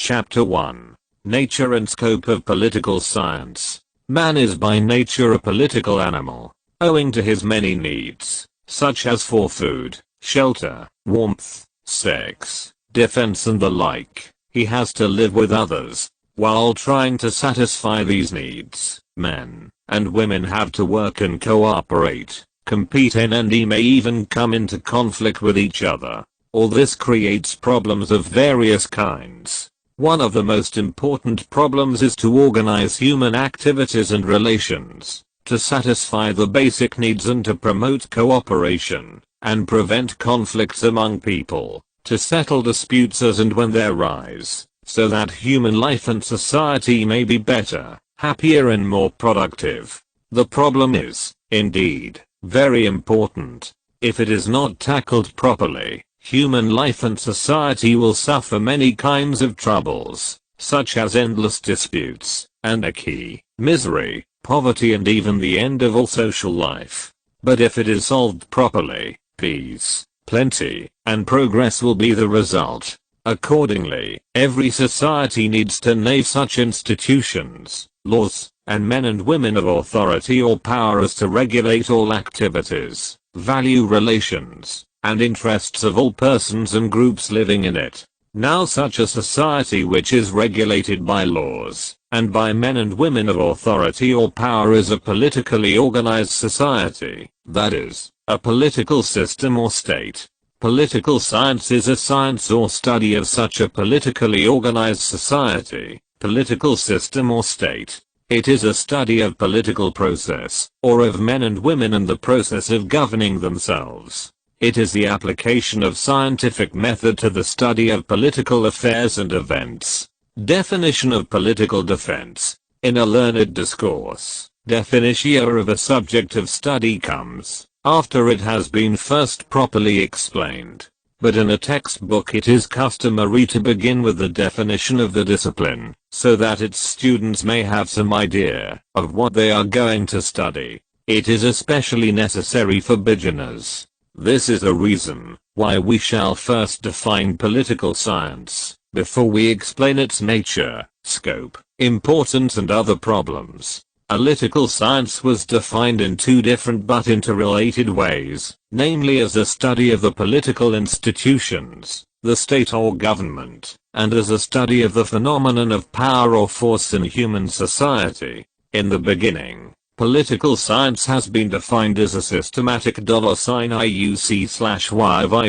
Chapter 1. Nature and Scope of Political Science. Man is by nature a political animal. Owing to his many needs, such as for food, shelter, warmth, sex, defense and the like, he has to live with others. While trying to satisfy these needs, men and women have to work and cooperate, compete in and may even come into conflict with each other. All this creates problems of various kinds. One of the most important problems is to organize human activities and relations, to satisfy the basic needs and to promote cooperation, and prevent conflicts among people, to settle disputes as and when they arise, so that human life and society may be better, happier and more productive. The problem is, indeed, very important. If it is not tackled properly, human life and society will suffer many kinds of troubles, such as endless disputes, anarchy, misery, poverty and even the end of all social life. But if it is solved properly, peace, plenty, and progress will be the result. Accordingly, every society needs to have such institutions, laws, and men and women of authority or power as to regulate all activities, value relations, and interests of all persons and groups living in it. Now such a society which is regulated by laws, and by men and women of authority or power is a politically organized society, that is, a political system or state. Political science is a science or study of such a politically organized society, political system or state. It is a study of political process, or of men and women and the process of governing themselves. It is the application of scientific method to the study of political affairs and events. Definition of political defense. In a learned discourse, definition of a subject of study comes after it has been first properly explained. But in a textbook it is customary to begin with the definition of the discipline, so that its students may have some idea of what they are going to study. It is especially necessary for beginners. This is the reason why we shall first define political science, before we explain its nature, scope, importance and other problems. Political science was defined in two different but interrelated ways, namely as a study of the political institutions, the state or government, and as a study of the phenomenon of power or force in human society. In the beginning, political science has been defined as a systematic $IUC/YY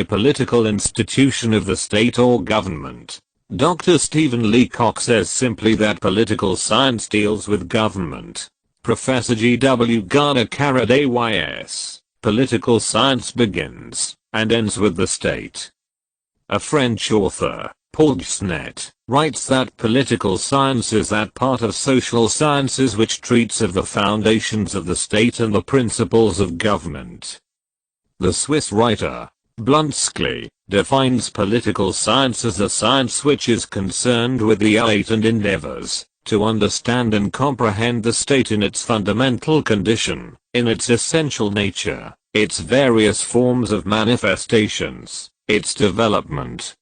political institution of the state or government. Dr. Stephen Lee Cox says simply that political science deals with government. Professor G.W. Garner Carrad AYS. Political science begins and ends with the state. A French author, Paul Gsnet, writes that political science is that part of social sciences which treats of the foundations of the state and the principles of government. The Swiss writer, Bluntsky, defines political science as a science which is concerned with the art and endeavors to understand and comprehend the state in its fundamental condition, in its essential nature, its various forms of manifestations, its development.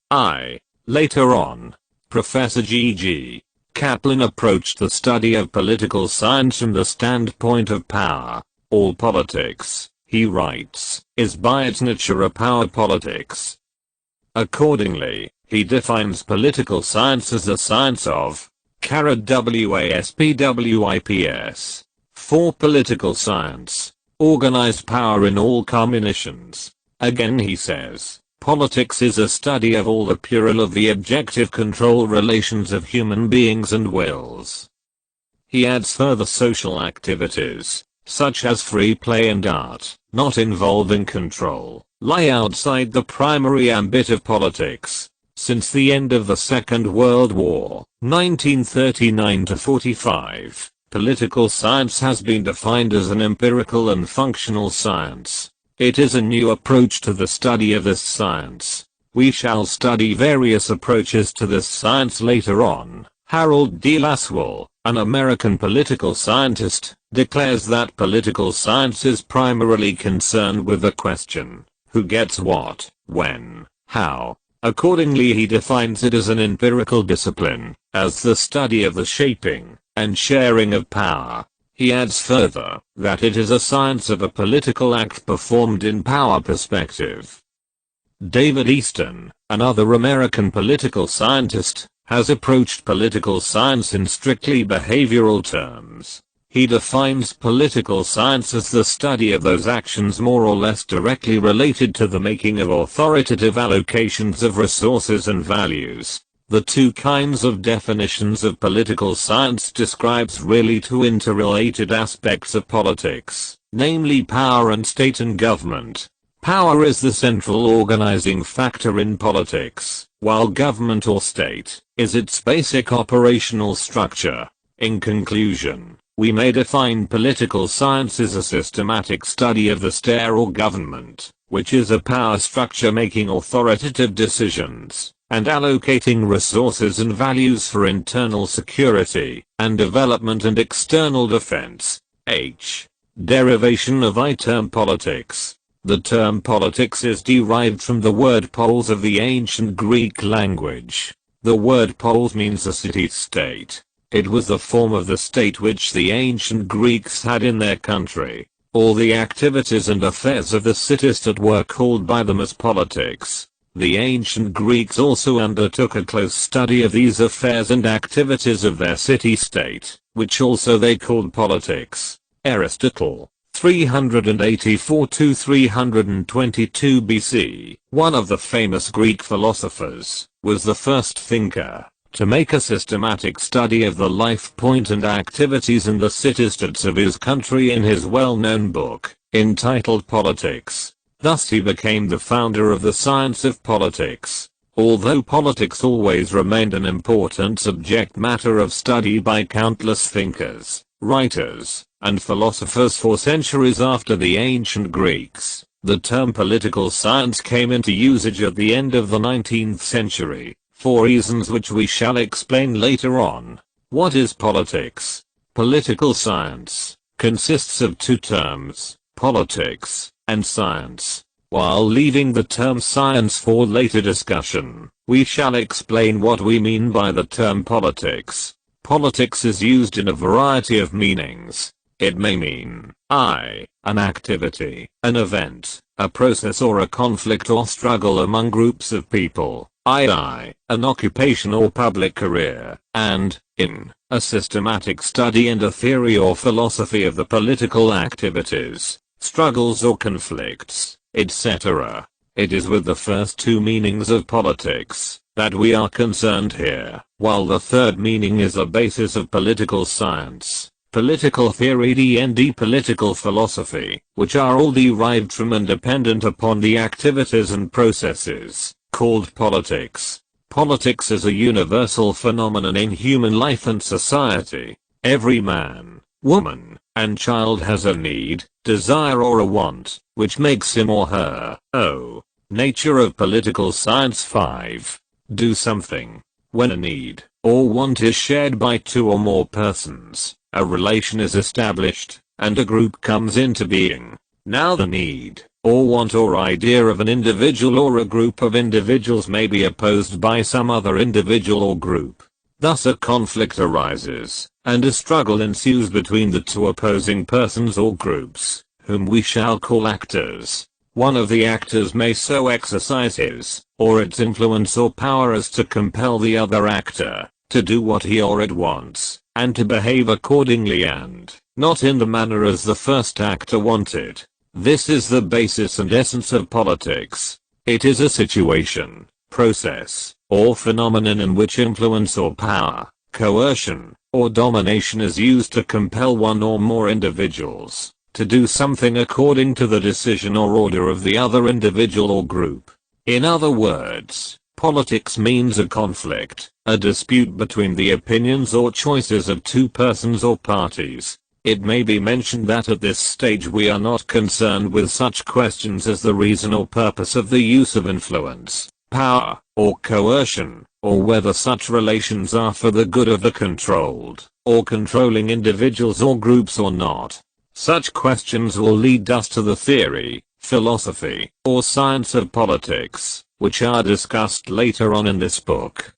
Later on, Professor G.G. Kaplan approached the study of political science from the standpoint of power. All politics, he writes, is by its nature a power politics. Accordingly, he defines political science as the science of WASPWIPS. For political science, organized power in all combinations. Again he says, politics is a study of all the plural of the objective control relations of human beings and wills. He adds further social activities, such as free play and art, not involving control, lie outside the primary ambit of politics. Since the end of the Second World War, 1939-45, political science has been defined as an empirical and functional science. It is a new approach to the study of this science. We shall study various approaches to this science later on. Harold D. Lasswell, an American political scientist, declares that political science is primarily concerned with the question, who gets what, when, how, Accordingly, he defines it as an empirical discipline, as the study of the shaping and sharing of power. He adds further that it is a science of a political act performed in power perspective. David Easton, another American political scientist, has approached political science in strictly behavioral terms. He defines political science as the study of those actions more or less directly related to the making of authoritative allocations of resources and values. The two kinds of definitions of political science describes really two interrelated aspects of politics, namely power and state and government. Power is the central organizing factor in politics, while government or state is its basic operational structure. In conclusion, we may define political science as a systematic study of the state or government, which is a power structure making authoritative decisions and allocating resources and values for internal security and development and external defense. Derivation of I-term politics. The term politics is derived from the word polis of the ancient Greek language. The word polis means a city-state. It was the form of the state which the ancient Greeks had in their country. All the activities and affairs of the city-state were called by them as politics. The ancient Greeks also undertook a close study of these affairs and activities of their city-state, which also they called politics. Aristotle, 384–322 BC, one of the famous Greek philosophers, was the first thinker to make a systematic study of the life point and activities in the city-states of his country in his well-known book, entitled Politics. Thus he became the founder of the science of politics. Although politics always remained an important subject matter of study by countless thinkers, writers, and philosophers for centuries after the ancient Greeks, the term political science came into usage at the end of the 19th century, for reasons which we shall explain later on. What is politics? Political science consists of two terms, politics and science. While leaving the term science for later discussion, we shall explain what we mean by the term politics. Politics is used in a variety of meanings. It may mean an activity, an event, a process or a conflict or struggle among groups of people, an occupation or public career, and, a systematic study and a theory or philosophy of the political activities, struggles or conflicts, etc. It is with the first two meanings of politics that we are concerned here, while the third meaning is a basis of political science, political theory and political philosophy, which are all derived from and dependent upon the activities and processes called politics. Politics is a universal phenomenon in human life and society. Every man, woman, and child has a need, desire or a want, which makes him or her. Nature of political science. 5. Do something. When a need or want is shared by two or more persons, a relation is established, and a group comes into being. Now the need or want or idea of an individual or a group of individuals may be opposed by some other individual or group. Thus a conflict arises, and a struggle ensues between the two opposing persons or groups, whom we shall call actors. One of the actors may so exercise his or its influence or power as to compel the other actor to do what he or it wants, and to behave accordingly and not in the manner as the first actor wanted. This is the basis and essence of politics. It is a situation, process, or phenomenon in which influence or power, coercion, or domination is used to compel one or more individuals to do something according to the decision or order of the other individual or group. In other words, politics means a conflict, a dispute between the opinions or choices of two persons or parties. It may be mentioned that at this stage we are not concerned with such questions as the reason or purpose of the use of influence, power, or coercion, or whether such relations are for the good of the controlled, or controlling individuals or groups or not. Such questions will lead us to the theory, philosophy, or science of politics. which are discussed later on in this book.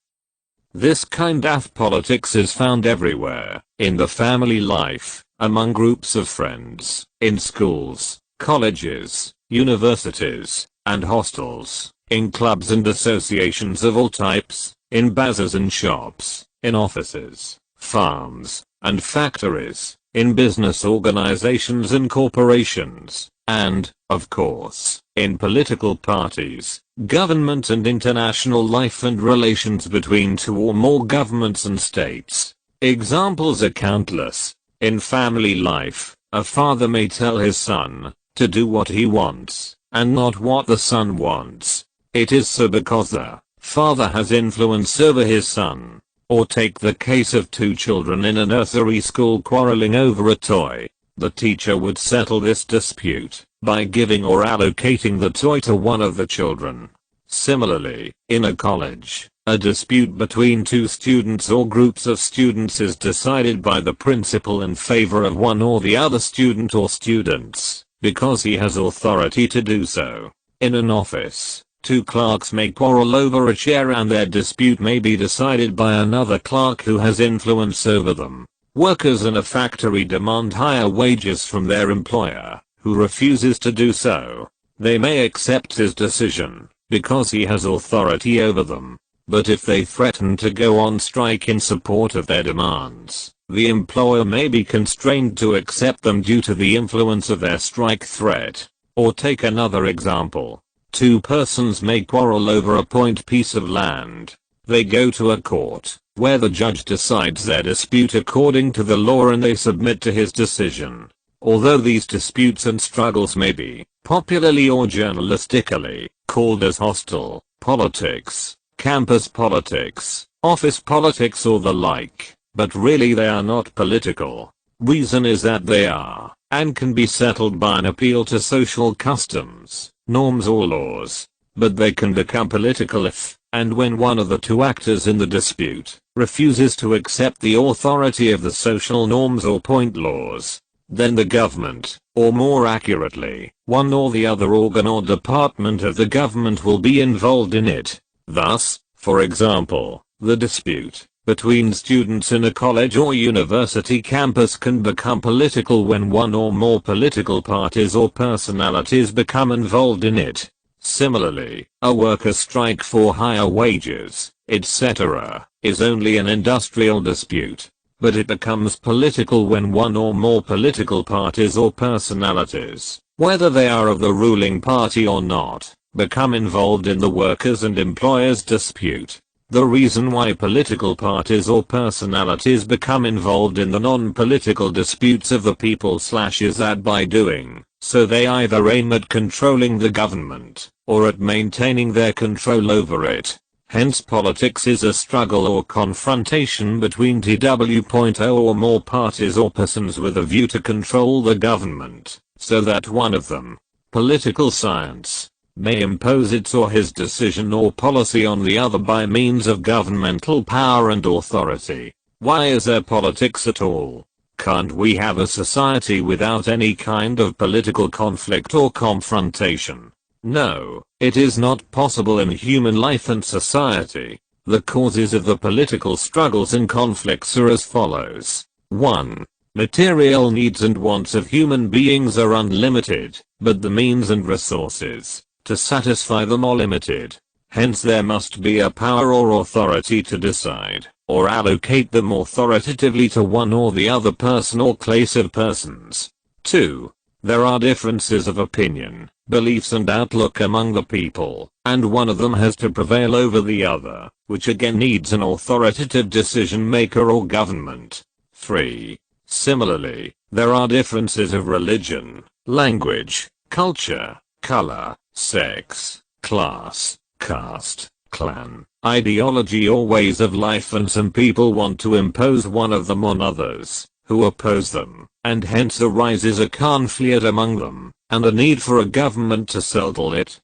This kind of politics is found everywhere, in the family life, among groups of friends, in schools, colleges, universities, and hostels, in clubs and associations of all types, in bazaars and shops, in offices, farms, and factories, in business organizations and corporations, and, of course, in political parties, government and international life and relations between two or more governments and states. Examples are countless. In family life, a father may tell his son to do what he wants, and not what the son wants. It is so because the father has influence over his son. Or take the case of two children in a nursery school quarreling over a toy. The teacher would settle this dispute by giving or allocating the toy to one of the children. Similarly, in a college, a dispute between two students or groups of students is decided by the principal in favor of one or the other student or students, because he has authority to do so. In an office, two clerks may quarrel over a chair and their dispute may be decided by another clerk who has influence over them. Workers in a factory demand higher wages from their employer, who refuses to do so. They may accept his decision, because he has authority over them. But if they threaten to go on strike in support of their demands, the employer may be constrained to accept them due to the influence of their strike threat. Or take another example. Two persons may quarrel over a piece of land. They go to a court, where the judge decides their dispute according to the law and they submit to his decision. Although these disputes and struggles may be, popularly or journalistically, called as hostile politics, campus politics, office politics or the like, but really they are not political. Reason is that they are, and can be settled by an appeal to social customs, norms or laws. But they can become political if, and when one of the two actors in the dispute, refuses to accept the authority of the social norms or point laws. Then the government, or more accurately, one or the other organ or department of the government will be involved in it. Thus, for example, the dispute between students in a college or university campus can become political when one or more political parties or personalities become involved in it. Similarly, a worker strike for higher wages, etc., is only an industrial dispute. But it becomes political when one or more political parties or personalities, whether they are of the ruling party or not, become involved in the workers' and employers' dispute. The reason why political parties or personalities become involved in the non-political disputes of the people is that by doing so they either aim at controlling the government, or at maintaining their control over it. Hence politics is a struggle or confrontation between TW.0 or more parties or persons with a view to control the government, so that one of them, political science, may impose its or his decision or policy on the other by means of governmental power and authority. Why is there politics at all? Can't we have a society without any kind of political conflict or confrontation? No, it is not possible in human life and society. The causes of the political struggles and conflicts are as follows. 1. Material needs and wants of human beings are unlimited, but the means and resources to satisfy them are limited. Hence there must be a power or authority to decide, or allocate them authoritatively to one or the other person or class of persons. 2. There are differences of opinion, beliefs and outlook among the people, and one of them has to prevail over the other, which again needs an authoritative decision maker or government. 3. Similarly, there are differences of religion, language, culture, color, sex, class, caste, clan, ideology or ways of life, and some people want to impose one of them on others, who oppose them, and hence arises a conflict among them, and a need for a government to settle it.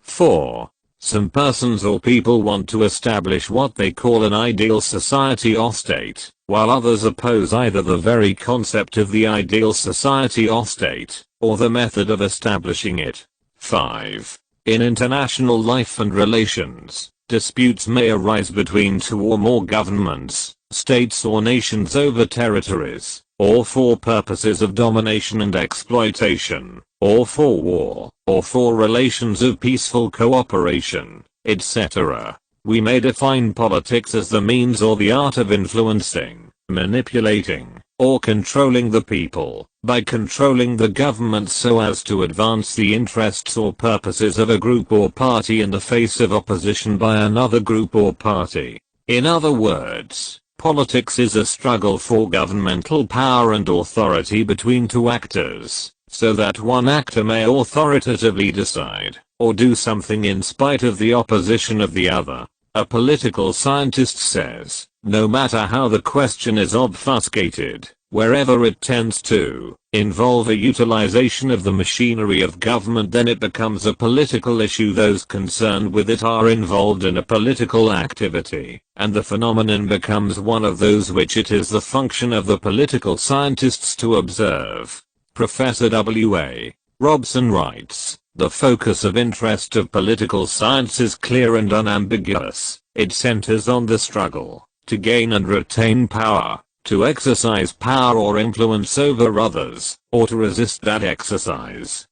4. Some persons or people want to establish what they call an ideal society or state, while others oppose either the very concept of the ideal society or state, or the method of establishing it. 5. In international life and relations, disputes may arise between two or more governments, states or nations over territories, or for purposes of domination and exploitation, or for war, or for relations of peaceful cooperation, etc. We may define politics as the means or the art of influencing, manipulating, or controlling the people, by controlling the government so as to advance the interests or purposes of a group or party in the face of opposition by another group or party. In other words, politics is a struggle for governmental power and authority between two actors, so that one actor may authoritatively decide, or do something in spite of the opposition of the other. A political scientist says, no matter how the question is obfuscated, wherever it tends to involve a utilization of the machinery of government, then it becomes a political issue. Those concerned with it are involved in a political activity, and the phenomenon becomes one of those which it is the function of the political scientists to observe. Professor W.A. Robson writes, the focus of interest of political science is clear and unambiguous. It centers on the struggle to gain and retain power, to exercise power or influence over others, or to resist that exercise.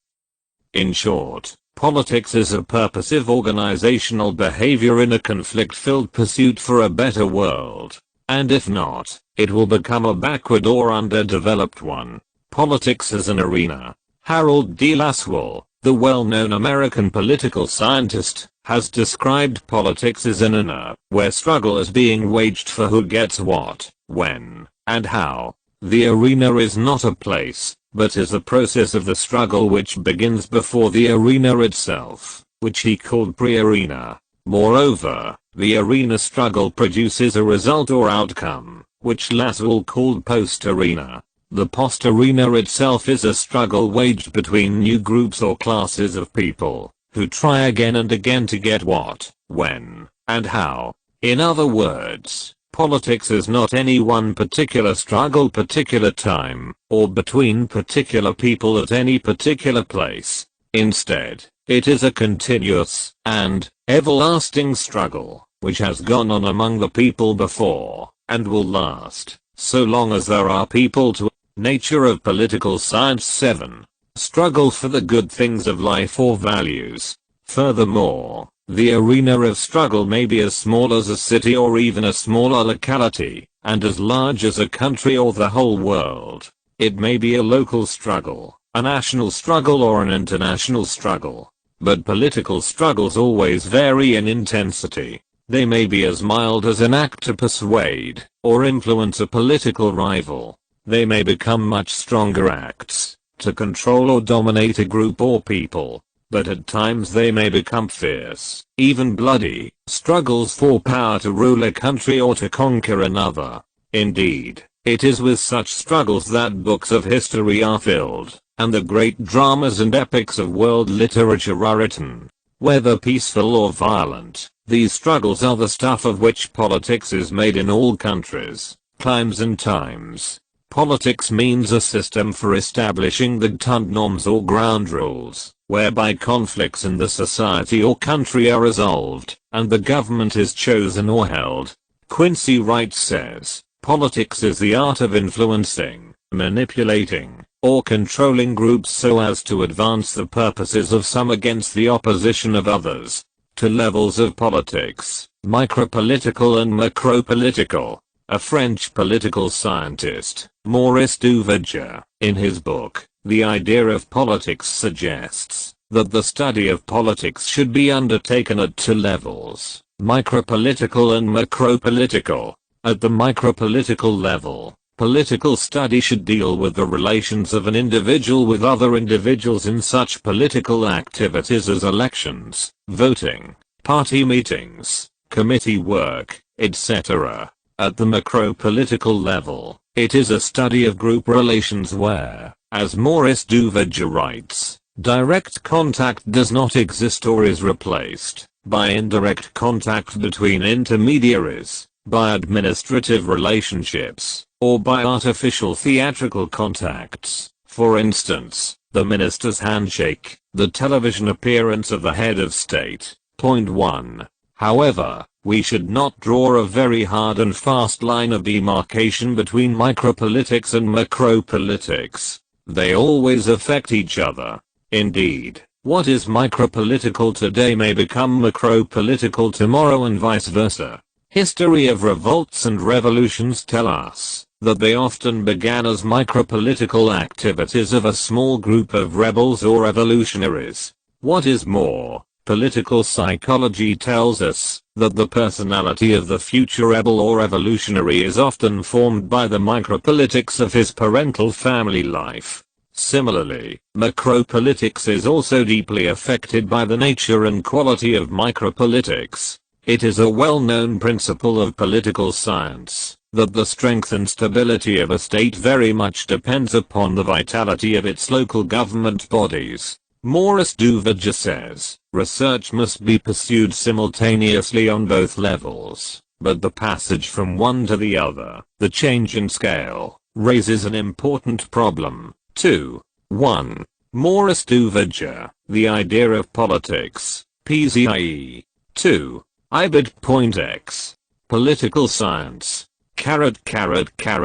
In short, politics is a purposive organizational behavior in a conflict-filled pursuit for a better world. And if not, it will become a backward or underdeveloped one. Politics as an arena. Harold D. Lasswell, the well-known American political scientist, has described politics as an arena where struggle is being waged for who gets what, when, and how. The arena is not a place, but is the process of the struggle which begins before the arena itself, which he called pre-arena. Moreover, the arena struggle produces a result or outcome, which Lasswell called post-arena. The post-arena itself is a struggle waged between new groups or classes of people, who try again and again to get what, when, and how. In other words, politics is not any one particular struggle, particular time, or between particular people at any particular place. Instead, it is a continuous and everlasting struggle, which has gone on among the people before, and will last, so long as there are people to. Nature of Political Science 7. Struggle for the good things of life or values. Furthermore, the arena of struggle may be as small as a city or even a smaller locality, and as large as a country or the whole world. It may be a local struggle, a national struggle or an international struggle. But political struggles always vary in intensity. They may be as mild as an act to persuade or influence a political rival. They may become much stronger acts to control or dominate a group or people. But at times they may become fierce, even bloody, struggles for power to rule a country or to conquer another. Indeed, it is with such struggles that books of history are filled, and the great dramas and epics of world literature are written. Whether peaceful or violent, these struggles are the stuff of which politics is made in all countries, climes and times. Politics means a system for establishing the norms or ground rules, whereby conflicts in the society or country are resolved, and the government is chosen or held. Quincy Wright says, politics is the art of influencing, manipulating, or controlling groups so as to advance the purposes of some against the opposition of others. To levels of politics, micropolitical and macropolitical. A French political scientist, Maurice Duverger, in his book, The Idea of Politics suggests that the study of politics should be undertaken at two levels, micropolitical and macropolitical. At the micropolitical level, political study should deal with the relations of an individual with other individuals in such political activities as elections, voting, party meetings, committee work, etc. At the macropolitical level, it is a study of group relations where, as Maurice Duverger writes, direct contact does not exist or is replaced by indirect contact between intermediaries, by administrative relationships, or by artificial theatrical contacts. For instance, the minister's handshake, The television appearance of the head of state. Point 1. However, we should not draw a very hard and fast line of demarcation between micropolitics and macropolitics. They always affect each other. Indeed, what is micropolitical today may become macropolitical tomorrow and vice versa. History of revolts and revolutions tell us that they often began as micropolitical activities of a small group of rebels or revolutionaries. What is more, political psychology tells us that the personality of the future rebel or revolutionary is often formed by the micropolitics of his parental family life. Similarly, macropolitics is also deeply affected by the nature and quality of micropolitics. It is a well-known principle of political science that the strength and stability of a state very much depends upon the vitality of its local government bodies. Maurice Duverger says, research must be pursued simultaneously on both levels, but the passage from one to the other, the change in scale, raises an important problem. 2. 1. Maurice Duverger, The Idea of Politics, PZIE. 2. Ibid.X. Political Science. LEVCLS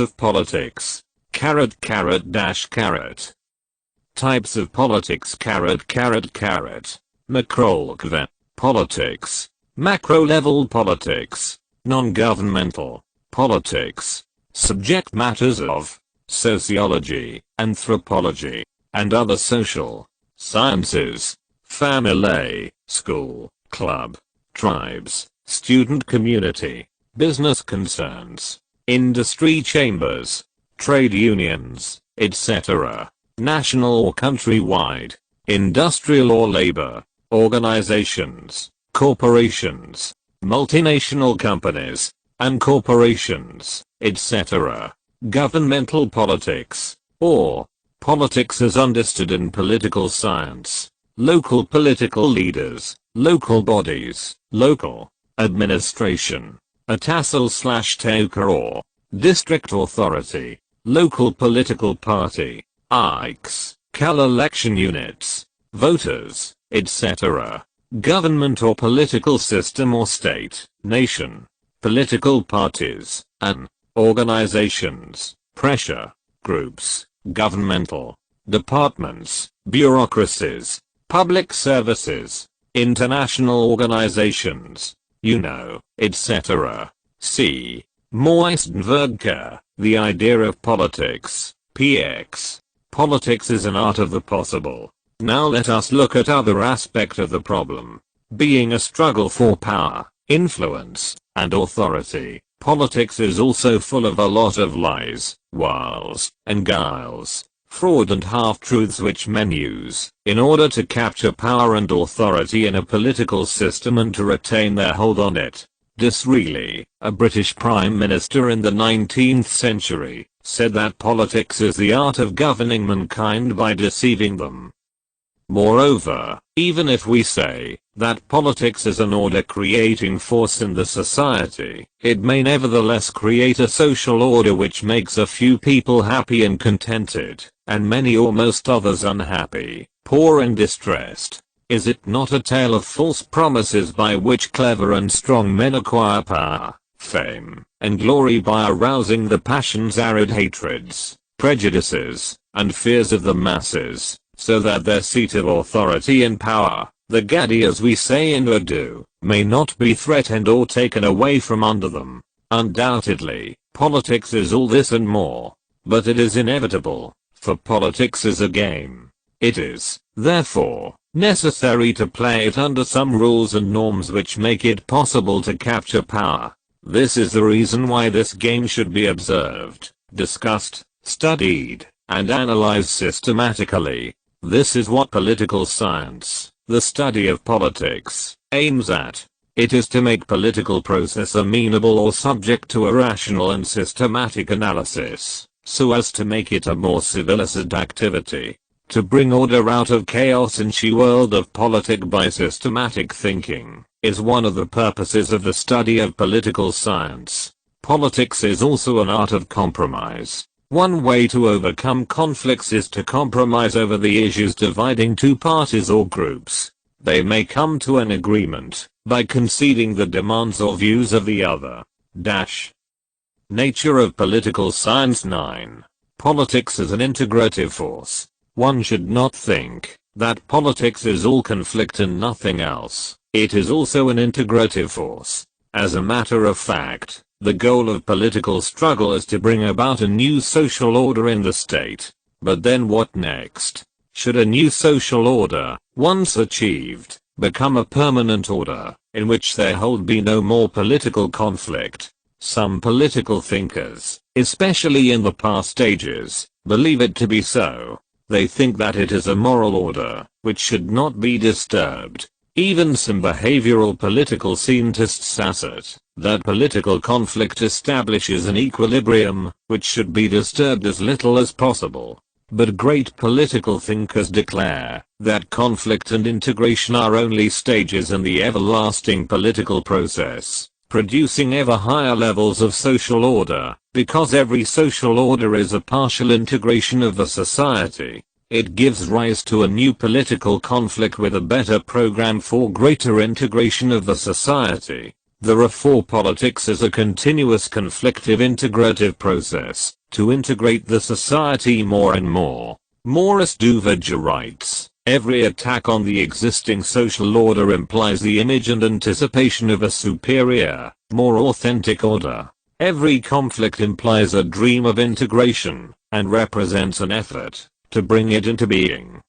of Politics. Types of politics. Macro politics. Macro-level politics. Non-governmental politics. Subject matters of sociology, anthropology, and other social sciences. Family, school, club, tribes, student community, business concerns, industry chambers, trade unions, etc. National or countrywide, industrial or labor, organizations, corporations, multinational companies, and corporations, etc. Governmental politics, or politics as understood in political science. Local political leaders, local bodies, local administration, a tassel/taker or district authority, local political party, ICs, CAL election units, voters, etc. Government or political system or state, nation, political parties, and organizations, pressure groups, governmental departments, bureaucracies, public services, international organizations, etc. C. Moistenberger, The Idea of Politics, PX. Politics is an art of the possible. Now let us look at other aspect of the problem. Being a struggle for power, influence, and authority, politics is also full of a lot of lies, wiles, and guiles, fraud and half-truths which men use in order to capture power and authority in a political system and to retain their hold on it. Disraeli, a British Prime Minister in the 19th century, said that politics is the art of governing mankind by deceiving them. Moreover, even if we say that politics is an order-creating force in the society, it may nevertheless create a social order which makes a few people happy and contented, and many or most others unhappy, poor and distressed. Is it not a tale of false promises by which clever and strong men acquire power, fame, and glory by arousing the passions, arid hatreds, prejudices, and fears of the masses, so that their seat of authority and power, the gadi as we say in Urdu, may not be threatened or taken away from under them? Undoubtedly, politics is all this and more. But it is inevitable, for politics is a game. It is, therefore, necessary to play it under some rules and norms which make it possible to capture power. This is the reason why this game should be observed, discussed, studied, and analyzed systematically. This is what political science, the study of politics, aims at. It is to make political process amenable or subject to a rational and systematic analysis, so as to make it a more civilized activity. To bring order out of chaos in she world of politic by systematic thinking, is one of the purposes of the study of political science. Politics is also an art of compromise. One way to overcome conflicts is to compromise over the issues dividing two parties or groups. They may come to an agreement by conceding the demands or views of the other. Nature of political science 9. Politics is an integrative force. One should not think that politics is all conflict and nothing else. It is also an integrative force. As a matter of fact, the goal of political struggle is to bring about a new social order in the state. But then what next? Should a new social order, once achieved, become a permanent order, in which there hold be no more political conflict? Some political thinkers, especially in the past ages, believe it to be so. They think that it is a moral order, which should not be disturbed. Even some behavioral political scientists assert that political conflict establishes an equilibrium, which should be disturbed as little as possible. But great political thinkers declare that conflict and integration are only stages in the everlasting political process, producing ever higher levels of social order, because every social order is a partial integration of the society. It gives rise to a new political conflict with a better program for greater integration of the society. Therefore politics is a continuous conflictive integrative process to integrate the society more and more. Maurice Duverger writes, every attack on the existing social order implies the image and anticipation of a superior, more authentic order. Every conflict implies a dream of integration, and represents an effort to bring it into being.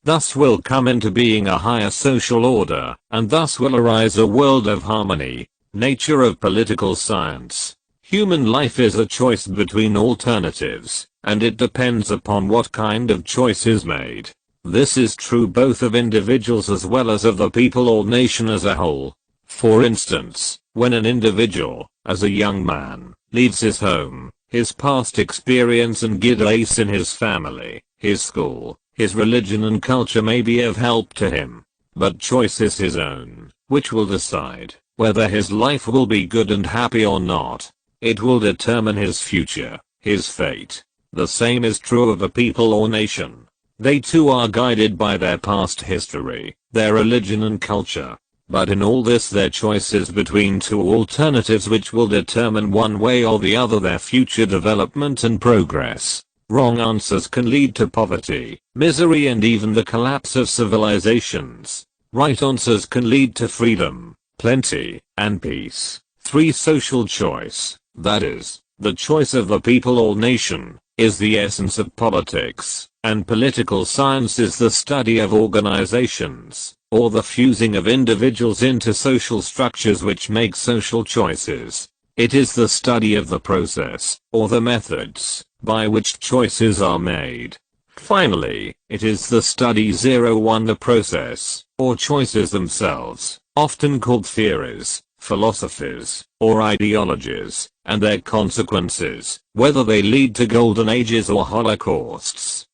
Thus will come into being a higher social order, and thus will arise a world of harmony. Nature of political science. Human life is a choice between alternatives, and it depends upon what kind of choice is made. This is true both of individuals as well as of the people or nation as a whole. For instance, when an individual, as a young man, leaves his home, his past experience and good place in his family, his school, his religion and culture may be of help to him. But choice is his own, which will decide whether his life will be good and happy or not. It will determine his future, his fate. The same is true of a people or nation. They too are guided by their past history, their religion and culture. But in all this their choice is between two alternatives which will determine one way or the other their future development and progress. Wrong answers can lead to poverty, misery and even the collapse of civilizations. Right answers can lead to freedom, plenty, and peace. 3. Social choice, that is, the choice of the people or nation, is the essence of politics, and political science is the study of organizations, or the fusing of individuals into social structures which make social choices. It is the study of the process, or the methods, by which choices are made. Finally, it is the study 01 the process, or choices themselves, often called theories, philosophies, or ideologies, and their consequences, whether they lead to golden ages or holocausts.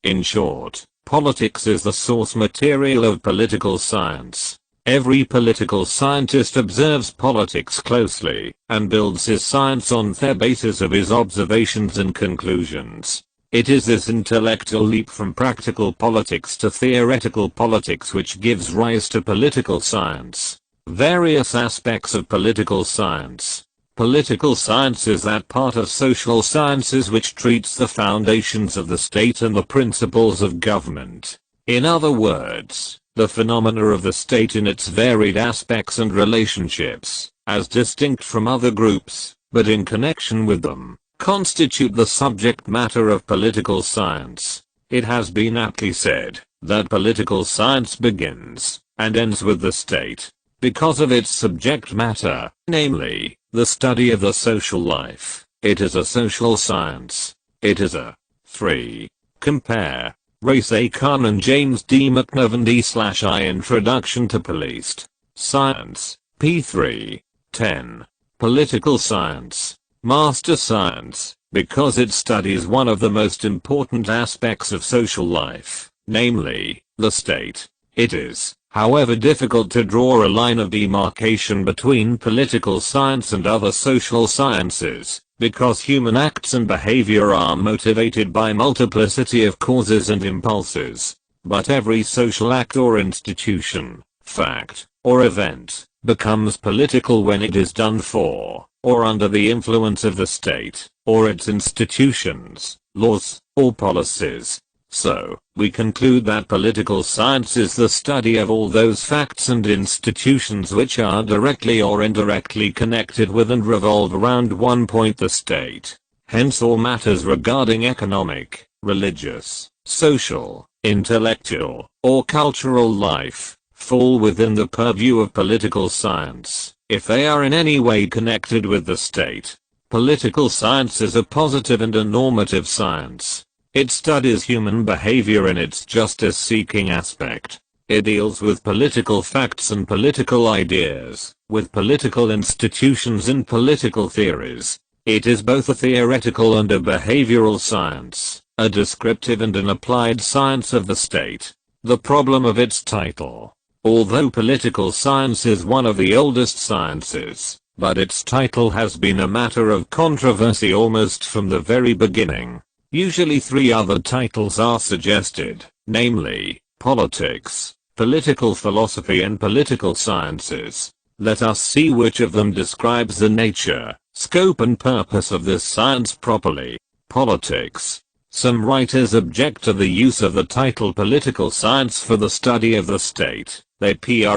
In short, politics is the source material of political science. Every political scientist observes politics closely, and builds his science on the basis of his observations and conclusions. It is this intellectual leap from practical politics to theoretical politics which gives rise to political science. Various aspects of political science. Political science is that part of social sciences which treats the foundations of the state and the principles of government. In other words, the phenomena of the state in its varied aspects and relationships, as distinct from other groups, but in connection with them, constitute the subject matter of political science. It has been aptly said that political science begins and ends with the state, because of its subject matter, namely, the study of the social life. It is a social science. It is a 3. Compare. Race A. Khan and James D. McNevin D/I Introduction to Policed Science. P3. 10. Political Science. Master Science, because it studies one of the most important aspects of social life, namely, the state. It is, however, difficult to draw a line of demarcation between political science and other social sciences, because human acts and behavior are motivated by multiplicity of causes and impulses. But every social act or institution, fact, or event, becomes political when it is done for, or under the influence of the state, or its institutions, laws, or policies. So, we conclude that political science is the study of all those facts and institutions which are directly or indirectly connected with and revolve around one point, the state. Hence all matters regarding economic, religious, social, intellectual, or cultural life, fall within the purview of political science, if they are in any way connected with the state. Political science is a positive and a normative science. It studies human behavior in its justice-seeking aspect. It deals with political facts and political ideas, with political institutions and political theories. It is both a theoretical and a behavioral science, a descriptive and an applied science of the state. The problem of its title. Although political science is one of the oldest sciences, but its title has been a matter of controversy almost from the very beginning. Usually three other titles are suggested, namely, politics, political philosophy and political sciences. Let us see which of them describes the nature, scope and purpose of this science properly. Politics. Some writers object to the use of the title political science for the study of the state. They prefer**to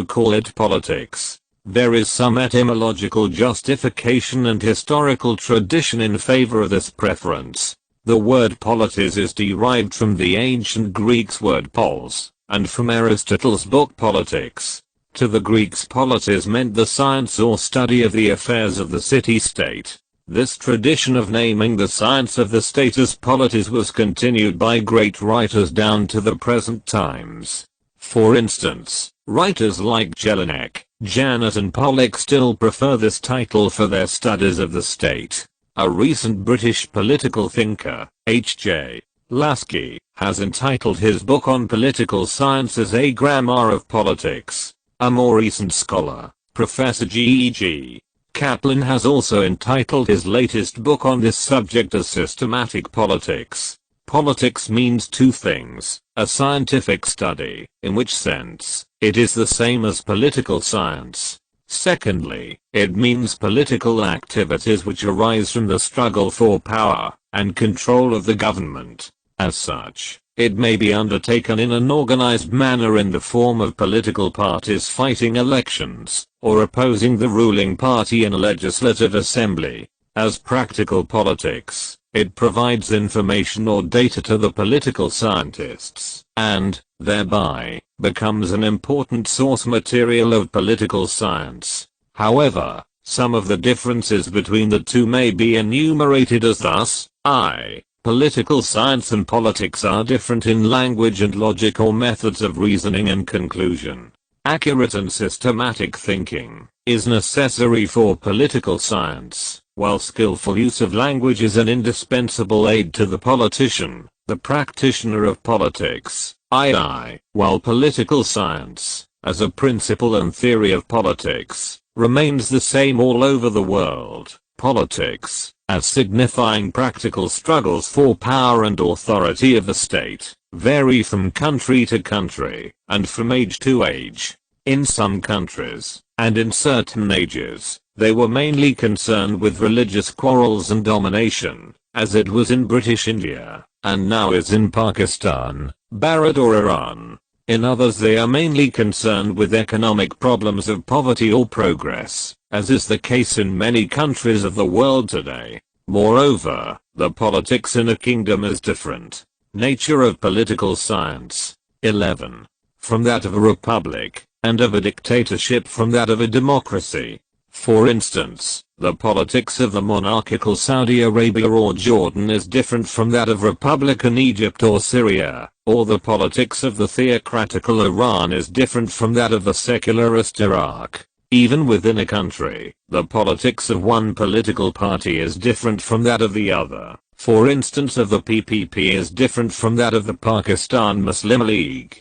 call it politics. There is some etymological justification and historical tradition in favor of this preference. The word politis is derived from the ancient Greek's word pols, and from Aristotle's book Politics. To the Greeks, politis meant the science or study of the affairs of the city-state. This tradition of naming the science of the state as politis was continued by great writers down to the present times. For instance, writers like Jelinek, Janet and Pollock still prefer this title for their studies of the state. A recent British political thinker, H.J. Lasky, has entitled his book on political science as A Grammar of Politics. A more recent scholar, Professor G.E.G. Kaplan, has also entitled his latest book on this subject as Systematic Politics. Politics means two things: a scientific study, in which sense, it is the same as political science. Secondly, it means political activities which arise from the struggle for power and control of the government. As such, it may be undertaken in an organized manner in the form of political parties fighting elections, or opposing the ruling party in a legislative assembly. As practical politics, it provides information or data to the political scientists, and, thereby, becomes an important source material of political science. However, some of the differences between the two may be enumerated as thus: I. Political science and politics are different in language and logic or methods of reasoning and conclusion. Accurate and systematic thinking is necessary for political science, while skillful use of language is an indispensable aid to the politician, the practitioner of politics, i.e., while political science, as a principle and theory of politics, remains the same all over the world. Politics, as signifying practical struggles for power and authority of the state, vary from country to country, and from age to age. In some countries, and in certain ages, they were mainly concerned with religious quarrels and domination, as it was in British India, and now is in Pakistan, Bharat or Iran. In others they are mainly concerned with economic problems of poverty or progress, as is the case in many countries of the world today. Moreover, the politics in a kingdom is different. Nature of political science. 11. From that of a republic, and of a dictatorship from that of a democracy. For instance, the politics of the monarchical Saudi Arabia or Jordan is different from that of republican Egypt or Syria, or the politics of the theocratical Iran is different from that of the secularist Iraq. Even within a country, the politics of one political party is different from that of the other. For instance, of the PPP is different from that of the Pakistan Muslim League.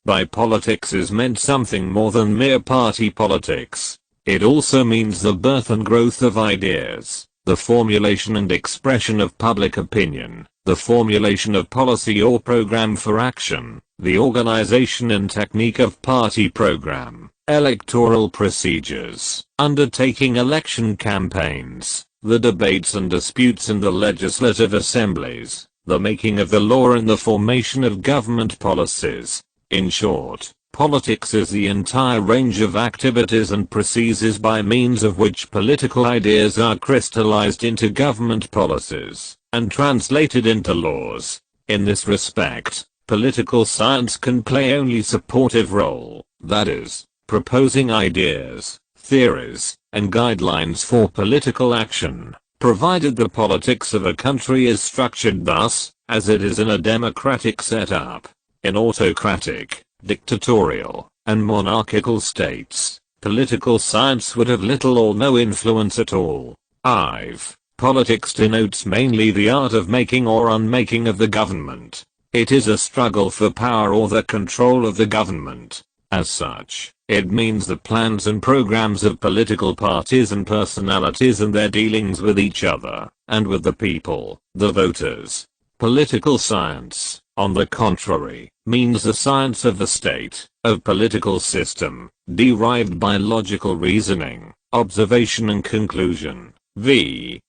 By politics is meant something more than mere party politics. It also means the birth and growth of ideas, the formulation and expression of public opinion, the formulation of policy or program for action, the organization and technique of party program, electoral procedures, undertaking election campaigns, the debates and disputes in the legislative assemblies, the making of the law and the formation of government policies. In short, politics is the entire range of activities and processes by means of which political ideas are crystallized into government policies and translated into laws. In this respect, political science can play only supportive role, that is, proposing ideas, theories, and guidelines for political action, provided the politics of a country is structured thus, as it is in a democratic setup. In autocratic, dictatorial, and monarchical states, political science would have little or no influence at all. Politics denotes mainly the art of making or unmaking of the government. It is a struggle for power or the control of the government. As such, it means the plans and programs of political parties and personalities and their dealings with each other, and with the people, the voters. Political science, on the contrary, means the science of the state, of political system, derived by logical reasoning, observation and conclusion.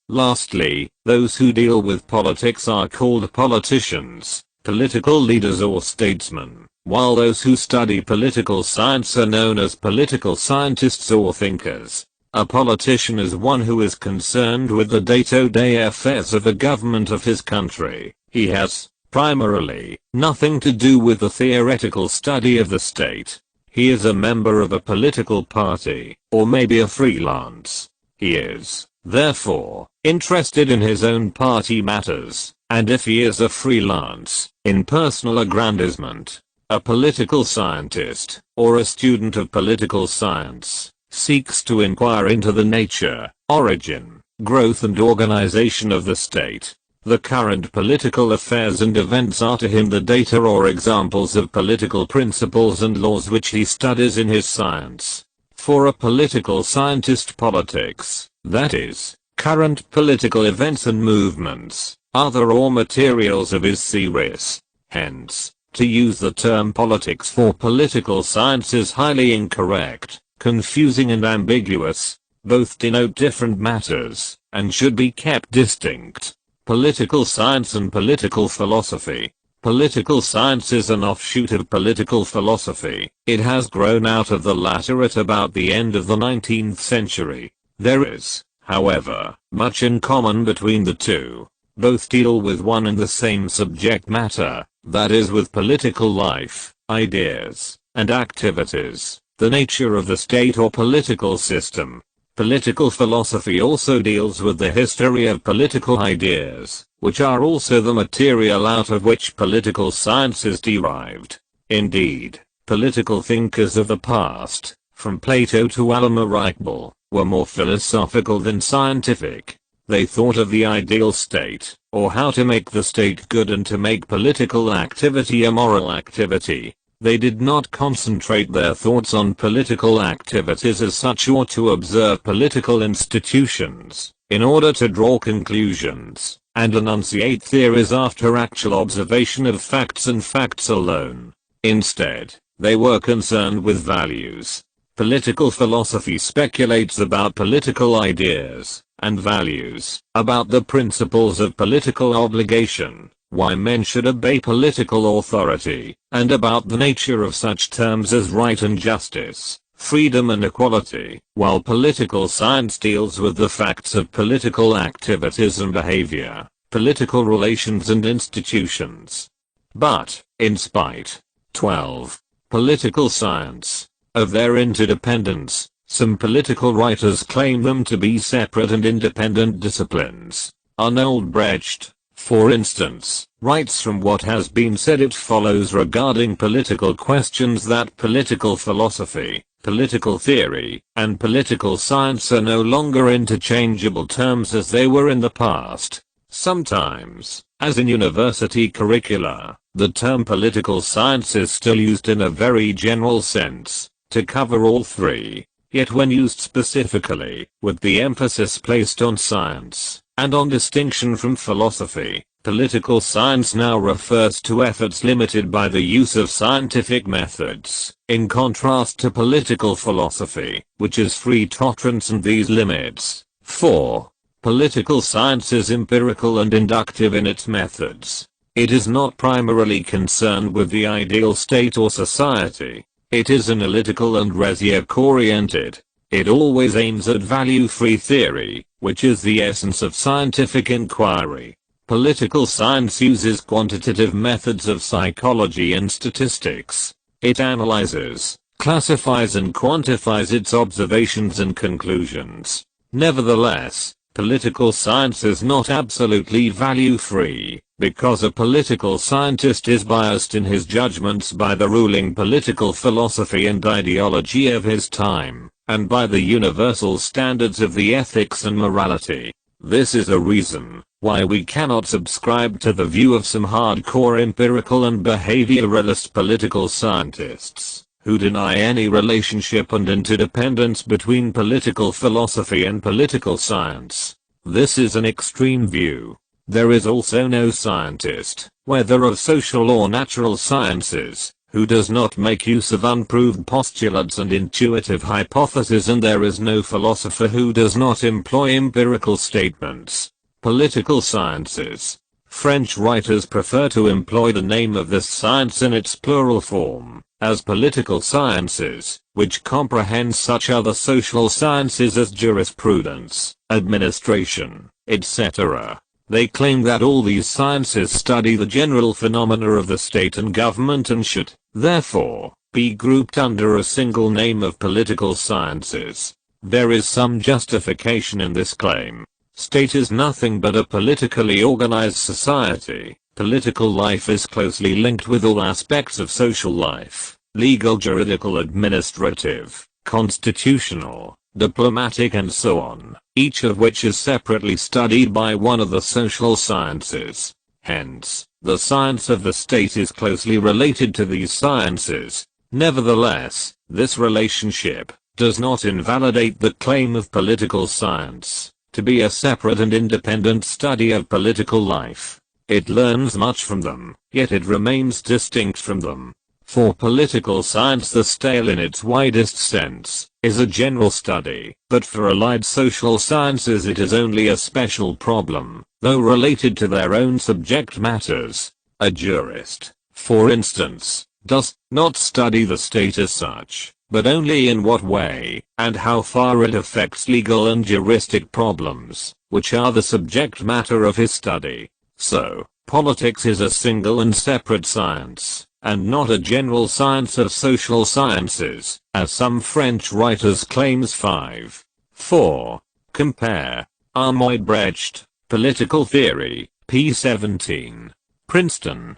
Lastly, those who deal with politics are called politicians, political leaders or statesmen, while those who study political science are known as political scientists or thinkers. A politician is one who is concerned with the day-to-day affairs of the government of his country. He has, primarily, nothing to do with the theoretical study of the state. He is a member of a political party, or maybe a freelance. He is, therefore, interested in his own party matters, and if he is a freelance, in personal aggrandizement. A political scientist, or a student of political science, seeks to inquire into the nature, origin, growth and organization of the state. The current political affairs and events are to him the data or examples of political principles and laws which he studies in his science. For a political scientist, politics, that is, current political events and movements, are the raw materials of his theories. Hence, to use the term politics for political science is highly incorrect, confusing and ambiguous. Both denote different matters, and should be kept distinct. Political science and political philosophy. Political science is an offshoot of political philosophy. It has grown out of the latter at about the end of the 19th century. There is, however, much in common between the two. Both deal with one and the same subject matter, that is with political life, ideas, and activities, the nature of the state or political system. Political philosophy also deals with the history of political ideas, which are also the material out of which political science is derived. Indeed, political thinkers of the past, from Plato to Alma Reichel, were more philosophical than scientific. They thought of the ideal state, or how to make the state good and to make political activity a moral activity. They did not concentrate their thoughts on political activities as such or to observe political institutions, in order to draw conclusions, and enunciate theories after actual observation of facts and facts alone. Instead, they were concerned with values. Political philosophy speculates about political ideas, and values, about the principles of political obligation, why men should obey political authority, and about the nature of such terms as right and justice, freedom and equality, while political science deals with the facts of political activities and behavior, political relations and institutions. But, in spite, 12. Political science, of their interdependence, some political writers claim them to be separate and independent disciplines. Arnold Brecht, for instance, writes, from what has been said it follows regarding political questions that political philosophy, political theory, and political science are no longer interchangeable terms as they were in the past. Sometimes, as in university curricula, the term political science is still used in a very general sense, to cover all three. yet when used specifically, with the emphasis placed on science, and on distinction from philosophy, political science now refers to efforts limited by the use of scientific methods, in contrast to political philosophy, which is free tolerance and these limits. 4. Political science is empirical and inductive in its methods. It is not primarily concerned with the ideal state or society. It is analytical and result-oriented. It always aims at value-free theory, which is the essence of scientific inquiry. Political science uses quantitative methods of psychology and statistics. It analyzes, classifies and quantifies its observations and conclusions. Nevertheless, political science is not absolutely value-free, because a political scientist is biased in his judgments by the ruling political philosophy and ideology of his time, and by the universal standards of the ethics and morality. This is a reason why we cannot subscribe to the view of some hardcore empirical and behavioralist political scientists, who deny any relationship and interdependence between political philosophy and political science. This is an extreme view. There is also no scientist, whether of social or natural sciences, who does not make use of unproved postulates and intuitive hypotheses, and there is no philosopher who does not employ empirical statements. Political sciences. French writers prefer to employ the name of this science in its plural form, as political sciences, which comprehends such other social sciences as jurisprudence, administration, etc. They claim that all these sciences study the general phenomena of the state and government and should, therefore, be grouped under a single name of political sciences. There is some justification in this claim. State is nothing but a politically organized society. Political life is closely linked with all aspects of social life: legal, juridical, administrative, constitutional, diplomatic and so on, each of which is separately studied by one of the social sciences. Hence, the science of the state is closely related to these sciences. Nevertheless, this relationship does not invalidate the claim of political science to be a separate and independent study of political life. It learns much from them, yet it remains distinct from them. For political science, the state in its widest sense is a general study, but for allied social sciences it is only a special problem, though related to their own subject matters. A jurist, for instance, does not study the state as such, but only in what way and how far it affects legal and juristic problems, which are the subject matter of his study. So, politics is a single and separate science, and not a general science of social sciences, as some French writers claims. 5. 4. Compare. Armoid Brecht, Political Theory, p. 17. Princeton.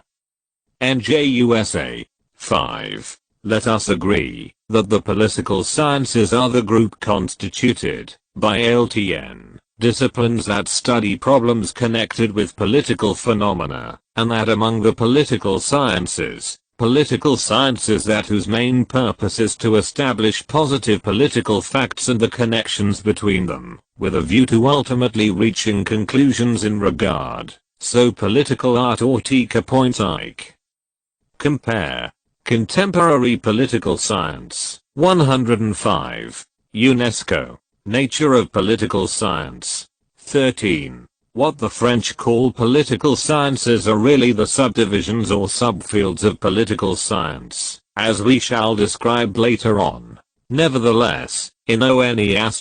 NJ USA. 5. Let us agree that the political sciences are the group constituted by LTN disciplines that study problems connected with political phenomena, and that among the political sciences that whose main purpose is to establish positive political facts and the connections between them, with a view to ultimately reaching conclusions in regard, so political art or tika points Ike. Compare. Contemporary Political Science. 105. UNESCO. Nature of Political Science. 13. What the French call political sciences are really the subdivisions or subfields of political science, as we shall describe later on. Nevertheless, in ONE*,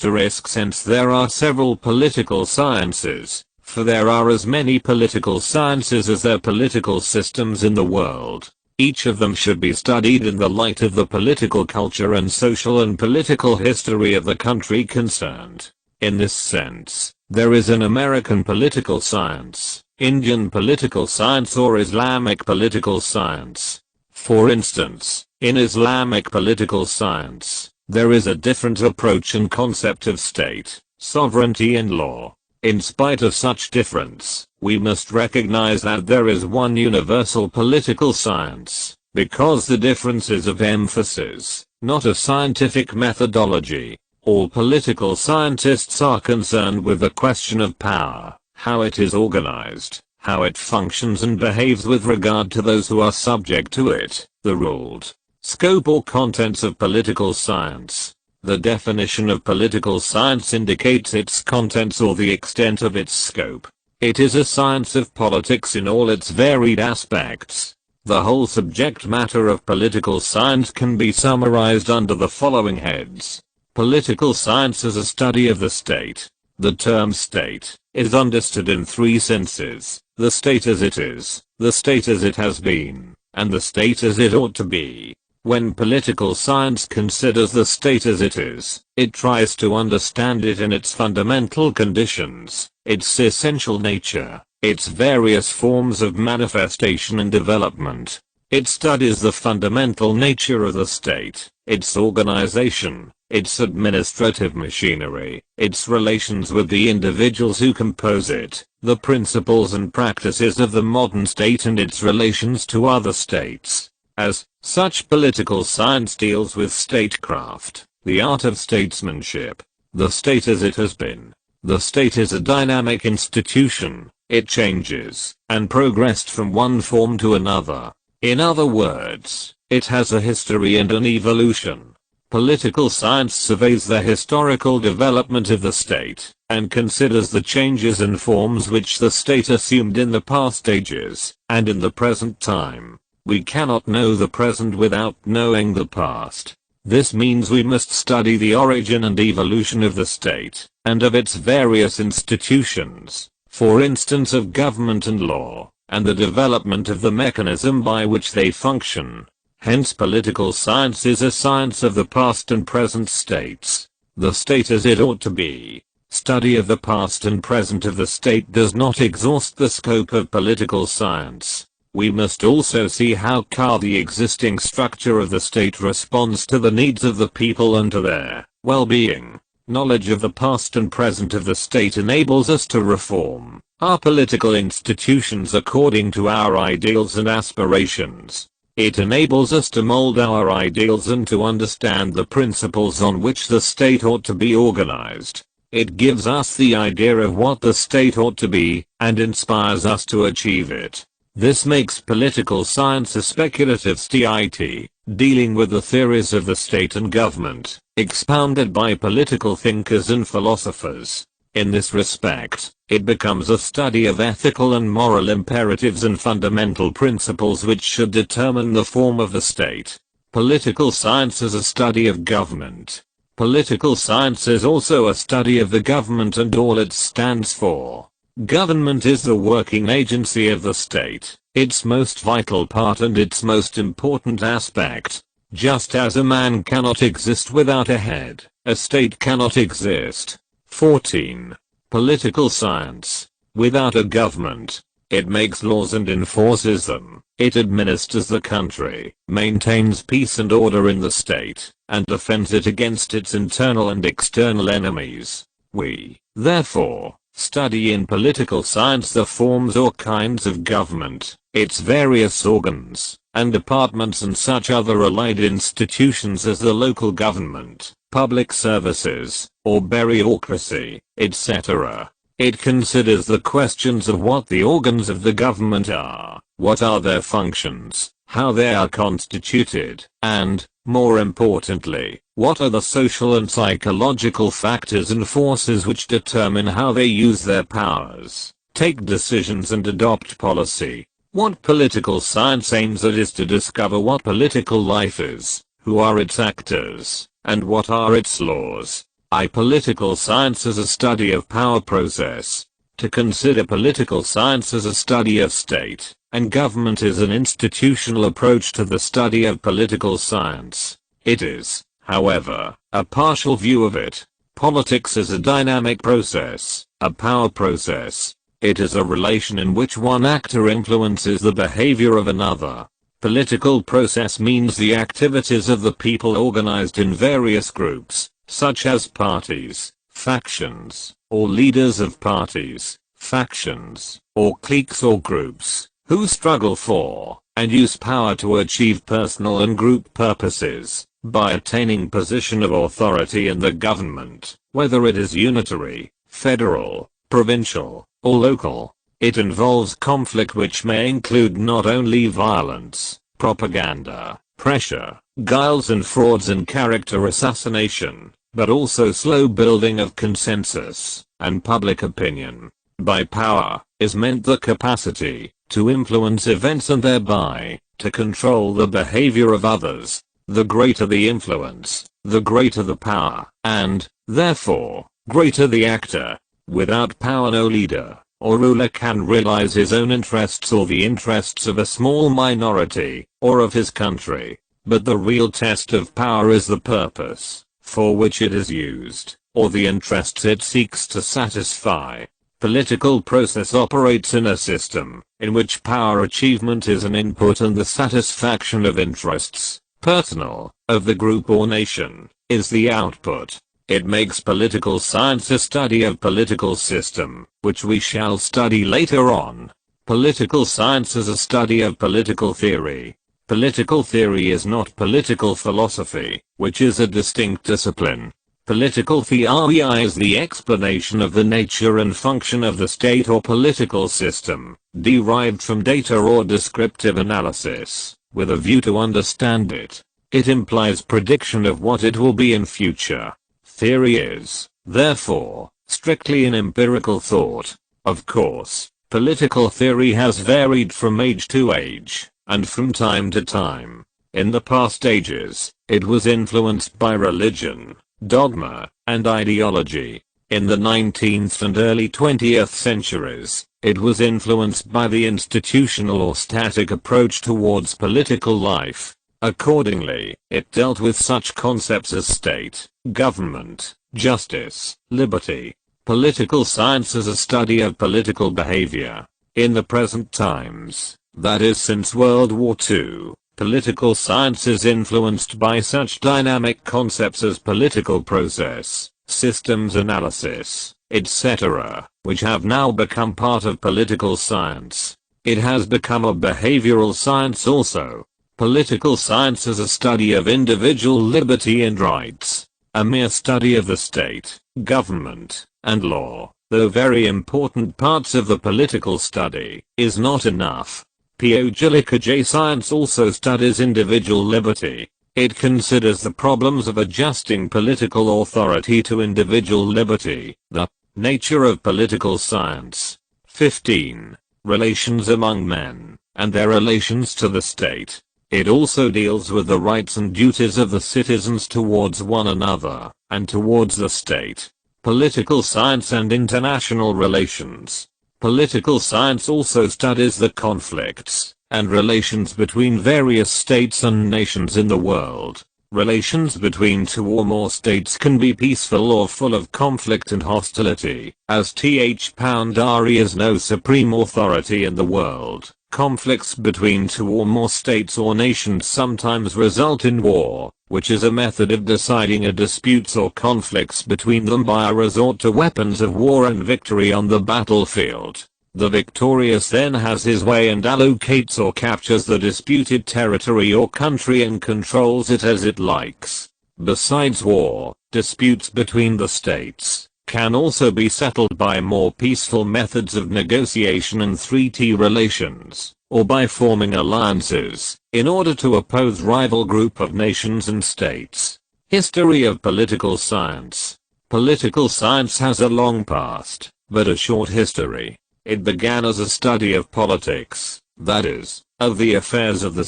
since there are several political sciences, for there are as many political sciences as there are political systems in the world, each of them should be studied in the light of the political culture and social and political history of the country concerned. In this sense, there is an American political science, Indian political science, or Islamic political science. For instance, in Islamic political science, there is a different approach and concept of state, sovereignty and law. In spite of such difference, we must recognize that there is one universal political science, because the difference is of emphasis, not of scientific methodology. All political scientists are concerned with the question of power, how it is organized, how it functions and behaves with regard to those who are subject to it, the ruled. Scope or contents of political science. The definition of political science indicates its contents or the extent of its scope. It is a science of politics in all its varied aspects. The whole subject matter of political science can be summarized under the following heads. Political science is a study of the state. The term state is understood in three senses: the state as it is, the state as it has been, and the state as it ought to be. When political science considers the state as it is, it tries to understand it in its fundamental conditions, its essential nature, its various forms of manifestation and development. It studies the fundamental nature of the state, its organization, its administrative machinery, its relations with the individuals who compose it, the principles and practices of the modern state and its relations to other states. As such, political science deals with statecraft, the art of statesmanship, the state as it has been. The state is a dynamic institution. It changes and progressed from one form to another. In other words, it has a history and an evolution. Political science surveys the historical development of the state, and considers the changes and forms which the state assumed in the past ages, and in the present time. We cannot know the present without knowing the past. This means we must study the origin and evolution of the state, and of its various institutions, for instance of government and law, and the development of the mechanism by which they function. Hence political science is a science of the past and present states, the state as it ought to be. Study of the past and present of the state does not exhaust the scope of political science. We must also see how the existing structure of the state responds to the needs of the people and to their well-being. Knowledge of the past and present of the state enables us to reform our political institutions according to our ideals and aspirations. It enables us to mold our ideals and to understand the principles on which the state ought to be organized. It gives us the idea of what the state ought to be, and inspires us to achieve it. This makes political science a speculative study, dealing with the theories of the state and government, expounded by political thinkers and philosophers. In this respect, it becomes a study of ethical and moral imperatives and fundamental principles which should determine the form of the state. Political science is a study of government. Political science is also a study of the government and all it stands for. Government is the working agency of the state, its most vital part and its most important aspect. Just as a man cannot exist without a head, a state cannot exist. 14. Political science. Without a government, it makes laws and enforces them. It administers the country, maintains peace and order in the state, and defends it against its internal and external enemies. We, therefore, study in political science the forms or kinds of government, its various organs, and departments and such other allied institutions as the local government, public services, or bureaucracy, etc. It considers the questions of what the organs of the government are, what are their functions, how they are constituted, and, more importantly, what are the social and psychological factors and forces which determine how they use their powers, take decisions and adopt policy. What political science aims at is to discover what political life is, who are its actors, and what are its laws. Political science is a study of power process. To consider political science as a study of state and government is an institutional approach to the study of political science. It is, however, a partial view of it. Politics is a dynamic process, a power process. It is a relation in which one actor influences the behavior of another. Political process means the activities of the people organized in various groups, such as parties, factions, or leaders of parties, factions, or cliques or groups, who struggle for, and use power to achieve personal and group purposes. by attaining position of authority in the government, whether it is unitary, federal, provincial, or local. It involves conflict which may include not only violence, propaganda, pressure, guiles and frauds and character assassination, but also slow building of consensus and public opinion. By power is meant the capacity to influence events and thereby to control the behavior of others. The greater the influence, the greater the power, and, therefore, greater the actor. Without power no leader or ruler can realize his own interests or the interests of a small minority, or of his country. But the real test of power is the purpose for which it is used, or the interests it seeks to satisfy. Political process operates in a system in which power achievement is an input and the satisfaction of interests, personal, of the group or nation, is the output. It makes political science a study of political system, which we shall study later on. Political science is a study of political theory. Political theory is not political philosophy, which is a distinct discipline. Political theory is the explanation of the nature and function of the state or political system, derived from data or descriptive analysis, with a view to understand it. It implies prediction of what it will be in future. Theory is, therefore, strictly an empirical thought. Of course, political theory has varied from age to age, and from time to time. In the past ages, it was influenced by religion, dogma, and ideology. In the 19th and early 20th centuries, it was influenced by the institutional or static approach towards political life. Accordingly, it dealt with such concepts as state, government, justice, liberty. Political science is a study of political behavior. In the present times, that is since World War II, political science is influenced by such dynamic concepts as political process, systems analysis, etc., which have now become part of political science. It has become a behavioral science also. Political science is a study of individual liberty and rights. A mere study of the state, government, and law, though very important parts of the political study, is not enough. Political science also studies individual liberty. It considers the problems of adjusting political authority to individual liberty. The nature of political science. 15. Relations among men, and their relations to the state. It also deals with the rights and duties of the citizens towards one another, and towards the state. Political science and international relations. Political science also studies the conflicts and relations between various states and nations in the world. Relations between two or more states can be peaceful or full of conflict and hostility. As there is no supreme authority in the world, conflicts between two or more states or nations sometimes result in war, which is a method of deciding a disputes or conflicts between them by a resort to weapons of war and victory on the battlefield. The victorious then has his way and allocates or captures the disputed territory or country and controls it as it likes. Besides war, disputes between the states can also be settled by more peaceful methods of negotiation and treaty relations, or by forming alliances, in order to oppose rival group of nations and states. History of political science. Political science has a long past, but a short history. It began as a study of politics, that is, of the affairs of the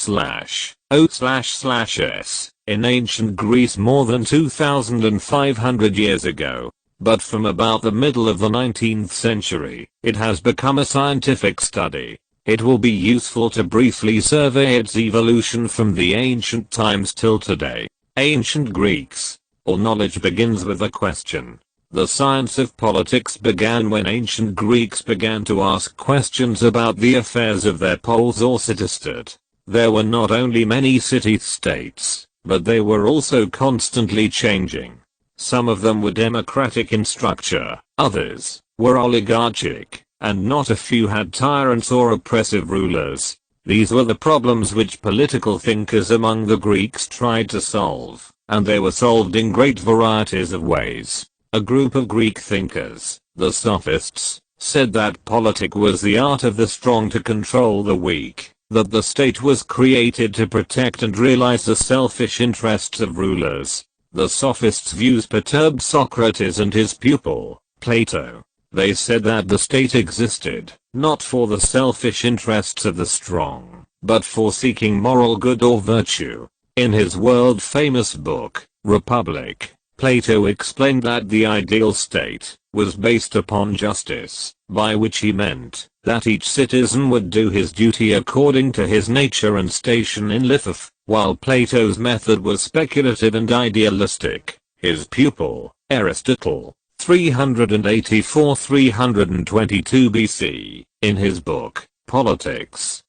/O//S, in ancient Greece more than 2,500 years ago. But from about the middle of the 19th century, it has become a scientific study. It will be useful to briefly survey its evolution from the ancient times till today. Ancient Greeks. All knowledge begins with a question. The science of politics began when ancient Greeks began to ask questions about the affairs of their polis or city-state. There were not only many city-states, but they were also constantly changing. Some of them were democratic in structure, others were oligarchic, and not a few had tyrants or oppressive rulers. These were the problems which political thinkers among the Greeks tried to solve, and they were solved in great varieties of ways. A group of Greek thinkers, the Sophists, said that politic was the art of the strong to control the weak, that the state was created to protect and realize the selfish interests of rulers. The Sophists' views perturbed Socrates and his pupil, Plato. They said that the state existed, not for the selfish interests of the strong, but for seeking moral good or virtue. In his world-famous book, Republic, Plato explained that the ideal state was based upon justice, by which he meant that each citizen would do his duty according to his nature and station in life, while Plato's method was speculative and idealistic. His pupil, Aristotle, 384-322 BC, in his book, Politics,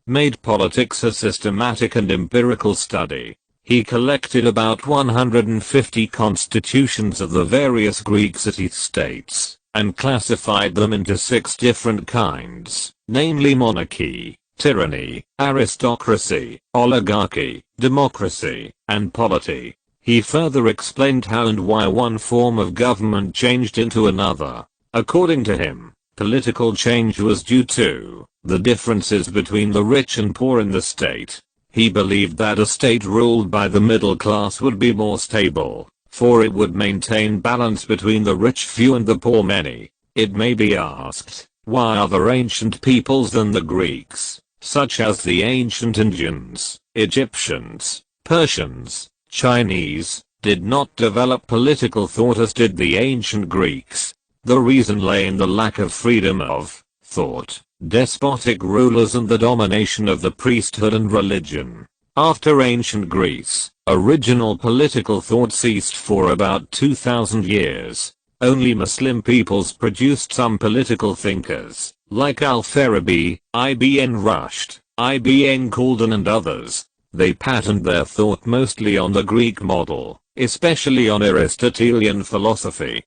made politics a systematic and empirical study. He collected about 150 constitutions of the various Greek city-states, and classified them into 6 different kinds, namely monarchy, tyranny, aristocracy, oligarchy, democracy, and polity. He further explained how and why one form of government changed into another. According to him, political change was due to the differences between the rich and poor in the state. He believed that a state ruled by the middle class would be more stable, for it would maintain balance between the rich few and the poor many. It may be asked, why other ancient peoples than the Greeks, such as the ancient Indians, Egyptians, Persians, Chinese, did not develop political thought as did the ancient Greeks? The reason lay in the lack of freedom of thought, despotic rulers and the domination of the priesthood and religion. After ancient Greece, original political thought ceased for about 2000 years. Only Muslim peoples produced some political thinkers, like Al-Farabi, Ibn Rushd, Ibn Khaldun and others. They patterned their thought mostly on the Greek model, especially on Aristotelian philosophy.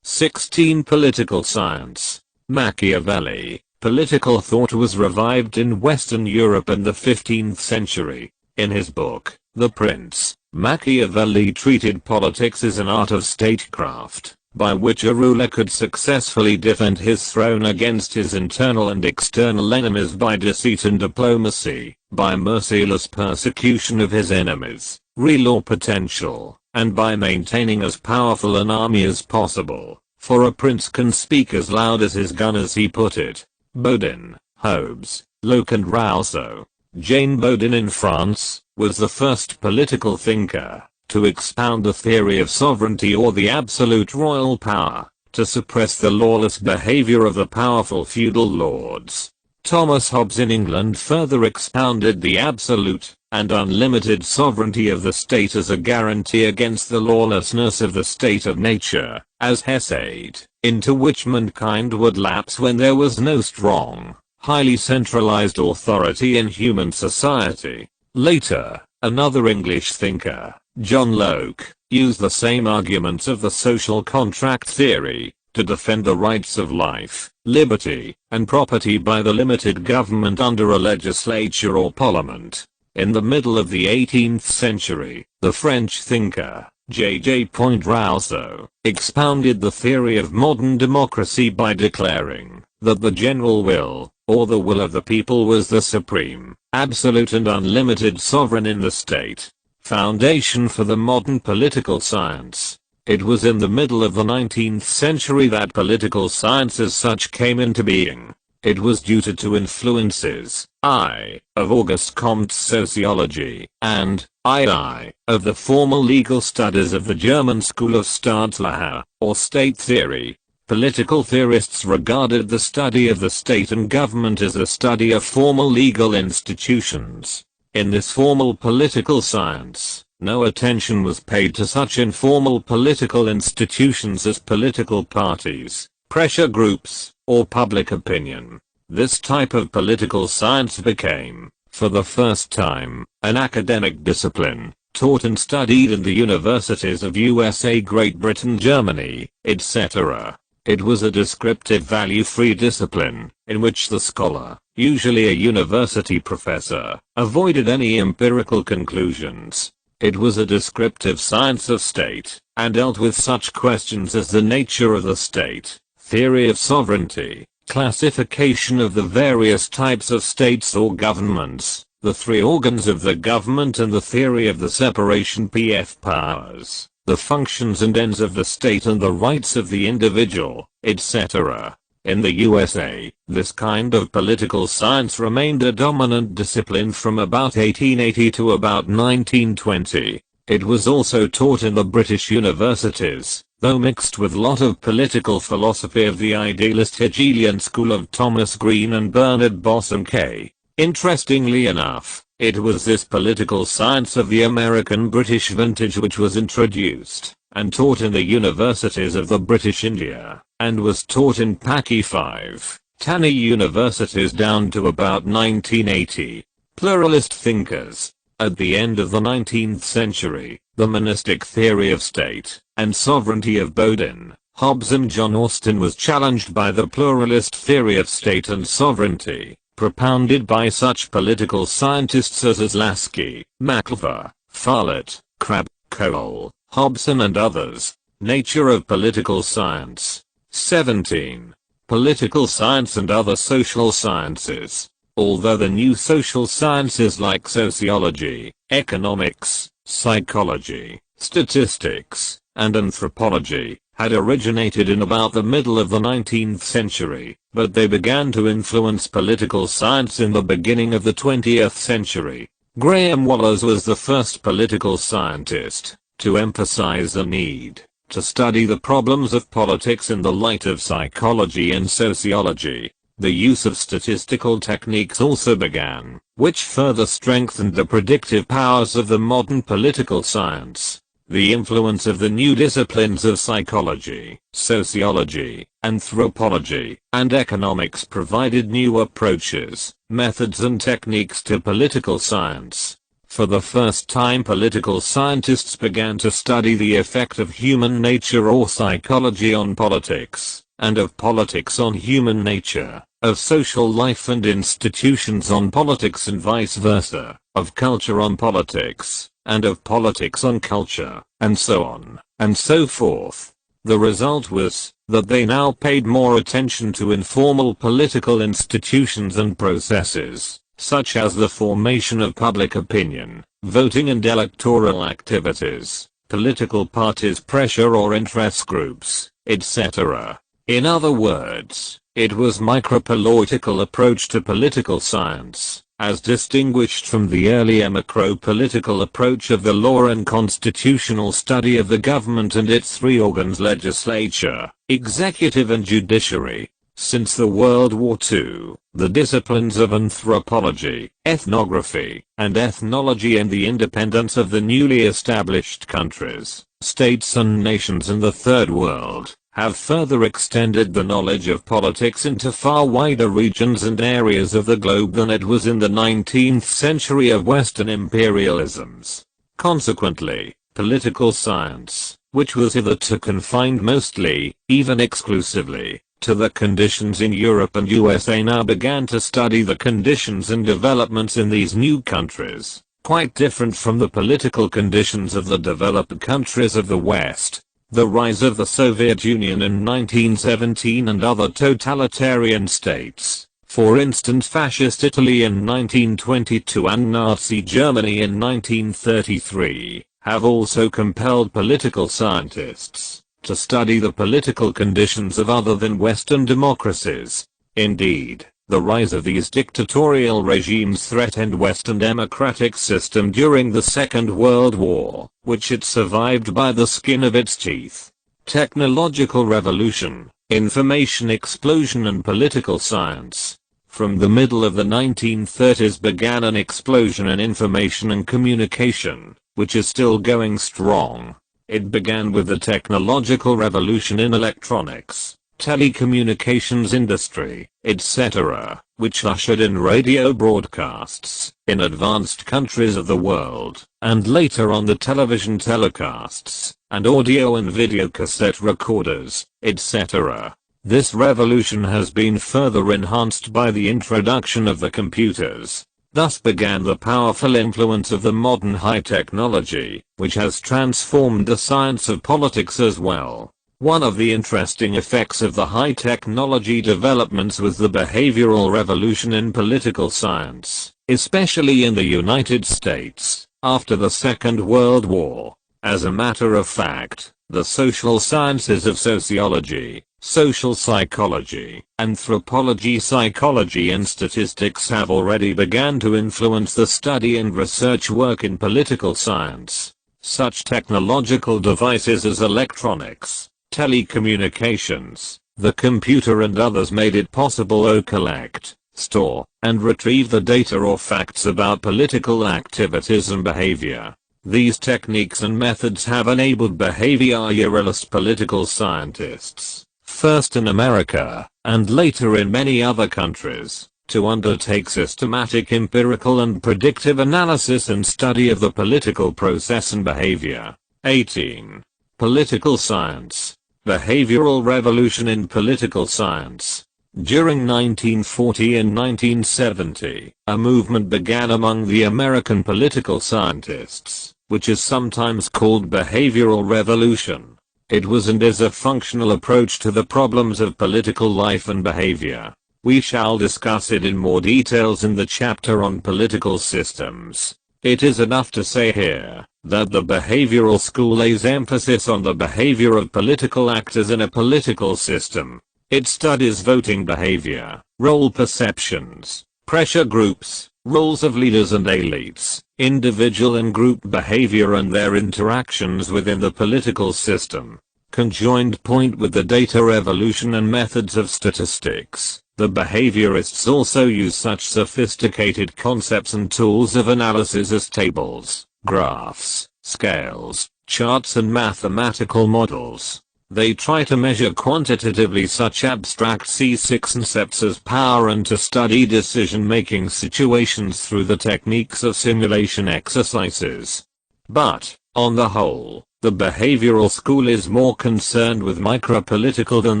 16. Political science. Machiavelli. Political thought was revived in Western Europe in the 15th century. In his book, The Prince, Machiavelli treated politics as an art of statecraft, by which a ruler could successfully defend his throne against his internal and external enemies by deceit and diplomacy, by merciless persecution of his enemies, real or potential, and by maintaining as powerful an army as possible. For a prince can speak as loud as his gun, as he put it. Bodin, Hobbes, Locke and Rousseau. Jean Bodin in France was the first political thinker to expound the theory of sovereignty or the absolute royal power, to suppress the lawless behavior of the powerful feudal lords. Thomas Hobbes in England further expounded the absolute and unlimited sovereignty of the state as a guarantee against the lawlessness of the state of nature, as Hesiod, into which mankind would lapse when there was no strong, highly centralized authority in human society. Later, another English thinker, John Locke, used the same arguments of the social contract theory to defend the rights of life, liberty, and property by the limited government under a legislature or parliament. In the middle of the 18th century, the French thinker, J.J. Rousseau, expounded the theory of modern democracy by declaring that the general will, or the will of the people, was the supreme, absolute and unlimited sovereign in the state. Foundation for the modern political science. It was in the middle of the 19th century that political science as such came into being. It was due to two influences, I, of Auguste Comte's sociology, and II, of the formal legal studies of the German school of Staatslehre, or state theory. Political theorists regarded the study of the state and government as a study of formal legal institutions. In this formal political science, no attention was paid to such informal political institutions as political parties, pressure groups, or public opinion. This type of political science became, for the first time, an academic discipline, taught and studied in the universities of USA, Great Britain, Germany, etc. It was a descriptive value-free discipline, in which the scholar, usually a university professor, avoided any empirical conclusions. It was a descriptive science of state, and dealt with such questions as the nature of the state, theory of sovereignty, classification of the various types of states or governments, the three organs of the government and the theory of the separation of powers, the functions and ends of the state and the rights of the individual, etc. In the USA, this kind of political science remained a dominant discipline from about 1880 to about 1920. It was also taught in the British universities, though mixed with lot of political philosophy of the idealist Hegelian school of Thomas Green and Bernard Bosson K. Interestingly enough, it was this political science of the American-British vintage which was introduced and taught in the universities of the British India, and was taught in Paki 5, Tanny universities down to about 1980. Pluralist thinkers. At the end of the 19th century, the monistic theory of state and sovereignty of Bodin, Hobbes and John Austin was challenged by the pluralist theory of state and sovereignty, propounded by such political scientists as Lasky, McIlvaine, Follett, Crabbe, Cole, Hobson and others. Nature of political science. 17. Political science and other social sciences. Although the new social sciences like sociology, economics, psychology, statistics, and anthropology had originated in about the middle of the 19th century, but they began to influence political science in the beginning of the 20th century. Graham Wallas was the first political scientist to emphasize the need to study the problems of politics in the light of psychology and sociology. The use of statistical techniques also began, which further strengthened the predictive powers of the modern political science. The influence of the new disciplines of psychology, sociology, anthropology, and economics provided new approaches, methods and techniques to political science. For the first time political scientists began to study the effect of human nature or psychology on politics, and of politics on human nature, of social life and institutions on politics and vice versa, of culture on politics, and of politics on culture, and so on, and so forth. The result was that they now paid more attention to informal political institutions and processes, such as the formation of public opinion, voting and electoral activities, political parties' pressure or interest groups, etc. In other words, it was micropolitical approach to political science, as distinguished from the earlier macro-political approach of the law and constitutional study of the government and its three organs: legislature, executive and judiciary. Since the World War II, the disciplines of anthropology, ethnography, and ethnology and the independence of the newly established countries, states and nations in the Third World, have further extended the knowledge of politics into far wider regions and areas of the globe than it was in the 19th century of Western imperialisms. Consequently, political science, which was hitherto confined mostly, even exclusively, to the conditions in Europe and USA, now began to study the conditions and developments in these new countries, quite different from the political conditions of the developed countries of the West. The rise of the Soviet Union in 1917 and other totalitarian states, for instance Fascist Italy in 1922 and Nazi Germany in 1933, have also compelled political scientists to study the political conditions of other than Western democracies. Indeed, the rise of these dictatorial regimes threatened Western democratic system during the Second World War, which it survived by the skin of its teeth. Technological revolution, information explosion and political science. From the middle of the 1930s began an explosion in information and communication, which is still going strong. It began with the technological revolution in electronics, telecommunications industry, etc., which ushered in radio broadcasts in advanced countries of the world, and later on the television telecasts, and audio and video cassette recorders, etc. This revolution has been further enhanced by the introduction of the computers. Thus began the powerful influence of the modern high technology, which has transformed the science of politics as well. One of the interesting effects of the high technology developments was the behavioral revolution in political science, especially in the United States, after the Second World War. As a matter of fact, the social sciences of sociology, social psychology, anthropology, psychology and statistics have already begun to influence the study and research work in political science. Such technological devices as electronics, telecommunications, the computer and others made it possible to collect, store, and retrieve the data or facts about political activities and behavior. These techniques and methods have enabled behavioralist political scientists, first in America, and later in many other countries, to undertake systematic empirical and predictive analysis and study of the political process and behavior. 18. Political science. Behavioral revolution in political science. During 1940 and 1970, a movement began among the American political scientists, which is sometimes called behavioral revolution. It was and is a functional approach to the problems of political life and behavior. We shall discuss it in more details in the chapter on political systems. It is enough to say here that the behavioral school lays emphasis on the behavior of political actors in a political system. It studies voting behavior, role perceptions, pressure groups, roles of leaders and elites, individual and group behavior and their interactions within the political system. Conjoined point with the data evolution and methods of statistics, the behaviorists also use such sophisticated concepts and tools of analysis as tables, graphs, scales, charts and mathematical models. They try to measure quantitatively such abstract C6 concepts as power and to study decision-making situations through the techniques of simulation exercises. But, on the whole, the behavioral school is more concerned with micropolitical than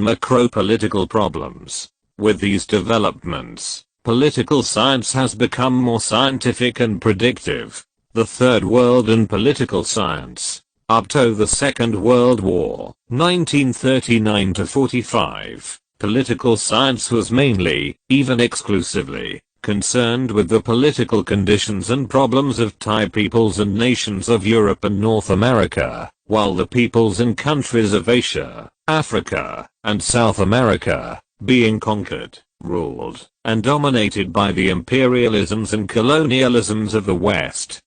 macropolitical problems. With these developments, political science has become more scientific and predictive. The Third World and political science. Up to the Second World War, 1939 to 45, political science was mainly, even exclusively, concerned with the political conditions and problems of Thai peoples and nations of Europe and North America, while the peoples and countries of Asia, Africa, and South America, being conquered, ruled, and dominated by the imperialisms and colonialisms of the West,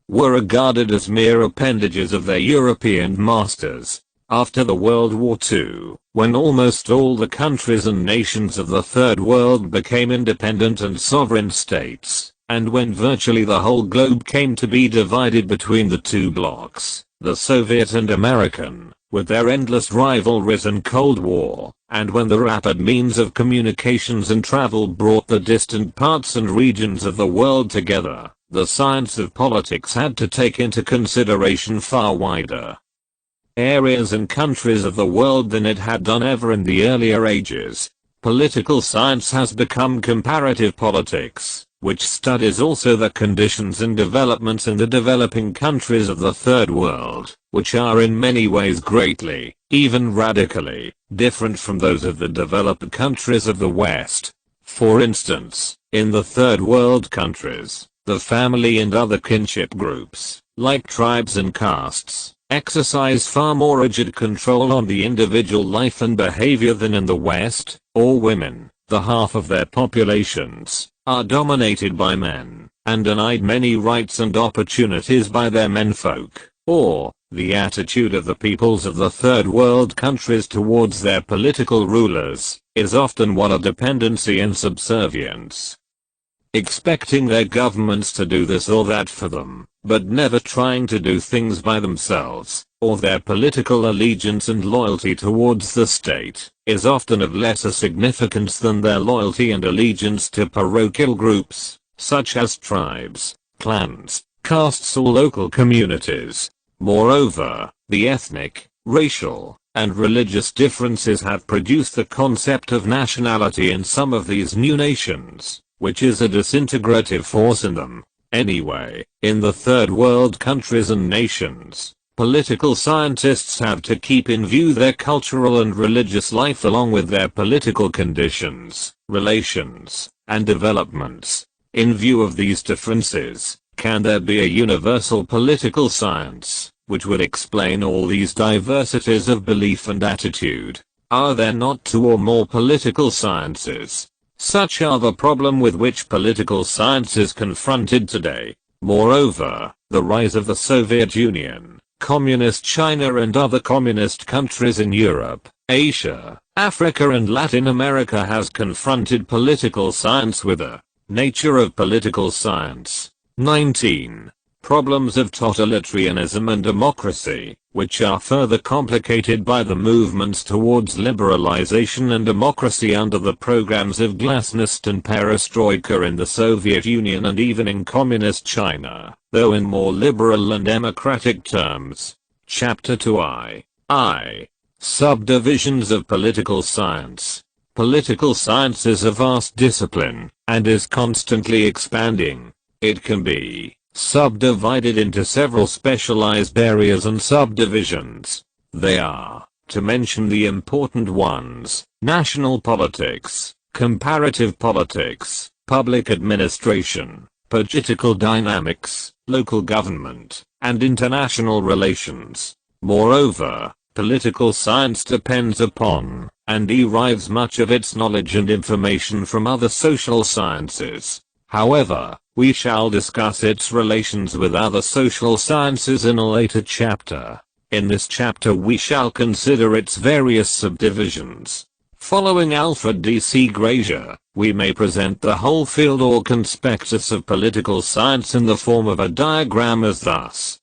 were regarded as mere appendages of their European masters. After the World War II, when almost all the countries and nations of the Third World became independent and sovereign states, and when virtually the whole globe came to be divided between the two blocs, the Soviet and American, with their endless rivalries and Cold War, and when the rapid means of communications and travel brought the distant parts and regions of the world together, the science of politics had to take into consideration far wider areas and countries of the world than it had done ever in the earlier ages. Political science has become comparative politics, which studies also the conditions and developments in the developing countries of the Third World, which are in many ways greatly, even radically, different from those of the developed countries of the West. For instance, in the Third World countries, the family and other kinship groups, like tribes and castes, exercise far more rigid control on the individual life and behavior than in the West. All women, the half of their populations, are dominated by men, and denied many rights and opportunities by their menfolk, or, the attitude of the peoples of the Third World countries towards their political rulers, is often one of dependency and subservience, expecting their governments to do this or that for them, but never trying to do things by themselves, or their political allegiance and loyalty towards the state, is often of lesser significance than their loyalty and allegiance to parochial groups, such as tribes, clans, castes or local communities. Moreover, the ethnic, racial, and religious differences have produced the concept of nationality in some of these new nations, which is a disintegrative force in them. Anyway, in the third world countries and nations, political scientists have to keep in view their cultural and religious life along with their political conditions, relations, and developments. In view of these differences, can there be a universal political science, which would explain all these diversities of belief and attitude? Are there not two or more political sciences? Such are the problem with which political science is confronted today. Moreover, the rise of the Soviet Union, Communist China and other communist countries in Europe, Asia, Africa and Latin America has confronted political science with a nature of political science. 19. Problems of totalitarianism and democracy, which are further complicated by the movements towards liberalization and democracy under the programs of glasnost and perestroika in the Soviet Union and even in communist China, though in more liberal and democratic terms. Chapter 2I. Subdivisions of political science. Political science is a vast discipline, and is constantly expanding. It can be subdivided into several specialized areas and subdivisions. They are, to mention the important ones, national politics, comparative politics, public administration, political dynamics, local government, and international relations. Moreover, political science depends upon, and derives much of its knowledge and information from other social sciences. However, we shall discuss its relations with other social sciences in a later chapter. In this chapter we shall consider its various subdivisions. Following Alfred D.C. Grazier, we may present the whole field or conspectus of political science in the form of a diagram as thus: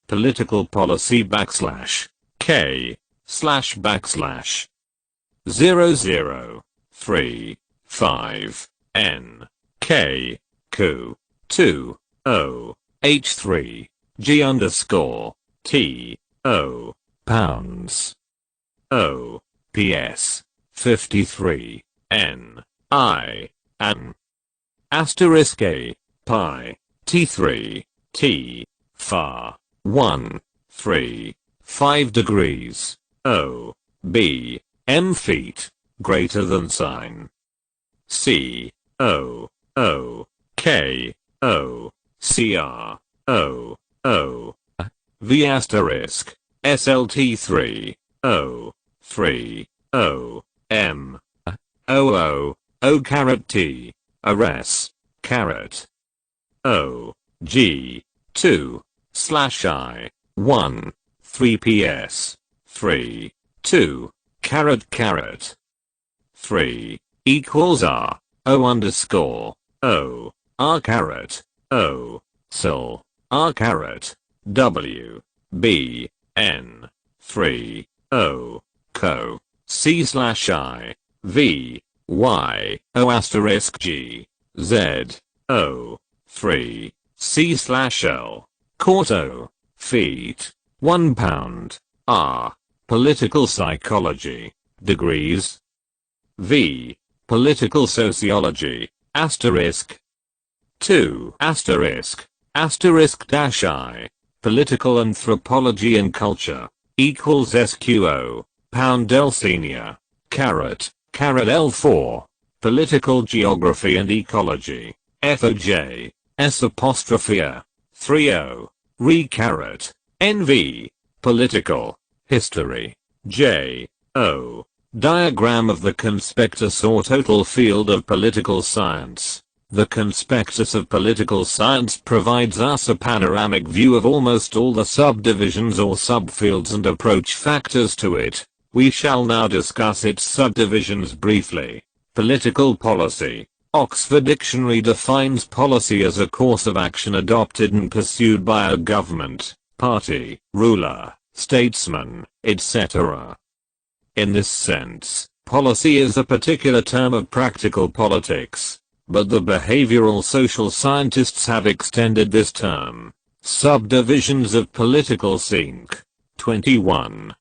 political policy /K/ /0035 N K Q 2 O H3 G _ T O pounds O PS 53 N I N asterisk A pi T3 T far 1 3 5 degrees O B M feet greater than sign C O O K O C R O O V asterisk SLT3 O 3 O M O O O caret T RS caret O G 2 /I 1 3 PS 3 2 caret 3 equals R O _ O R caret O sil R caret W B N 3 O co C/I V Y O asterisk G Z O 3 C/L quarto feet 1 pound R political psychology degrees V political sociology asterisk 2 asterisk dash I political anthropology and culture equals SQO pound L senior caret L4 political geography and ecology FOJ S apostrophe 30 re caret NV political history J O diagram of the conspectus or total field of political science. The conspectus of political science provides us a panoramic view of almost all the subdivisions or subfields and approach factors to it. We shall now discuss its subdivisions briefly. Political policy. Oxford Dictionary defines policy as a course of action adopted and pursued by a government, party, ruler, statesman, etc. In this sense, policy is a particular term of practical politics. But the behavioral social scientists have extended this term. Subdivisions of political sync. 21.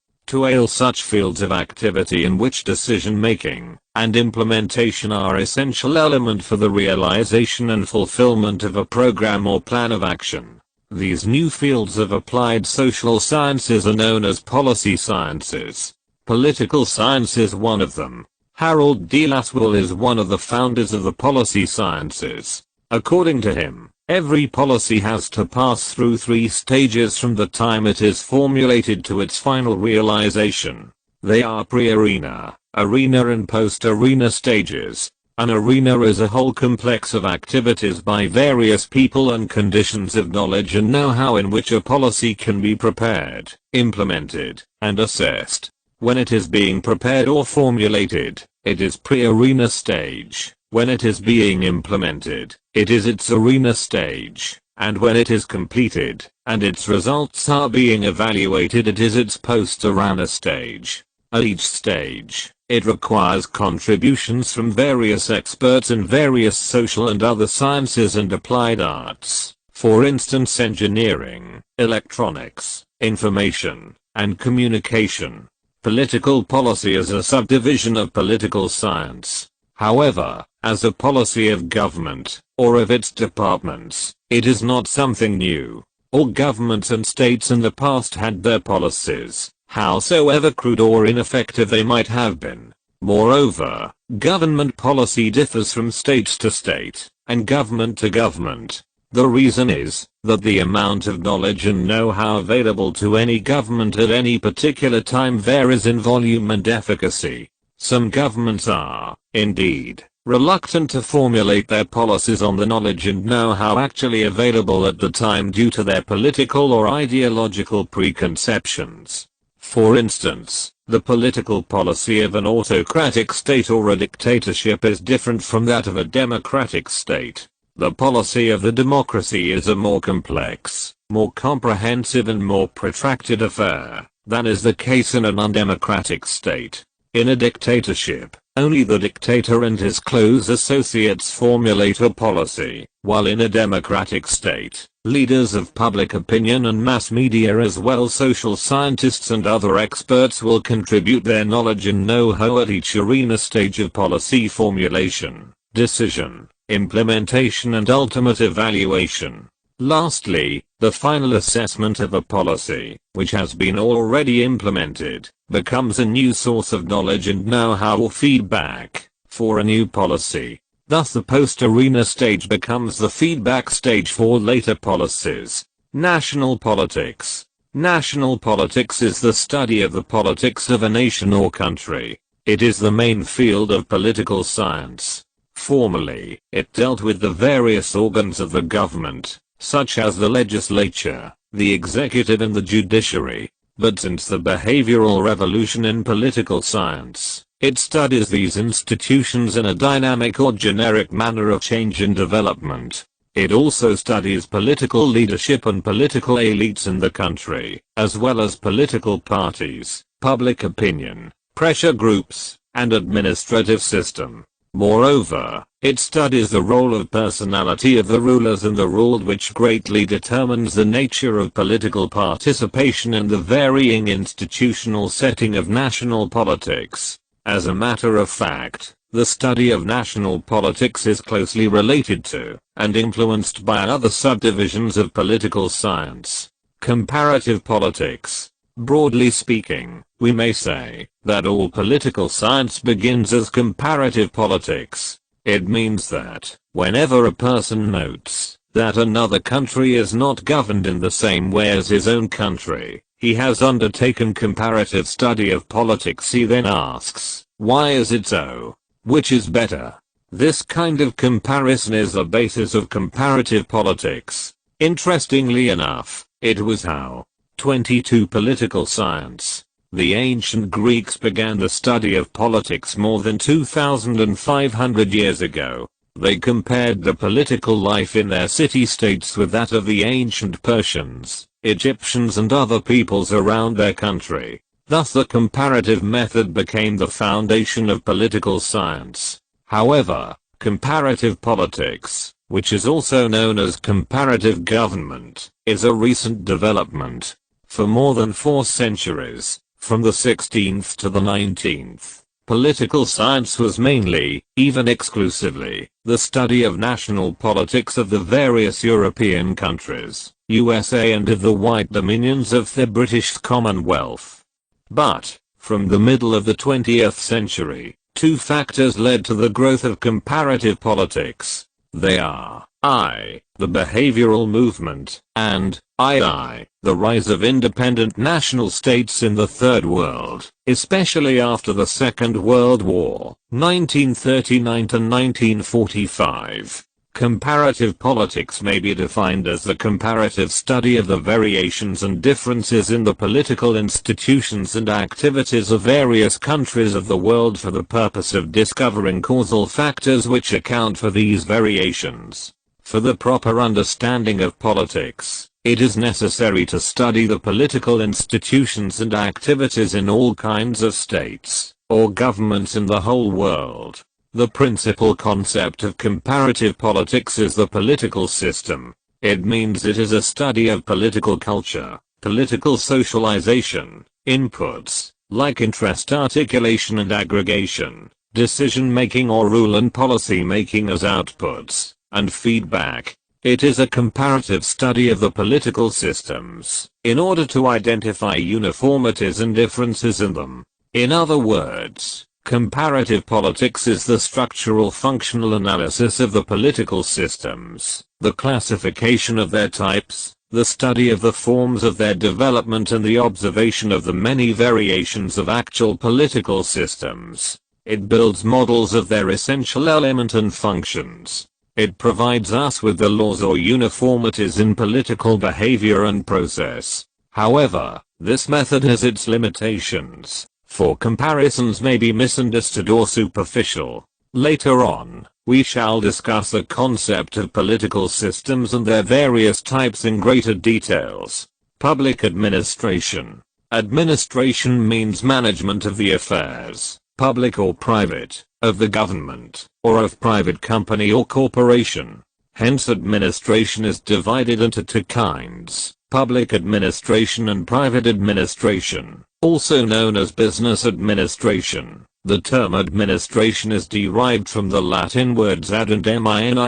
such fields of activity in which decision-making and implementation are essential element for the realization and fulfillment of a program or plan of action. These new fields of applied social sciences are known as policy sciences. Political science is one of them. Harold D. Laswell is one of the founders of the policy sciences. According to him, every policy has to pass through 3 stages from the time it is formulated to its final realization. They are pre-arena, arena and post-arena stages. An arena is a whole complex of activities by various people and conditions of knowledge and know-how in which a policy can be prepared, implemented, and assessed. When it is being prepared or formulated, it is pre-arena stage. When it is being implemented, it is its arena stage. And when it is completed, and its results are being evaluated, it is its post-arena stage. At each stage, it requires contributions from various experts in various social and other sciences and applied arts. For instance, engineering, electronics, information, and communication. Political policy is a subdivision of political science. However, as a policy of government, or of its departments, it is not something new. All governments and states in the past had their policies, howsoever crude or ineffective they might have been. Moreover, government policy differs from state to state, and government to government. The reason is that the amount of knowledge and know-how available to any government at any particular time varies in volume and efficacy. Some governments are, indeed, reluctant to formulate their policies on the knowledge and know-how actually available at the time due to their political or ideological preconceptions. For instance, the political policy of an autocratic state or a dictatorship is different from that of a democratic state. The policy of the democracy is a more complex, more comprehensive and more protracted affair than is the case in an undemocratic state. In a dictatorship, only the dictator and his close associates formulate a policy, while in a democratic state, leaders of public opinion and mass media as well as social scientists and other experts will contribute their knowledge and know-how at each arena stage of policy formulation, decision, implementation and ultimate evaluation. Lastly, the final assessment of a policy, which has been already implemented, becomes a new source of knowledge and know-how or feedback for a new policy. Thus the post-arena stage becomes the feedback stage for later policies. National politics. National politics is the study of the politics of a nation or country. It is the main field of political science. Formerly, it dealt with the various organs of the government, such as the legislature, the executive and the judiciary. But since the behavioral revolution in political science, it studies these institutions in a dynamic or generic manner of change and development. It also studies political leadership and political elites in the country, as well as political parties, public opinion, pressure groups, and administrative system. Moreover, it studies the role of personality of the rulers and the ruled, which greatly determines the nature of political participation in the varying institutional setting of national politics. As a matter of fact, the study of national politics is closely related to, and influenced by other subdivisions of political science. Comparative politics. Broadly speaking, we may say that all political science begins as comparative politics. It means that, whenever a person notes that another country is not governed in the same way as his own country, he has undertaken comparative study of politics. He then asks, why is it so? Which is better? This kind of comparison is the basis of comparative politics. Interestingly enough, it was how 22 political science. The ancient Greeks began the study of politics more than 2,500 years ago. They compared the political life in their city-states with that of the ancient Persians, Egyptians and other peoples around their country. Thus the comparative method became the foundation of political science. However, comparative politics, which is also known as comparative government, is a recent development. For more than 4 centuries, From the 16th to the 19th, political science was mainly, even exclusively, the study of national politics of the various European countries, USA and of the white dominions of the British Commonwealth. But, from the middle of the 20th century, two factors led to the growth of comparative politics. They are I. The behavioral movement, and II. The rise of independent national states in the Third World, especially after the Second World War, 1939 to 1945. Comparative politics may be defined as the comparative study of the variations and differences in the political institutions and activities of various countries of the world for the purpose of discovering causal factors which account for these variations. For the proper understanding of politics, it is necessary to study the political institutions and activities in all kinds of states, or governments in the whole world. The principal concept of comparative politics is the political system. It means it is a study of political culture, political socialization, inputs, like interest articulation and aggregation, decision-making or rule and policy-making as outputs, and feedback. It is a comparative study of the political systems, in order to identify uniformities and differences in them. In other words, comparative politics is the structural functional analysis of the political systems, the classification of their types, the study of the forms of their development and the observation of the many variations of actual political systems. It builds models of their essential element and functions. It provides us with the laws or uniformities in political behavior and process. However, this method has its limitations, for comparisons may be misunderstood or superficial. Later on, we shall discuss the concept of political systems and their various types in greater details. Public administration. Administration means management of the affairs, public or private, of the government, or of private company or corporation. Hence administration is divided into two kinds, public administration and private administration, also known as business administration. The term administration is derived from the Latin words ad and ministiane*,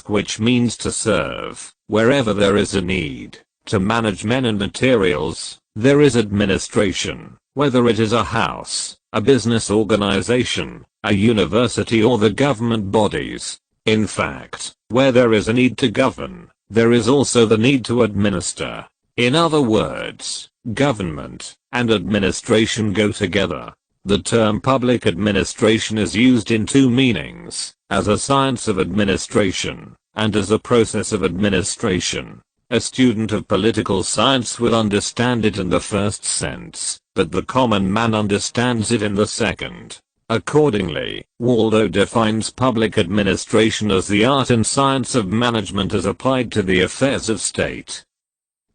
which means to serve, wherever there is a need, to manage men and materials. There is administration, whether it is a house, a business organization, a university or the government bodies. In fact, where there is a need to govern, there is also the need to administer. In other words, government and administration go together. The term public administration is used in two meanings, as a science of administration, and as a process of administration. A student of political science will understand it in the first sense, but the common man understands it in the second. Accordingly, Waldo defines public administration as the art and science of management as applied to the affairs of state.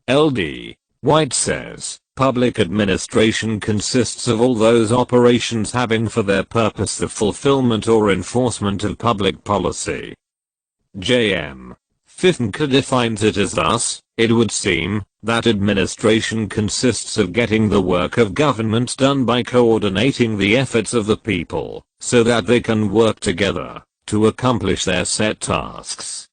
L.D. White says, public administration consists of all those operations having for their purpose the fulfillment or enforcement of public policy. J.M. Fifnker defines it as thus: it would seem that administration consists of getting the work of government done by coordinating the efforts of the people, so that they can work together to accomplish their set tasks.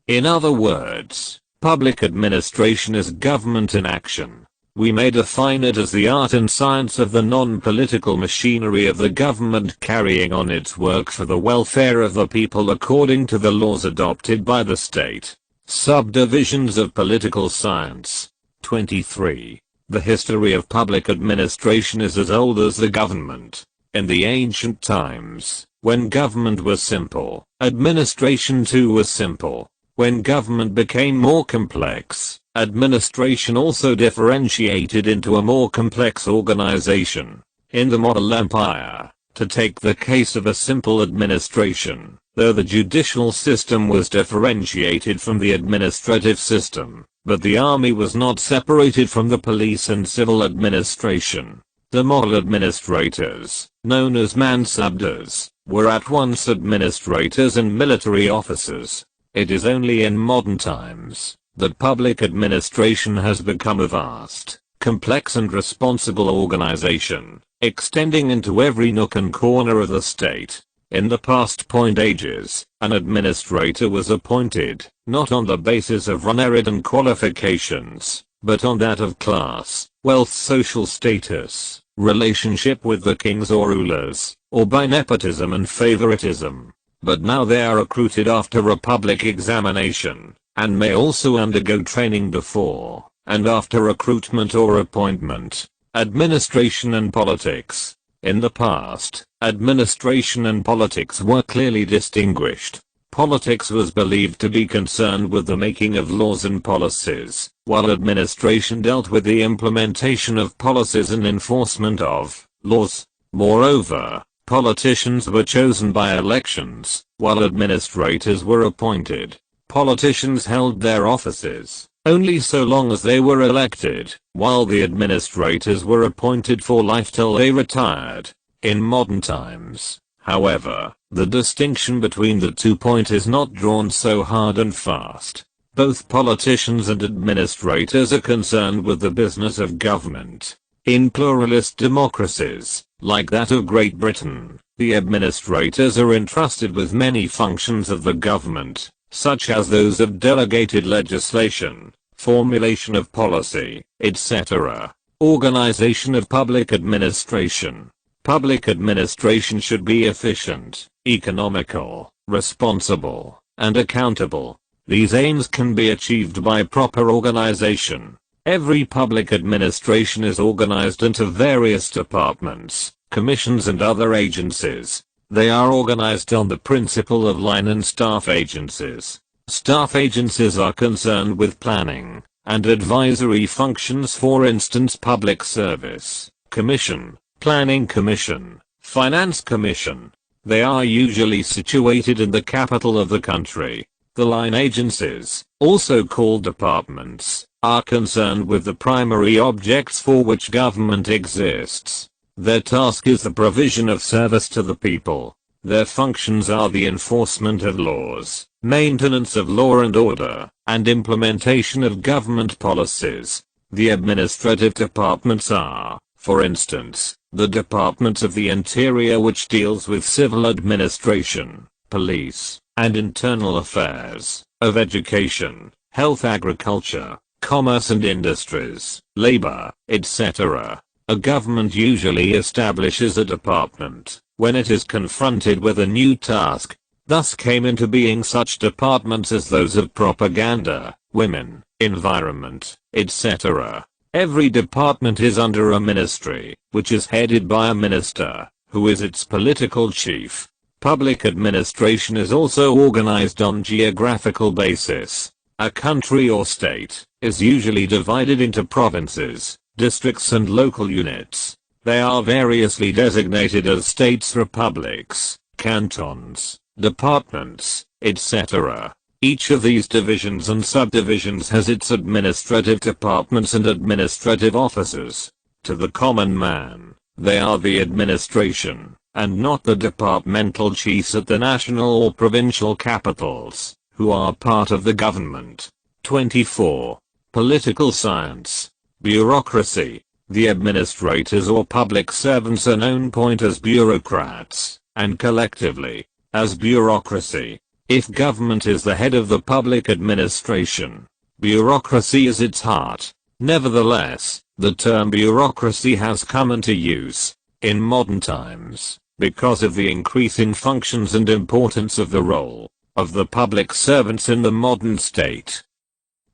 In other words, public administration is government in action. We may define it as the art and science of the non-political machinery of the government carrying on its work for the welfare of the people according to the laws adopted by the state. Subdivisions of political science. 23. The history of public administration is as old as the government. In the ancient times, when government was simple, administration too was simple. When government became more complex, administration also differentiated into a more complex organization. In the model empire, to take the case of a simple administration, though the judicial system was differentiated from the administrative system, but the army was not separated from the police and civil administration. The model administrators, known as mansabdars, were at once administrators and military officers. It is only in modern times that public administration has become a vast, complex and responsible organization, extending into every nook and corner of the state. In the past point ages, an administrator was appointed, not on the basis of merit and qualifications, but on that of class, wealth, social status, relationship with the kings or rulers, or by nepotism and favoritism. But now they are recruited after a public examination, and may also undergo training before and after recruitment or appointment. Administration and politics. In the past, administration and politics were clearly distinguished. Politics was believed to be concerned with the making of laws and policies, while administration dealt with the implementation of policies and enforcement of laws. Moreover, politicians were chosen by elections, while administrators were appointed. Politicians held their offices only so long as they were elected, while the administrators were appointed for life till they retired. In modern times, however, the distinction between the 2 points is not drawn so hard and fast. Both politicians and administrators are concerned with the business of government. In pluralist democracies, like that of Great Britain, the administrators are entrusted with many functions of the government, such as those of delegated legislation, formulation of policy, etc. Organization of public administration. Public administration should be efficient, economical, responsible, and accountable. These aims can be achieved by proper organization. Every public administration is organized into various departments, commissions and other agencies. They are organized on the principle of line and staff agencies. Staff agencies are concerned with planning and advisory functions, for instance public service commission, planning commission, finance commission. They are usually situated in the capital of the country. The line agencies, also called departments, are concerned with the primary objects for which government exists. Their task is the provision of service to the people. Their functions are the enforcement of laws, maintenance of law and order, and implementation of government policies. The administrative departments are, for instance, the Department of the Interior, which deals with civil administration, police, and internal affairs, of education, health, agriculture, commerce and industries, labor, etc. A government usually establishes a department when it is confronted with a new task. Thus came into being such departments as those of propaganda, women, environment, etc. Every department is under a ministry, which is headed by a minister, who is its political chief. Public administration is also organized on geographical basis. A country or state is usually divided into provinces, districts and local units. They are variously designated as states, republics, cantons, departments, etc. Each of these divisions and subdivisions has its administrative departments and administrative officers. To the common man, they are the administration, and not the departmental chiefs at the national or provincial capitals, who are part of the government. 24. Political science. Bureaucracy. The administrators or public servants are known point as bureaucrats, and collectively, as bureaucracy. If government is the head of the public administration, bureaucracy is its heart. Nevertheless, the term bureaucracy has come into use, in modern times, because of the increasing functions and importance of the role of the public servants in the modern state.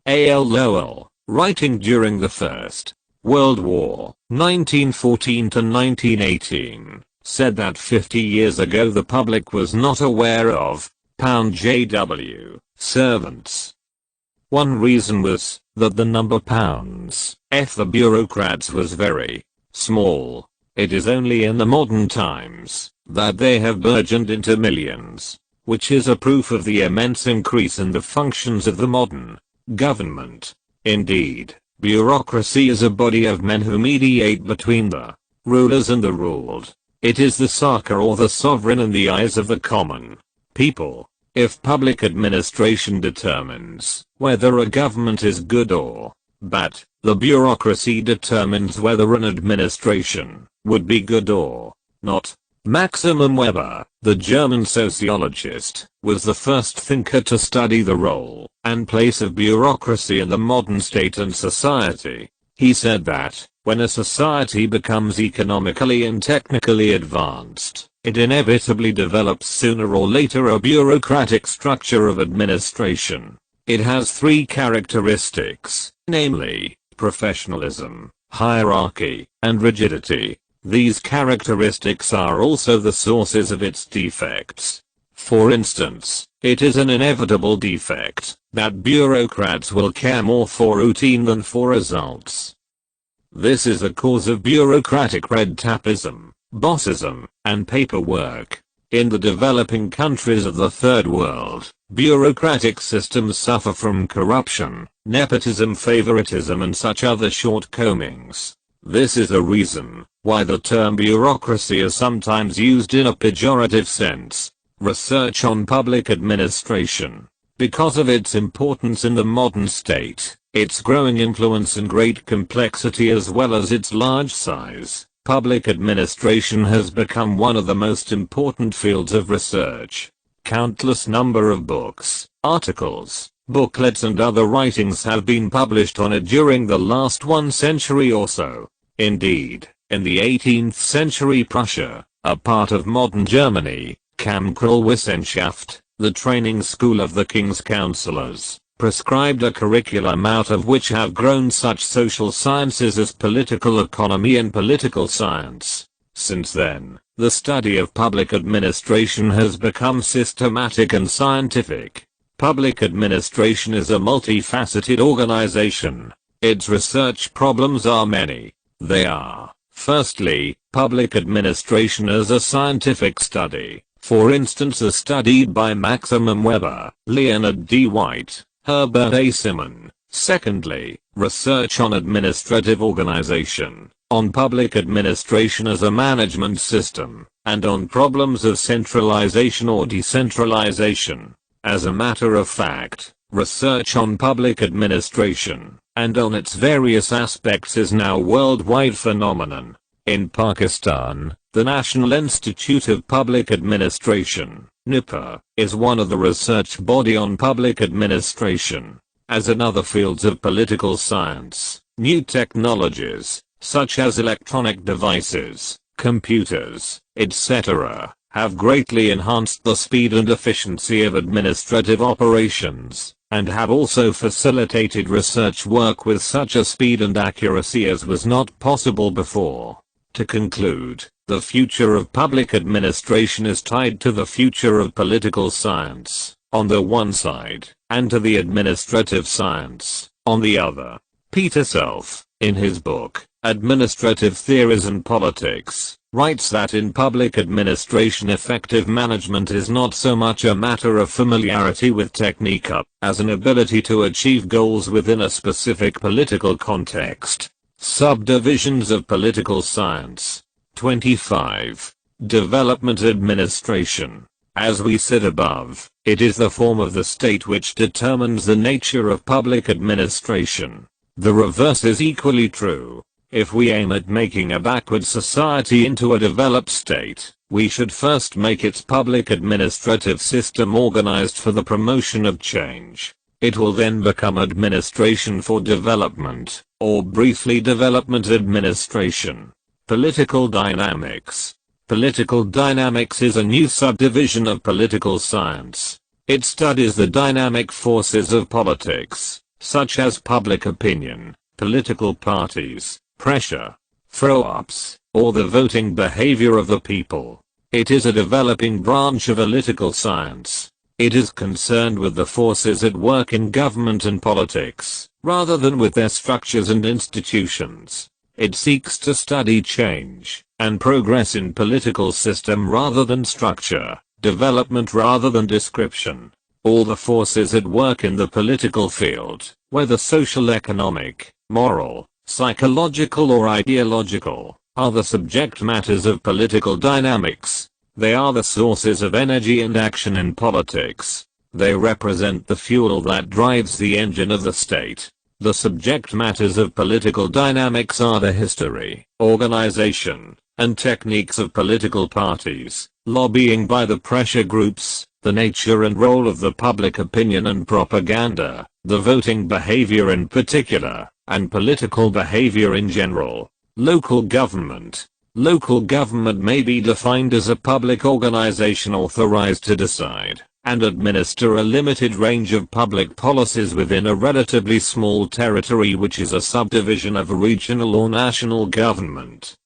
A.L. Lowell, writing during the First World War, 1914 to 1918, said that 50 years ago the public was not aware of £JW servants. One reason was that the number the bureaucrats was very small. It is only in the modern times that they have burgeoned into millions, which is a proof of the immense increase in the functions of the modern government. Indeed, bureaucracy is a body of men who mediate between the rulers and the ruled. It is the Sarkar or the sovereign in the eyes of the common people. If public administration determines whether a government is good or bad, The bureaucracy determines whether an administration would be good or not. Maximum Weber, the German sociologist, was the first thinker to study the role and place of bureaucracy in the modern state and society. He said that, when a society becomes economically and technically advanced, it inevitably develops sooner or later a bureaucratic structure of administration. It has three characteristics, namely, professionalism, hierarchy, and rigidity. These characteristics are also the sources of its defects. For instance, it is an inevitable defect that bureaucrats will care more for routine than for results. This is a cause of bureaucratic red tapeism, bossism, and paperwork. In the developing countries of the Third World, bureaucratic systems suffer from corruption, nepotism, favoritism, and such other shortcomings. This is a reason why the term bureaucracy is sometimes used in a pejorative sense. Research on public administration. Because of its importance in the modern state, its growing influence and great complexity as well as its large size, public administration has become one of the most important fields of research. Countless number of books, articles, booklets and other writings have been published on it during the last 1 century or so. Indeed, in the 18th century Prussia, a part of modern Germany, Kammkriegswissenschaft, the training school of the king's counselors, prescribed a curriculum out of which have grown such social sciences as political economy and political science. Since then, the study of public administration has become systematic and scientific. Public administration is a multifaceted organization. Its research problems are many. They are, firstly, public administration as a scientific study. For instance, as studied by Maximum Weber, Leonard D. White, Herbert A. Simon. Secondly, research on administrative organization, on public administration as a management system, and on problems of centralization or decentralization. As a matter of fact, research on public administration, and on its various aspects is now a worldwide phenomenon. In Pakistan, the National Institute of Public Administration, NIPA, is one of the research body on public administration. As in other fields of political science, new technologies, such as electronic devices, computers, etc., have greatly enhanced the speed and efficiency of administrative operations, and have also facilitated research work with such a speed and accuracy as was not possible before. To conclude, the future of public administration is tied to the future of political science, on the one side, and to the administrative science, on the other. Peter Self, in his book, Administrative Theories and Politics, writes that in public administration effective management is not so much a matter of familiarity with technique as an ability to achieve goals within a specific political context. Subdivisions of political science. 25. Development administration. As we said above, it is the form of the state which determines the nature of public administration. The reverse is equally true. If we aim at making a backward society into a developed state, we should first make its public administrative system organized for the promotion of change. It will then become administration for development, or briefly development administration. Political dynamics. Political dynamics is a new subdivision of political science. It studies the dynamic forces of politics, such as public opinion, political parties, pressure, throw-ups, or the voting behavior of the people. It is a developing branch of political science. It is concerned with the forces at work in government and politics, rather than with their structures and institutions. It seeks to study change and progress in political system rather than structure, development rather than description. All the forces at work in the political field, whether social, economic, moral, psychological or ideological, are the subject matters of political dynamics. They are the sources of energy and action in politics. They represent the fuel that drives the engine of the state. The subject matters of political dynamics are the history, organization, and techniques of political parties, lobbying by the pressure groups, the nature and role of the public opinion and propaganda, the voting behavior in particular, and political behavior in general. Local government. Local government may be defined as a public organization authorized to decide and administer a limited range of public policies within a relatively small territory, which is a subdivision of a regional or national government.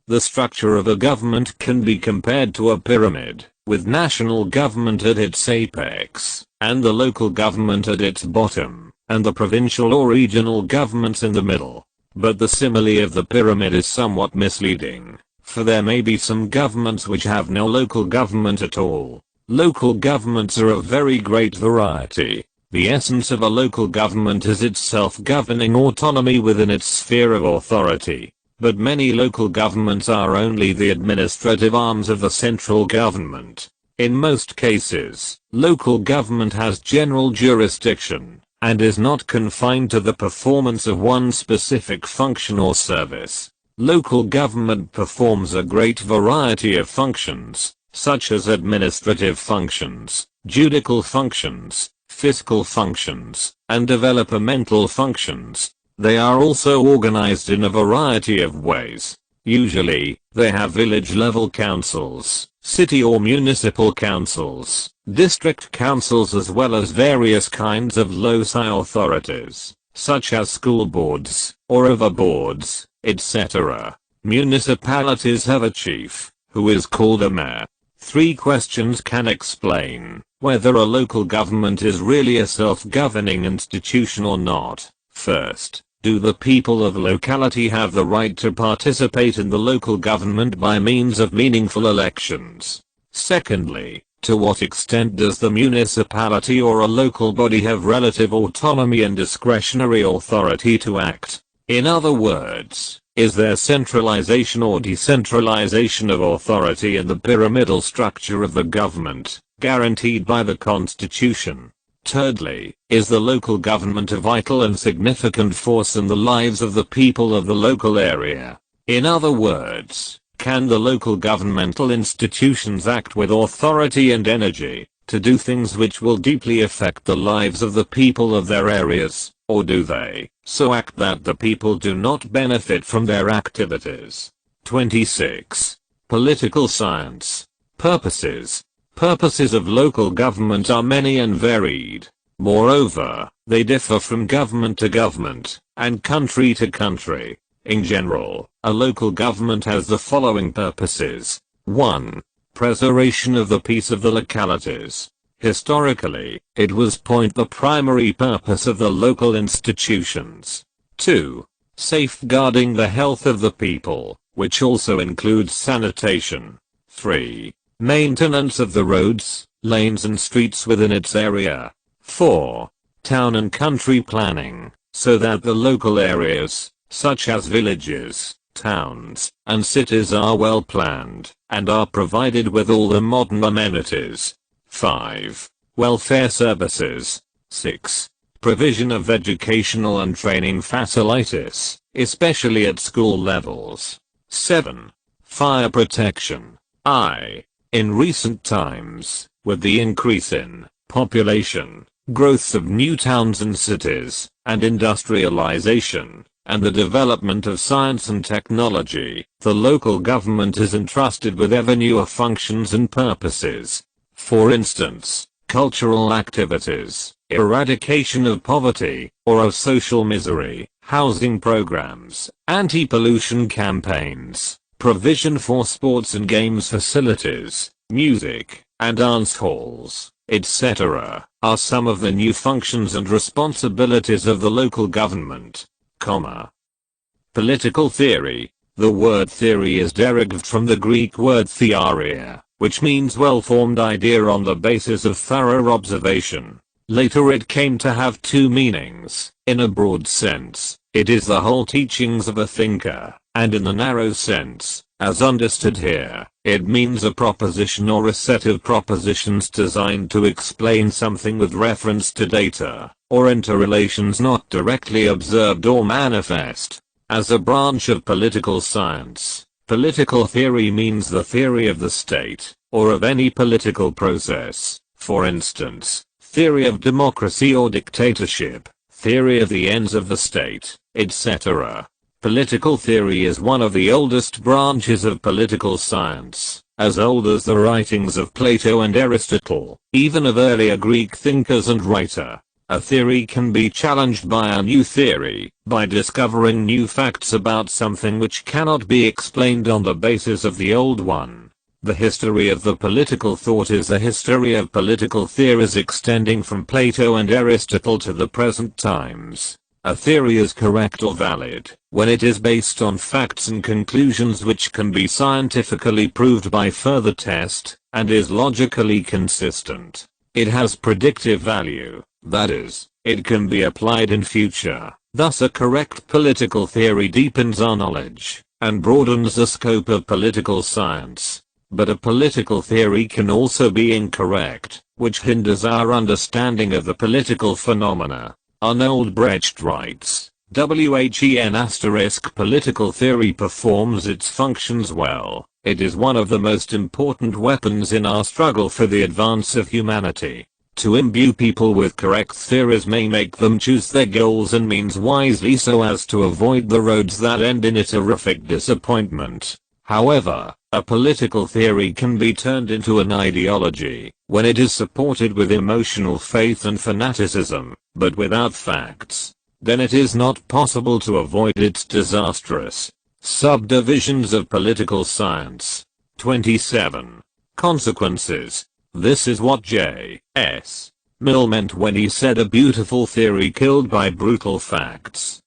The structure of a government can be compared to a pyramid, with national government at its apex, and the local government at its bottom, and the provincial or regional governments in the middle. But the simile of the pyramid is somewhat misleading, for there may be some governments which have no local government at all. Local governments are of very great variety. The essence of a local government is its self-governing autonomy within its sphere of authority. But many local governments are only the administrative arms of the central government. In most cases, local government has general jurisdiction, and is not confined to the performance of one specific function or service. Local government performs a great variety of functions, such as administrative functions, judicial functions, fiscal functions, and developmental functions. They are also organized in a variety of ways. Usually, they have village-level councils, city or municipal councils, district councils, as well as various kinds of loci authorities, such as school boards, or river boards, etc. Municipalities have a chief, who is called a mayor. 3 questions can explain whether a local government is really a self-governing institution or not. First, do the people of a locality have the right to participate in the local government by means of meaningful elections? Secondly, to what extent does the municipality or a local body have relative autonomy and discretionary authority to act? In other words, is there centralization or decentralization of authority in the pyramidal structure of the government, guaranteed by the Constitution? Thirdly, is the local government a vital and significant force in the lives of the people of the local area? In other words, can the local governmental institutions act with authority and energy to do things which will deeply affect the lives of the people of their areas, or do they so act that the people do not benefit from their activities? 26. Political science. Purposes. Purposes of local government are many and varied. Moreover, they differ from government to government, and country to country. In general, a local government has the following purposes. 1. Preservation of the peace of the localities. Historically, it was the primary purpose of the local institutions. 2. Safeguarding the health of the people, which also includes sanitation. 3. Maintenance of the roads, lanes and streets within its area. 4. Town and country planning, so that the local areas, such as villages, towns, and cities are well planned, and are provided with all the modern amenities. 5. Welfare services. 6. Provision of educational and training facilities, especially at school levels. 7. Fire protection. In recent times, with the increase in population, growth of new towns and cities, and industrialization, and the development of science and technology, the local government is entrusted with ever newer functions and purposes. For instance, cultural activities, eradication of poverty, or of social misery, housing programs, anti-pollution campaigns, provision for sports and games facilities, music, and dance halls, etc., are some of the new functions and responsibilities of the local government. Political theory. The word theory is derived from the Greek word theoria, which means well-formed idea on the basis of thorough observation. Later it came to have 2 meanings. In a broad sense, it is the whole teachings of a thinker, and in the narrow sense, as understood here, it means a proposition or a set of propositions designed to explain something with reference to data, or interrelations not directly observed or manifest. As a branch of political science, political theory means the theory of the state, or of any political process, for instance, theory of democracy or dictatorship, theory of the ends of the state, etc. Political theory is one of the oldest branches of political science, as old as the writings of Plato and Aristotle, even of earlier Greek thinkers and writer. A theory can be challenged by a new theory, by discovering new facts about something which cannot be explained on the basis of the old one. The history of the political thought is the history of political theories extending from Plato and Aristotle to the present times. A theory is correct or valid when it is based on facts and conclusions which can be scientifically proved by further test, and is logically consistent. It has predictive value, that is, it can be applied in future. Thus a correct political theory deepens our knowledge, and broadens the scope of political science. But a political theory can also be incorrect, which hinders our understanding of the political phenomena. Arnold Brecht writes, political theory performs its functions well. It is one of the most important weapons in our struggle for the advance of humanity. To imbue people with correct theories may make them choose their goals and means wisely so as to avoid the roads that end in a terrific disappointment. However, a political theory can be turned into an ideology when it is supported with emotional faith and fanaticism, but without facts. Then it is not possible to avoid its disastrous subdivisions of political science. 27. Consequences. This is what J.S. Mill meant when he said a beautiful theory killed by brutal facts.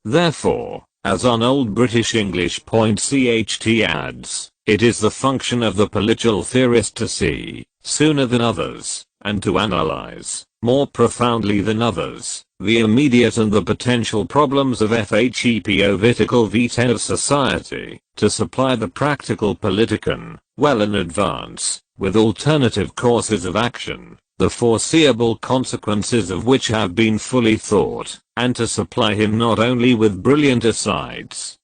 Therefore, as on Old British English .cht adds, it is the function of the political theorist to see, sooner than others, and to analyze, more profoundly than others, the immediate and the potential problems of political vitae of society, to supply the practical politicon, well in advance, with alternative courses of action, the foreseeable consequences of which have been fully thought, and to supply him not only with brilliant asides,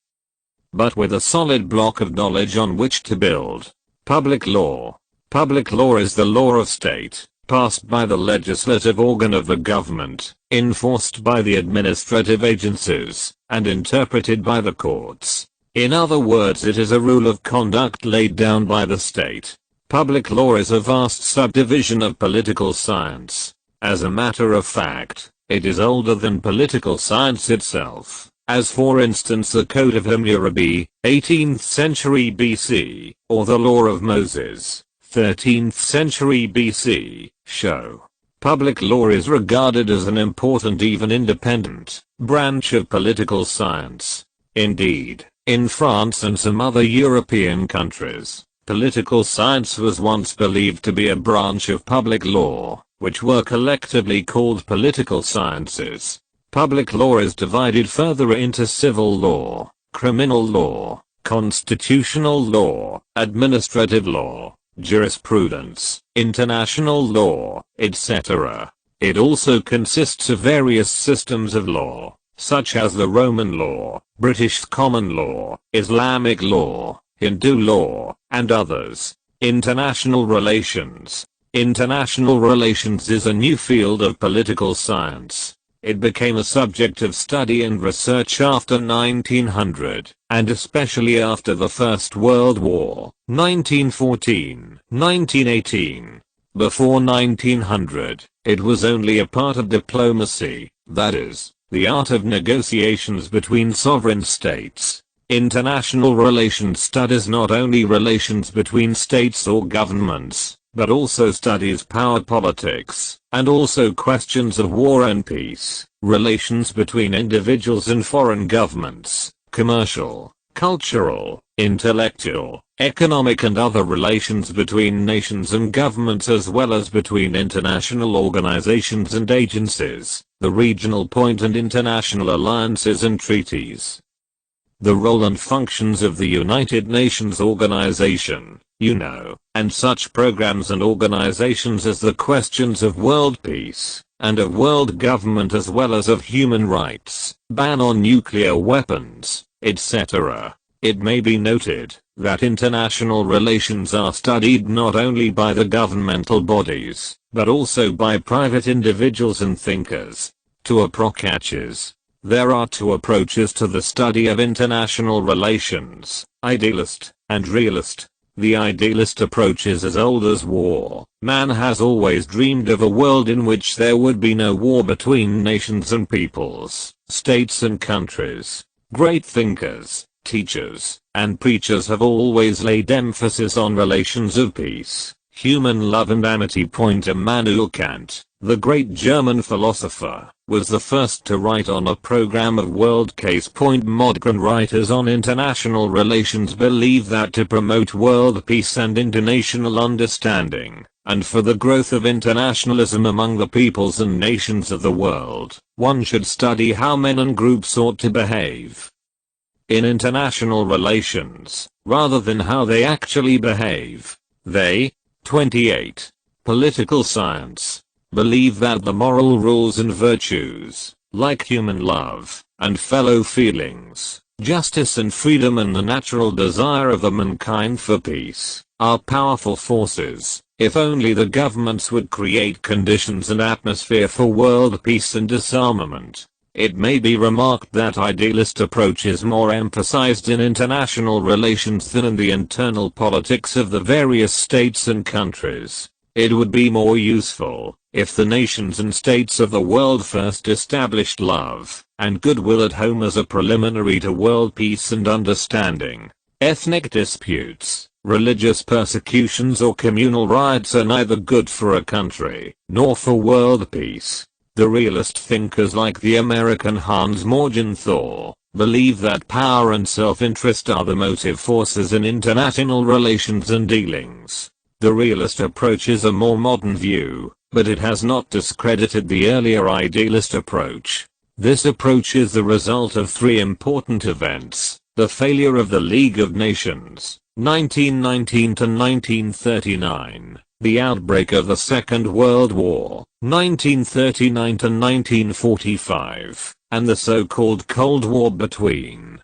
but with a solid block of knowledge on which to build. Public law. Public law is the law of state, passed by the legislative organ of the government, enforced by the administrative agencies, and interpreted by the courts. In other words, it is a rule of conduct laid down by the state. Public law is a vast subdivision of political science. As a matter of fact, it is older than political science itself, as for instance the Code of Hammurabi, 18th century BC, or the Law of Moses, 13th century BC, show. Public law is regarded as an important, even independent, branch of political science. Indeed, in France and some other European countries, political science was once believed to be a branch of public law, which were collectively called political sciences. Public law is divided further into civil law, criminal law, constitutional law, administrative law, jurisprudence, international law, etc. It also consists of various systems of law, such as the Roman law, British common law, Islamic law, Hindu law, and others. International relations. International relations is a new field of political science. It became a subject of study and research after 1900, and especially after the First World War, 1914-1918. Before 1900, it was only a part of diplomacy, that is, the art of negotiations between sovereign states. International relations studies not only relations between states or governments, but also studies power politics, and also questions of war and peace, relations between individuals and foreign governments, commercial, cultural, intellectual, economic and other relations between nations and governments, as well as between international organizations and agencies, the regional point and international alliances and treaties. the role and functions of the United Nations Organization, and such programs and organizations as the questions of world peace, and of world government as well as of human rights, ban on nuclear weapons, etc. It may be noted that international relations are studied not only by the governmental bodies, but also by private individuals and thinkers. To approaches. There are two approaches to the study of international relations, idealist and realist. The idealist approach is as old as war. Man has always dreamed of a world in which there would be no war between nations and peoples, states and countries. Great thinkers, teachers, and preachers have always laid emphasis on relations of peace, human love and amity. Immanuel Kant, the great German philosopher, was the first to write on a program of world case. Modern writers on international relations believe that to promote world peace and international understanding, and for the growth of internationalism among the peoples and nations of the world, one should study how men and groups ought to behave in international relations, rather than how they actually behave. They, 28. Political science, believe that the moral rules and virtues, like human love, and fellow feelings, justice and freedom and the natural desire of the mankind for peace, are powerful forces, if only the governments would create conditions and atmosphere for world peace and disarmament. It may be remarked that idealist approach is more emphasized in international relations than in the internal politics of the various states and countries. It would be more useful if the nations and states of the world first established love and goodwill at home as a preliminary to world peace and understanding. Ethnic disputes, religious persecutions or communal riots are neither good for a country nor for world peace. The realist thinkers like the American Hans Morgenthau believe that power and self-interest are the motive forces in international relations and dealings. The realist approach is a more modern view, but it has not discredited the earlier idealist approach. This approach is the result of three important events: the failure of the League of Nations, 1919 to 1939. The outbreak of the Second World War, 1939 to 1945, and the so-called Cold War between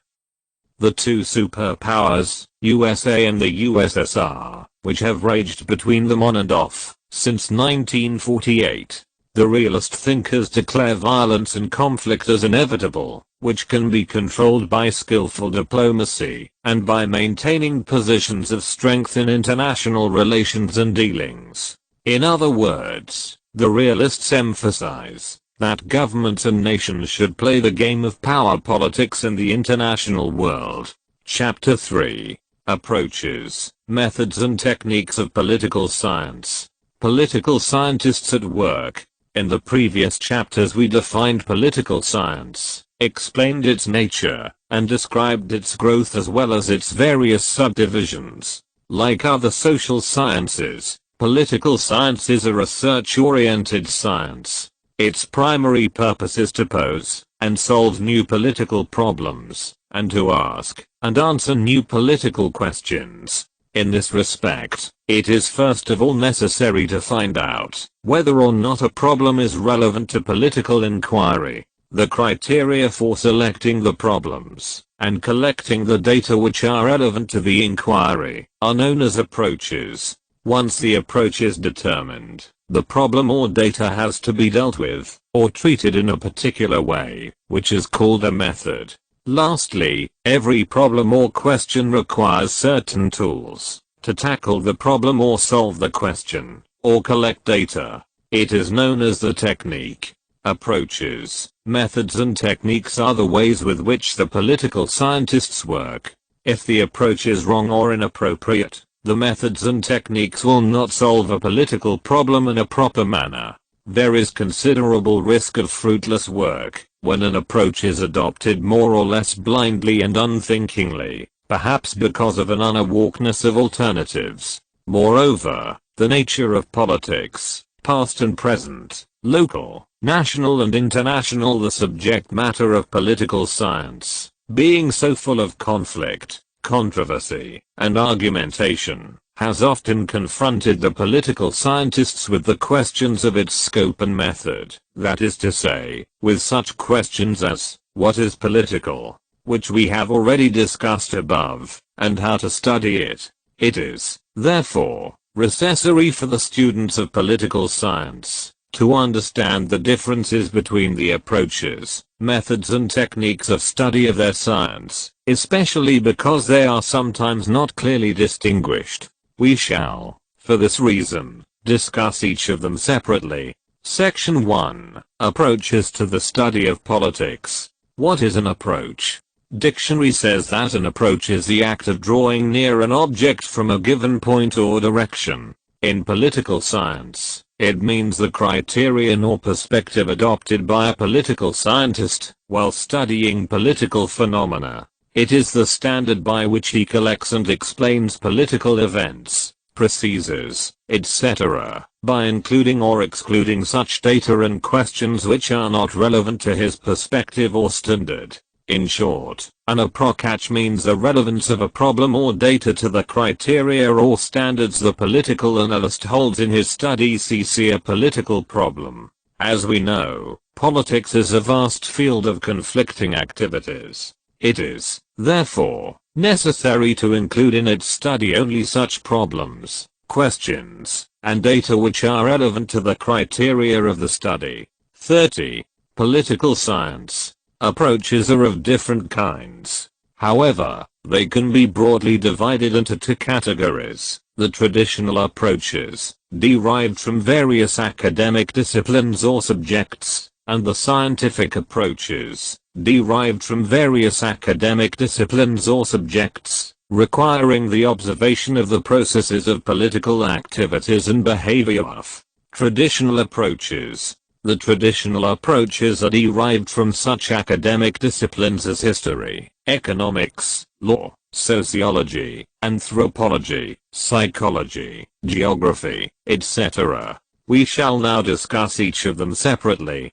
the two superpowers, USA and the USSR, which have raged between them on and off since 1948. The realist thinkers declare violence and conflict as inevitable, which can be controlled by skillful diplomacy, and by maintaining positions of strength in international relations and dealings. In other words, the realists emphasize that governments and nations should play the game of power politics in the international world. Chapter 3. Approaches, Methods and Techniques of Political Science. Political scientists at work. In the previous chapters we defined political science, explained its nature, and described its growth as well as its various subdivisions. Like other social sciences, political science is a research-oriented science. Its primary purpose is to pose and solve new political problems, and to ask and answer new political questions. In this respect, it is first of all necessary to find out whether or not a problem is relevant to political inquiry. The criteria for selecting the problems and collecting the data which are relevant to the inquiry are known as approaches. Once the approach is determined, the problem or data has to be dealt with or treated in a particular way, which is called a method. Lastly, every problem or question requires certain tools to tackle the problem or solve the question, or collect data. It is known as the technique. Approaches, methods and techniques are the ways with which the political scientists work. If the approach is wrong or inappropriate, the methods and techniques will not solve a political problem in a proper manner. There is considerable risk of fruitless work when an approach is adopted more or less blindly and unthinkingly, perhaps because of an unawareness of alternatives. Moreover, the nature of politics, past and present, local, national and international, the subject matter of political science, being so full of conflict, controversy, and argumentation, has often confronted the political scientists with the questions of its scope and method, that is to say, with such questions as, what is political? Which we have already discussed above, and how to study it. It is, therefore, necessary for the students of political science to understand the differences between the approaches, methods and techniques of study of their science, especially because they are sometimes not clearly distinguished. We shall, for this reason, discuss each of them separately. Section 1. Approaches to the study of politics. What is an approach? Dictionary says that an approach is the act of drawing near an object from a given point or direction. In political science, it means the criterion or perspective adopted by a political scientist while studying political phenomena. It is the standard by which he collects and explains political events, procedures, etc., by including or excluding such data and questions which are not relevant to his perspective or standard. In short, an approach means the relevance of a problem or data to the criteria or standards the political analyst holds in his study, see a political problem. As we know, politics is a vast field of conflicting activities. It is, therefore, necessary to include in its study only such problems, questions, and data which are relevant to the criteria of the study. 30. Political science. Approaches are of different kinds. However, they can be broadly divided into two categories: the traditional approaches, derived from various academic disciplines or subjects, and the scientific approaches, derived from various academic disciplines or subjects, requiring the observation of the processes of political activities and behavior of traditional approaches. The traditional approaches are derived from such academic disciplines as history, economics, law, sociology, anthropology, psychology, geography, etc. We shall now discuss each of them separately.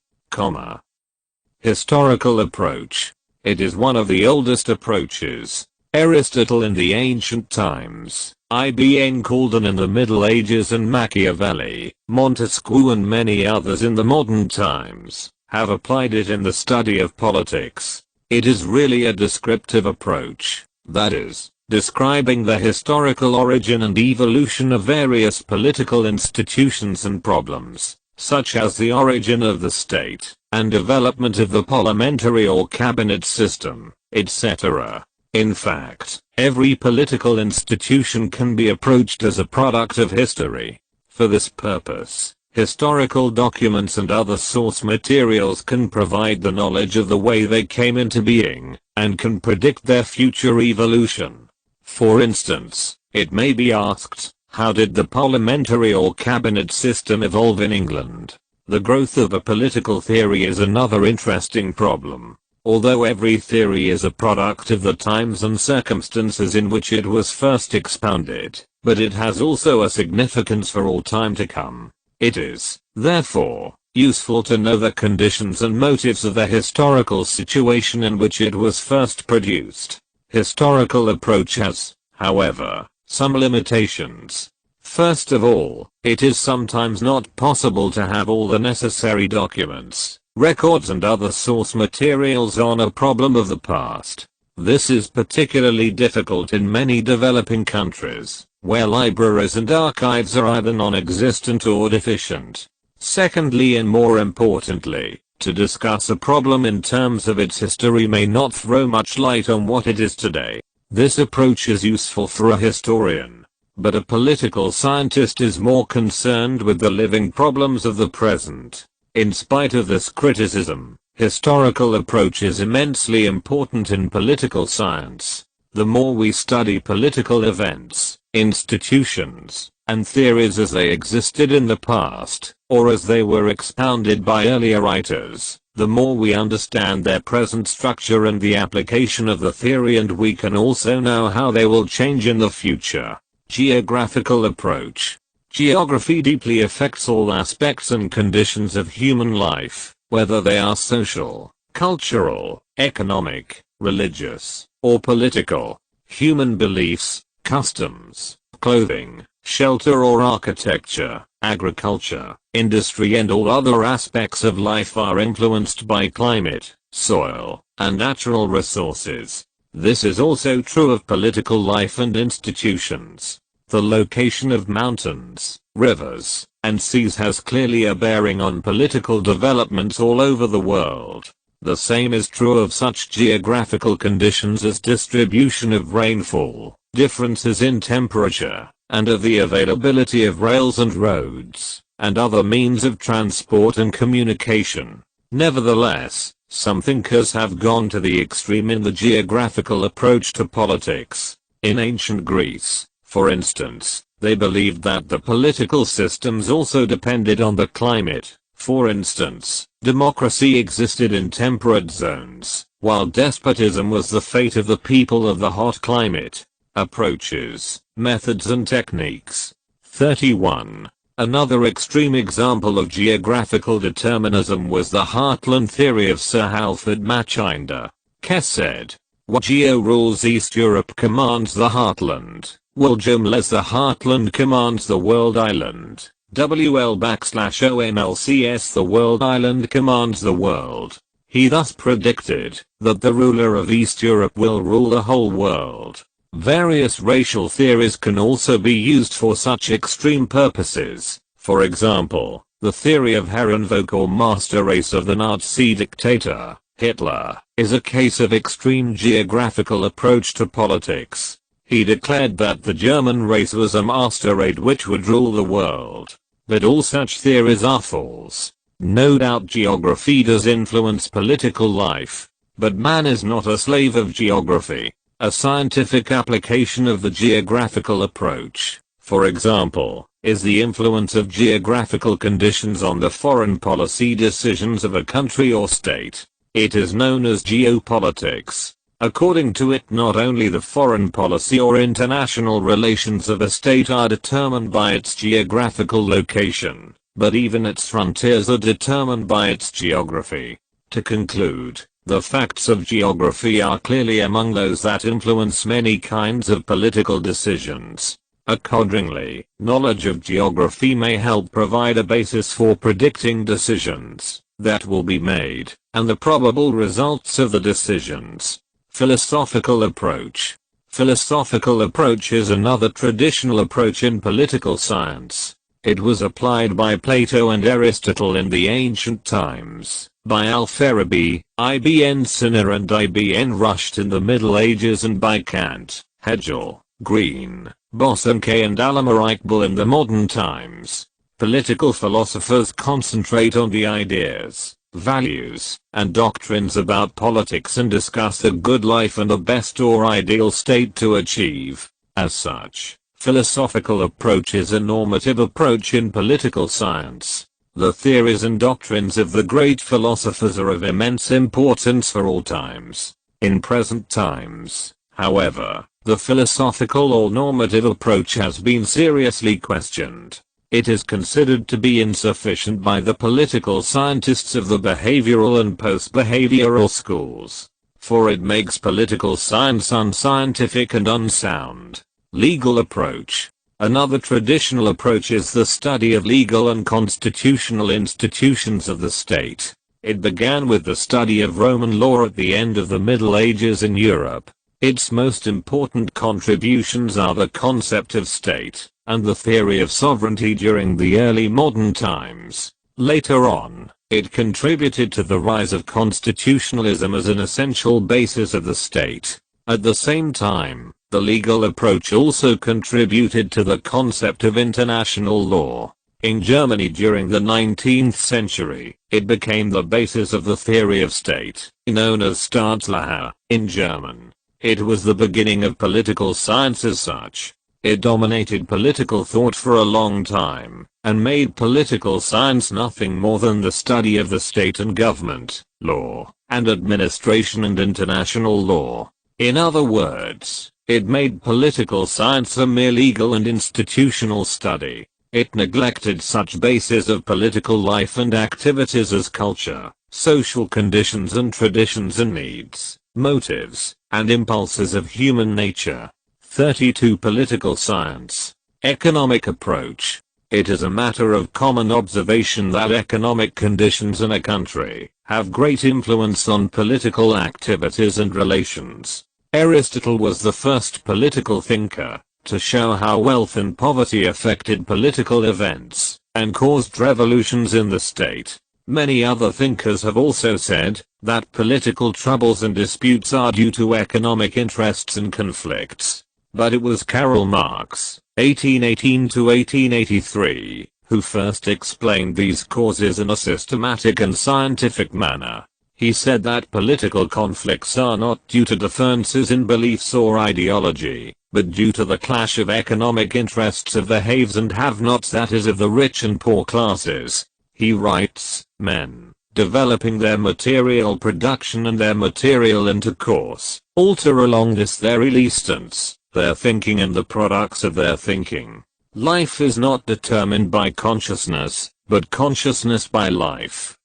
Historical approach. It is one of the oldest approaches. Aristotle in the ancient times, Ibn Khaldun in the Middle Ages, and Machiavelli, Montesquieu and many others in the modern times, have applied it in the study of politics. It is really a descriptive approach, that is, describing the historical origin and evolution of various political institutions and problems, such as the origin of the state, and development of the parliamentary or cabinet system, etc. In fact, every political institution can be approached as a product of history. For this purpose, historical documents and other source materials can provide the knowledge of the way they came into being, and can predict their future evolution. For instance, it may be asked, how did the parliamentary or cabinet system evolve in England? The growth of a political theory is another interesting problem. Although every theory is a product of the times and circumstances in which it was first expounded, but it has also a significance for all time to come. It is, therefore, useful to know the conditions and motives of the historical situation in which it was first produced. Historical approach has, however, some limitations. First of all, it is sometimes not possible to have all the necessary documents, records and other source materials on a problem of the past. This is particularly difficult in many developing countries, where libraries and archives are either non-existent or deficient. Secondly, and more importantly, to discuss a problem in terms of its history may not throw much light on what it is today. This approach is useful for a historian, but a political scientist is more concerned with the living problems of the present. In spite of this criticism, historical approach is immensely important in political science. The more we study political events, institutions, and theories as they existed in the past, or as they were expounded by earlier writers, the more we understand their present structure and the application of the theory, and we can also know how they will change in the future. Geographical approach. Geography deeply affects all aspects and conditions of human life, whether they are social, cultural, economic, religious, or political, human beliefs, customs, clothing, shelter or architecture, agriculture, industry and all other aspects of life are influenced by climate, soil, and natural resources. This is also true of political life and institutions. The location of mountains, rivers, and seas has clearly a bearing on political developments all over the world. The same is true of such geographical conditions as distribution of rainfall, differences in temperature, and of the availability of rails and roads, and other means of transport and communication. Nevertheless, some thinkers have gone to the extreme in the geographical approach to politics. In ancient Greece, for instance, they believed that the political systems also depended on the climate. For instance, democracy existed in temperate zones, while despotism was the fate of the people of the hot climate. Approaches, methods and techniques. 31. Another extreme example of geographical determinism was the heartland theory of Sir Alfred Mackinder. Kess said, "What geo rules East Europe commands the heartland, while Jomles the heartland commands the world island. WL_OMLCS the world island commands the world." He thus predicted that the ruler of East Europe will rule the whole world. Various racial theories can also be used for such extreme purposes. For example, the theory of Herrenvolk or master race of the Nazi dictator, Hitler, is a case of extreme geographical approach to politics. He declared that the German race was a master race which would rule the world. But all such theories are false. No doubt geography does influence political life, but man is not a slave of geography. A scientific application of the geographical approach, for example, is the influence of geographical conditions on the foreign policy decisions of a country or state. It is known as geopolitics. According to it, not only the foreign policy or international relations of a state are determined by its geographical location, but even its frontiers are determined by its geography. To conclude, the facts of geography are clearly among those that influence many kinds of political decisions. Accordingly, knowledge of geography may help provide a basis for predicting decisions that will be made, and the probable results of the decisions. Philosophical approach. Philosophical approach is another traditional approach in political science. It was applied by Plato and Aristotle in the ancient times, by Al-Farabi, Ibn Sina and Ibn Rushd in the Middle Ages, and by Kant, Hegel, Green, Bosanquet and Allama Iqbal in the modern times. Political philosophers concentrate on the ideas, values, and doctrines about politics and discuss a good life and a best or ideal state to achieve. As such, philosophical approach is a normative approach in political science. The theories and doctrines of the great philosophers are of immense importance for all times. In present times, however, the philosophical or normative approach has been seriously questioned. It is considered to be insufficient by the political scientists of the behavioral and post-behavioral schools, for it makes political science unscientific and unsound. Legal approach. Another traditional approach is the study of legal and constitutional institutions of the state. It began with the study of Roman law at the end of the Middle Ages in Europe. Its most important contributions are the concept of state, and the theory of sovereignty during the early modern times. Later on, it contributed to the rise of constitutionalism as an essential basis of the state. At the same time, the legal approach also contributed to the concept of international law. In Germany during the 19th century, it became the basis of the theory of state, known as Staatslehre in German. It was the beginning of political science as such. It dominated political thought for a long time, and made political science nothing more than the study of the state and government, law, and administration and international law. In other words, it made political science a mere legal and institutional study. It neglected such bases of political life and activities as culture, social conditions and traditions and needs. motives, and impulses of human nature. 32. Political science. Economic approach. It is a matter of common observation that economic conditions in a country have great influence on political activities and relations. Aristotle was the first political thinker to show how wealth and poverty affected political events and caused revolutions in the state. Many other thinkers have also said that political troubles and disputes are due to economic interests and conflicts. But it was Karl Marx, 1818 to 1883, who first explained these causes in a systematic and scientific manner. He said that political conflicts are not due to differences in beliefs or ideology, but due to the clash of economic interests of the haves and have-nots, that is of the rich and poor classes. He writes, men, developing their material production and their material intercourse, alter along this their existence, their thinking and the products of their thinking. Life is not determined by consciousness, but consciousness by life.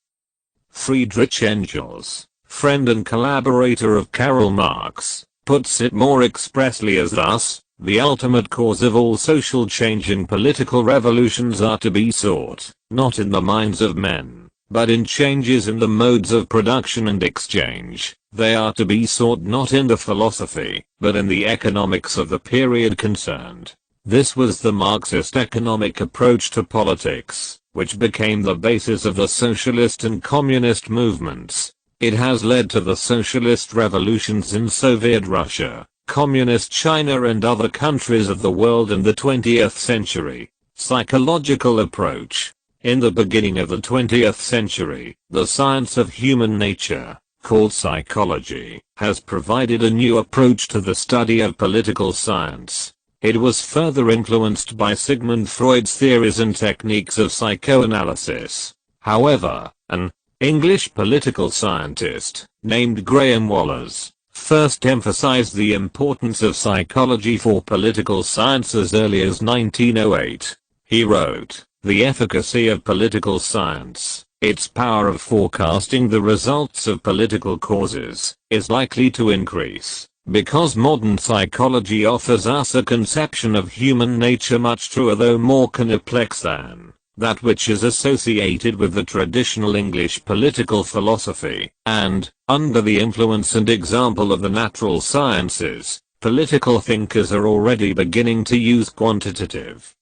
Friedrich Engels, friend and collaborator of Karl Marx, puts it more expressly as thus: the ultimate cause of all social change in political revolutions are to be sought, not in the minds of men, but in changes in the modes of production and exchange. They are to be sought not in the philosophy, but in the economics of the period concerned. This was the Marxist economic approach to politics, which became the basis of the socialist and communist movements. It has led to the socialist revolutions in Soviet Russia, communist China and other countries of the world in the 20th century. Psychological approach. In the beginning of the 20th century, the science of human nature, called psychology, has provided a new approach to the study of political science. It was further influenced by Sigmund Freud's theories and techniques of psychoanalysis. However, an English political scientist named Graham Wallas first emphasized the importance of psychology for political science as early as 1908. He wrote, "The efficacy of political science, its power of forecasting the results of political causes, is likely to increase, because modern psychology offers us a conception of human nature much truer though more complex than that which is associated with the traditional English political philosophy, and, under the influence and example of the natural sciences, political thinkers are already beginning to use quantitative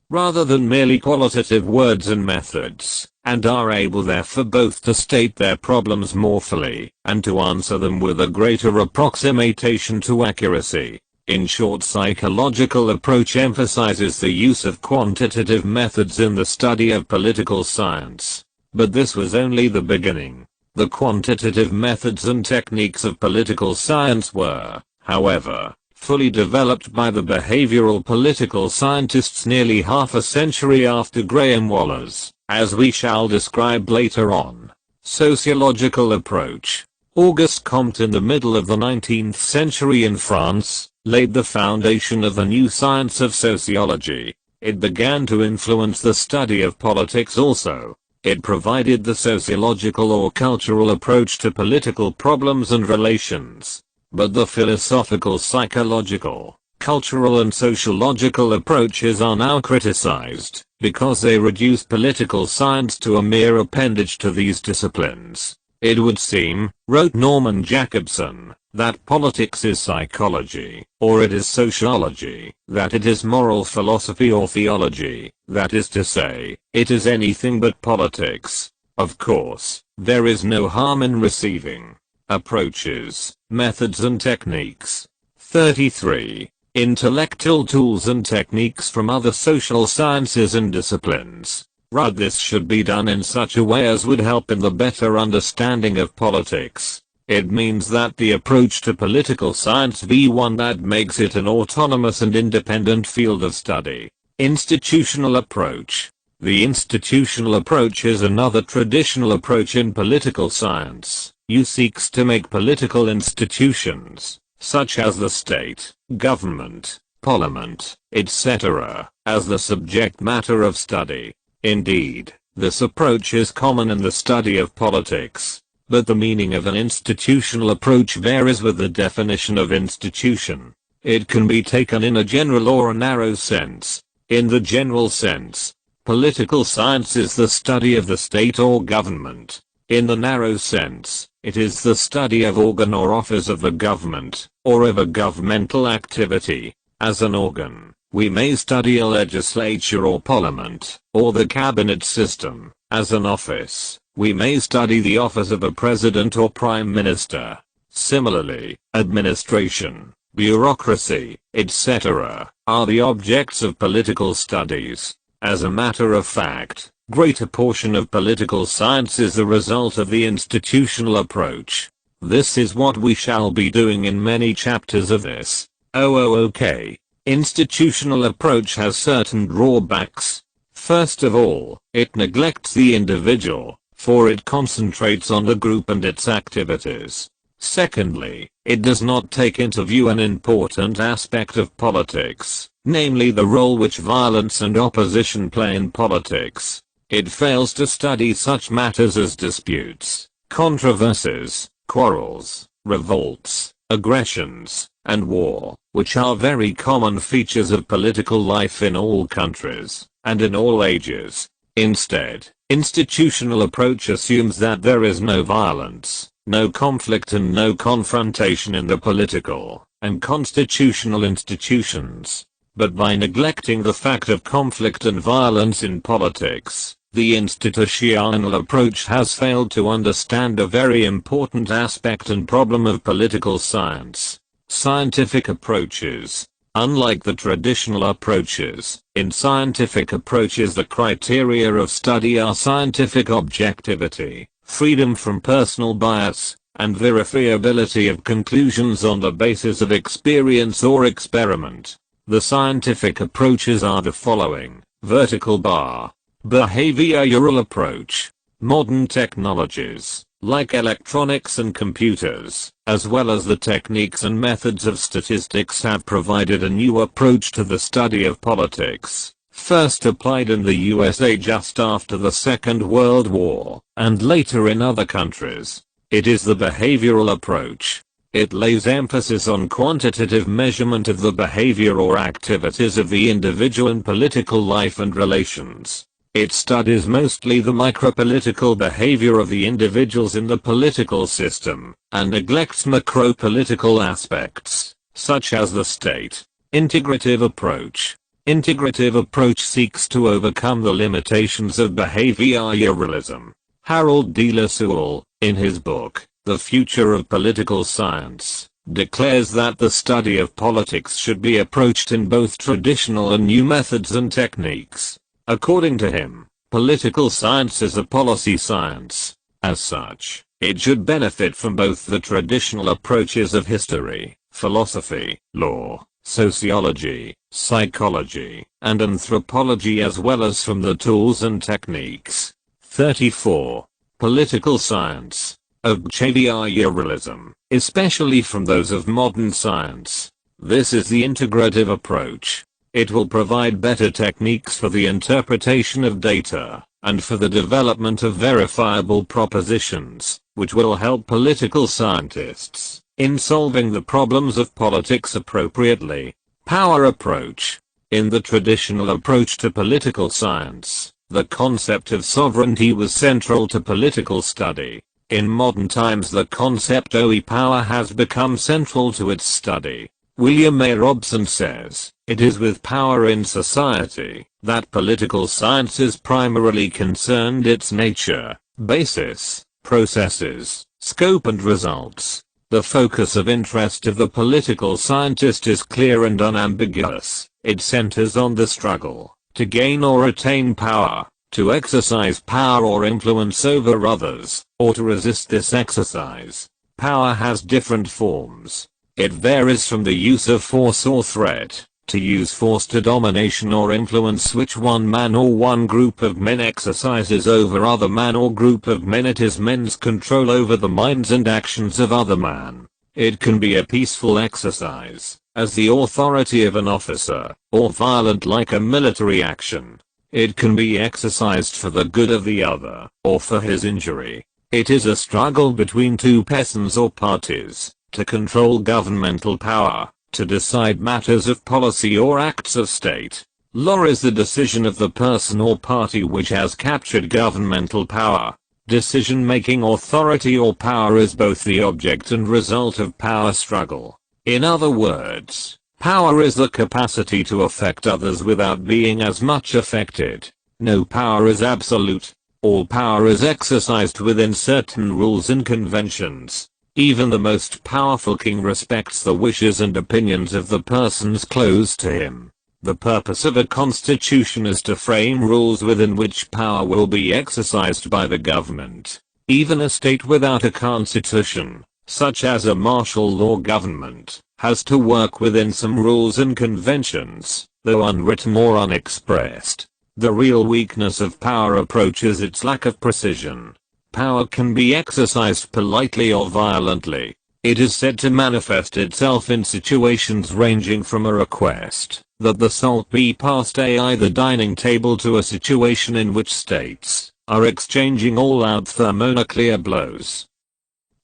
rather than merely qualitative words and methods, and are able therefore both to state their problems more fully, and to answer them with a greater approximation to accuracy." In short, psychological approach emphasizes the use of quantitative methods in the study of political science. But this was only the beginning. The quantitative methods and techniques of political science were, however, fully developed by the behavioral political scientists nearly half a century after Graham Wallas, as we shall describe later on. Sociological approach. Auguste Comte, in the middle of the 19th century in France, laid the foundation of the new science of sociology. It began to influence the study of politics also. It provided the sociological or cultural approach to political problems and relations. But the philosophical, psychological, cultural and sociological approaches are now criticized, because they reduce political science to a mere appendage to these disciplines. "It would seem," wrote Norman Jacobson, "that politics is psychology, or it is sociology, that it is moral philosophy or theology, that is to say, it is anything but politics." Of course, there is no harm in receiving approaches, methods and techniques. 33. Intellectual tools and techniques from other social sciences and disciplines. Rather, this should be done in such a way as would help in the better understanding of politics. It means that the approach to political science be one that makes it an autonomous and independent field of study. Institutional approach. The institutional approach is another traditional approach in political science. It seeks to make political institutions, such as the state, government, parliament, etc., as the subject matter of study. Indeed, this approach is common in the study of politics. But the meaning of an institutional approach varies with the definition of institution. It can be taken in a general or a narrow sense. In the general sense, political science is the study of the state or government. In the narrow sense, it is the study of organ or office of the government, or of a governmental activity. As an organ, we may study a legislature or parliament, or the cabinet system. As an office, we may study the office of a president or prime minister. Similarly, administration, bureaucracy, etc., are the objects of political studies. As a matter of fact, greater portion of political science is the result of the institutional approach. This is what we shall be doing in many chapters of this. Okay. Institutional approach has certain drawbacks. First of all, it neglects the individual, for it concentrates on the group and its activities. Secondly, it does not take into view an important aspect of politics, namely the role which violence and opposition play in politics. It fails to study such matters as disputes, controversies, quarrels, revolts, aggressions, and war, which are very common features of political life in all countries, and in all ages. Instead, institutional approach assumes that there is no violence, no conflict and no confrontation in the political and constitutional institutions. But by neglecting the fact of conflict and violence in politics, the institutional approach has failed to understand a very important aspect and problem of political science. Scientific approaches. Unlike the traditional approaches, in scientific approaches the criteria of study are scientific objectivity, freedom from personal bias, and verifiability of conclusions on the basis of experience or experiment. The scientific approaches are the following: vertical bar, behavioral approach. Modern technologies, like electronics and computers, as well as the techniques and methods of statistics, have provided a new approach to the study of politics, first applied in the USA just after the Second World War, and later in other countries. It is the behavioral approach. It lays emphasis on quantitative measurement of the behavior or activities of the individual in political life and relations. It studies mostly the micropolitical behavior of the individuals in the political system, and neglects macropolitical aspects, such as the state. Integrative approach. Integrative approach seeks to overcome the limitations of behavioralism. Harold D. LaSalle, in his book, The Future of Political Science, declares that the study of politics should be approached in both traditional and new methods and techniques. According to him, political science is a policy science. As such, it should benefit from both the traditional approaches of history, philosophy, law, sociology, psychology, and anthropology, as well as from the tools and techniques. 34. Political science. Of behavioralism, especially from those of modern science. This is the integrative approach. It will provide better techniques for the interpretation of data, and for the development of verifiable propositions, which will help political scientists in solving the problems of politics appropriately. Power approach. In the traditional approach to political science, the concept of sovereignty was central to political study. In modern times the concept of power has become central to its study. William A. Robson says, "It is with power in society that political science is primarily concerned, its nature, basis, processes, scope and results. The focus of interest of the political scientist is clear and unambiguous. It centers on the struggle to gain or attain power, to exercise power or influence over others, or to resist this exercise. Power has different forms. It varies from the use of force or threat, to use force to domination or influence which one man or one group of men exercises over other man or group of men. It is men's control over the minds and actions of other man. It can be a peaceful exercise, as the authority of an officer, or violent like a military action. It can be exercised for the good of the other, or for his injury. It is a struggle between two persons or parties to control governmental power, to decide matters of policy or acts of state. Law is the decision of the person or party which has captured governmental power. Decision-making authority or power is both the object and result of power struggle. In other words, power is the capacity to affect others without being as much affected. No power is absolute. All power is exercised within certain rules and conventions. Even the most powerful king respects the wishes and opinions of the persons close to him. The purpose of a constitution is to frame rules within which power will be exercised by the government. Even a state without a constitution, such as a martial law government, has to work within some rules and conventions, though unwritten or unexpressed. The real weakness of power approaches its lack of precision. Power can be exercised politely or violently. It is said to manifest itself in situations ranging from a request that the salt be passed the dining table to a situation in which states are exchanging all-out thermonuclear blows.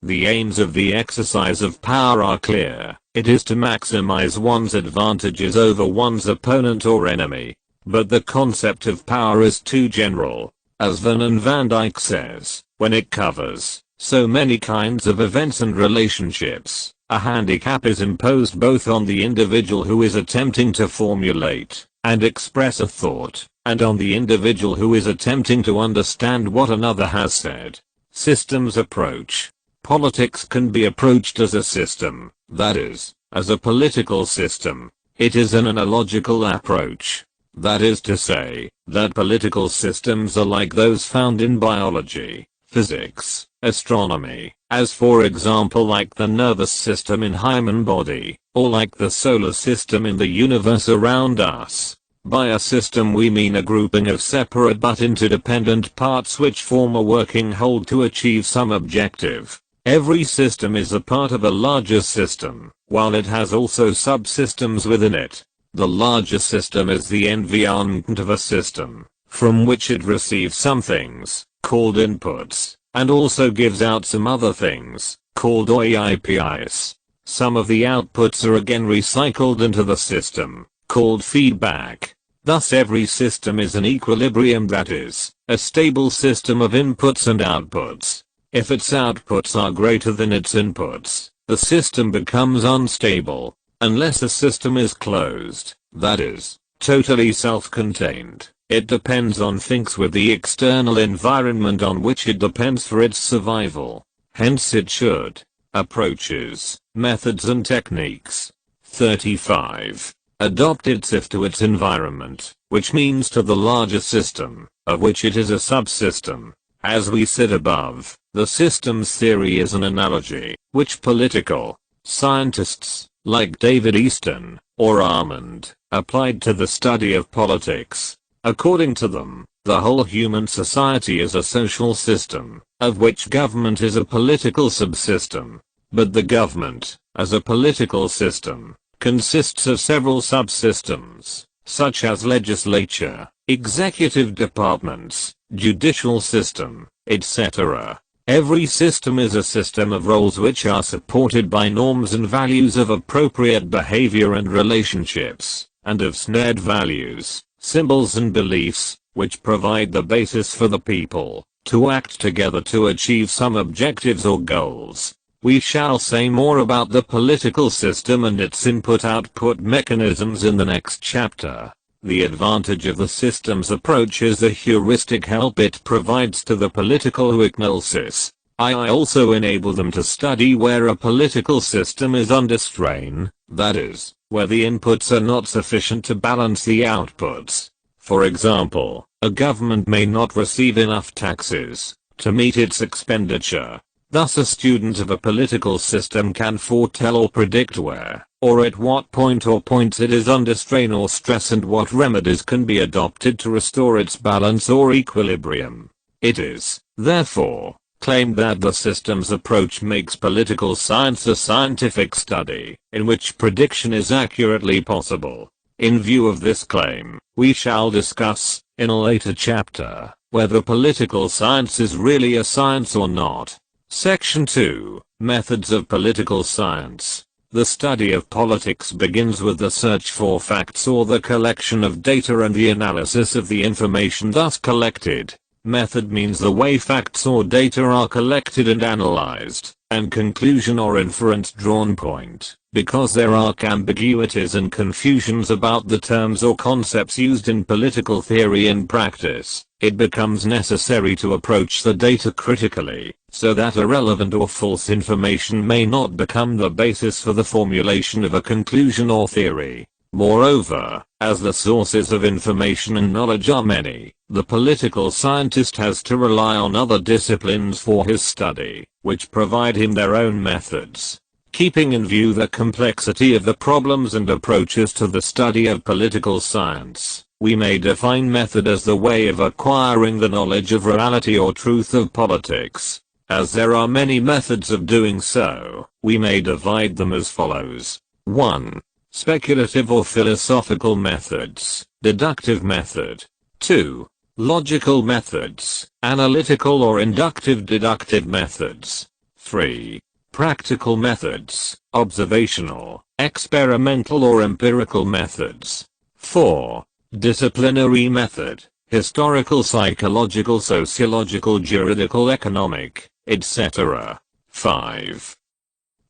The aims of the exercise of power are clear. It is to maximize one's advantages over one's opponent or enemy. But the concept of power is too general. As Vernon van Dijk says, when it covers so many kinds of events and relationships, a handicap is imposed both on the individual who is attempting to formulate and express a thought, and on the individual who is attempting to understand what another has said. Systems approach. Politics can be approached as a system, that is, as a political system. It is an analogical approach. That is to say, that political systems are like those found in biology, physics, astronomy, as for example like the nervous system in human body, or like the solar system in the universe around us. By a system we mean a grouping of separate but interdependent parts which form a working whole to achieve some objective. Every system is a part of a larger system, while it has also subsystems within it. The larger system is the environment of a system, from which it receives some things, called inputs, and also gives out some other things, called outputs. Some of the outputs are again recycled into the system, called feedback. Thus every system is an equilibrium, that is, a stable system of inputs and outputs. If its outputs are greater than its inputs, the system becomes unstable. Unless a system is closed, that is, totally self-contained, it depends on things with the external environment on which it depends for its survival. Hence it should. Approaches, methods and techniques. 35. Adopt itself to its environment, which means to the larger system, of which it is a subsystem. As we said above, the systems theory is an analogy, which political scientists, like David Easton, or Armand, applied to the study of politics. According to them, the whole human society is a social system, of which government is a political subsystem. But the government, as a political system, consists of several subsystems, such as legislature, executive departments, judicial system, etc. Every system is a system of roles which are supported by norms and values of appropriate behavior and relationships, and of snared values, symbols and beliefs, which provide the basis for the people to act together to achieve some objectives or goals. We shall say more about the political system and its input-output mechanisms in the next chapter. The advantage of the systems approach is the heuristic help it provides to the political analysis. I also enable them to study where a political system is under strain, that is, where the inputs are not sufficient to balance the outputs. For example, a government may not receive enough taxes to meet its expenditure. Thus a student of a political system can foretell or predict where, or at what point or points it is under strain or stress, and what remedies can be adopted to restore its balance or equilibrium. It is, therefore, claimed that the systems approach makes political science a scientific study, in which prediction is accurately possible. In view of this claim, we shall discuss, in a later chapter, whether political science is really a science or not. Section 2. Methods of political science. The study of politics begins with the search for facts or the collection of data and the analysis of the information thus collected. Method means the way facts or data are collected and analyzed, and conclusion or inference drawn point. Because there are ambiguities and confusions about the terms or concepts used in political theory and practice, it becomes necessary to approach the data critically, so that irrelevant or false information may not become the basis for the formulation of a conclusion or theory. Moreover, as the sources of information and knowledge are many, the political scientist has to rely on other disciplines for his study, which provide him their own methods. Keeping in view the complexity of the problems and approaches to the study of political science, we may define method as the way of acquiring the knowledge of reality or truth of politics. As there are many methods of doing so, we may divide them as follows. 1. Speculative or philosophical methods, deductive method. 2. Logical methods, analytical or inductive deductive methods. 3. Practical methods, observational, experimental or empirical methods. 4. Disciplinary method, historical, psychological, sociological, juridical, economic, etc. 5.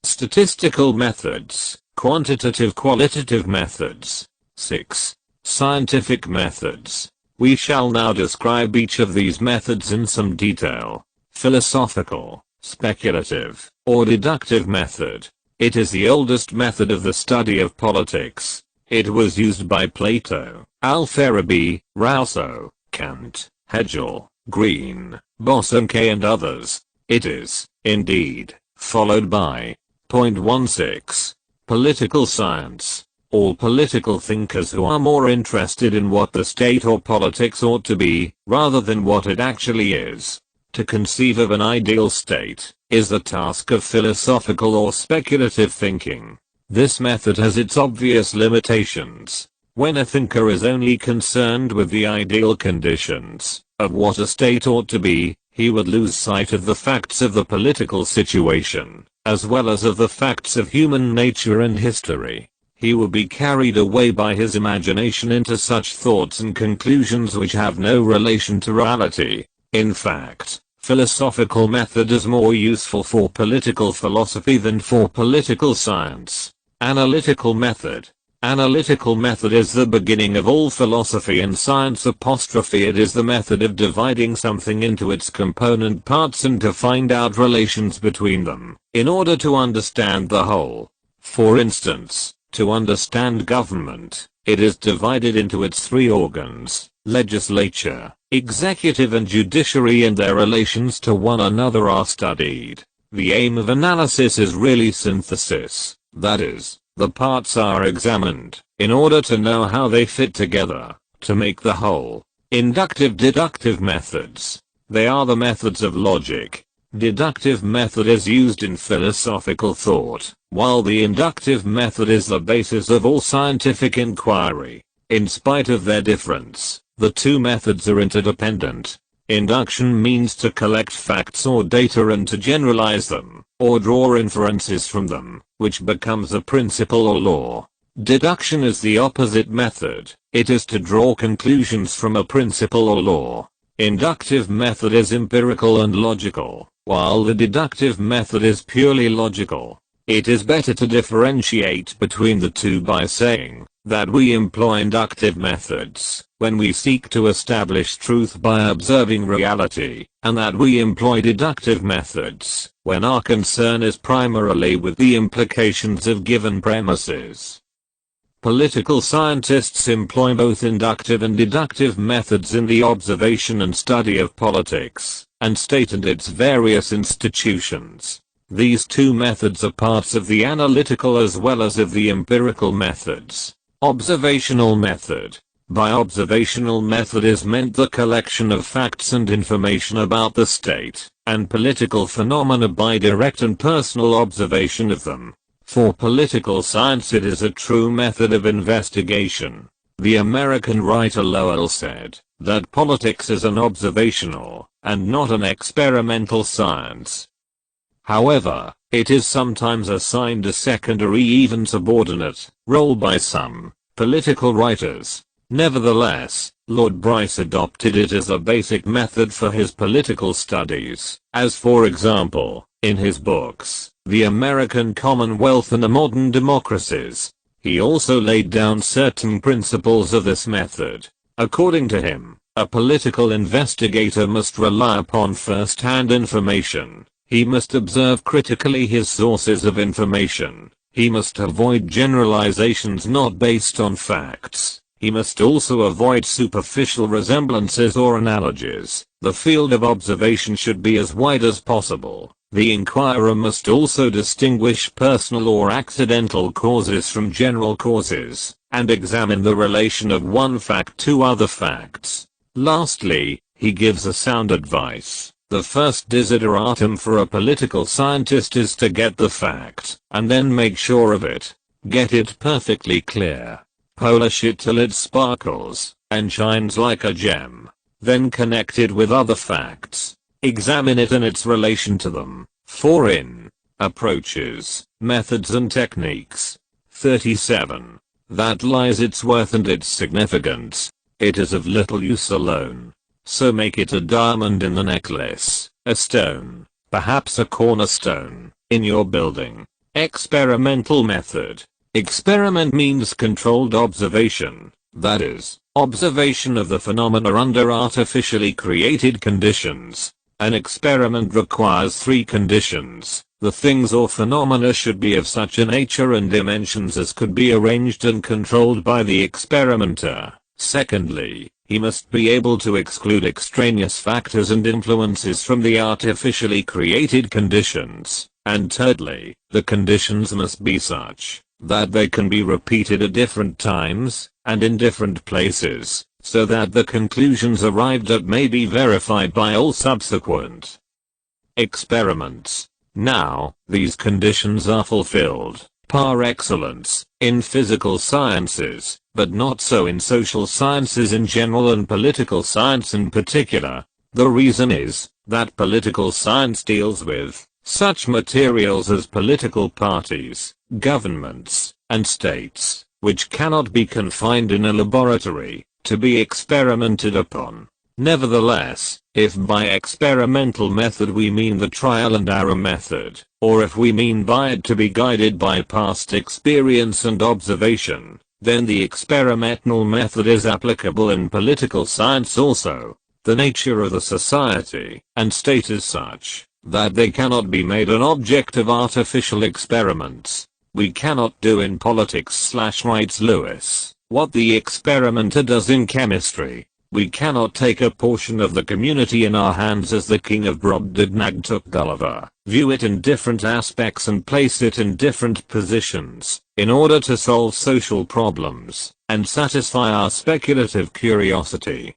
Statistical methods, quantitative, qualitative methods. 6. Scientific methods. We shall now describe each of these methods in some detail. Philosophical, speculative, or deductive method. It is the oldest method of the study of politics. It was used by Plato, Al-Farabi, Rousseau, Kant, Hegel, Green, Bossuet and others. It is, indeed, followed by point 16. Political science. All political thinkers who are more interested in what the state or politics ought to be, rather than what it actually is. To conceive of an ideal state, is the task of philosophical or speculative thinking. This method has its obvious limitations. When a thinker is only concerned with the ideal conditions of what a state ought to be, he would lose sight of the facts of the political situation, as well as of the facts of human nature and history. He will be carried away by his imagination into such thoughts and conclusions which have no relation to reality. In fact, philosophical method is more useful for political philosophy than for political science. Analytical method. Analytical method is the beginning of all philosophy and science. It is the method of dividing something into its component parts and to find out relations between them, in order to understand the whole. For instance, to understand government, it is divided into its three organs: legislature, executive and judiciary, and their relations to one another are studied. The aim of analysis is really synthesis, that is, the parts are examined, in order to know how they fit together, to make the whole. Inductive deductive methods. They are the methods of logic. Deductive method is used in philosophical thought, while the inductive method is the basis of all scientific inquiry. In spite of their difference, the two methods are interdependent. Induction means to collect facts or data and to generalize them, or draw inferences from them, which becomes a principle or law. Deduction is the opposite method. It is to draw conclusions from a principle or law. Inductive method is empirical and logical, while the deductive method is purely logical. It is better to differentiate between the two by saying that we employ inductive methods when we seek to establish truth by observing reality, and that we employ deductive methods when our concern is primarily with the implications of given premises. Political scientists employ both inductive and deductive methods in the observation and study of politics, and state and its various institutions. These two methods are parts of the analytical as well as of the empirical methods. Observational method. By observational method is meant the collection of facts and information about the state and political phenomena by direct and personal observation of them. For political science it is a true method of investigation. The American writer Lowell said, that politics is an observational, and not an experimental science. However, it is sometimes assigned a secondary, even subordinate, role by some political writers. Nevertheless, Lord Bryce adopted it as a basic method for his political studies, as for example, in his books, The American Commonwealth and the Modern Democracies. He also laid down certain principles of this method. According to him, a political investigator must rely upon first-hand information. He must observe critically his sources of information. He must avoid generalizations not based on facts. He must also avoid superficial resemblances or analogies. The field of observation should be as wide as possible. The inquirer must also distinguish personal or accidental causes from general causes, and examine the relation of one fact to other facts. Lastly, he gives a sound advice. The first desideratum for a political scientist is to get the fact, and then make sure of it. Get it perfectly clear. Polish it till it sparkles, and shines like a gem. Then connect it with other facts. Examine it and its relation to them. 4. In Approaches, Methods and Techniques. 37. That lies its worth and its significance. It is of little use alone. So make it a diamond in the necklace, a stone, perhaps a cornerstone, in your building. Experimental method. Experiment means controlled observation, that is, observation of the phenomena under artificially created conditions. An experiment requires 3 conditions. The things or phenomena should be of such a nature and dimensions as could be arranged and controlled by the experimenter. Secondly, he must be able to exclude extraneous factors and influences from the artificially created conditions. And thirdly, the conditions must be such that they can be repeated at different times, and in different places, so that the conclusions arrived at may be verified by all subsequent experiments. Now, these conditions are fulfilled, par excellence, in physical sciences, but not so in social sciences in general and political science in particular. The reason is, that political science deals with such materials as political parties, governments, and states, which cannot be confined in a laboratory, to be experimented upon. Nevertheless, if by experimental method we mean the trial and error method, or if we mean by it to be guided by past experience and observation, then the experimental method is applicable in political science also. The nature of the society and state is such that they cannot be made an object of artificial experiments. We cannot do in politics / writes Lewis, what the experimenter does in chemistry. We cannot take a portion of the community in our hands as the king of Brobdingnag took Gulliver, view it in different aspects and place it in different positions, in order to solve social problems, and satisfy our speculative curiosity.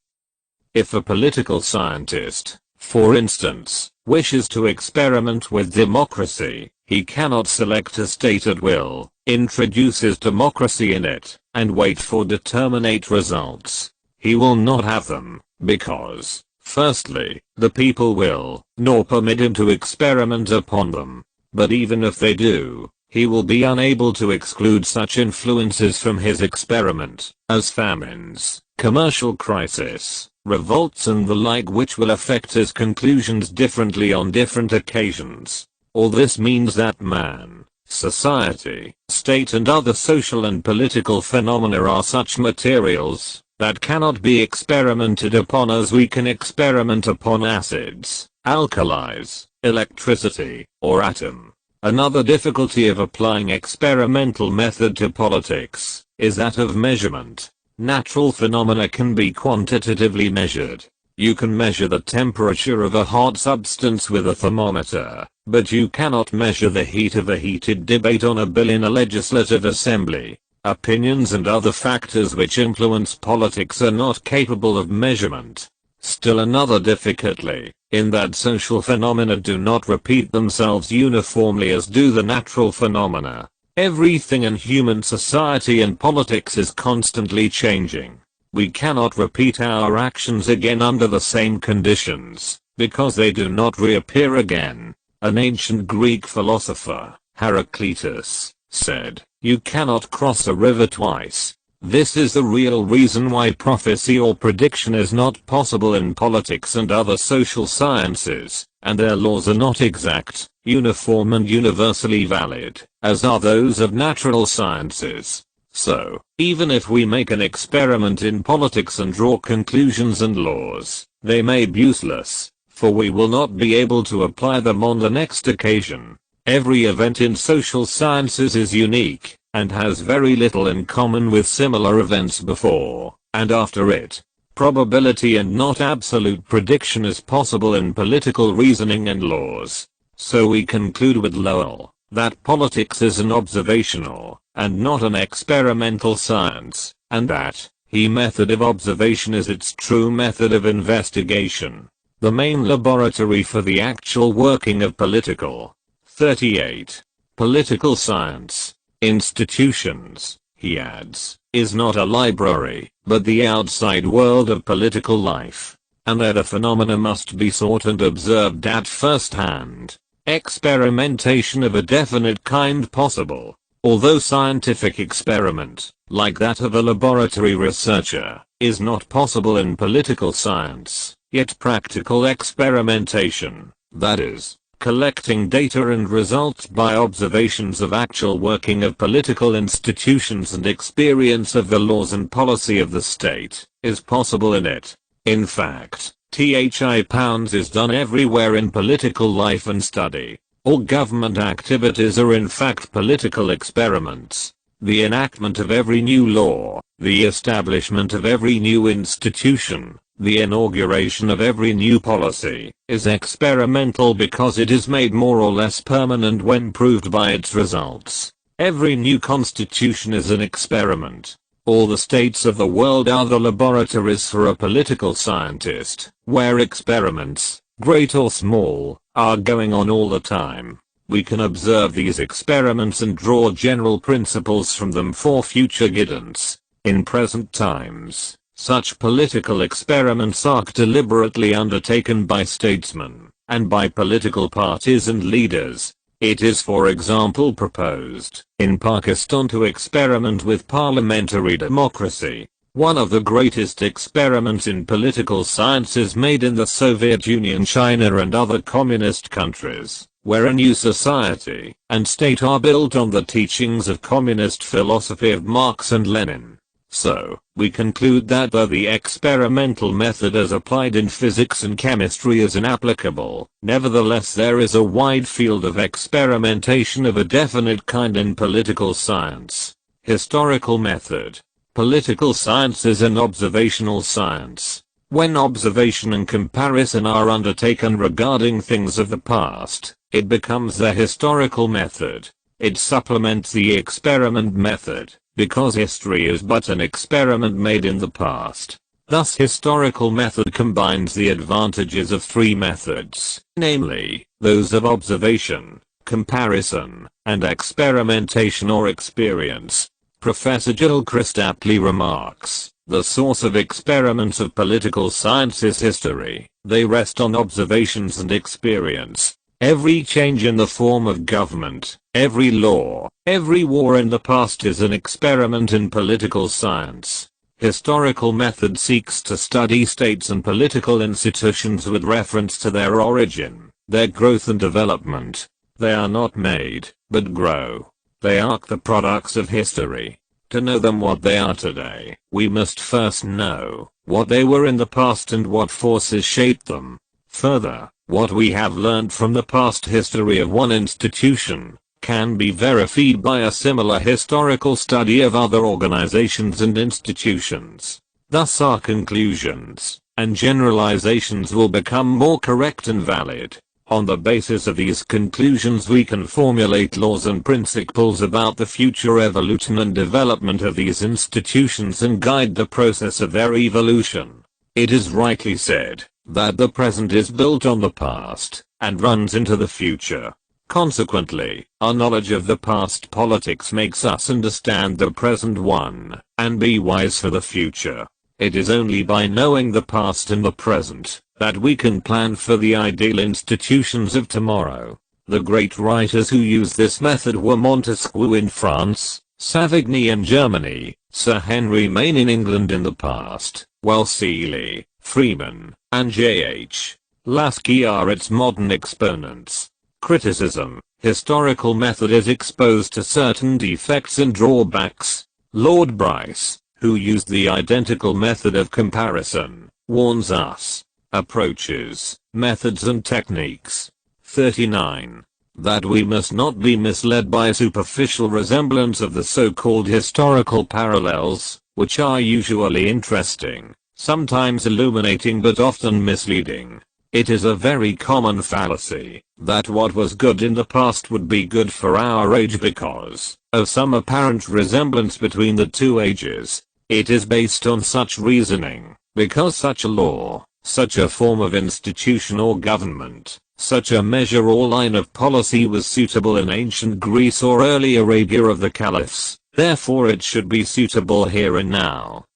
If a political scientist, for instance, wishes to experiment with democracy, he cannot select a state at will, introduce his democracy in it, and wait for determinate results. He will not have them, because, firstly, the people will nor permit him to experiment upon them. But even if they do, he will be unable to exclude such influences from his experiment, as famines, commercial crisis, revolts and the like, which will affect his conclusions differently on different occasions. All this means that man, society, state and other social and political phenomena are such materials that cannot be experimented upon as we can experiment upon acids, alkalis, electricity, or atom. Another difficulty of applying experimental method to politics is that of measurement. Natural phenomena can be quantitatively measured. You can measure the temperature of a hot substance with a thermometer, but you cannot measure the heat of a heated debate on a bill in a legislative assembly. Opinions and other factors which influence politics are not capable of measurement. Still another difficulty, in that social phenomena do not repeat themselves uniformly as do the natural phenomena. Everything in human society and politics is constantly changing. We cannot repeat our actions again under the same conditions, because they do not reappear again. An ancient Greek philosopher, Heraclitus, said, "You cannot cross a river twice." This is the real reason why prophecy or prediction is not possible in politics and other social sciences, and their laws are not exact, uniform and universally valid, as are those of natural sciences. So, even if we make an experiment in politics and draw conclusions and laws, they may be useless, for we will not be able to apply them on the next occasion. Every event in social sciences is unique, and has very little in common with similar events before and after it. Probability and not absolute prediction is possible in political reasoning and laws. So we conclude with Lowell, that politics is an observational, and not an experimental science, and that, the method of observation is its true method of investigation. The main laboratory for the actual working of political. 38. Political science. Institutions, he adds, is not a library, but the outside world of political life, and that a phenomena must be sought and observed at first hand. Experimentation of a definite kind possible, although scientific experiment, like that of a laboratory researcher, is not possible in political science, yet practical experimentation, that is, collecting data and results by observations of actual working of political institutions and experience of the laws and policy of the state, is possible in it. In fact, £pounds is done everywhere in political life and study. All government activities are in fact political experiments. The enactment of every new law, the establishment of every new institution, the inauguration of every new policy, is experimental because it is made more or less permanent when proved by its results. Every new constitution is an experiment. All the states of the world are the laboratories for a political scientist, where experiments, great or small, are going on all the time. We can observe these experiments and draw general principles from them for future guidance. In present times, such political experiments are deliberately undertaken by statesmen, and by political parties and leaders. It is for example proposed, in Pakistan to experiment with parliamentary democracy. One of the greatest experiments in political science is made in the Soviet Union, China and other communist countries, where a new society and state are built on the teachings of communist philosophy of Marx and Lenin. So, we conclude that though the experimental method as applied in physics and chemistry is inapplicable, nevertheless there is a wide field of experimentation of a definite kind in political science. Historical method. Political science is an observational science. When observation and comparison are undertaken regarding things of the past, it becomes the historical method. It supplements the experiment method, because history is but an experiment made in the past. Thus historical method combines the advantages of three methods, namely, those of observation, comparison, and experimentation or experience. Professor Gilchrist aptly remarks, the source of experiments of political science is history. They rest on observations and experience. Every change in the form of government, every law, every war in the past is an experiment in political science. Historical method seeks to study states and political institutions with reference to their origin, their growth and development. They are not made, but grow. They are the products of history. To know them what they are today, we must first know what they were in the past and what forces shaped them. Further, what we have learned from the past history of one institution can be verified by a similar historical study of other organizations and institutions. Thus our conclusions and generalizations will become more correct and valid. On the basis of these conclusions we can formulate laws and principles about the future evolution and development of these institutions and guide the process of their evolution. It is rightly said that the present is built on the past and runs into the future. Consequently, our knowledge of the past politics makes us understand the present one and be wise for the future. It is only by knowing the past and the present that we can plan for the ideal institutions of tomorrow. The great writers who used this method were Montesquieu in France, Savigny in Germany, Sir Henry Maine in England in the past, while Seeley, Freeman, and J.H. Lasky are its modern exponents. Criticism. Historical method is exposed to certain defects and drawbacks. Lord Bryce, who used the identical method of comparison, warns us. Approaches, methods and techniques. 39. That we must not be misled by superficial resemblance of the so-called historical parallels, which are usually interesting, sometimes illuminating but often misleading. It is a very common fallacy that what was good in the past would be good for our age because of some apparent resemblance between the two ages. It is based on such reasoning because such a law, such a form of institution or government, such a measure or line of policy was suitable in ancient Greece or early Arabia of the caliphs, therefore it should be suitable here and now.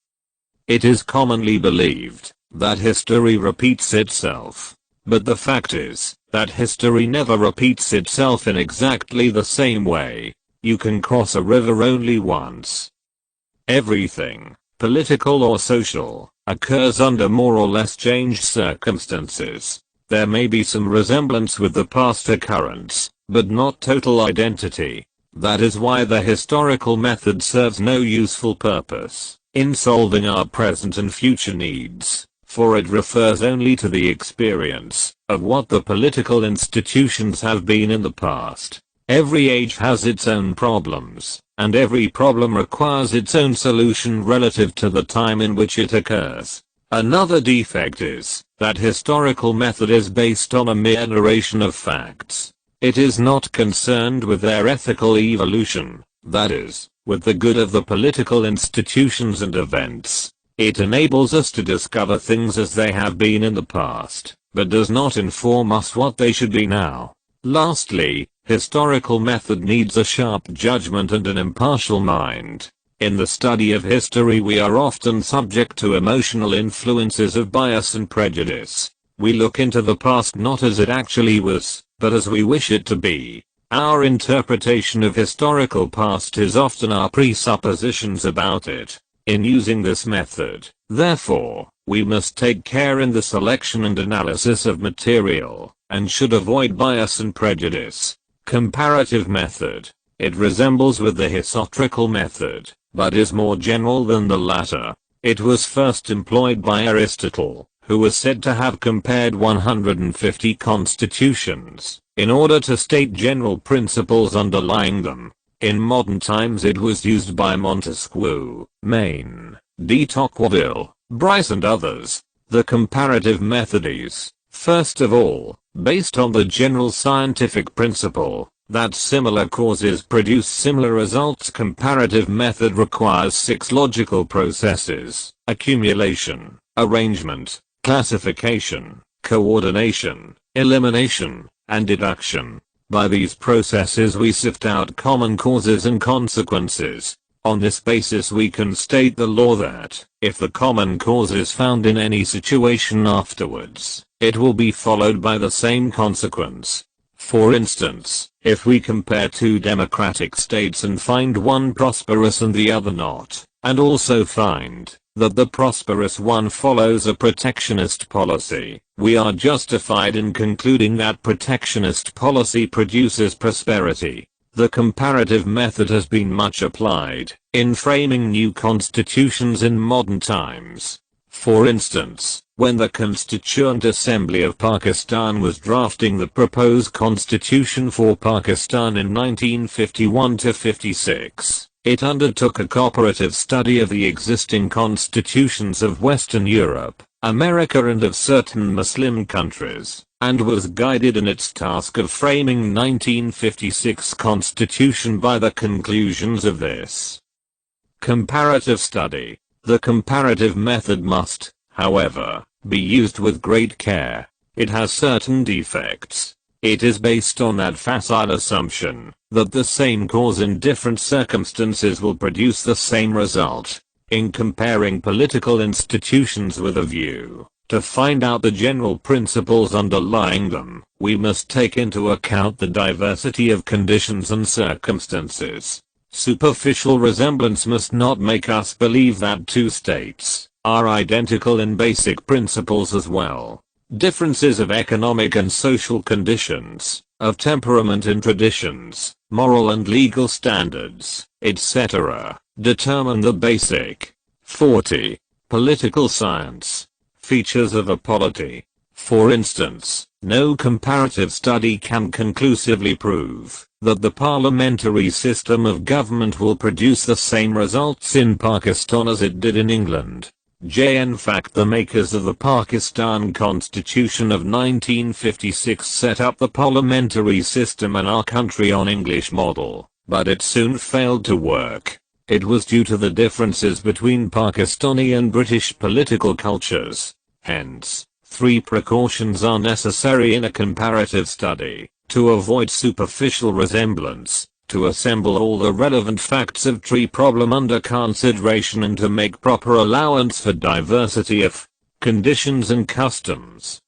It is commonly believed that history repeats itself. But the fact is that history never repeats itself in exactly the same way. You can cross a river only once. Everything, political or social, occurs under more or less changed circumstances. There may be some resemblance with the past occurrence, but not total identity. That is why the historical method serves no useful purpose in solving our present and future needs, for it refers only to the experience of what the political institutions have been in the past. Every age has its own problems, and every problem requires its own solution relative to the time in which it occurs. Another defect is that historical method is based on a mere narration of facts. It is not concerned with their ethical evolution, that is, with the good of the political institutions and events. It enables us to discover things as they have been in the past, but does not inform us what they should be now. Lastly, historical method needs a sharp judgment and an impartial mind. In the study of history we are often subject to emotional influences of bias and prejudice. We look into the past not as it actually was, but as we wish it to be. Our interpretation of historical past is often our presuppositions about it. In using this method, therefore, we must take care in the selection and analysis of material, and should avoid bias and prejudice. Comparative method. It resembles with the historical method, but is more general than the latter. It was first employed by Aristotle, who was said to have compared 150 constitutions, in order to state general principles underlying them. In modern times it was used by Montesquieu, Maine, de Tocqueville, Bryce and others. The comparative method is, first of all, based on the general scientific principle that similar causes produce similar results. Comparative method requires 6 logical processes: accumulation, arrangement, classification, coordination, elimination, and deduction. By these processes we sift out common causes and consequences. On this basis we can state the law that, if the common cause is found in any situation afterwards, it will be followed by the same consequence. For instance, if we compare 2 democratic states and find one prosperous and the other not, and also find that the prosperous one follows a protectionist policy, we are justified in concluding that protectionist policy produces prosperity. The comparative method has been much applied in framing new constitutions in modern times. For instance, when the Constituent Assembly of Pakistan was drafting the proposed constitution for Pakistan in 1951-56, it undertook a cooperative study of the existing constitutions of Western Europe, America and of certain Muslim countries, and was guided in its task of framing 1956 constitution by the conclusions of this comparative study. The comparative method must, however, be used with great care. It has certain defects. It is based on that facile assumption that the same cause in different circumstances will produce the same result. In comparing political institutions with a view to find out the general principles underlying them, we must take into account the diversity of conditions and circumstances. Superficial resemblance must not make us believe that two states are identical in basic principles as well. Differences of economic and social conditions, of temperament and traditions, moral and legal standards, etc., determine the basic 40. Political science. Features of a polity. For instance, no comparative study can conclusively prove that the parliamentary system of government will produce the same results in Pakistan as it did in England. In fact, the makers of the Pakistan Constitution of 1956 set up the parliamentary system in our country on English model, but it soon failed to work. It was due to the differences between Pakistani and British political cultures. Hence, 3 precautions are necessary in a comparative study: to avoid superficial resemblance, to assemble all the relevant facts of tree problem under consideration, and to make proper allowance for diversity of conditions and customs.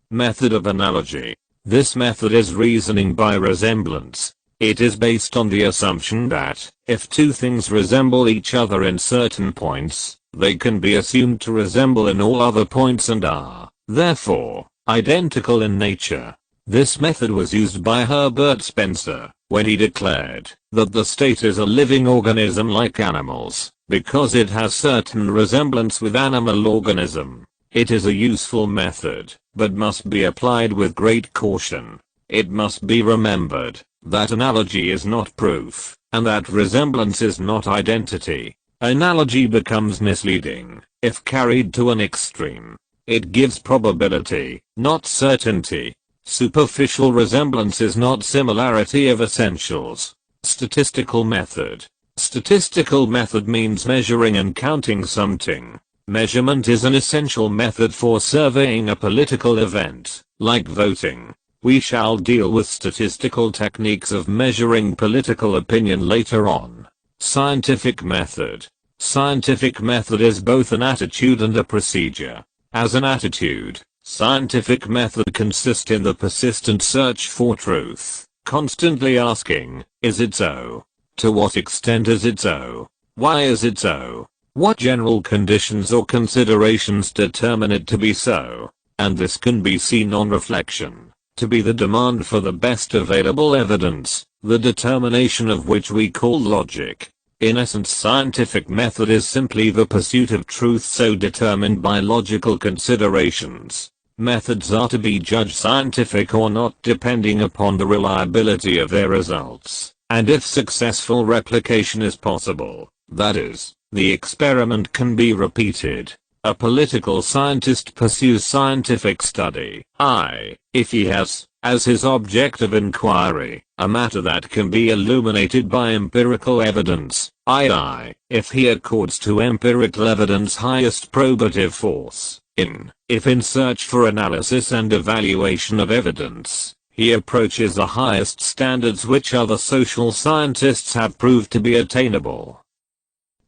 Method of analogy. This method is reasoning by resemblance. It is based on the assumption that, if two things resemble each other in certain points, they can be assumed to resemble in all other points and are, therefore, identical in nature. This method was used by Herbert Spencer when he declared that the state is a living organism like animals, because it has certain resemblance with animal organism. It is a useful method, but must be applied with great caution. It must be remembered that analogy is not proof, and that resemblance is not identity. Analogy becomes misleading if carried to an extreme. It gives probability, not certainty. Superficial resemblance is not similarity of essentials. Statistical method. Statistical method means measuring and counting something. Measurement is an essential method for surveying a political event, like voting. We shall deal with statistical techniques of measuring political opinion later on. Scientific method. Scientific method is both an attitude and a procedure. As an attitude, scientific method consists in the persistent search for truth, constantly asking, is it so? To what extent is it so? Why is it so? What general conditions or considerations determine it to be so? And this can be seen on reflection to be the demand for the best available evidence, the determination of which we call logic. In essence, scientific method is simply the pursuit of truth so determined by logical considerations. Methods are to be judged scientific or not depending upon the reliability of their results, and if successful replication is possible, that is, the experiment can be repeated. A political scientist pursues scientific study, if he has, as his object of inquiry, a matter that can be illuminated by empirical evidence, if he accords to empirical evidence highest probative force, if in search for analysis and evaluation of evidence, he approaches the highest standards which other social scientists have proved to be attainable.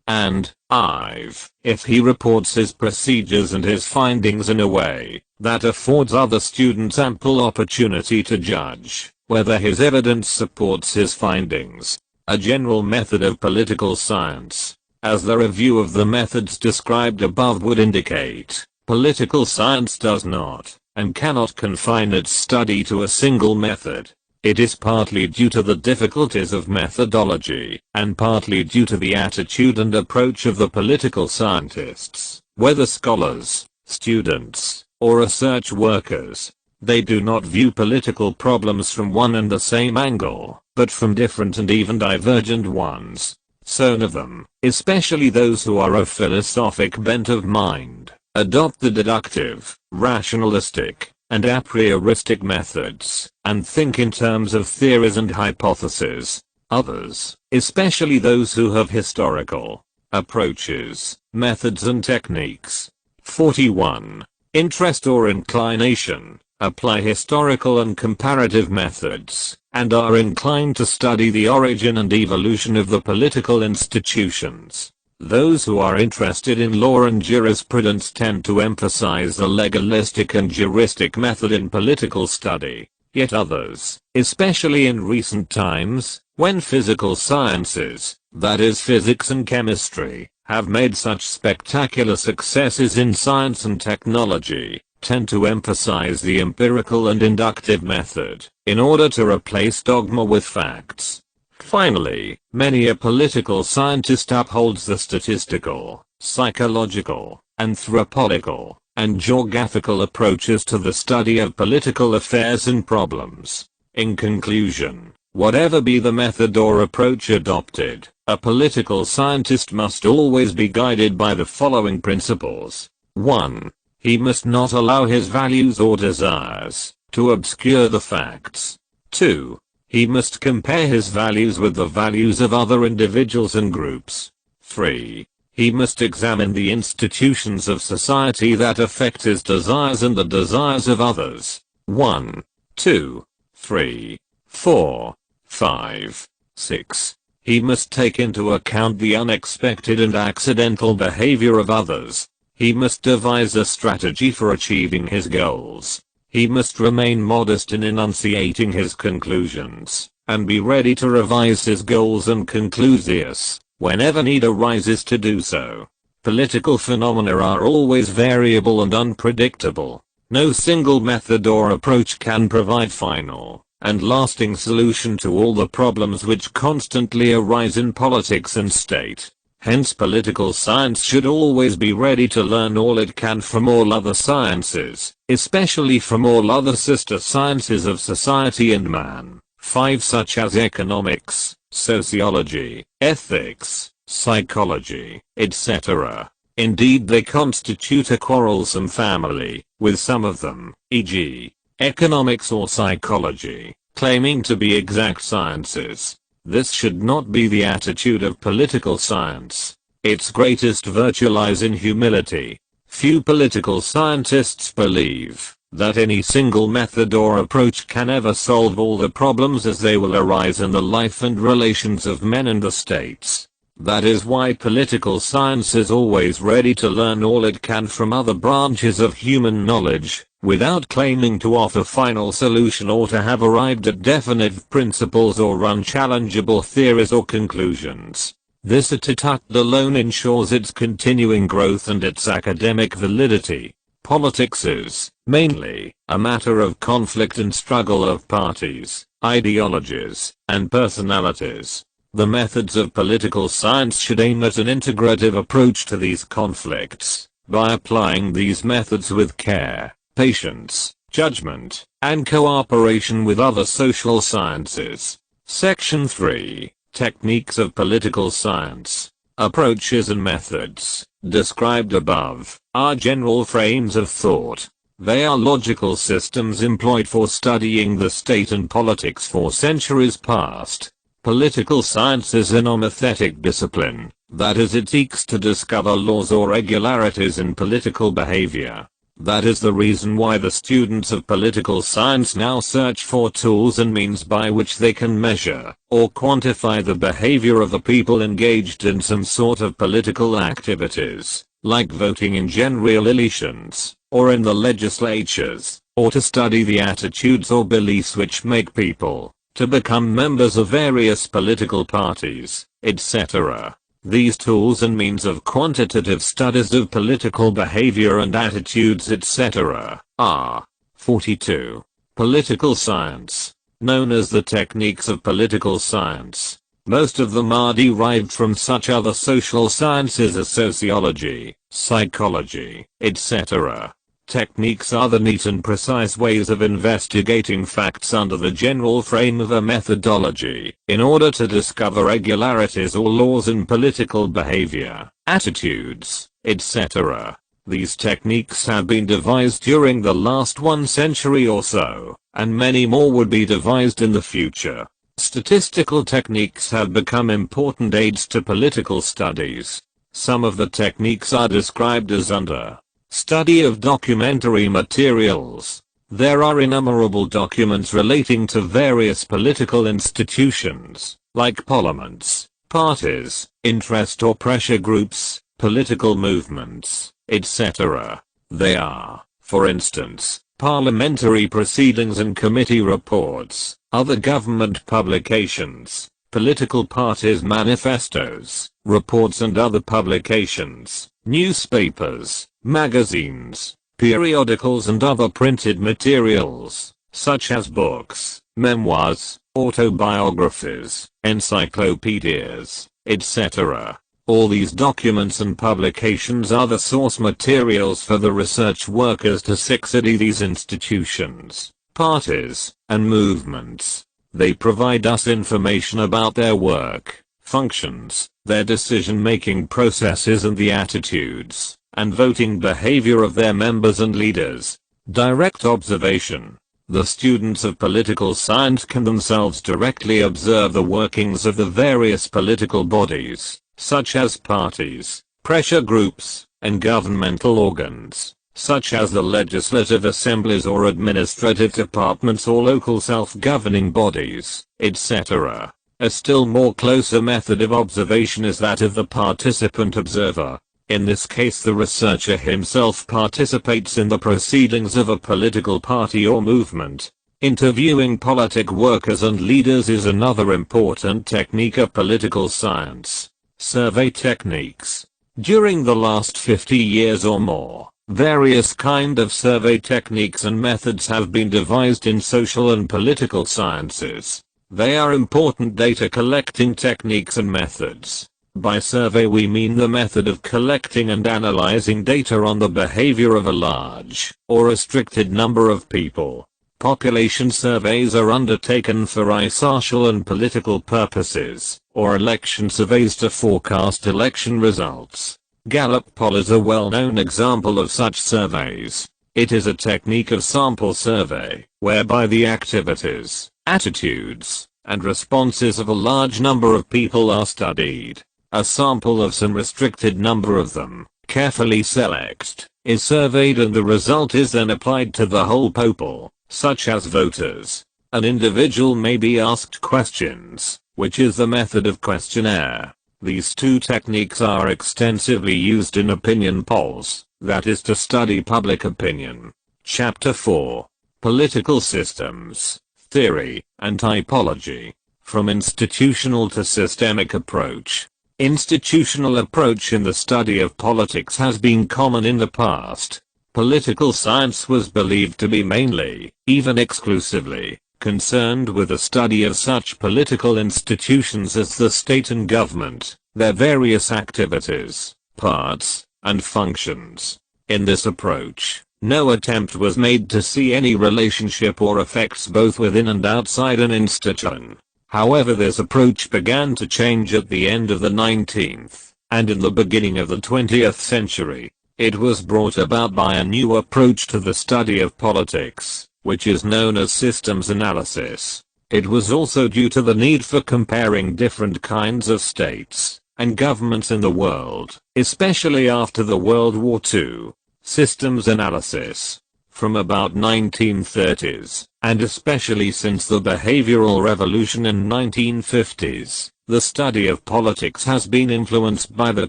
And, if he reports his procedures and his findings in a way that affords other students ample opportunity to judge whether his evidence supports his findings. A general method of political science, as the review of the methods described above would indicate, political science does not, and cannot confine its study to a single method. It is partly due to the difficulties of methodology, and partly due to the attitude and approach of the political scientists, whether scholars, students, or research workers. They do not view political problems from one and the same angle, but from different and even divergent ones. Some of them, especially those who are of philosophic bent of mind, adopt the deductive, rationalistic, and a prioristic methods, and think in terms of theories and hypotheses. Others, especially those who have historical approaches, methods and techniques. 41. Interest or inclination. apply historical and comparative methods, and are inclined to study the origin and evolution of the political institutions. Those who are interested in law and jurisprudence tend to emphasize the legalistic and juristic method in political study. Yet others, especially in recent times, when physical sciences, that is physics and chemistry, have made such spectacular successes in science and technology, tend to emphasize the empirical and inductive method, in order to replace dogma with facts. Finally, many a political scientist upholds the statistical, psychological, anthropological, and geographical approaches to the study of political affairs and problems. In conclusion, whatever be the method or approach adopted, a political scientist must always be guided by the following principles. 1. He must not allow his values or desires to obscure the facts. 2. He must compare his values with the values of other individuals and groups. 3. He must examine the institutions of society that affect his desires and the desires of others. 1, 2, 3, 4, 5, 6. He must take into account the unexpected and accidental behavior of others. He must devise a strategy for achieving his goals. He must remain modest in enunciating his conclusions, and be ready to revise his goals and conclusions whenever need arises to do so. Political phenomena are always variable and unpredictable. No single method or approach can provide final and lasting solution to all the problems which constantly arise in politics and state. Hence political science should always be ready to learn all it can from all other sciences, especially from all other sister sciences of society and man. 5 such as economics, sociology, ethics, psychology, etc. Indeed they constitute a quarrelsome family, with some of them, e.g., economics or psychology, claiming to be exact sciences. This should not be the attitude of political science. Its greatest virtue lies in humility. Few political scientists believe that any single method or approach can ever solve all the problems as they will arise in the life and relations of men and the states. That is why political science is always ready to learn all it can from other branches of human knowledge, without claiming to offer final solution or to have arrived at definite principles or unchallengeable theories or conclusions. This attitude alone ensures its continuing growth and its academic validity. Politics is, mainly, a matter of conflict and struggle of parties, ideologies, and personalities. The methods of political science should aim at an integrative approach to these conflicts, by applying these methods with care, patience, judgment, and cooperation with other social sciences. Section 3. Techniques of Political Science. Approaches and methods, described above, are general frames of thought. They are logical systems employed for studying the state and politics for centuries past. Political science is a nomothetic discipline, that is it seeks to discover laws or regularities in political behavior. That is the reason why the students of political science now search for tools and means by which they can measure or quantify the behavior of the people engaged in some sort of political activities, like voting in general elections, or in the legislatures, or to study the attitudes or beliefs which make people to become members of various political parties, etc. These tools and means of quantitative studies of political behavior and attitudes etc. are 42. Political science, known as the techniques of political science. Most of them are derived from such other social sciences as sociology, psychology, etc. Techniques are the neat and precise ways of investigating facts under the general frame of a methodology, in order to discover regularities or laws in political behavior, attitudes, etc. These techniques have been devised during the last 1 century or so, and many more would be devised in the future. Statistical techniques have become important aids to political studies. Some of the techniques are described as under study of documentary materials, There are innumerable documents relating to various political institutions, like parliaments, parties, interest or pressure groups, political movements, etc. They are, for instance, parliamentary proceedings and committee reports, other government publications, political parties' manifestos, reports and other publications, newspapers, magazines, periodicals and other printed materials, such as books, memoirs, autobiographies, encyclopedias, etc. All these documents and publications are the source materials for the research workers to study these institutions, parties, and movements. They provide us information about their work, functions, their decision-making processes and the attitudes and voting behavior of their members and leaders. Direct observation. The students of political science can themselves directly observe the workings of the various political bodies, such as parties, pressure groups, and governmental organs, such as the legislative assemblies or administrative departments or local self-governing bodies, etc. A still more closer method of observation is that of the participant observer. In this case, the researcher himself participates in the proceedings of a political party or movement. Interviewing politic workers and leaders is another important technique of political science. Survey techniques. During the last 50 years or more, various kind of survey techniques and methods have been devised in social and political sciences. They are important data collecting techniques and methods. By survey we mean the method of collecting and analyzing data on the behavior of a large or restricted number of people. Population surveys are undertaken for social and political purposes, or election surveys to forecast election results. Gallup poll is a well-known example of such surveys. It is a technique of sample survey, whereby the activities, attitudes, and responses of a large number of people are studied. A sample of some restricted number of them, carefully selected, is surveyed and the result is then applied to the whole people, such as voters. An individual may be asked questions, which is the method of questionnaire. These two techniques are extensively used in opinion polls, that is to study public opinion. Chapter 4. Political Systems, Theory, and Typology. From Institutional to Systemic Approach. Institutional approach in the study of politics has been common in the past. Political science was believed to be mainly, even exclusively, concerned with the study of such political institutions as the state and government, their various activities, parts, and functions. In this approach, no attempt was made to see any relationship or effects both within and outside an institution. However, this approach began to change at the end of the 19th, and in the beginning of the 20th century. It was brought about by a new approach to the study of politics, which is known as systems analysis. It was also due to the need for comparing different kinds of states and governments in the world, especially after the World War II. Systems analysis. From about 1930s, and especially since the behavioral revolution in 1950s, the study of politics has been influenced by the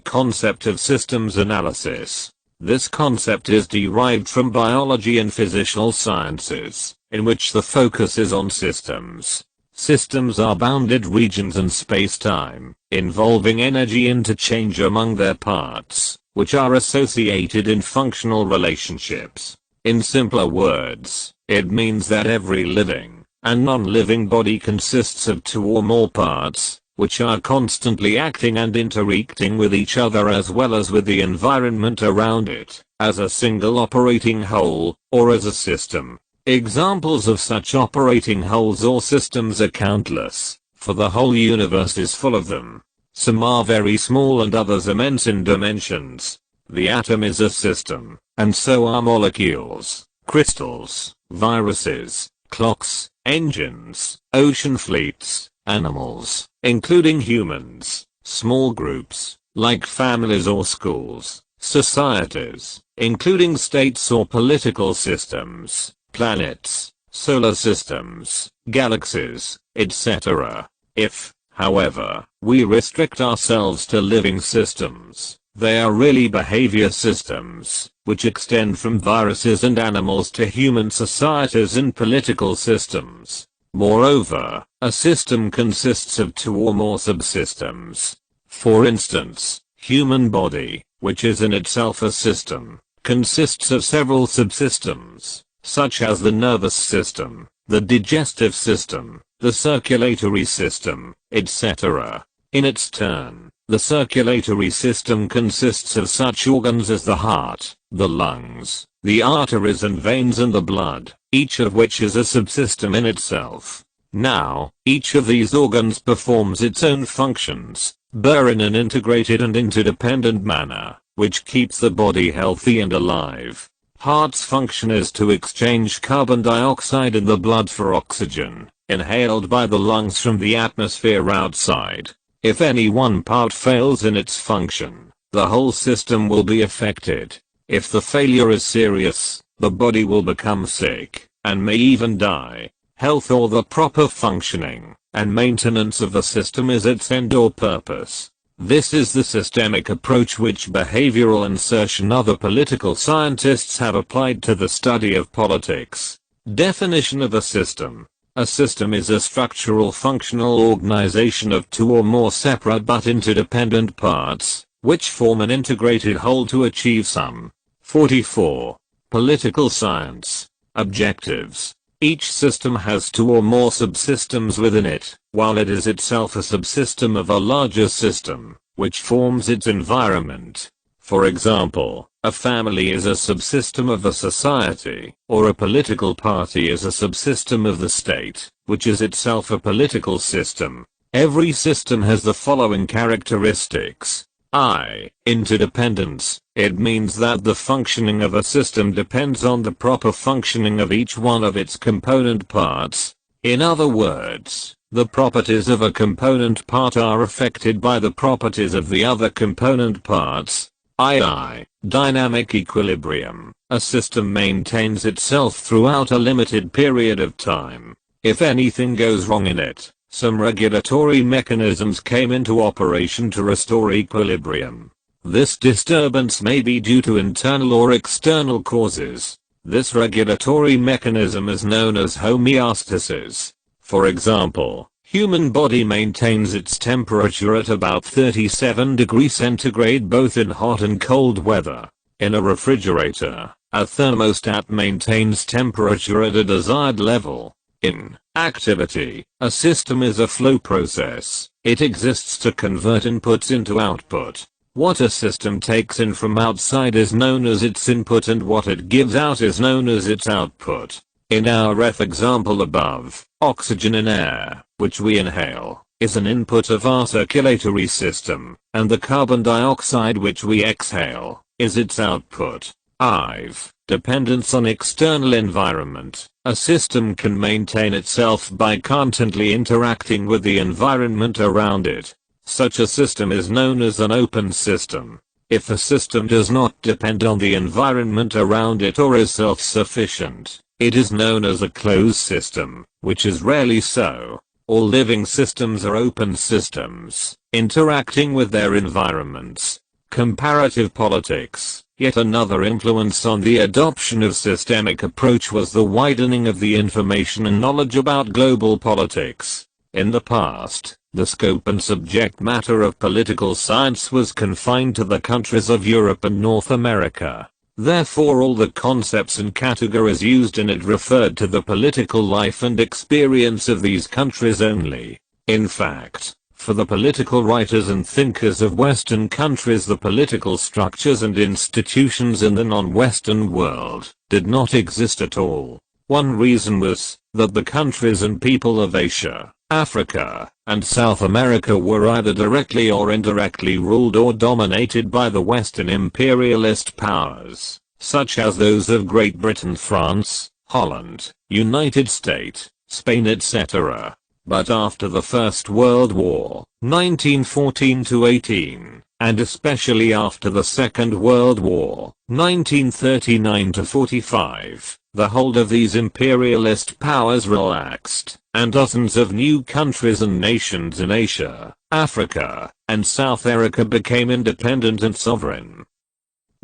concept of systems analysis. This concept is derived from biology and physical sciences, in which the focus is on systems. Systems are bounded regions in space-time, involving energy interchange among their parts, which are associated in functional relationships. In simpler words, it means that every living and non-living body consists of two or more parts, which are constantly acting and interacting with each other as well as with the environment around it, as a single operating whole, or as a system. Examples of such operating wholes or systems are countless, for the whole universe is full of them. Some are very small and others immense in dimensions. The atom is a system, and so are molecules, crystals, viruses, clocks, engines, ocean fleets, animals, including humans, small groups, like families or schools, societies, including states or political systems, planets, solar systems, galaxies, etc. If, however, we restrict ourselves to living systems, they are really behavior systems, which extend from viruses and animals to human societies and political systems. Moreover, a system consists of two or more subsystems. For instance, human body, which is in itself a system, consists of several subsystems, such as the nervous system, the digestive system, the circulatory system, etc. In its turn, the circulatory system consists of such organs as the heart, the lungs, the arteries and veins and the blood, each of which is a subsystem in itself. Now, each of these organs performs its own functions, but in an integrated and interdependent manner, which keeps the body healthy and alive. Heart's function is to exchange carbon dioxide in the blood for oxygen, inhaled by the lungs from the atmosphere outside. If any one part fails in its function, the whole system will be affected. If the failure is serious, the body will become sick, and may even die. Health or the proper functioning and maintenance of the system is its end or purpose. This is the systemic approach which behavioral and certain other political scientists have applied to the study of politics. Definition of a system. A system is a structural functional organization of two or more separate but interdependent parts, which form an integrated whole to achieve some. 44. Political science. Objectives. Each system has two or more subsystems within it, while it is itself a subsystem of a larger system, which forms its environment. For example, a family is a subsystem of a society, or a political party is a subsystem of the state, which is itself a political system. Every system has the following characteristics. I. Interdependence. It means that the functioning of a system depends on the proper functioning of each one of its component parts. In other words, the properties of a component part are affected by the properties of the other component parts. II. Dynamic equilibrium. A system maintains itself throughout a limited period of time. If anything goes wrong in it, some regulatory mechanisms came into operation to restore equilibrium. This disturbance may be due to internal or external causes. This regulatory mechanism is known as homeostasis. For example, human body maintains its temperature at about 37 degrees centigrade both in hot and cold weather. In a refrigerator, a thermostat maintains temperature at a desired level. In activity, a system is a flow process. It exists to convert inputs into output. What a system takes in from outside is known as its input and what it gives out is known as its output. In our ref example above, oxygen in air, which we inhale, is an input of our circulatory system, and the carbon dioxide which we exhale, is its output. IV. Dependence on external environment. A system can maintain itself by constantly interacting with the environment around it. Such a system is known as an open system. If a system does not depend on the environment around it or is self-sufficient, it is known as a closed system, which is rarely so. All living systems are open systems, interacting with their environments. Comparative politics. Yet another influence on the adoption of systemic approach was the widening of the information and knowledge about global politics. In the past, the scope and subject matter of political science was confined to the countries of Europe and North America. Therefore all the concepts and categories used in it referred to the political life and experience of these countries only. In fact, for the political writers and thinkers of Western countries, the political structures and institutions in the non-Western world did not exist at all. One reason was that the countries and people of Asia, Africa, and South America were either directly or indirectly ruled or dominated by the Western imperialist powers, such as those of Great Britain, France, Holland, United States, Spain, etc. But after the First World War, 1914-18, and especially after the Second World War, 1939-45, the hold of these imperialist powers relaxed, and dozens of new countries and nations in Asia, Africa, and South America became independent and sovereign.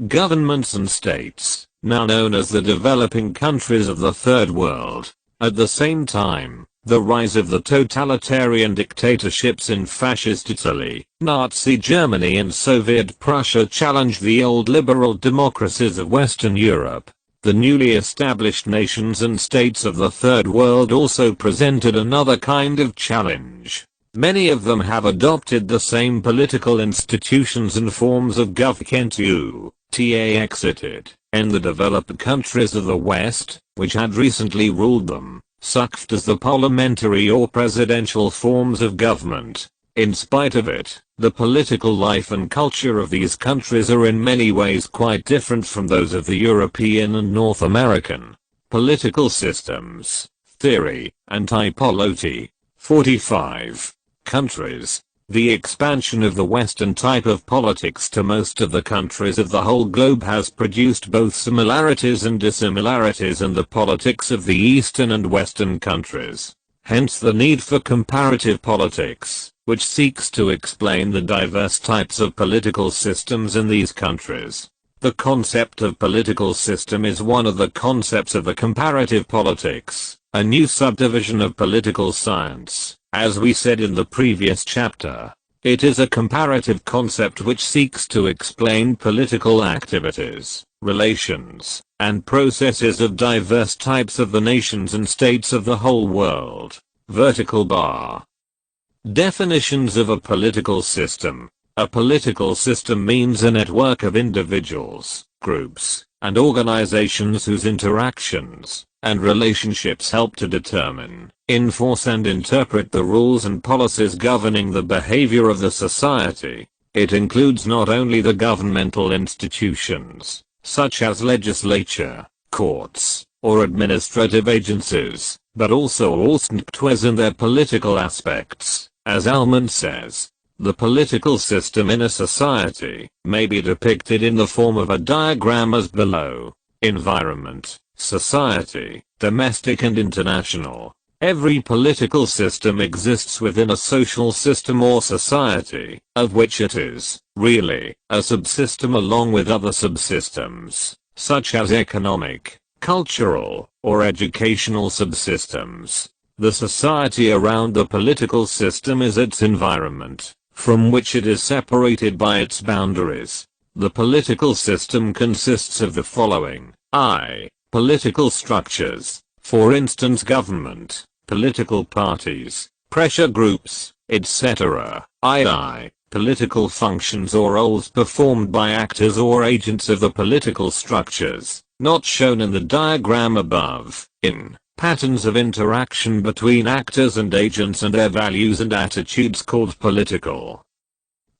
Governments and states, now known as the developing countries of the Third World. At the same time, the rise of the totalitarian dictatorships in Fascist Italy, Nazi Germany and Soviet Prussia challenged the old liberal democracies of Western Europe. The newly established nations and states of the Third World also presented another kind of challenge. Many of them have adopted the same political institutions and forms of government exited, and the developed countries of the West, which had recently ruled them, sucked as the parliamentary or presidential forms of government. In spite of it, the political life and culture of these countries are in many ways quite different from those of the European and North American political systems, theory, and typology. 45. Countries. The expansion of the Western type of politics to most of the countries of the whole globe has produced both similarities and dissimilarities in the politics of the Eastern and Western countries. Hence the need for comparative politics, which seeks to explain the diverse types of political systems in these countries. The concept of political system is one of the concepts of the comparative politics, a new subdivision of political science. As we said in the previous chapter, it is a comparative concept which seeks to explain political activities, relations, and processes of diverse types of the nations and states of the whole world. Vertical bar. Definitions of a political system. A political system means a network of individuals, groups, and organizations whose interactions and relationships help to determine, enforce and interpret the rules and policies governing the behavior of the society. It includes not only the governmental institutions, such as legislature, courts, or administrative agencies, but also all sectors in their political aspects. As Almond says, the political system in a society may be depicted in the form of a diagram as below. Environment, society, domestic and international. Every political system exists within a social system or society, of which it is, really, a subsystem along with other subsystems, such as economic, cultural, or educational subsystems. The society around the political system is its environment, from which it is separated by its boundaries. The political system consists of the following. Political structures, for instance government, political parties, pressure groups, etc. Political functions or roles performed by actors or agents of the political structures, not shown in the diagram above. Patterns of interaction between actors and agents and their values and attitudes called political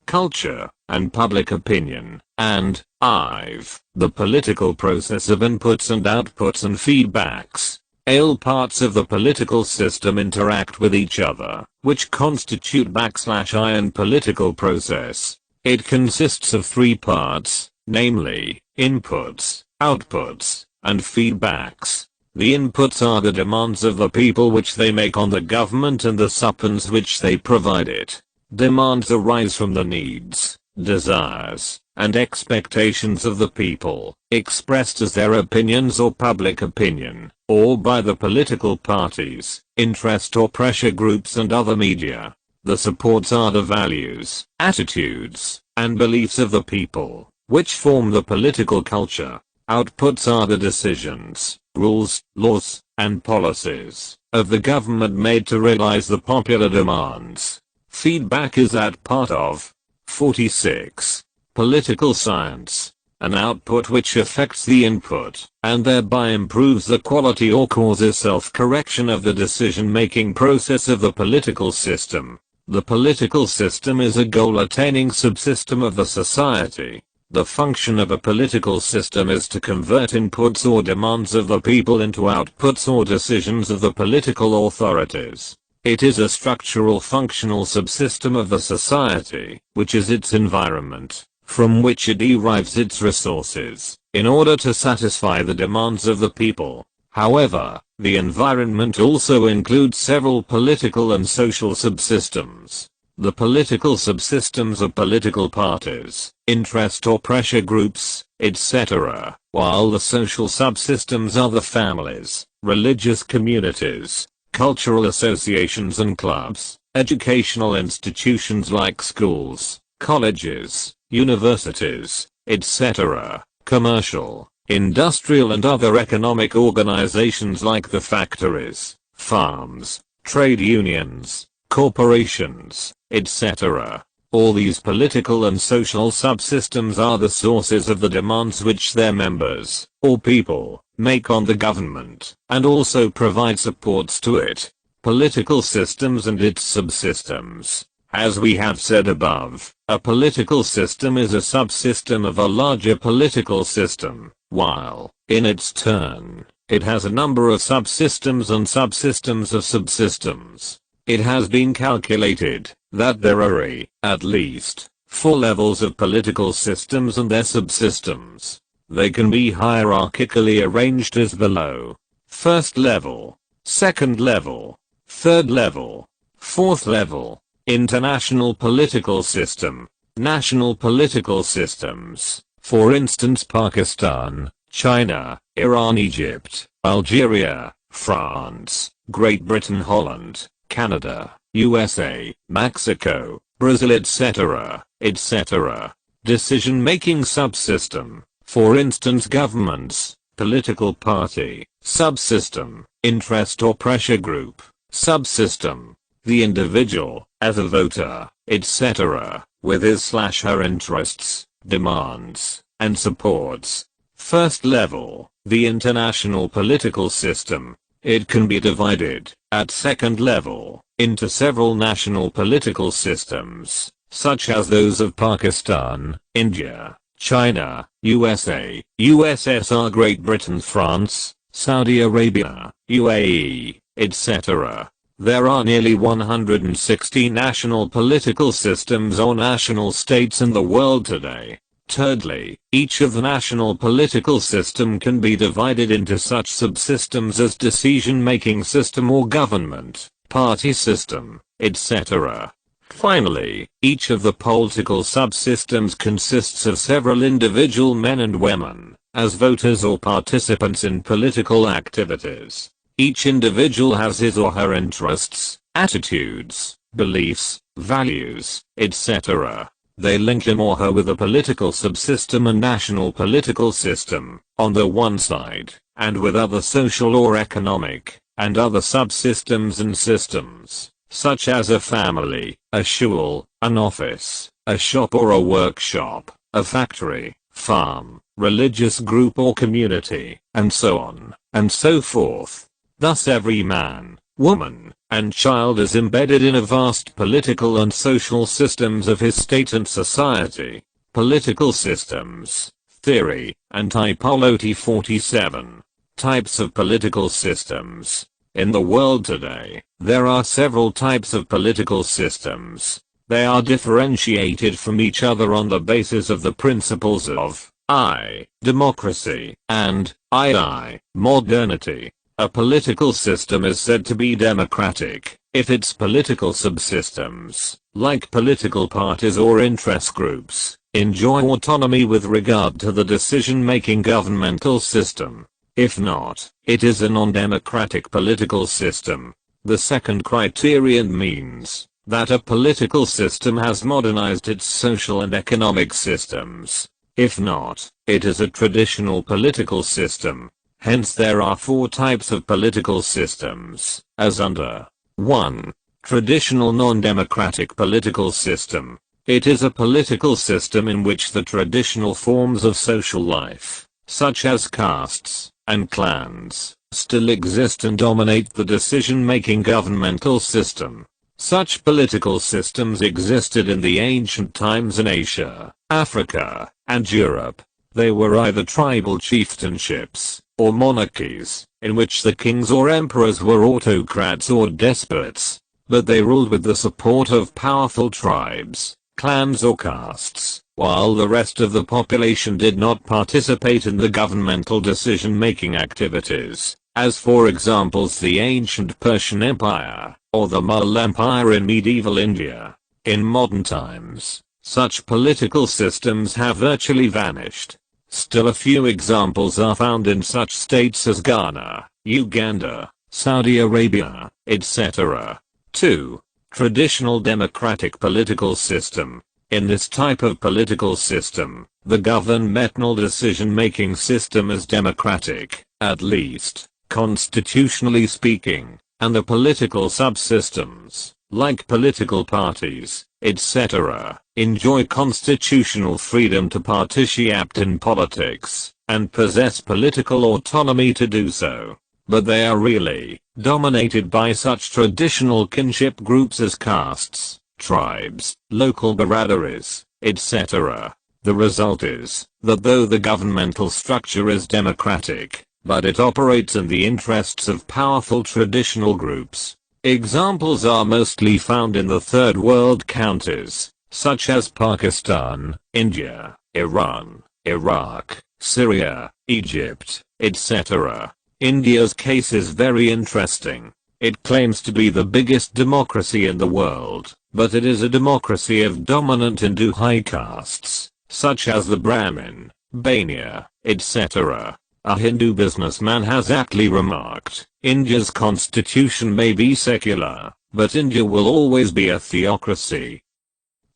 culture, and public opinion, and the political process of inputs and outputs and feedbacks. All parts of the political system interact with each other, which constitute /I political process. It consists of three parts, namely, inputs, outputs, and feedbacks. The inputs are the demands of the people which they make on the government and the supports which they provide it. Demands arise from the needs, desires, and expectations of the people, expressed as their opinions or public opinion, or by the political parties, interest or pressure groups and other media. The supports are the values, attitudes, and beliefs of the people, which form the political culture. Outputs are the decisions, rules, laws, and policies of the government made to realize the popular demands. Feedback is that part of 46. Political science. An output which affects the input, and thereby improves the quality or causes self-correction of the decision-making process of the political system. The political system is a goal-attaining subsystem of the society. The function of a political system is to convert inputs or demands of the people into outputs or decisions of the political authorities. It is a structural functional subsystem of the society, which is its environment, from which it derives its resources, in order to satisfy the demands of the people. However, the environment also includes several political and social subsystems. The political subsystems are political parties, interest or pressure groups, etc., while the social subsystems are the families, religious communities, cultural associations and clubs, educational institutions like schools, colleges, universities, etc., commercial, industrial and other economic organizations like the factories, farms, trade unions, corporations, etc. All these political and social subsystems are the sources of the demands which their members, or people, make on the government, and also provide supports to it. Political systems and its subsystems. As we have said above, a political system is a subsystem of a larger political system, while, in its turn, it has a number of subsystems and subsystems of subsystems. It has been calculated that there are at least 4 levels of political systems and their subsystems. They can be hierarchically arranged as below. First level, second level, third level, fourth level. International political system. National political systems. For instance, Pakistan, China, Iran, Egypt, Algeria, France, Great Britain, Holland, Canada, USA, Mexico, Brazil, etc., etc. Decision-making subsystem. For instance, governments, political party, subsystem, interest or pressure group, subsystem. The individual, as a voter, etc., with his/her interests, demands, and supports. First level, the international political system. It can be divided, at second level, into several national political systems, such as those of Pakistan, India, China, USA, USSR, Great Britain, France, Saudi Arabia, UAE, etc. There are nearly 160 national political systems or national states in the world today. Thirdly, each of the national political system can be divided into such subsystems as decision-making system or government, party system, etc. Finally, each of the political subsystems consists of several individual men and women, as voters or participants in political activities. Each individual has his or her interests, attitudes, beliefs, values, etc. They link him or her with a political subsystem and national political system, on the one side, and with other social or economic, and other subsystems and systems, such as a family, a shul, an office, a shop or a workshop, a factory, farm, religious group or community, and so on, and so forth. Thus every man, woman, and child is embedded in a vast political and social systems of his state and society. Political systems, theory, and typology. 47. Types of political systems. In the world today, there are several types of political systems. They are differentiated from each other on the basis of the principles of I, democracy, and II, modernity. A political system is said to be democratic if its political subsystems, like political parties or interest groups, enjoy autonomy with regard to the decision-making governmental system. If not, it is a non-democratic political system. The second criterion means that a political system has modernized its social and economic systems. If not, it is a traditional political system. Hence there are 4 types of political systems, as under 1. Traditional non-democratic political system. It is a political system in which the traditional forms of social life, such as castes and clans, still exist and dominate the decision-making governmental system. Such political systems existed in the ancient times in Asia, Africa, and Europe. They were either tribal chieftainships, or monarchies, in which the kings or emperors were autocrats or despots, but they ruled with the support of powerful tribes, clans or castes, while the rest of the population did not participate in the governmental decision-making activities. as for examples the ancient Persian Empire, or the Mughal Empire in medieval India. In modern times, such political systems have virtually vanished. Still a few examples are found in such states as Ghana, Uganda, Saudi Arabia, etc. 2. Traditional democratic political system. In this type of political system, the governmental decision-making system is democratic, at least, constitutionally speaking, and the political subsystems, like political parties, etc., enjoy constitutional freedom to participate in politics, and possess political autonomy to do so. But they are really dominated by such traditional kinship groups as castes, tribes, local baraderies, etc. The result is that though the governmental structure is democratic, but it operates in the interests of powerful traditional groups. Examples are mostly found in the third world countries, such as Pakistan, India, Iran, Iraq, Syria, Egypt, etc. India's case is very interesting. It claims to be the biggest democracy in the world, but it is a democracy of dominant Hindu high castes, such as the Brahmin, Banya, etc. A Hindu businessman has aptly remarked, India's constitution may be secular, but India will always be a theocracy.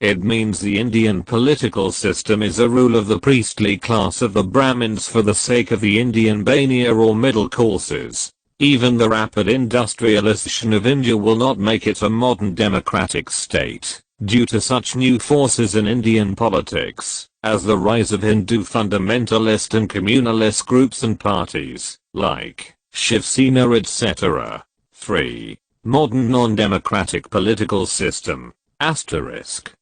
It means the Indian political system is a rule of the priestly class of the Brahmins for the sake of the Indian Banya or middle courses. Even the rapid industrialization of India will not make it a modern democratic state, due to such new forces in Indian politics, as the rise of Hindu fundamentalist and communalist groups and parties, like Shiv Sena etc. 3. Modern non-democratic political system, asterisk.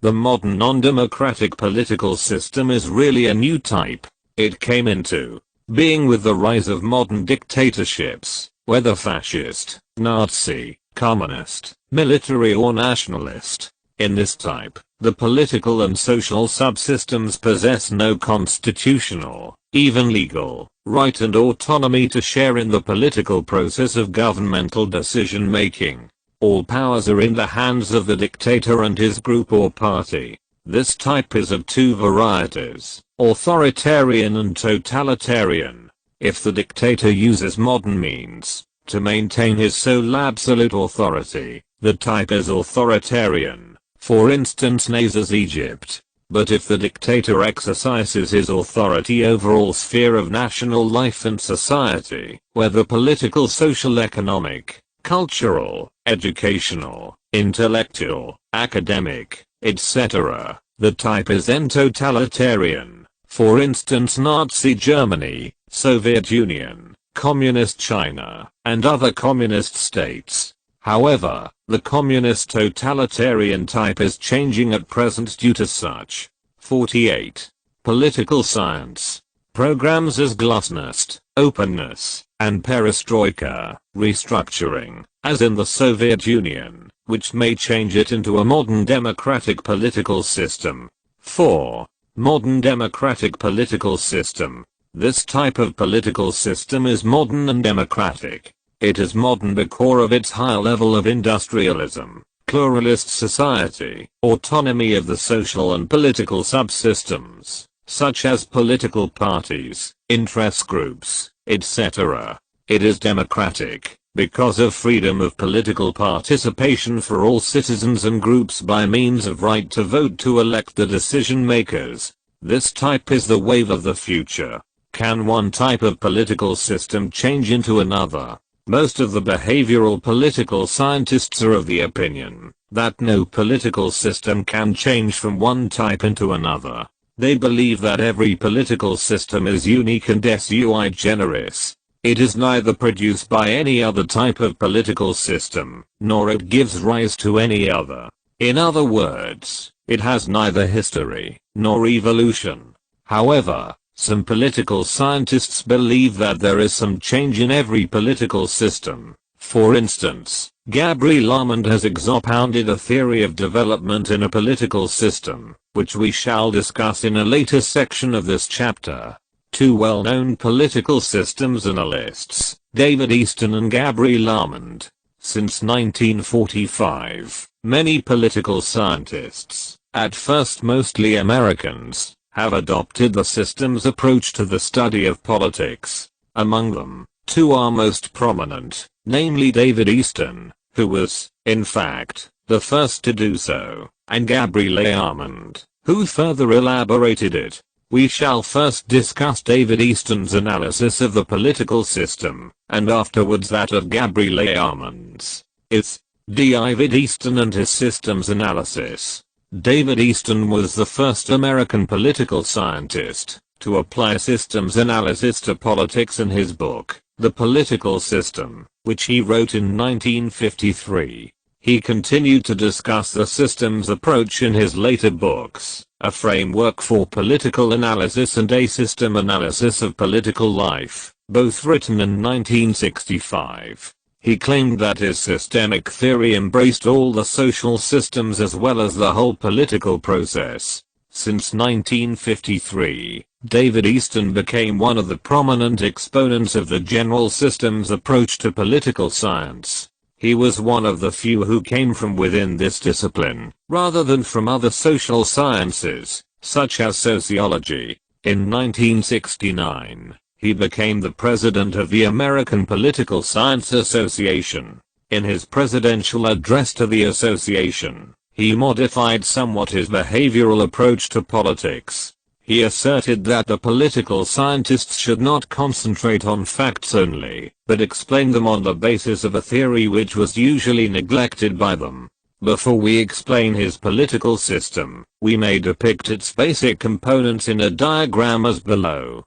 The modern non-democratic political system is really a new type. It came into being with the rise of modern dictatorships, whether fascist, Nazi, communist, military or nationalist. In this type, the political and social subsystems possess no constitutional, even legal, right and autonomy to share in the political process of governmental decision-making. All powers are in the hands of the dictator and his group or party. This type is of two varieties, authoritarian and totalitarian. If the dictator uses modern means to maintain his sole absolute authority, the type is authoritarian, for instance Nasser's Egypt. But if the dictator exercises his authority over all sphere of national life and society, whether political, social, economic, cultural, educational, intellectual, academic, etc., the type is then totalitarian, for instance Nazi Germany, Soviet Union, Communist China, and other communist states. However, the communist totalitarian type is changing at present due to such 48. Political science programs as glasnost, openness, and perestroika, restructuring, as in the Soviet Union, which may change it into a modern democratic political system. 4. Modern democratic political system. This type of political system is modern and democratic. It is modern because of its high level of industrialism, pluralist society, autonomy of the social and political subsystems, such as political parties, interest groups, etc. It is democratic because of freedom of political participation for all citizens and groups by means of right to vote to elect the decision makers. This type is the wave of the future. Can one type of political system change into another? Most of the behavioral political scientists are of the opinion that no political system can change from one type into another. They believe that every political system is unique and sui generis. It is neither produced by any other type of political system, nor it gives rise to any other. In other words, it has neither history, nor evolution. However, some political scientists believe that there is some change in every political system. For instance, Gabriel Armand has expounded a theory of development in a political system, which we shall discuss in a later section of this chapter. Two well-known political systems analysts, David Easton and Gabriel Armand. Since 1945, many political scientists, at first mostly Americans, have adopted the systems approach to the study of politics. Among them, two are most prominent, namely David Easton, who was, in fact, the first to do so, and Gabriel Armand, who further elaborated it. We shall first discuss David Easton's analysis of the political system, and afterwards that of Gabriel Armand's. It's David Easton and his systems analysis. David Easton was the first American political scientist to apply systems analysis to politics in his book, The Political System, which he wrote in 1953. He continued to discuss the systems approach in his later books, A Framework for Political Analysis and A System Analysis of Political Life, both written in 1965. He claimed that his systemic theory embraced all the social systems as well as the whole political process. Since 1953, David Easton became one of the prominent exponents of the general systems approach to political science. He was one of the few who came from within this discipline, rather than from other social sciences, such as sociology. In 1969, he became the president of the American Political Science Association. In his presidential address to the association, he modified somewhat his behavioral approach to politics. He asserted that the political scientists should not concentrate on facts only, but explain them on the basis of a theory which was usually neglected by them. Before we explain his political system, we may depict its basic components in a diagram as below.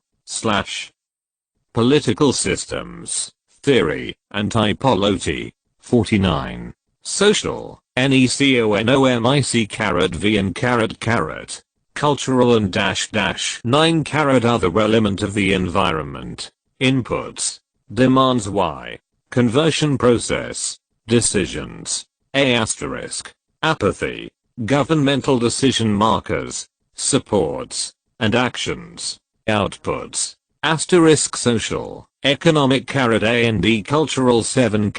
Political systems, theory, and typology. 49. Social, neconomic v and cultural and -- 9 other element of the environment. Inputs. Demands y. Conversion process. Decisions. A*. Apathy. Governmental decision markers. Supports. And actions. Outputs. Social, economic A and D cultural 7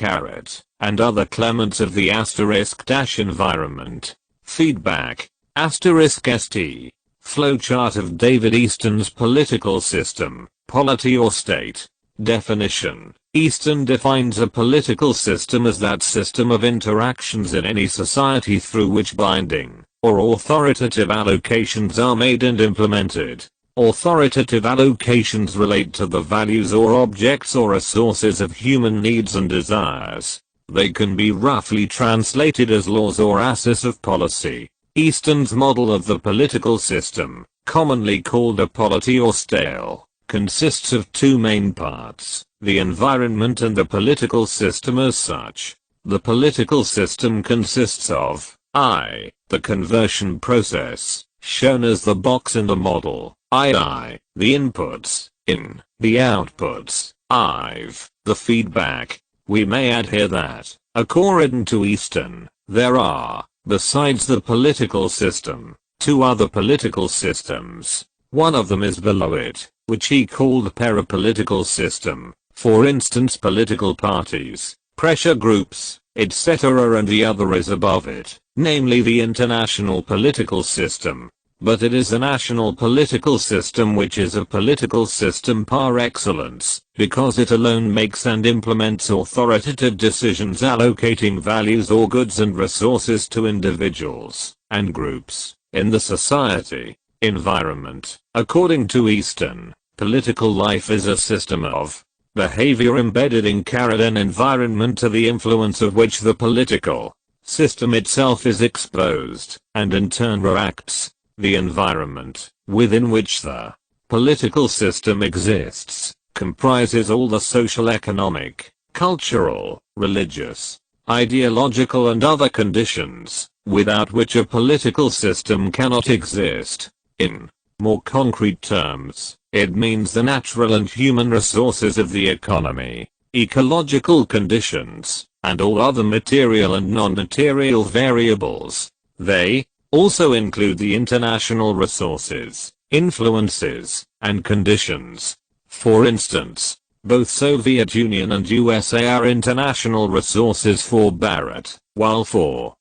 and other clements of the * environment. Feedback. *st. Flowchart of David Easton's political system, polity or state. Definition. Easton defines a political system as that system of interactions in any society through which binding, or authoritative allocations are made and implemented. Authoritative allocations relate to the values or objects or resources of human needs and desires. They can be roughly translated as laws or assets of policy. Easton's model of the political system, commonly called a polity or style, consists of two main parts, the environment and the political system as such. The political system consists of I. The conversion process, shown as the box in the model, II. The inputs, in, the outputs, IV. The feedback. We may add here that, according to Easton, there are, besides the political system, two other political systems. One of them is below it, which he called parapolitical system, for instance political parties, pressure groups, etc., and the other is above it, namely the international political system. But it is the national political system which is a political system par excellence, because it alone makes and implements authoritative decisions allocating values or goods and resources to individuals and groups in the society. Environment. According to Easton, political life is a system of behavior embedded in an environment to the influence of which the political system itself is exposed, and in turn reacts. The environment, within which the political system exists, comprises all the social, economic, cultural, religious, ideological and other conditions, without which a political system cannot exist. In more concrete terms, it means the natural and human resources of the economy, ecological conditions, and all other material and non-material variables. They also include the international resources, influences, and conditions. For instance, both Soviet Union and USA are international resources for Bharat, while for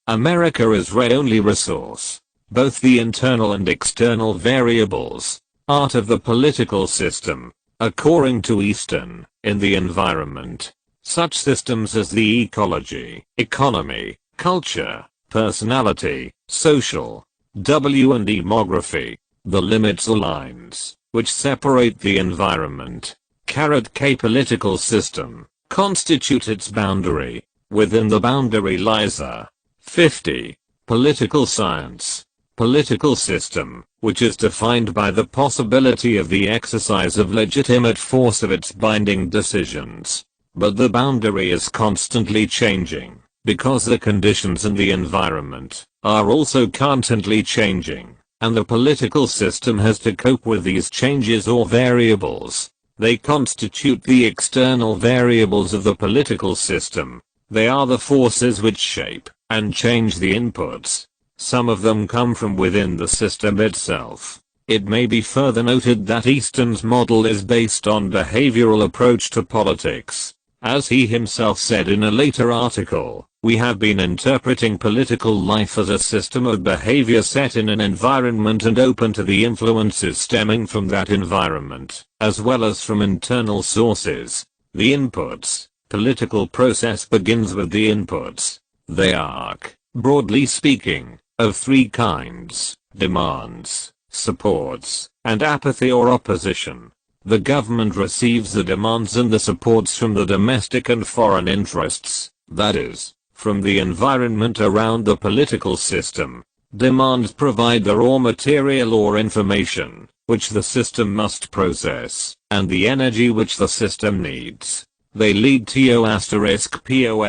America is Ray only resource. Both the internal and external variables, art of the political system, according to Easton, in the environment. Such systems as the ecology, economy, culture, personality, social, and demography, the limits or lines, which separate the environment, K political system, constitute its boundary. Within the boundary lies a 50. Political science. Political system, which is defined by the possibility of the exercise of legitimate force of its binding decisions. But the boundary is constantly changing, because the conditions in the environment are also constantly changing, and the political system has to cope with these changes or variables. They constitute the external variables of the political system. They are the forces which shape and change the inputs. Some of them come from within the system itself. It may be further noted that Easton's model is based on behavioral approach to politics. As he himself said in a later article, we have been interpreting political life as a system of behavior set in an environment and open to the influences stemming from that environment, as well as from internal sources. The inputs. Political process begins with the inputs. They are, broadly speaking, of three kinds: demands, supports, and apathy or opposition. The government receives the demands and the supports from the domestic and foreign interests, that is, from the environment around the political system. Demands provide the raw material or information, which the system must process, and the energy which the system needs. They lead to political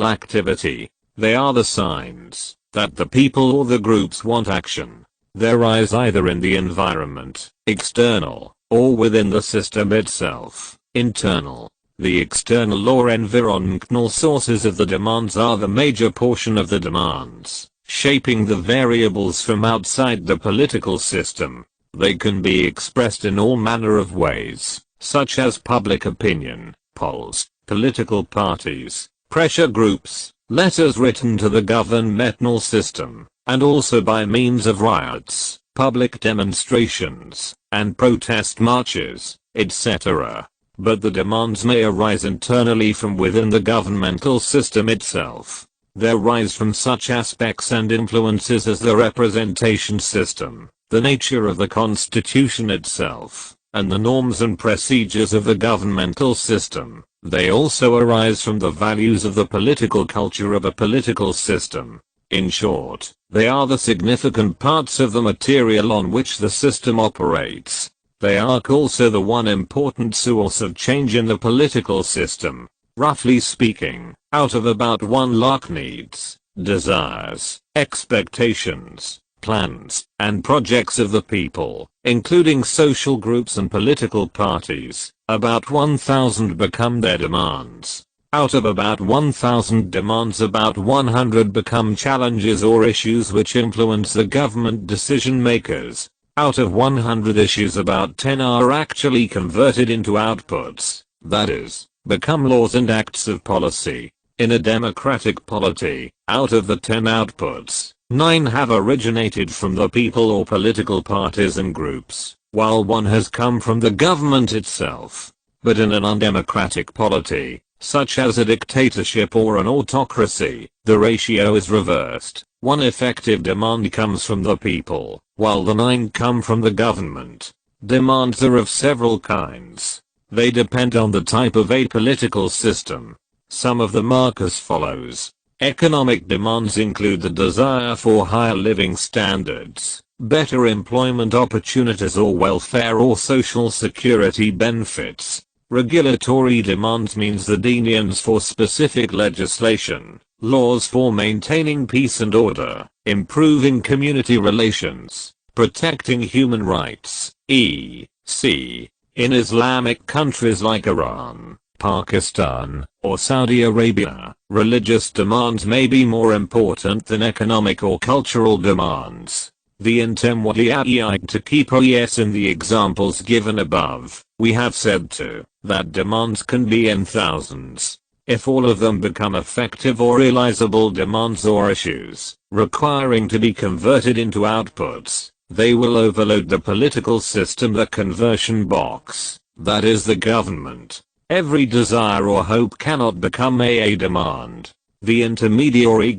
activity. They are the signs that the people or the groups want action. They rise either in the environment, external, or within the system itself, internal. The external or environmental sources of the demands are the major portion of the demands, shaping the variables from outside the political system. They can be expressed in all manner of ways, such as public opinion, polls, political parties, pressure groups, letters written to the governmental system, and also by means of riots, public demonstrations, and protest marches, etc. But the demands may arise internally from within the governmental system itself. They arise from such aspects and influences as the representation system, the nature of the constitution itself, and the norms and procedures of the governmental system. They also arise from the values of the political culture of a political system. In short, they are the significant parts of the material on which the system operates. They are also the one important source of change in the political system. Roughly speaking, out of about 1 lakh needs, desires, expectations, plans, and projects of the people, including social groups and political parties, about 1,000 become their demands. Out of about 1,000 demands, about 100 become challenges or issues which influence the government decision makers. Out of 100 issues, about 10 are actually converted into outputs, that is, become laws and acts of policy. In a democratic polity, out of the 10 outputs, 9 have originated from the people or political parties and groups, while 1 has come from the government itself. But in an undemocratic polity, such as a dictatorship or an autocracy, the ratio is reversed. 1 effective demand comes from the people, while the 9 come from the government. Demands are of several kinds. They depend on the type of a political system. Some of them are as follows. Economic demands include the desire for higher living standards, better employment opportunities or welfare or social security benefits. Regulatory demands means the demands for specific legislation, laws for maintaining peace and order, improving community relations, protecting human rights, e.c. in Islamic countries like Iran, Pakistan, or Saudi Arabia. Religious demands may be more important than economic or cultural demands. The intent to keep yes in the examples given above, we have said to, that demands can be in thousands. If all of them become effective or realizable demands or issues, requiring to be converted into outputs, they will overload the political system, the conversion box, that is the government. Every desire or hope cannot become a demand. The intermediary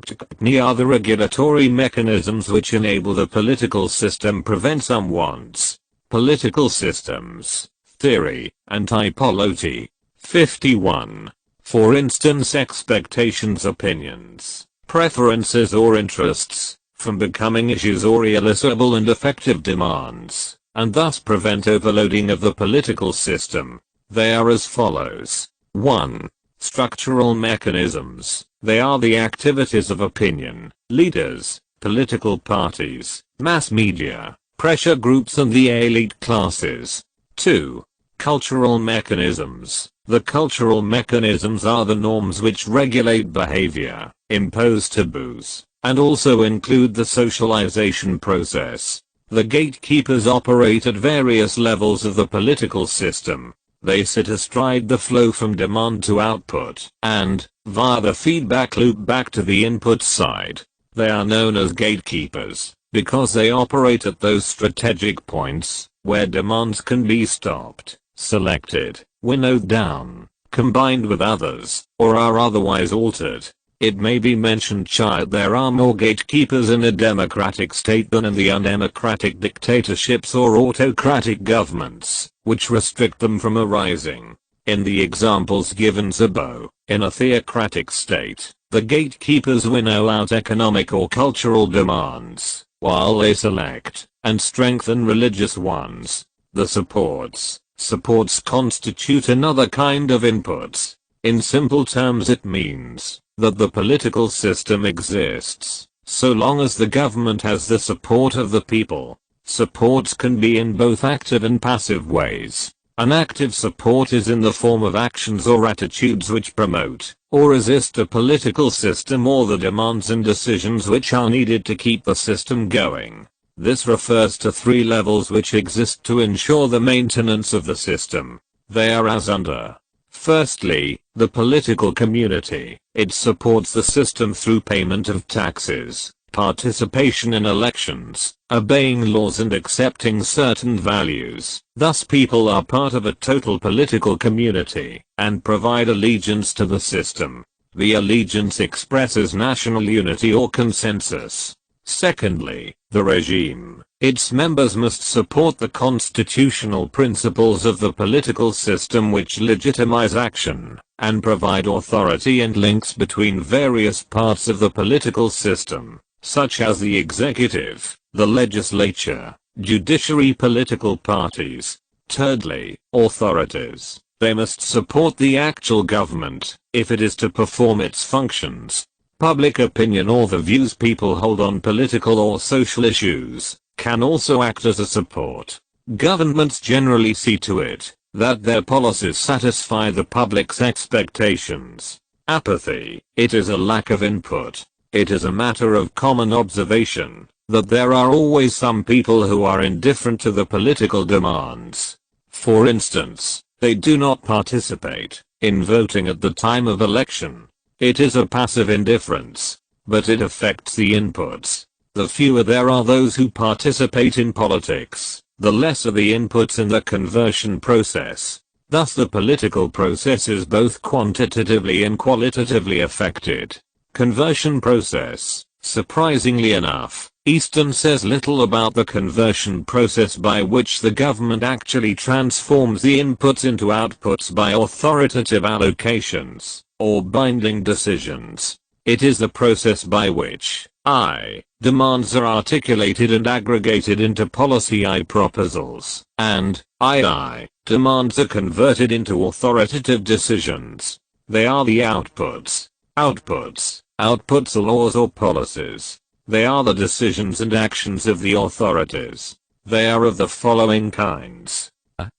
are the regulatory mechanisms which enable the political system prevent some wants. Political systems, theory, and typology. 51. For instance, expectations, opinions, preferences or interests, from becoming issues or realizable and effective demands, and thus prevent overloading of the political system. They are as follows. 1. Structural mechanisms. They are the activities of opinion, leaders, political parties, mass media, pressure groups and the elite classes. 2. Cultural mechanisms. The cultural mechanisms are the norms which regulate behavior, impose taboos, and also include the socialization process. The gatekeepers operate at various levels of the political system. They sit astride the flow from demand to output, and, via the feedback loop back to the input side. They are known as gatekeepers, because they operate at those strategic points, where demands can be stopped, selected, winnowed down, combined with others, or are otherwise altered. It may be mentioned, there are more gatekeepers in a democratic state than in the undemocratic dictatorships or autocratic governments, which restrict them from arising. In the examples given above, in a theocratic state, the gatekeepers winnow out economic or cultural demands, while they select and strengthen religious ones. The supports constitute another kind of inputs. In simple terms, it means that the political system exists so long as the government has the support of the people. Supports can be in both active and passive ways. An active support is in the form of actions or attitudes which promote or resist a political system or the demands and decisions which are needed to keep the system going. This refers to three levels which exist to ensure the maintenance of the system. They are as under. Firstly, the political community. It supports the system through payment of taxes, participation in elections, obeying laws and accepting certain values. Thus people are part of a total political community, and provide allegiance to the system. The allegiance expresses national unity or consensus. Secondly, the regime. Its members must support the constitutional principles of the political system which legitimize action, and provide authority and links between various parts of the political system, such as the executive, the legislature, judiciary, political parties. Thirdly, authorities. They must support the actual government, if it is to perform its functions. Public opinion or the views people hold on political or social issues can also act as a support. Governments generally see to it that their policies satisfy the public's expectations. Apathy. It is a lack of input. It is a matter of common observation that there are always some people who are indifferent to the political demands. For instance, they do not participate in voting at the time of election. It is a passive indifference, but it affects the inputs. The fewer there are those who participate in politics, the lesser the inputs in the conversion process. Thus the political process is both quantitatively and qualitatively affected. Conversion process. Surprisingly enough, Easton says little about the conversion process by which the government actually transforms the inputs into outputs by authoritative allocations or binding decisions. It is the process by which demands are articulated and aggregated into policy proposals, and demands are converted into authoritative decisions. They are the outputs. Outputs are laws or policies. They are the decisions and actions of the authorities. They are of the following kinds.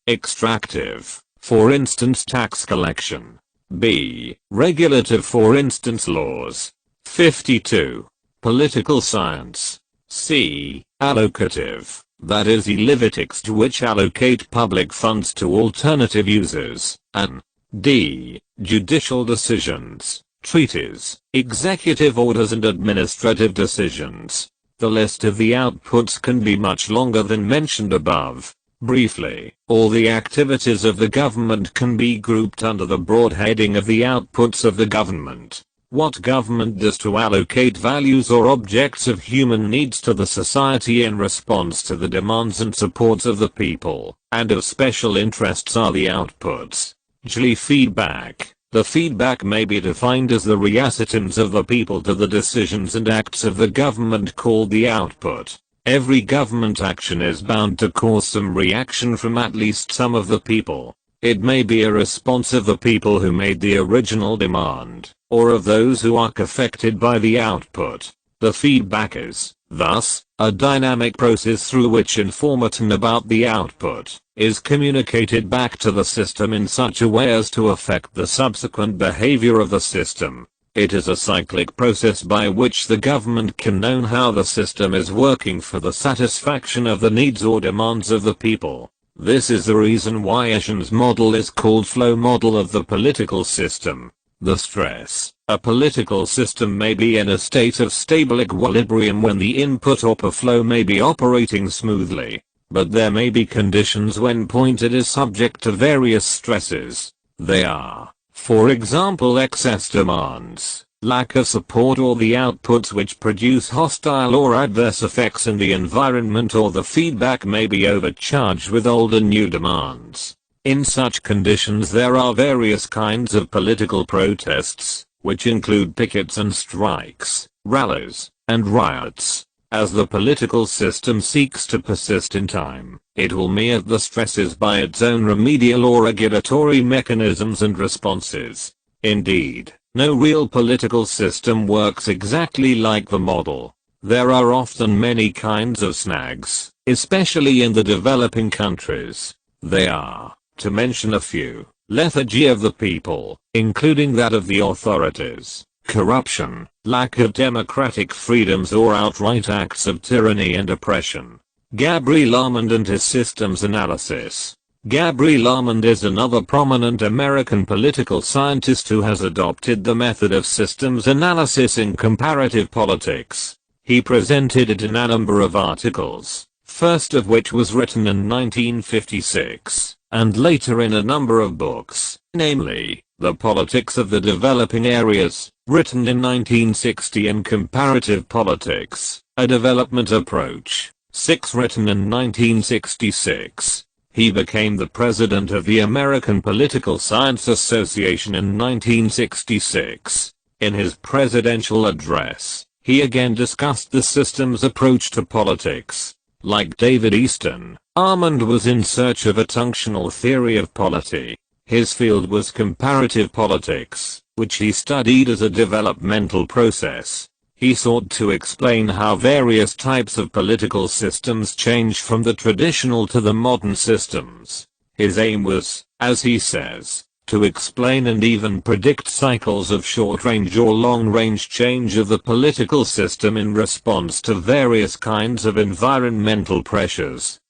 Extractive, for instance tax collection. B. Regulative, for instance laws. 52. Political science. C. Allocative, that is elevatics which allocate public funds to alternative users, and D. Judicial decisions, treaties, executive orders and administrative decisions. The list of the outputs can be much longer than mentioned above. Briefly, all the activities of the government can be grouped under the broad heading of the outputs of the government. What government does to allocate values or objects of human needs to the society in response to the demands and supports of the people, and of special interests are the outputs. G. Feedback. The feedback may be defined as the reactions of the people to the decisions and acts of the government called the output. Every government action is bound to cause some reaction from at least some of the people. It may be a response of the people who made the original demand, or of those who are affected by the output. The feedback is, thus, a dynamic process through which information about the output is communicated back to the system in such a way as to affect the subsequent behavior of the system. It is a cyclic process by which the government can know how the system is working for the satisfaction of the needs or demands of the people. This is the reason why Eschen's model is called flow model of the political system. The stress. A political system may be in a state of stable equilibrium when the input-output flow may be operating smoothly, but there may be conditions when it is subject to various stresses. They are, for example, excess demands, lack of support, or the outputs which produce hostile or adverse effects in the environment, or the feedback may be overcharged with old and new demands. In such conditions there are various kinds of political protests, which include pickets and strikes, rallies, and riots. As the political system seeks to persist in time, it will meet the stresses by its own remedial or regulatory mechanisms and responses. Indeed, no real political system works exactly like the model. There are often many kinds of snags, especially in the developing countries. They are, to mention a few, lethargy of the people, including that of the authorities, corruption, lack of democratic freedoms or outright acts of tyranny and oppression. Gabriel Armand and his systems analysis. Gabriel Armand is another prominent American political scientist who has adopted the method of systems analysis in comparative politics. He presented it in a number of articles, first of which was written in 1956, and later in a number of books, namely, The Politics of the Developing Areas, written in 1960, and Comparative Politics, A Development Approach, 6, written in 1966. He became the president of the American Political Science Association in 1966. In his presidential address, he again discussed the system's approach to politics. Like David Easton, Armand was in search of a functional theory of polity. His field was comparative politics, which he studied as a developmental process. He sought to explain how various types of political systems change from the traditional to the modern systems. His aim was, as he says, to explain and even predict cycles of short-range or long-range change of the political system in response to various kinds of environmental pressures.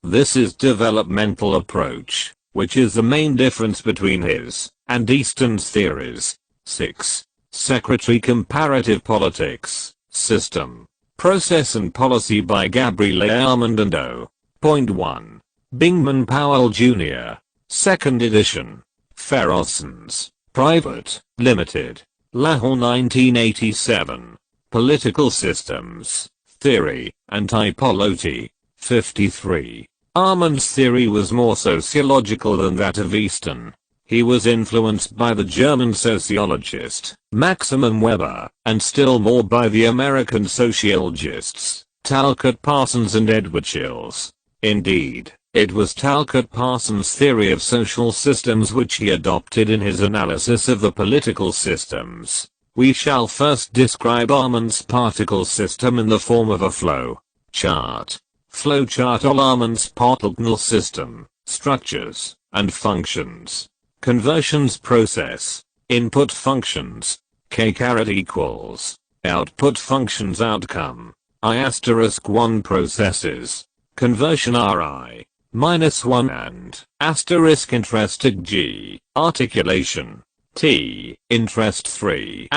This is developmental approach, which is the main difference between his and Easton's theories. 6. Secretary Comparative Politics, System, Process and Policy by Gabriel Armand and O. 1. Bingman Powell Jr. 2nd edition. Ferrosons, Private, Limited. Lahore 1987. Political Systems, Theory, and Typology. 53. Armand's theory was more sociological than that of Easton. He was influenced by the German sociologist, Max Weber, and still more by the American sociologists, Talcott Parsons and Edward Shills. Indeed, it was Talcott Parsons' theory of social systems which he adopted in his analysis of the political systems. We shall first describe Armand's particle system in the form of a flow chart. Flowchart of Armand's particle system, structures, and functions. Conversions process. Input functions. K = output functions outcome. I*1 processes. Conversion Ri. -1 and interested G. Articulation. T. Interest 3.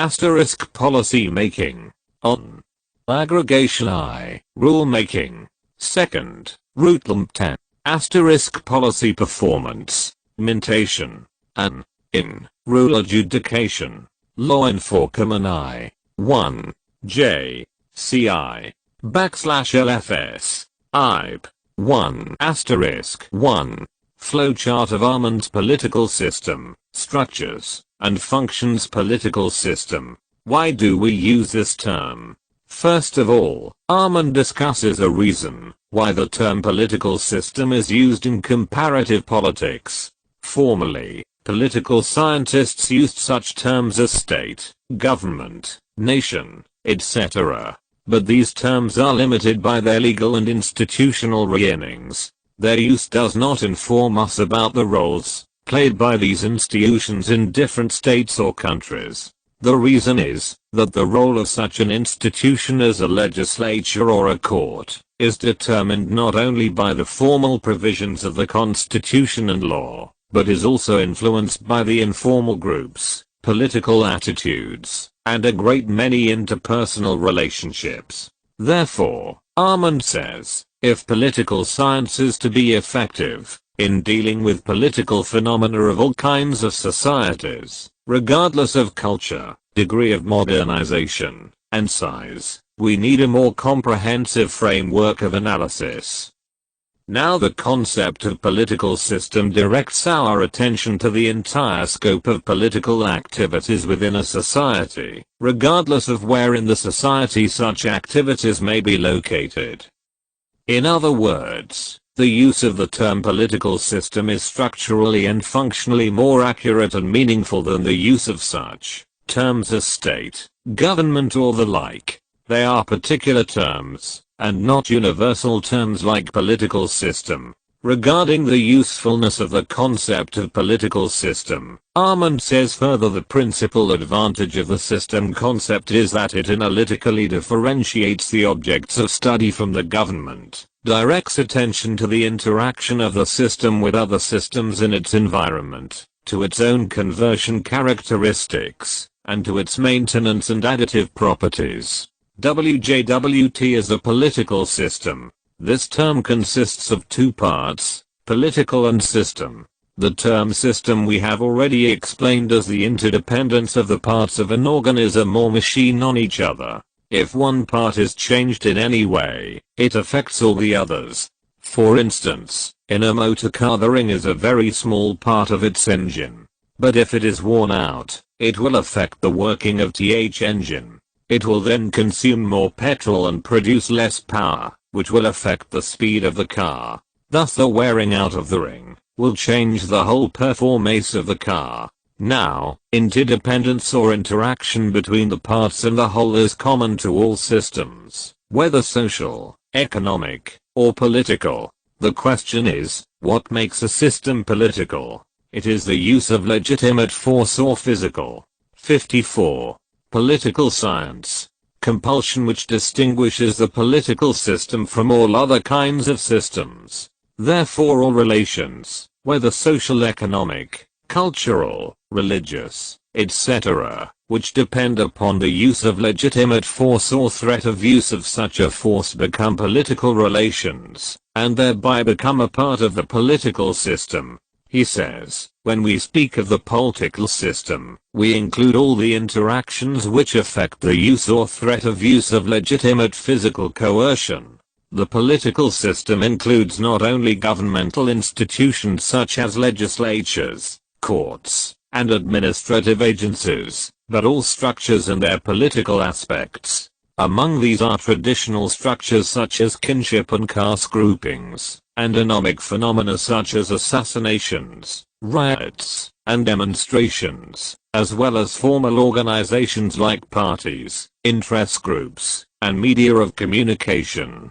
Policy making. On. Aggregation I. Rule making. Second. Root lump 10. Policy performance. Mintation. An. In. Rule adjudication. Law enforcement I. 1. J. CI. /LFS. IB. 1 1. Flowchart of Armand's political system, structures, and functions. Political system. Why do we use this term? First of all, Armand discusses a reason why the term political system is used in comparative politics. Formerly, political scientists used such terms as state, government, nation, etc. But these terms are limited by their legal and institutional meanings. Their use does not inform us about the roles played by these institutions in different states or countries. The reason is that the role of such an institution as a legislature or a court is determined not only by the formal provisions of the Constitution and law, but is also influenced by the informal groups, political attitudes, and a great many interpersonal relationships. Therefore, Armand says, if political science is to be effective in dealing with political phenomena of all kinds of societies, regardless of culture, degree of modernization, and size, we need a more comprehensive framework of analysis. Now the concept of political system directs our attention to the entire scope of political activities within a society, regardless of where in the society such activities may be located. In other words, the use of the term political system is structurally and functionally more accurate and meaningful than the use of such terms as state, government or the like. They are particular terms, and not universal terms like political system. Regarding the usefulness of the concept of political system, Armand says further the principal advantage of the system concept is that it analytically differentiates the objects of study from the government, directs attention to the interaction of the system with other systems in its environment, to its own conversion characteristics, and to its maintenance and additive properties. WJWT is a political system. This term consists of two parts, political and system. The term system we have already explained as the interdependence of the parts of an organism or machine on each other. If one part is changed in any way, it affects all the others. For instance, in a motor car the ring is a very small part of its engine. But if it is worn out, it will affect the working of the engine. It will then consume more petrol and produce less power, which will affect the speed of the car. Thus the wearing out of the ring will change the whole performance of the car. Now, interdependence or interaction between the parts and the whole is common to all systems, whether social, economic, or political. The question is, what makes a system political? It is the use of legitimate force or physical. 54. Political science. Compulsion which distinguishes the political system from all other kinds of systems. Therefore all relations, whether social, economic, cultural, religious, etc., which depend upon the use of legitimate force or threat of use of such a force become political relations, and thereby become a part of the political system. He says, when we speak of the political system, we include all the interactions which affect the use or threat of use of legitimate physical coercion. The political system includes not only governmental institutions such as legislatures, courts, and administrative agencies, but all structures and their political aspects. Among these are traditional structures such as kinship and caste groupings, and economic phenomena such as assassinations, riots, and demonstrations, as well as formal organizations like parties, interest groups, and media of communication.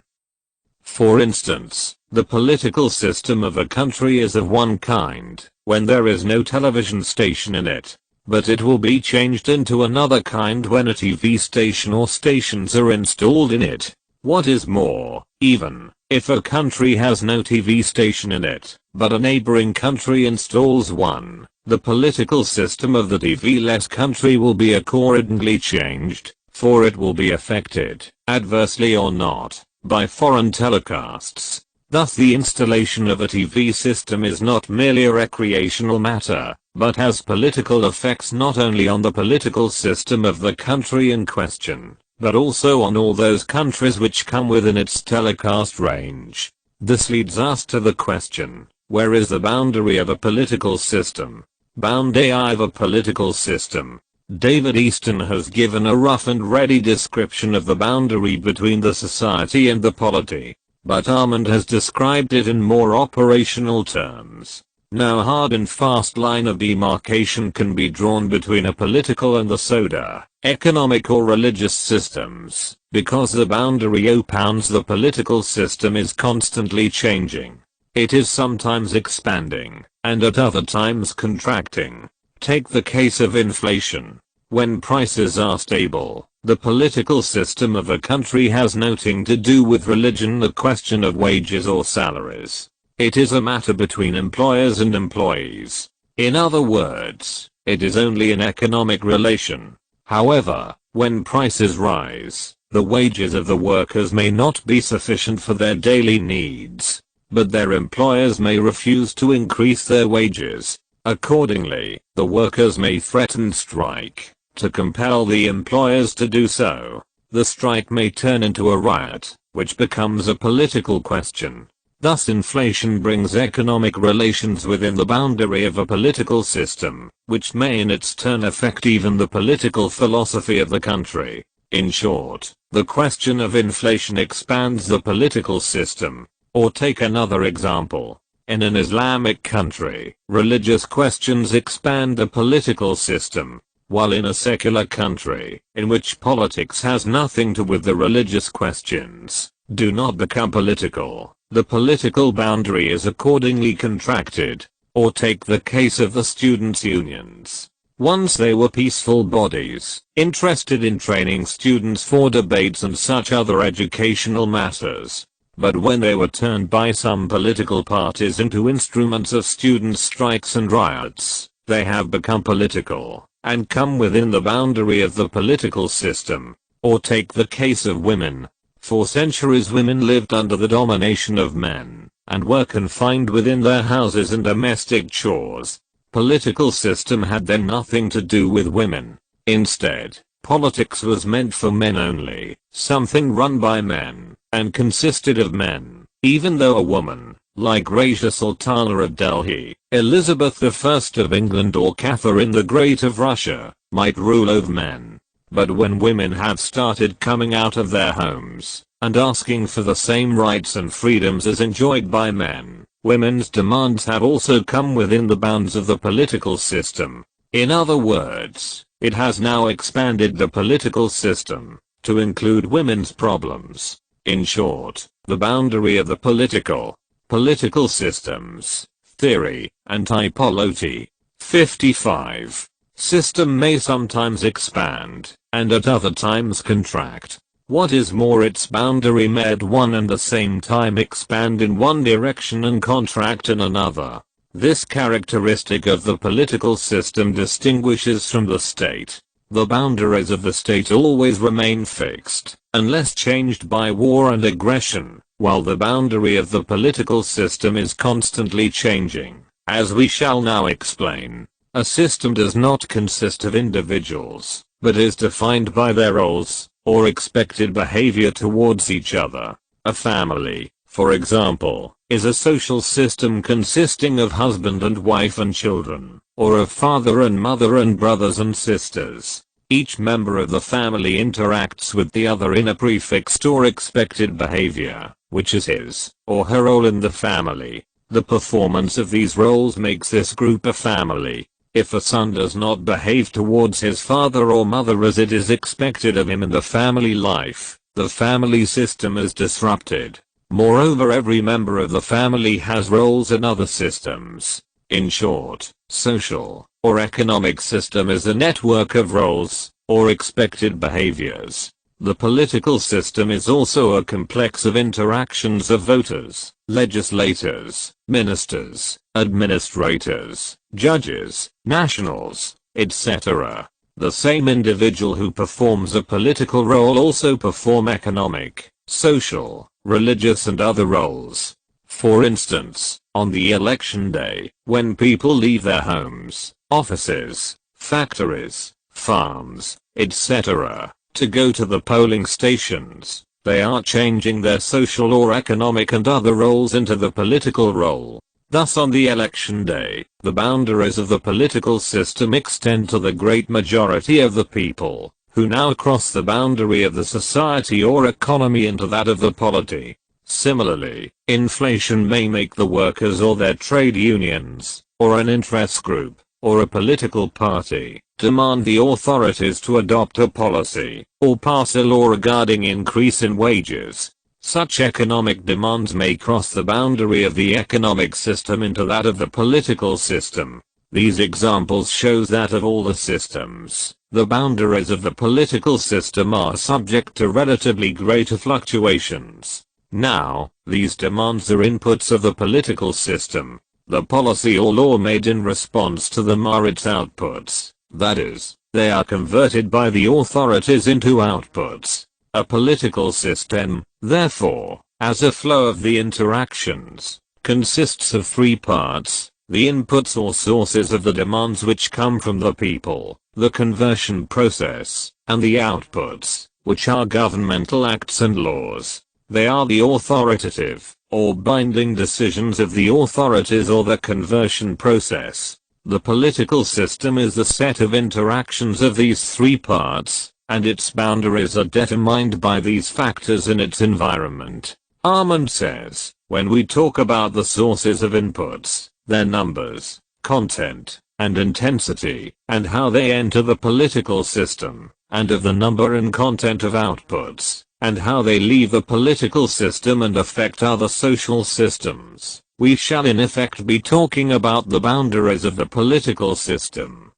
For instance, the political system of a country is of one kind, when there is no television station in it. But it will be changed into another kind when a TV station or stations are installed in it. What is more, even if a country has no TV station in it, but a neighboring country installs one, the political system of the TV-less country will be accordingly changed, for it will be affected, adversely or not, by foreign telecasts. Thus the installation of a TV system is not merely a recreational matter, but has political effects not only on the political system of the country in question, but also on all those countries which come within its telecast range. This leads us to the question, where is the boundary of a political system? Boundary of a political system. David Easton has given a rough and ready description of the boundary between the society and the polity, but Armand has described it in more operational terms. No hard and fast line of demarcation can be drawn between a political and the economic or religious systems, because the boundary oppounds the political system is constantly changing. It is sometimes expanding, and at other times contracting. Take the case of inflation. When prices are stable, the political system of a country has nothing to do with religion, the question of wages or salaries. It is a matter between employers and employees. In other words, it is only an economic relation. However, when prices rise, the wages of the workers may not be sufficient for their daily needs, but their employers may refuse to increase their wages. Accordingly, the workers may threaten strike to compel the employers to do so. The strike may turn into a riot, which becomes a political question. Thus inflation brings economic relations within the boundary of a political system, which may in its turn affect even the political philosophy of the country. In short, the question of inflation expands the political system. Or take another example. In an Islamic country, religious questions expand the political system, while in a secular country, in which politics has nothing to do with the religious questions, do not become political, the political boundary is accordingly contracted. Or take the case of the students' unions. Once they were peaceful bodies, interested in training students for debates and such other educational matters. But when they were turned by some political parties into instruments of student strikes and riots, they have become political, and come within the boundary of the political system. Or take the case of women. For centuries women lived under the domination of men, and were confined within their houses and domestic chores. Political system had then nothing to do with women. Instead, politics was meant for men only, something run by men, and consisted of men, even though a woman, like Raja Sultana of Delhi, Elizabeth I of England or Catherine the Great of Russia, might rule over men. But when women have started coming out of their homes, and asking for the same rights and freedoms as enjoyed by men, women's demands have also come within the bounds of the political system. In other words, it has now expanded the political system to include women's problems. In short, the boundary of the political systems, theory, and typology. 55. System may sometimes expand, and at other times contract. What is more, its boundary may at one and the same time expand in one direction and contract in another. This characteristic of the political system distinguishes from the state. The boundaries of the state always remain fixed, unless changed by war and aggression, while the boundary of the political system is constantly changing. As we shall now explain, a system does not consist of individuals, but is defined by their roles, or expected behavior towards each other. A family, for example, is a social system consisting of husband and wife and children, or of father and mother and brothers and sisters. Each member of the family interacts with the other in a prefixed or expected behavior, which is his or her role in the family. The performance of these roles makes this group a family. If a son does not behave towards his father or mother as it is expected of him in the family life, the family system is disrupted. Moreover, every member of the family has roles in other systems. In short, social or economic system is a network of roles, or expected behaviors. The political system is also a complex of interactions of voters, legislators, ministers, administrators, judges, nationals, etc. The same individual who performs a political role also perform economic, social, religious and other roles. For instance, on the election day, when people leave their homes, offices, factories, farms, etc., to go to the polling stations, they are changing their social or economic and other roles into the political role. Thus on the election day, the boundaries of the political system extend to the great majority of the people, who now cross the boundary of the society or economy into that of the polity. Similarly, inflation may make the workers or their trade unions, or an interest group, or a political party, demand the authorities to adopt a policy, or pass a law regarding increase in wages. Such economic demands may cross the boundary of the economic system into that of the political system. These examples shows that of all the systems, the boundaries of the political system are subject to relatively greater fluctuations. Now, these demands are inputs of the political system. The policy or law made in response to them are its outputs, that is, they are converted by the authorities into outputs. A political system, therefore, as a flow of the interactions, consists of three parts: the inputs or sources of the demands which come from the people, the conversion process, and the outputs, which are governmental acts and laws. They are the authoritative, or binding decisions of the authorities or the conversion process. The political system is the set of interactions of these three parts, and its boundaries are determined by these factors in its environment. Armand says, when we talk about the sources of inputs, their numbers, content, and intensity, and how they enter the political system, and of the number and content of outputs, and how they leave the political system and affect other social systems, we shall in effect be talking about the boundaries of the political system.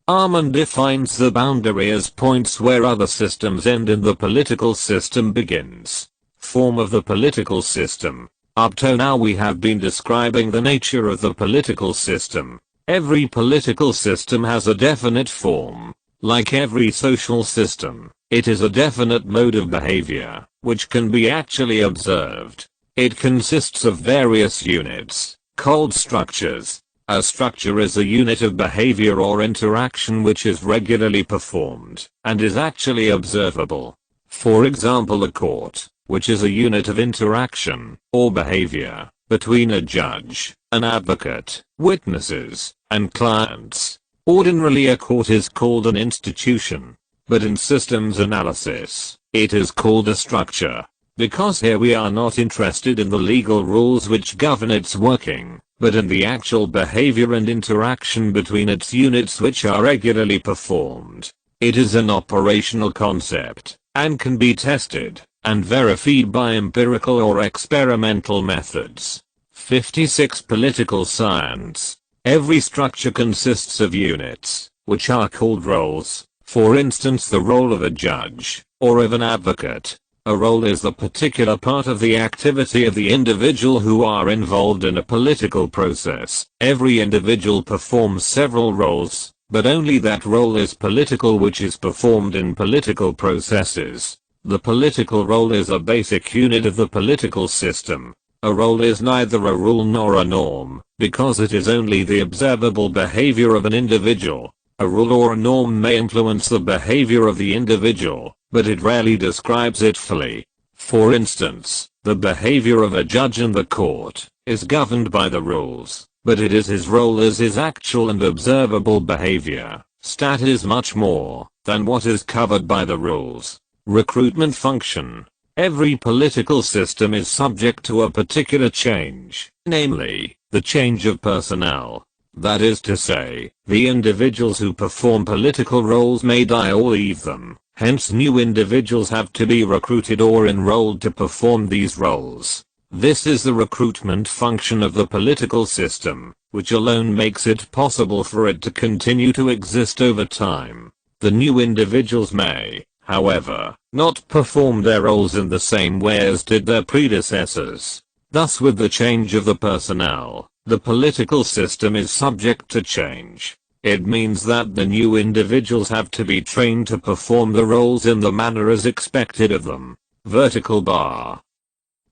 Armand defines the boundary as points where other systems end and the political system begins. Form of the political system. Up to now we have been describing the nature of the political system. Every political system has a definite form. Like every social system, it is a definite mode of behavior, which can be actually observed. It consists of various units, called structures. A structure is a unit of behavior or interaction which is regularly performed, and is actually observable. For example, a court, which is a unit of interaction, or behavior, between a judge, an advocate, witnesses, and clients. Ordinarily a court is called an institution, but in systems analysis, it is called a structure. Because here we are not interested in the legal rules which govern its working, but in the actual behavior and interaction between its units which are regularly performed. It is an operational concept, and can be tested, and verified by empirical or experimental methods. 56. Political science. Every structure consists of units, which are called roles. For instance, the role of a judge, or of an advocate. A role is the particular part of the activity of the individual who are involved in a political process. Every individual performs several roles, but only that role is political which is performed in political processes. The political role is a basic unit of the political system. A role is neither a rule nor a norm, because it is only the observable behavior of an individual. A rule or a norm may influence the behavior of the individual, but it rarely describes it fully. For instance, the behavior of a judge in the court is governed by the rules, but it is his role as his actual and observable behavior. Stat is much more than what is covered by the rules. Recruitment function. Every political system is subject to a particular change, namely, the change of personnel. That is to say, the individuals who perform political roles may die or leave them, hence new individuals have to be recruited or enrolled to perform these roles. This is the recruitment function of the political system, which alone makes it possible for it to continue to exist over time. The new individuals may, however, not perform their roles in the same way as did their predecessors. Thus, with the change of the personnel, the political system is subject to change. It means that the new individuals have to be trained to perform the roles in the manner as expected of them. Vertical bar.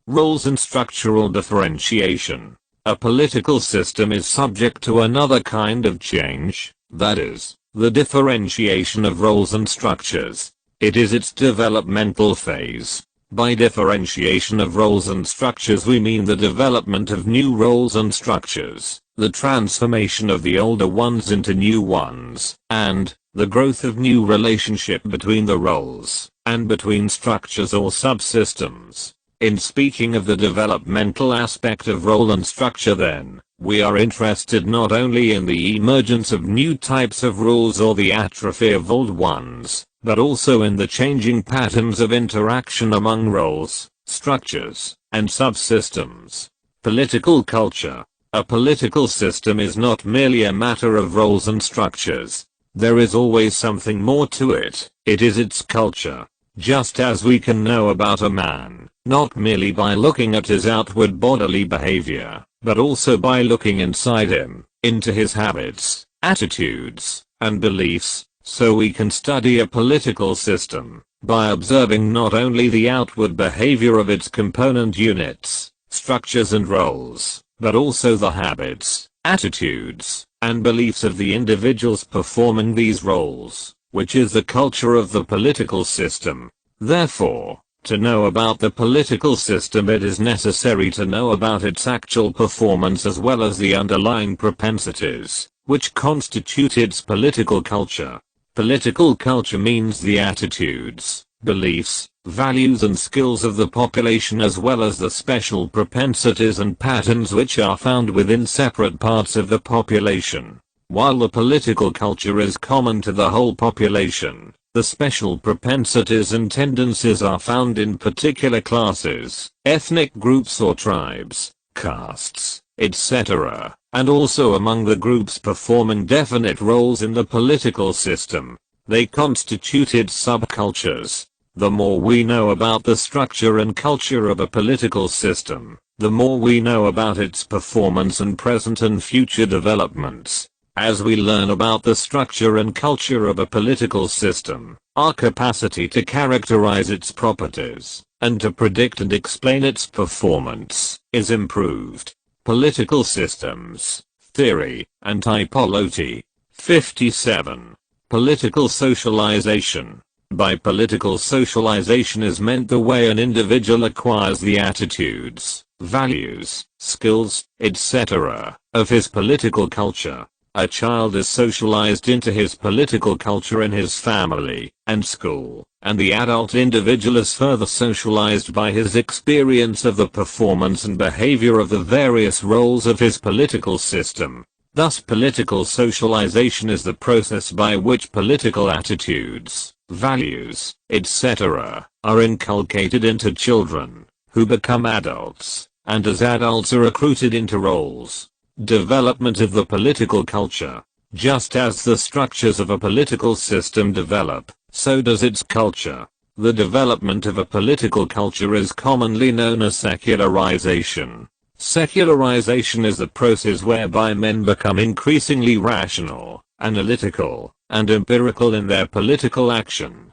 Roles and structural differentiation. A political system is subject to another kind of change, that is, the differentiation of roles and structures. It is its developmental phase. By differentiation of roles and structures we mean the development of new roles and structures, the transformation of the older ones into new ones, and the growth of new relationship between the roles, and between structures or subsystems. In speaking of the developmental aspect of role and structure then, we are interested not only in the emergence of new types of rules or the atrophy of old ones, but also in the changing patterns of interaction among roles, structures, and subsystems. Political culture. A political system is not merely a matter of roles and structures. There is always something more to it. It is its culture. Just as we can know about a man, not merely by looking at his outward bodily behavior, but also by looking inside him, into his habits, attitudes, and beliefs, so we can study a political system by observing not only the outward behavior of its component units, structures and roles, but also the habits, attitudes, and beliefs of the individuals performing these roles, which is the culture of the political system. Therefore, to know about the political system it is necessary to know about its actual performance as well as the underlying propensities, which constitute its political culture. Political culture means the attitudes, beliefs, values and skills of the population as well as the special propensities and patterns which are found within separate parts of the population. While the political culture is common to the whole population, the special propensities and tendencies are found in particular classes, ethnic groups or tribes, castes, etc., and also among the groups performing definite roles in the political system. They constitute its subcultures. The more we know about the structure and culture of a political system, the more we know about its performance and present and future developments. As we learn about the structure and culture of a political system, our capacity to characterize its properties, and to predict and explain its performance, is improved. Political systems, theory, and typology. 57. Political socialization. By political socialization is meant the way an individual acquires the attitudes, values, skills, etc., of his political culture. A child is socialized into his political culture in his family and school, and the adult individual is further socialized by his experience of the performance and behavior of the various roles of his political system. Thus, political socialization is the process by which political attitudes, values, etc., are inculcated into children, who become adults, and as adults are recruited into roles. Development of the political culture. Just as the structures of a political system develop, so does its culture. The development of a political culture is commonly known as secularization. Secularization is the process whereby men become increasingly rational, analytical, and empirical in their political action.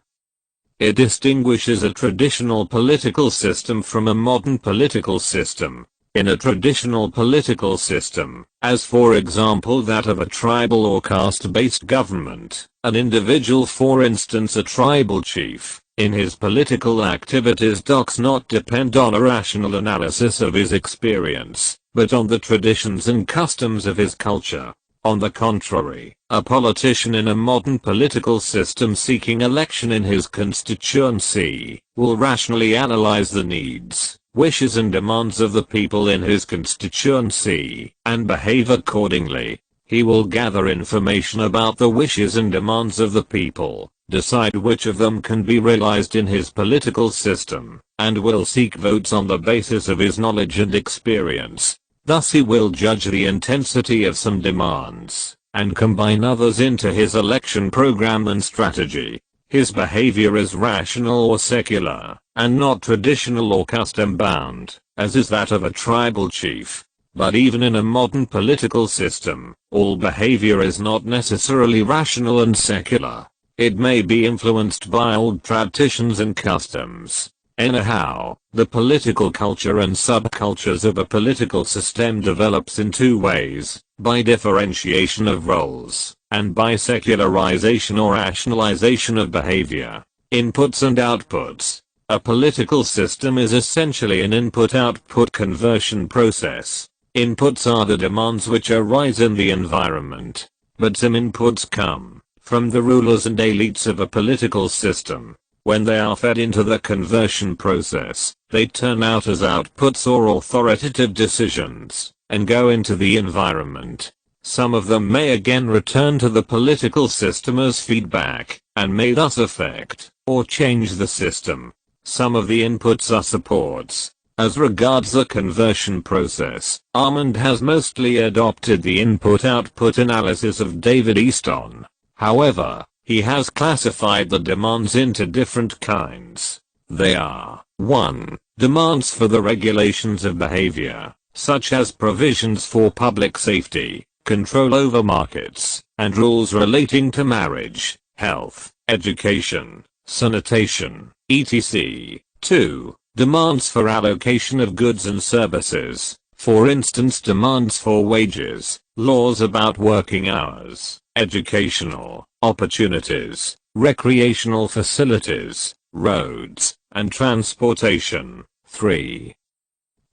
It distinguishes a traditional political system from a modern political system. In a traditional political system, as for example that of a tribal or caste-based government, an individual, for instance a tribal chief, in his political activities does not depend on a rational analysis of his experience, but on the traditions and customs of his culture. On the contrary, a politician in a modern political system seeking election in his constituency will rationally analyze the needs, wishes and demands of the people in his constituency, and behave accordingly. He will gather information about the wishes and demands of the people, decide which of them can be realized in his political system, and will seek votes on the basis of his knowledge and experience. Thus he will judge the intensity of some demands, and combine others into his election program and strategy. His behavior is rational or secular, and not traditional or custom-bound, as is that of a tribal chief. But even in a modern political system, all behavior is not necessarily rational and secular. It may be influenced by old traditions and customs. Anyhow, the political culture and subcultures of a political system develops in two ways, by differentiation of roles, and by secularization or rationalization of behavior. Inputs and outputs. A political system is essentially an input-output conversion process. Inputs are the demands which arise in the environment, but some inputs come from the rulers and elites of a political system. When they are fed into the conversion process, they turn out as outputs or authoritative decisions, and go into the environment. Some of them may again return to the political system as feedback, and may thus affect, or change the system. Some of the inputs are supports. As regards the conversion process, Armand has mostly adopted the input-output analysis of David Easton. However, he has classified the demands into different kinds. They are 1. Demands for the regulations of behavior, such as provisions for public safety, control over markets, and rules relating to marriage, health, education, sanitation, etc. 2. Demands for allocation of goods and services, for instance demands for wages, laws about working hours, educational opportunities, recreational facilities, roads, and transportation. 3.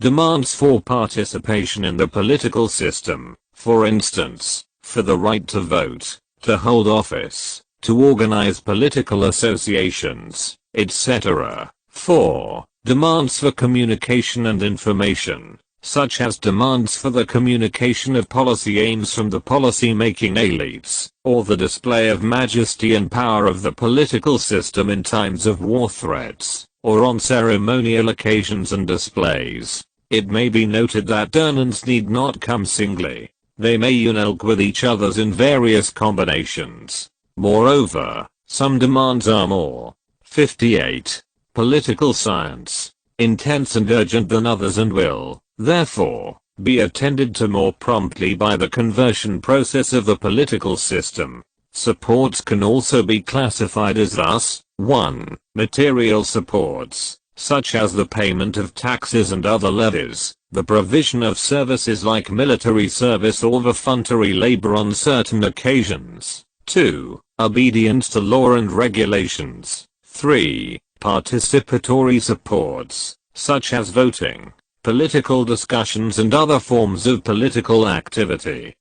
Demands for participation in the political system, for instance, for the right to vote, to hold office, to organize political associations, etc. 4. Demands for communication and information, such as demands for the communication of policy aims from the policy-making elites, or the display of majesty and power of the political system in times of war threats, or on ceremonial occasions and displays. It may be noted that demands need not come singly. They may unite with each other's in various combinations. Moreover, some demands are more 58. Political science, intense and urgent than others and will, therefore, be attended to more promptly by the conversion process of the political system. Supports can also be classified as thus: 1. Material supports, such as the payment of taxes and other levies, the provision of services like military service or voluntary labor on certain occasions. 2. Obedience to law and regulations. 3. Participatory supports, such as voting, political discussions and other forms of political activity.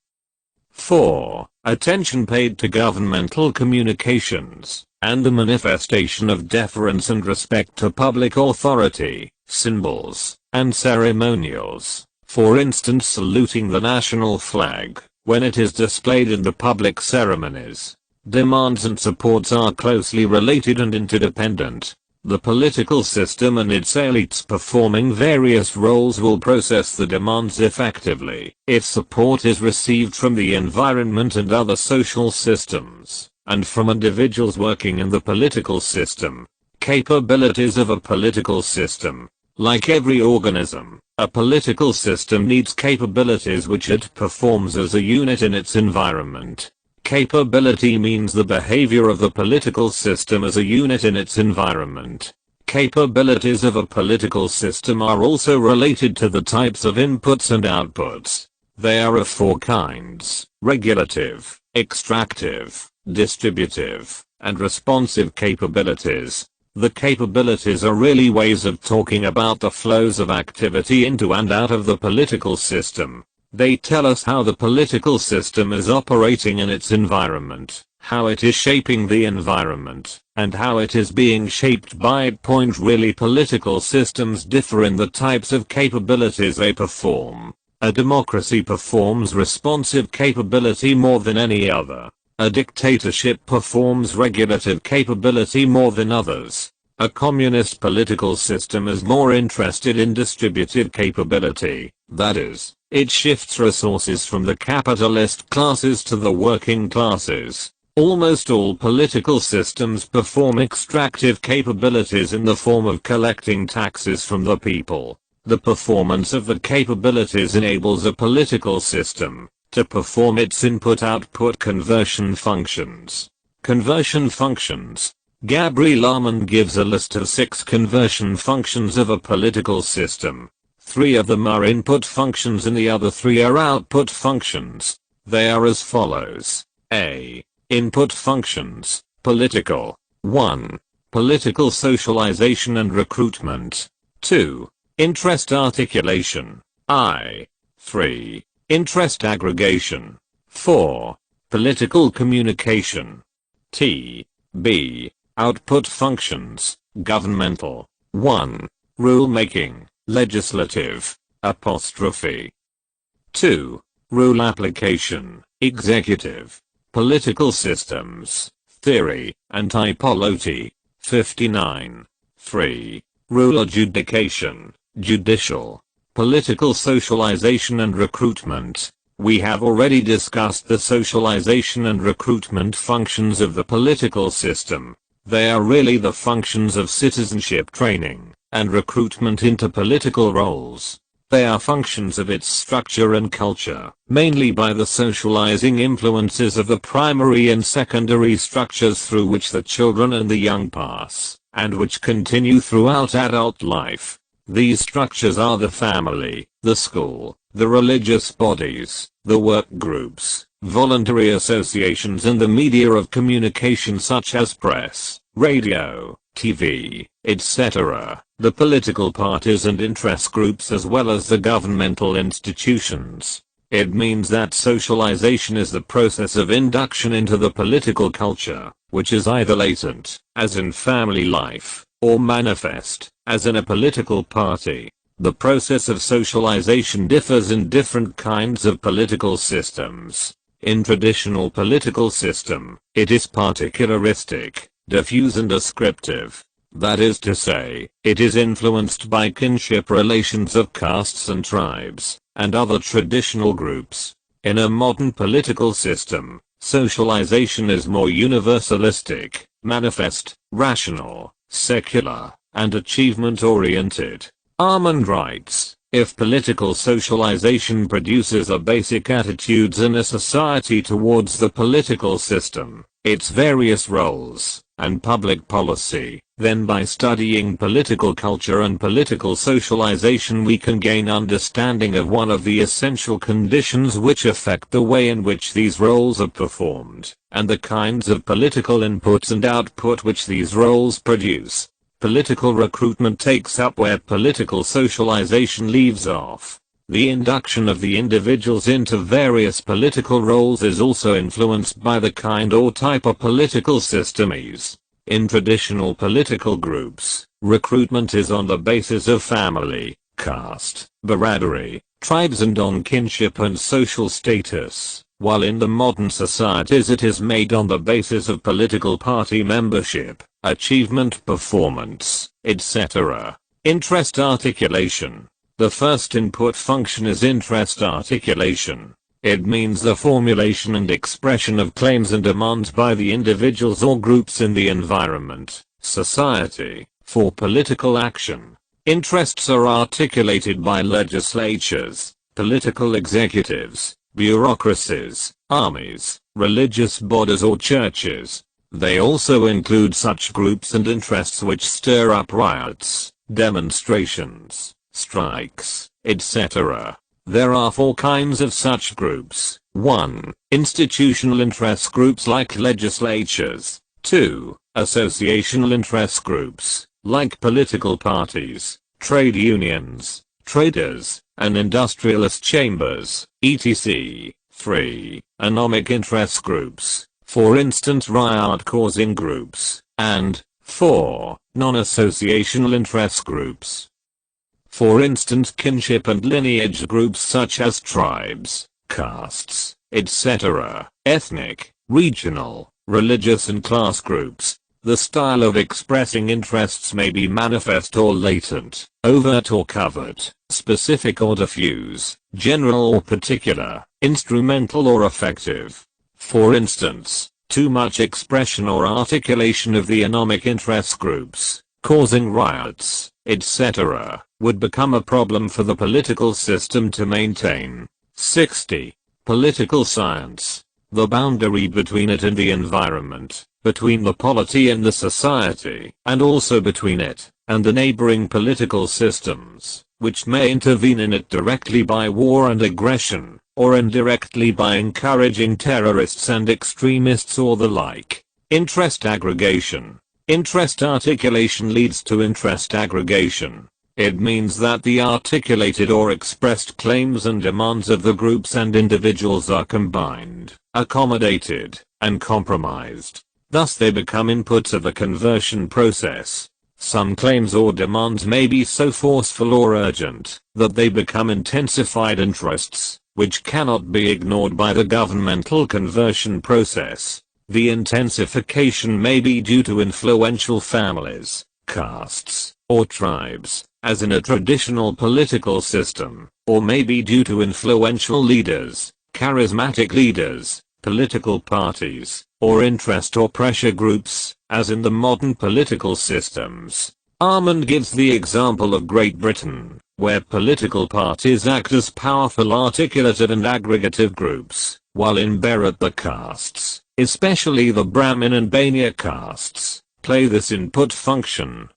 4. Attention paid to governmental communications, and the manifestation of deference and respect to public authority, symbols, and ceremonials, for instance saluting the national flag, when it is displayed in the public ceremonies. Demands and supports are closely related and interdependent. The political system and its elites performing various roles will process the demands effectively if support is received from the environment and other social systems, and from individuals working in the political system. Capabilities of a political system. Like every organism, a political system needs capabilities which it performs as a unit in its environment. Capability means the behavior of the political system as a unit in its environment. Capabilities of a political system are also related to the types of inputs and outputs. They are of four kinds: regulative, extractive, distributive, and responsive capabilities. The capabilities are really ways of talking about the flows of activity into and out of the political system. They tell us how the political system is operating in its environment, how it is shaping the environment, and how it is being shaped by it. Really, political systems differ in the types of capabilities they perform. A democracy performs responsive capability more than any other. A dictatorship performs regulative capability more than others. A communist political system is more interested in distributive capability, that is, it shifts resources from the capitalist classes to the working classes. Almost all political systems perform extractive capabilities in the form of collecting taxes from the people. The performance of the capabilities enables a political system to perform its input-output conversion functions. Conversion functions. Gabriel Armand gives a list of 6 conversion functions of a political system. 3 of them are input functions and the other 3 are output functions. They are as follows. A. Input functions. Political. 1. Political socialization and recruitment. 2. Interest articulation. I. 3. Interest aggregation. 4. Political communication. T. B. Output functions. Governmental. 1. Rule-making, legislative, apostrophe. 2. Rule application, executive. Political systems, theory, and typology. 59. 3. Rule adjudication, judicial. Political socialization and recruitment. We have already discussed the socialization and recruitment functions of the political system. They are really the functions of citizenship training and recruitment into political roles. They are functions of its structure and culture, mainly by the socializing influences of the primary and secondary structures through which the children and the young pass, and which continue throughout adult life. These structures are the family, the school, the religious bodies, the work groups, voluntary associations and the media of communication such as press, radio, TV, etc., the political parties and interest groups as well as the governmental institutions. It means that socialization is the process of induction into the political culture, which is either latent, as in family life, or manifest, as in a political party. The process of socialization differs in different kinds of political systems. In traditional political system, it is particularistic, diffuse and descriptive. That is to say, it is influenced by kinship relations of castes and tribes, and other traditional groups. In a modern political system, socialization is more universalistic, manifest, rational, secular, and achievement-oriented. Armand writes, if political socialization produces a basic attitudes in a society towards the political system, its various roles, and public policy, then by studying political culture and political socialization we can gain understanding of one of the essential conditions which affect the way in which these roles are performed, and the kinds of political inputs and output which these roles produce. Political recruitment takes up where political socialization leaves off. The induction of the individuals into various political roles is also influenced by the kind or type of political system is. In traditional political groups, recruitment is on the basis of family, caste, biradari, tribes and on kinship and social status, while in the modern societies it is made on the basis of political party membership, achievement, performance, etc. Interest articulation. The first input function is interest articulation. It means the formulation and expression of claims and demands by the individuals or groups in the environment, society, for political action. Interests are articulated by legislatures, political executives, bureaucracies, armies, religious bodies or churches. They also include such groups and interests which stir up riots, demonstrations, strikes, etc. There are 4 kinds of such groups. 1. Institutional interest groups like legislatures. 2. Associational interest groups, like political parties, trade unions, traders, and industrialist chambers, etc. 3. Anomic interest groups, for instance riot-causing groups, and 4. Non-associational interest groups. For instance kinship and lineage groups such as tribes, castes, etc., ethnic, regional, religious and class groups. The style of expressing interests may be manifest or latent, overt or covert, specific or diffuse, general or particular, instrumental or effective. For instance, too much expression or articulation of the economic interest groups, causing riots, etc., would become a problem for the political system to maintain. 60. Political science. The boundary between it and the environment, between the polity and the society, and also between it and the neighboring political systems, which may intervene in it directly by war and aggression, or indirectly by encouraging terrorists and extremists or the like. Interest aggregation. Interest articulation leads to interest aggregation. It means that the articulated or expressed claims and demands of the groups and individuals are combined, accommodated, and compromised. Thus they become inputs of the conversion process. Some claims or demands may be so forceful or urgent that they become intensified interests, which cannot be ignored by the governmental conversion process. The intensification may be due to influential families, castes, or tribes, as in a traditional political system, or may be due to influential leaders, charismatic leaders, political parties, or interest or pressure groups, as in the modern political systems. Armand gives the example of Great Britain, where political parties act as powerful articulative and aggregative groups, while in Bharat the castes, especially the Brahmin and Banya castes, play this input function.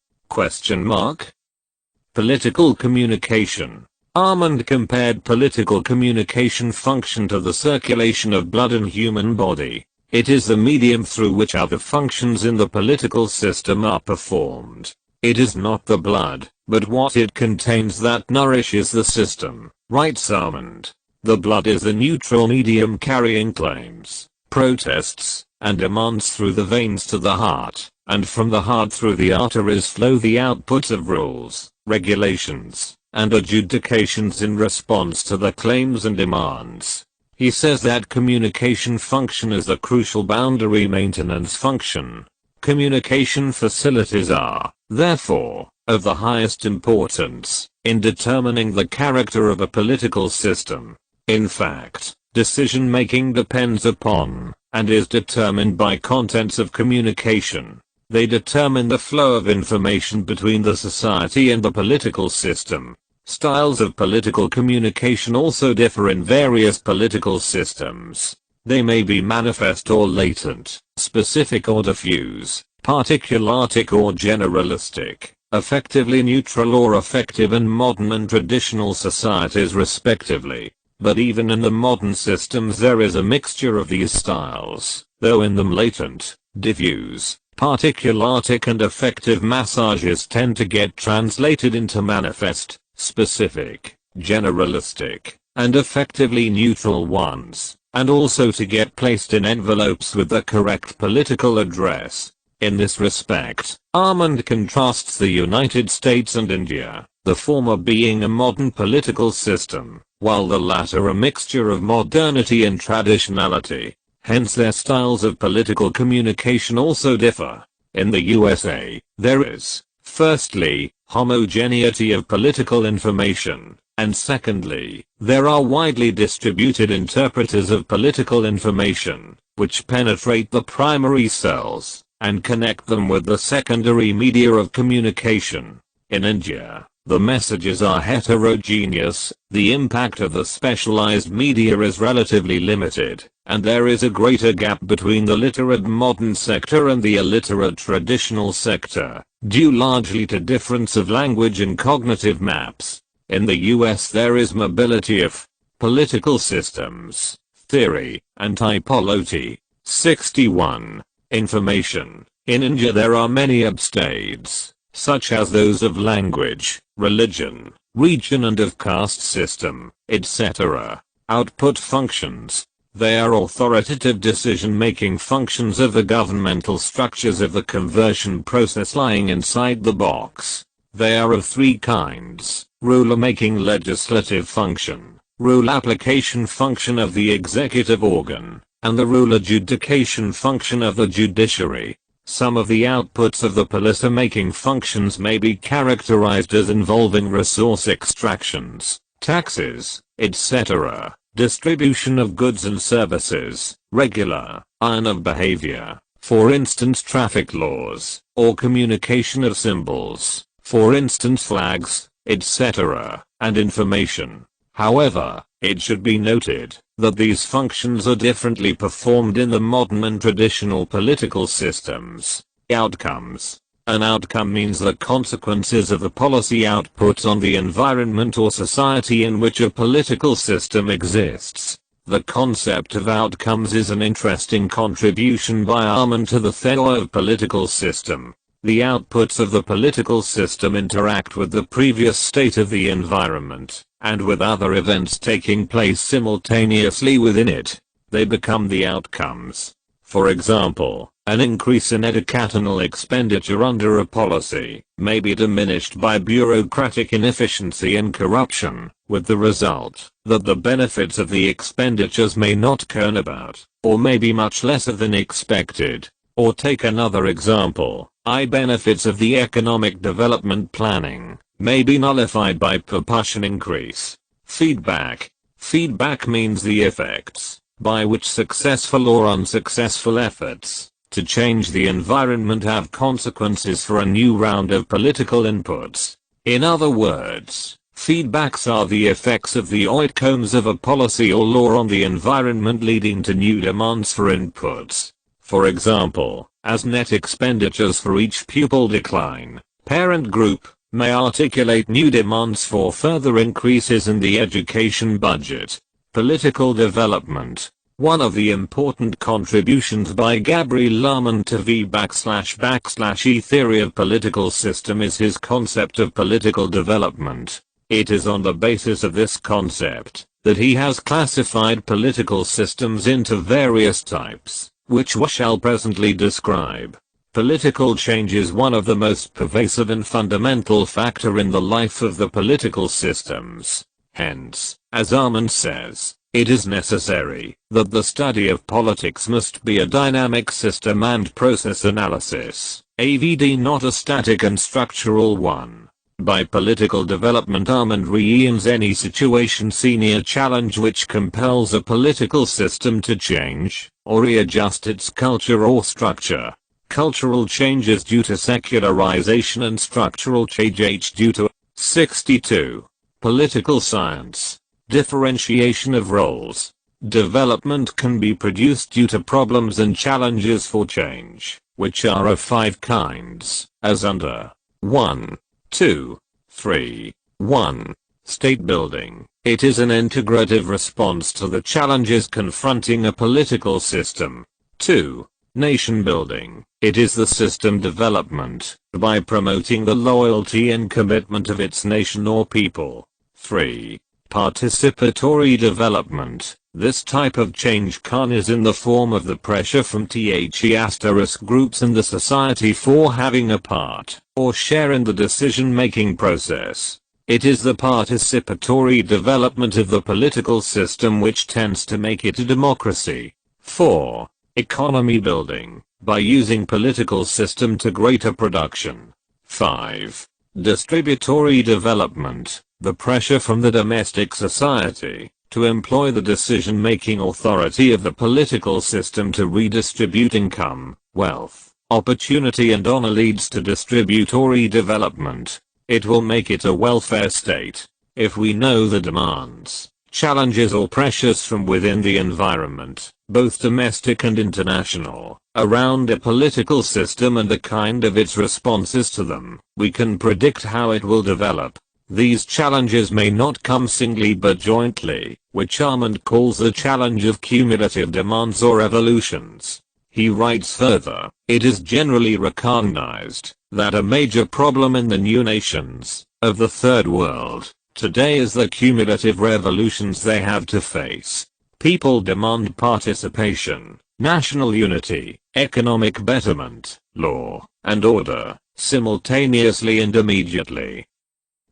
Political communication. Armand compared political communication function to the circulation of blood in human body. It is the medium through which other functions in the political system are performed. It is not the blood, but what it contains that nourishes the system, writes Armand. The blood is the neutral medium carrying claims, protests, and demands through the veins to the heart, and from the heart through the arteries flow the outputs of rules, regulations, and adjudications in response to the claims and demands. He says that communication function is the crucial boundary maintenance function. Communication facilities are, therefore, of the highest importance in determining the character of a political system. In fact, decision-making depends upon, and is determined by contents of communication. They determine the flow of information between the society and the political system. Styles of political communication also differ in various political systems. They may be manifest or latent, specific or diffuse, particulatic or generalistic, effectively neutral or effective in modern and traditional societies respectively. But even in the modern systems there is a mixture of these styles, though in them latent, diffuse, particulatic and effective messages tend to get translated into manifest, specific, generalistic, and effectively neutral ones, and also to get placed in envelopes with the correct political address. In this respect, Armand contrasts the United States and India, the former being a modern political system, while the latter a mixture of modernity and traditionality. Hence their styles of political communication also differ. In the USA, there is, firstly, homogeneity of political information, and secondly, there are widely distributed interpreters of political information, which penetrate the primary cells, and connect them with the secondary media of communication. In India, the messages are heterogeneous, the impact of the specialized media is relatively limited, and there is a greater gap between the literate modern sector and the illiterate traditional sector, due largely to difference of language and cognitive maps. In the US there is mobility of political systems, theory, and typology. 61. Information. In India there are many upstates, such as those of language, religion, region and of caste system, etc. Output functions. They are authoritative decision-making functions of the governmental structures of the conversion process lying inside the box. They are of three kinds: ruler-making legislative function, rule application function of the executive organ, and the rule adjudication function of the judiciary. Some of the outputs of the policy-making functions may be characterized as involving resource extractions, taxes, etc., distribution of goods and services, regular, line of behavior, for instance traffic laws, or communication of symbols, for instance flags, etc., and information. However, it should be noted that these functions are differently performed in the modern and traditional political systems. Outcomes. An outcome means the consequences of a policy output on the environment or society in which a political system exists. The concept of outcomes is an interesting contribution by Arman to the theory of political system. The outputs of the political system interact with the previous state of the environment, and with other events taking place simultaneously within it. They become the outcomes. For example, an increase in educational expenditure under a policy may be diminished by bureaucratic inefficiency and corruption, with the result that the benefits of the expenditures may not come about, or may be much lesser than expected. Or take another example, benefits of the economic development planning may be nullified by population increase. Feedback. Feedback means the effects by which successful or unsuccessful efforts to change the environment have consequences for a new round of political inputs. In other words, feedbacks are the effects of the outcomes of a policy or law on the environment leading to new demands for inputs. For example, as net expenditures for each pupil decline, parent group may articulate new demands for further increases in the education budget. Political development. One of the important contributions by Gabriel Arman to V/E theory of political system is his concept of political development. It is on the basis of this concept that he has classified political systems into various types, which we shall presently describe. Political change is one of the most pervasive and fundamental factor in the life of the political systems. Hence, as Arman says, it is necessary that the study of politics must be a dynamic system and process analysis, AVD, not a static and structural one. By political development Arman means any situation senior challenge which compels a political system to change, or readjust its culture or structure. Cultural changes due to secularization and structural change due to 62. Political science. Differentiation of roles. Development can be produced due to problems and challenges for change, which are of 5 kinds, as under 1, 2, 3, 1. State building. It is an integrative response to the challenges confronting a political system. 2. Nation building. It is the system development, by promoting the loyalty and commitment of its nation or people. 3. Participatory development. This type of change is in the form of the pressure from the groups in the society for having a part or share in the decision-making process. It is the participatory development of the political system which tends to make it a democracy. 4. Economy building, by using political system to greater production. 5. Distributory development, the pressure from the domestic society to employ the decision-making authority of the political system to redistribute income, wealth, opportunity and honor leads to distributory development. It will make it a welfare state. If we know the demands, challenges or pressures from within the environment, both domestic and international, around a political system and the kind of its responses to them, we can predict how it will develop. These challenges may not come singly but jointly, which Arman calls the challenge of cumulative demands or evolutions. He writes further, it is generally recognized that a major problem in the new nations of the Third World today is the cumulative revolutions they have to face. People demand participation, national unity, economic betterment, law, and order, simultaneously and immediately.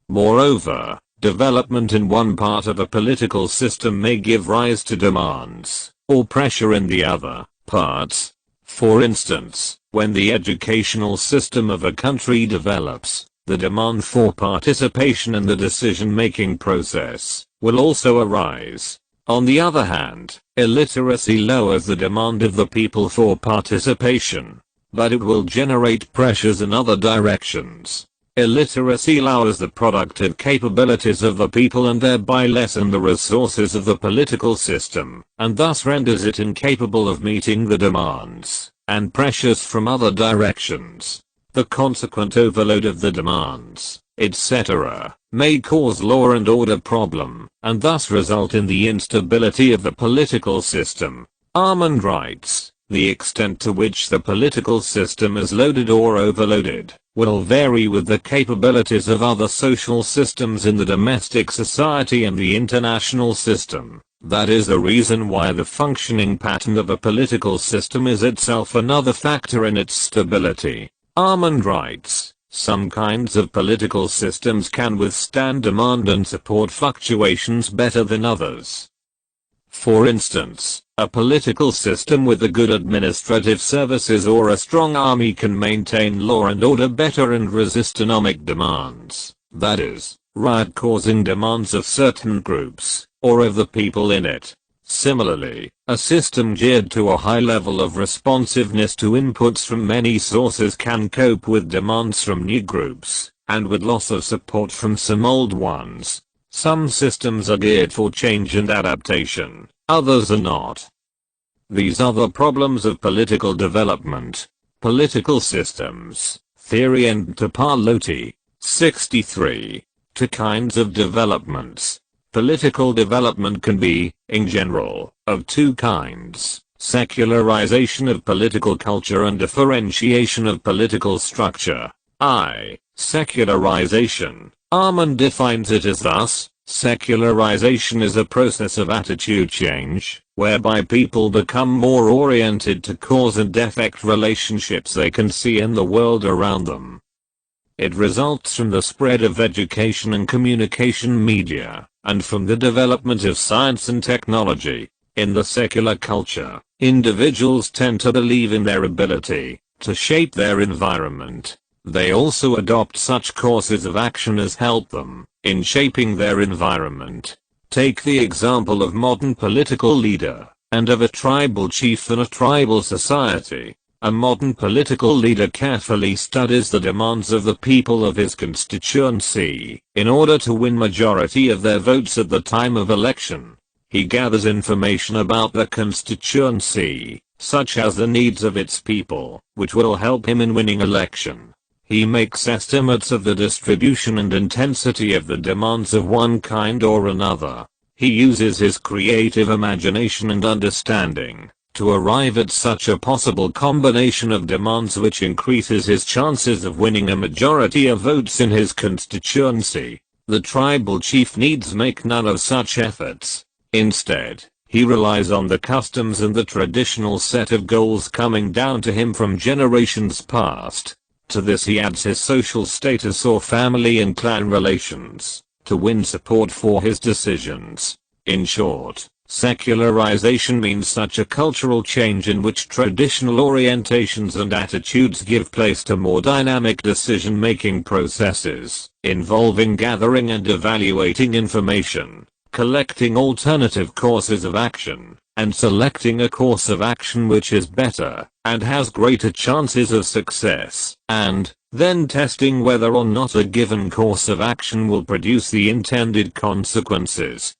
Moreover, development in one part of a political system may give rise to demands or pressure in the other parts. For instance, when the educational system of a country develops, the demand for participation in the decision-making process will also arise. On the other hand, illiteracy lowers the demand of the people for participation, but it will generate pressures in other directions. Illiteracy lowers the productive capabilities of the people and thereby lessen the resources of the political system, and thus renders it incapable of meeting the demands and pressures from other directions. The consequent overload of the demands, etc., may cause law and order problem, and thus result in the instability of the political system. Armand writes, the extent to which the political system is loaded or overloaded will vary with the capabilities of other social systems in the domestic society and the international system. That is the reason why the functioning pattern of a political system is itself another factor in its stability. Armand writes, some kinds of political systems can withstand demand and support fluctuations better than others. For instance, a political system with a good administrative services or a strong army can maintain law and order better and resist economic demands, that is, riot-causing demands of certain groups, or of the people in it. Similarly, a system geared to a high level of responsiveness to inputs from many sources can cope with demands from new groups, and with loss of support from some old ones. Some systems are geared for change and adaptation, others are not. These are the problems of political development. Political systems, theory and Topology. 63. Two kinds of developments. Political development can be, in general, of two kinds: secularization of political culture and differentiation of political structure. Secularization. Armand defines it as thus: secularization is a process of attitude change, whereby people become more oriented to cause and effect relationships they can see in the world around them. It results from the spread of education and communication media, and from the development of science and technology. In the secular culture, individuals tend to believe in their ability to shape their environment. They also adopt such courses of action as help them in shaping their environment. Take the example of modern political leader, and of a tribal chief in a tribal society. A modern political leader carefully studies the demands of the people of his constituency in order to win majority of their votes at the time of election. He gathers information about the constituency, such as the needs of its people, which will help him in winning election. He makes estimates of the distribution and intensity of the demands of one kind or another. He uses his creative imagination and understanding to arrive at such a possible combination of demands which increases his chances of winning a majority of votes in his constituency. The tribal chief needs make none of such efforts. Instead, he relies on the customs and the traditional set of goals coming down to him from generations past. To this he adds his social status or family and clan relations to win support for his decisions. In short, secularization means such a cultural change in which traditional orientations and attitudes give place to more dynamic decision-making processes, involving gathering and evaluating information, collecting alternative courses of action, and selecting a course of action which is better, and has greater chances of success, and then testing whether or not a given course of action will produce the intended consequences.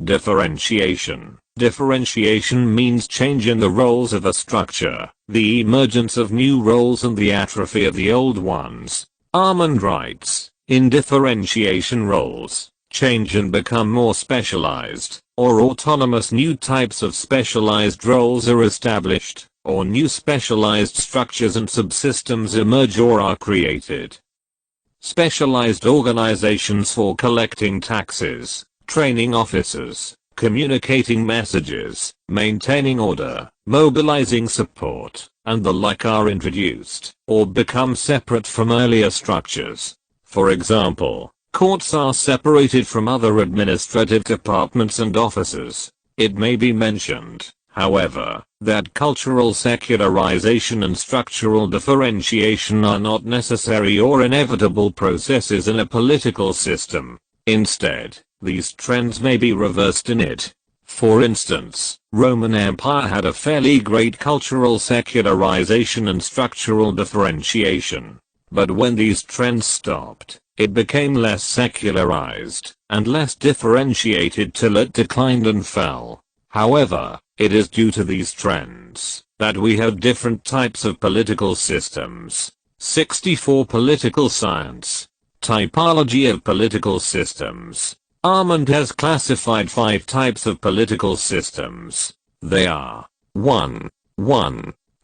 Differentiation. Differentiation means change in the roles of a structure, the emergence of new roles and the atrophy of the old ones. Armand writes, in differentiation roles change and become more specialized, or autonomous. New types of specialized roles are established, or new specialized structures and subsystems emerge or are created. Specialized organizations for collecting taxes, training officers, communicating messages, maintaining order, mobilizing support, and the like are introduced, or become separate from earlier structures. For example, courts are separated from other administrative departments and offices. It may be mentioned, however, that cultural secularization and structural differentiation are not necessary or inevitable processes in a political system. Instead, these trends may be reversed in it. For instance, Roman Empire had a fairly great cultural secularization and structural differentiation. But when these trends stopped, it became less secularized and less differentiated till it declined and fell. However, it is due to these trends that we have different types of political systems. 64 Political Science. Typology of political systems. Armand has classified 5 types of political systems. They are 1.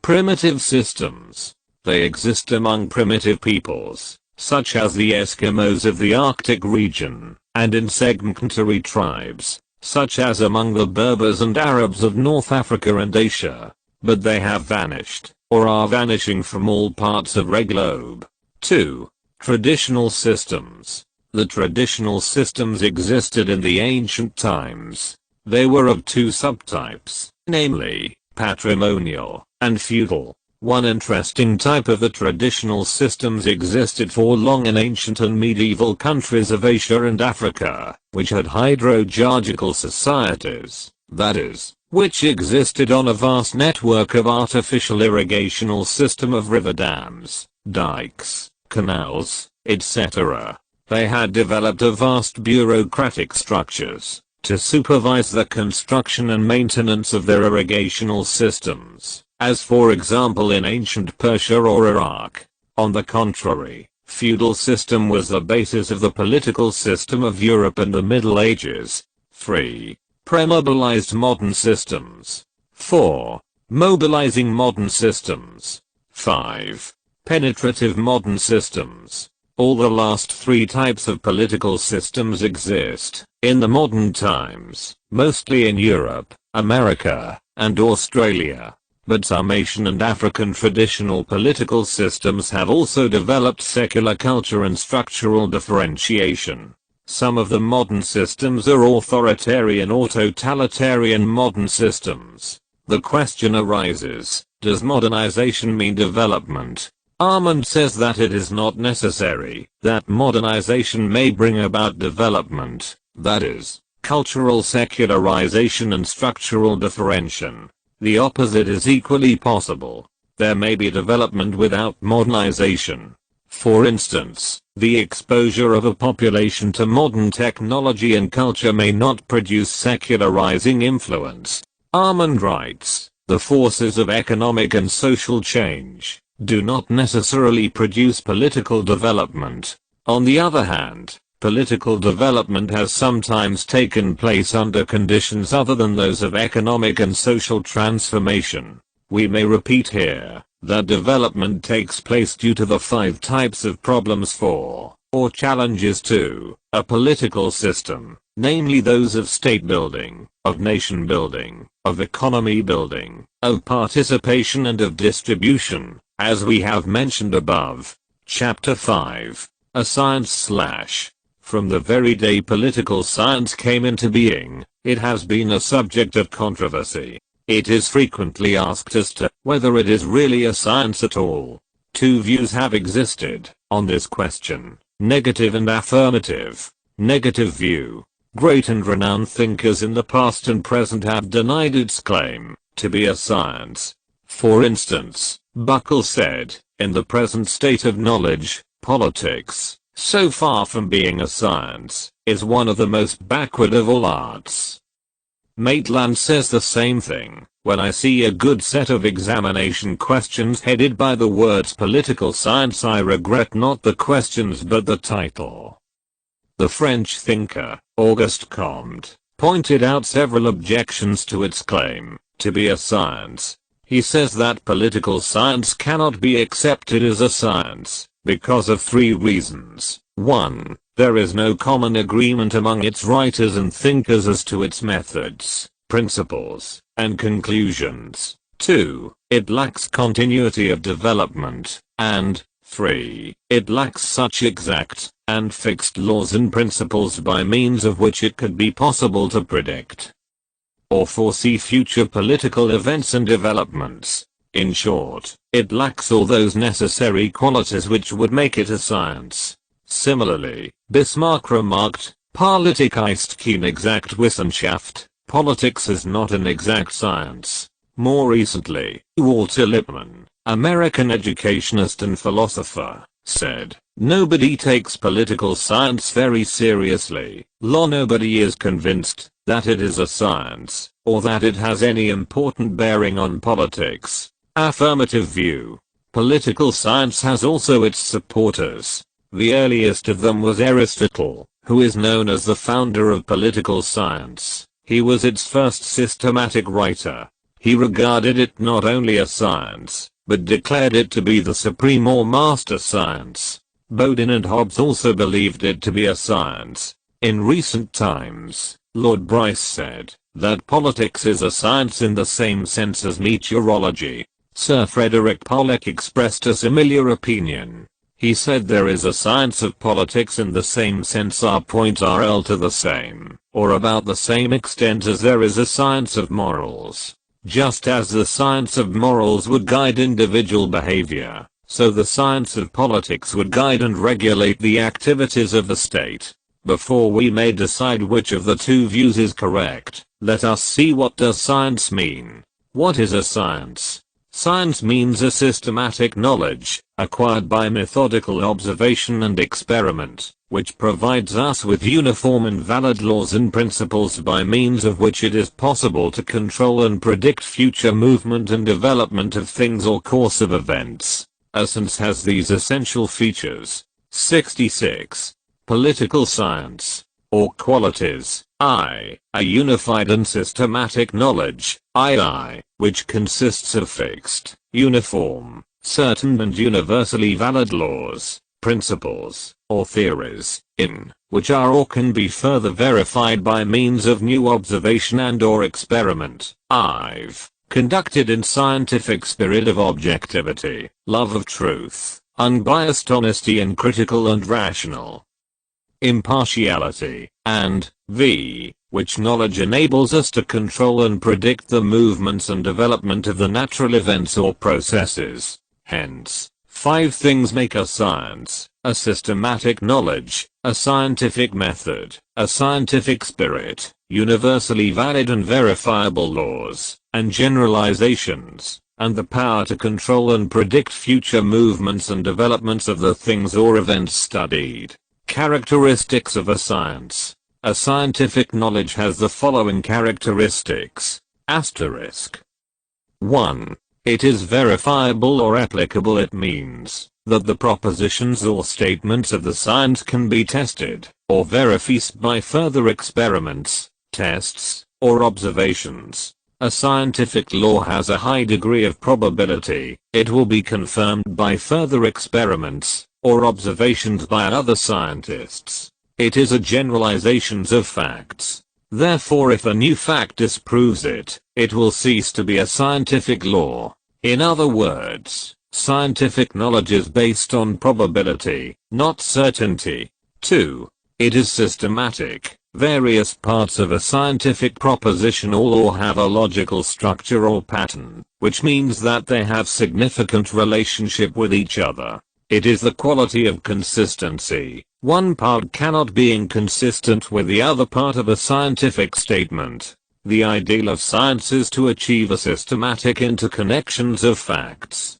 Primitive systems. They exist among primitive peoples, such as the Eskimos of the Arctic region, and in segmentary tribes, such as among the Berbers and Arabs of North Africa and Asia. But they have vanished, or are vanishing from all parts of the globe. 2. Traditional systems. The traditional systems existed in the ancient times. They were of 2 subtypes, namely, patrimonial and feudal. One interesting type of the traditional systems existed for long in ancient and medieval countries of Asia and Africa, which had hydrogeological societies, that is, which existed on a vast network of artificial irrigational system of river dams, dikes, canals, etc. They had developed a vast bureaucratic structures to supervise the construction and maintenance of their irrigational systems, as for example in ancient Persia or Iraq. On the contrary, feudal system was the basis of the political system of Europe in the Middle Ages. 3. Premobilized modern systems. 4. Mobilizing modern systems. 5. Penetrative modern systems. All the last 3 types of political systems exist in the modern times, mostly in Europe, America, and Australia. But some Asian and African traditional political systems have also developed secular culture and structural differentiation. Some of the modern systems are authoritarian or totalitarian modern systems. The question arises, does modernization mean development? Armand says that it is not necessary, that modernization may bring about development, that is, cultural secularization and structural differentiation. The opposite is equally possible. There may be development without modernization. For instance, the exposure of a population to modern technology and culture may not produce secularizing influence. Armand writes, the forces of economic and social change do not necessarily produce political development. On the other hand, political development has sometimes taken place under conditions other than those of economic and social transformation. We may repeat here that development takes place due to the 5 types of problems for, or challenges to, a political system, namely those of state building, of nation building, of economy building, of participation and of distribution, as we have mentioned above. Chapter 5. A science / From the very day political science came into being, it has been a subject of controversy. It is frequently asked as to whether it is really a science at all. 2 views have existed on this question, negative and affirmative. Negative view. Great and renowned thinkers in the past and present have denied its claim to be a science. For instance, Buckle said, in the present state of knowledge, politics, so far from being a science, is one of the most backward of all arts. Maitland says the same thing. When I see a good set of examination questions headed by the words political science, I regret not the questions but the title. The French thinker, Auguste Comte, pointed out several objections to its claim to be a science. He says that political science cannot be accepted as a science because of 3 reasons. 1. There is no common agreement among its writers and thinkers as to its methods, principles, and conclusions. 2. It lacks continuity of development. And 3. It lacks such exact and fixed laws and principles by means of which it could be possible to predict or foresee future political events and developments. In short, it lacks all those necessary qualities which would make it a science. Similarly, Bismarck remarked, Politik ist kein Exaktwissenschaft. Politics is not an exact science. More recently, Walter Lippmann, American educationist and philosopher, said, "Nobody takes political science very seriously. Nobody is convinced that it is a science, or that it has any important bearing on politics." Affirmative view. Political science has also its supporters. The earliest of them was Aristotle, who is known as the founder of political science. He was its first systematic writer. He regarded it not only as science, but declared it to be the supreme or master science. Bodin and Hobbes also believed it to be a science. In recent times, Lord Bryce said that politics is a science in the same sense as meteorology. Sir Frederick Pollock expressed a similar opinion. He said there is a science of politics in the same sense our points are L to the same, or about the same extent as there is a science of morals. Just as the science of morals would guide individual behavior, so the science of politics would guide and regulate the activities of the state. Before we may decide which of the two views is correct, let us see what does science mean. What is a science? Science means a systematic knowledge, acquired by methodical observation and experiment, which provides us with uniform and valid laws and principles by means of which it is possible to control and predict future movement and development of things or course of events. A science has these essential features. 66. Political science, or qualities. I. A unified and systematic knowledge, II, which consists of fixed, uniform, certain and universally valid laws, principles, or theories, in, which are or can be further verified by means of new observation and or experiment. IV. Conducted in scientific spirit of objectivity, love of truth, unbiased honesty and critical and rational impartiality, and V, which knowledge enables us to control and predict the movements and development of the natural events or processes. Hence, 5 things make a science: a systematic knowledge, a scientific method, a scientific spirit, universally valid and verifiable laws, and generalizations, and the power to control and predict future movements and developments of the things or events studied. Characteristics of a science. A scientific knowledge has the following characteristics. Asterisk. 1. It is verifiable or applicable. It means that the propositions or statements of the science can be tested or verified by further experiments, tests, or observations. A scientific law has a high degree of probability. It will be confirmed by further experiments or observations by other scientists. It is a generalization of facts. Therefore, if a new fact disproves it, it will cease to be a scientific law. In other words, scientific knowledge is based on probability, not certainty. 2. It is systematic. Various parts of a scientific proposition all or have a logical structure or pattern, which means that they have significant relationship with each other. It is the quality of consistency. One part cannot be inconsistent with the other part of a scientific statement. The ideal of science is to achieve a systematic interconnections of facts.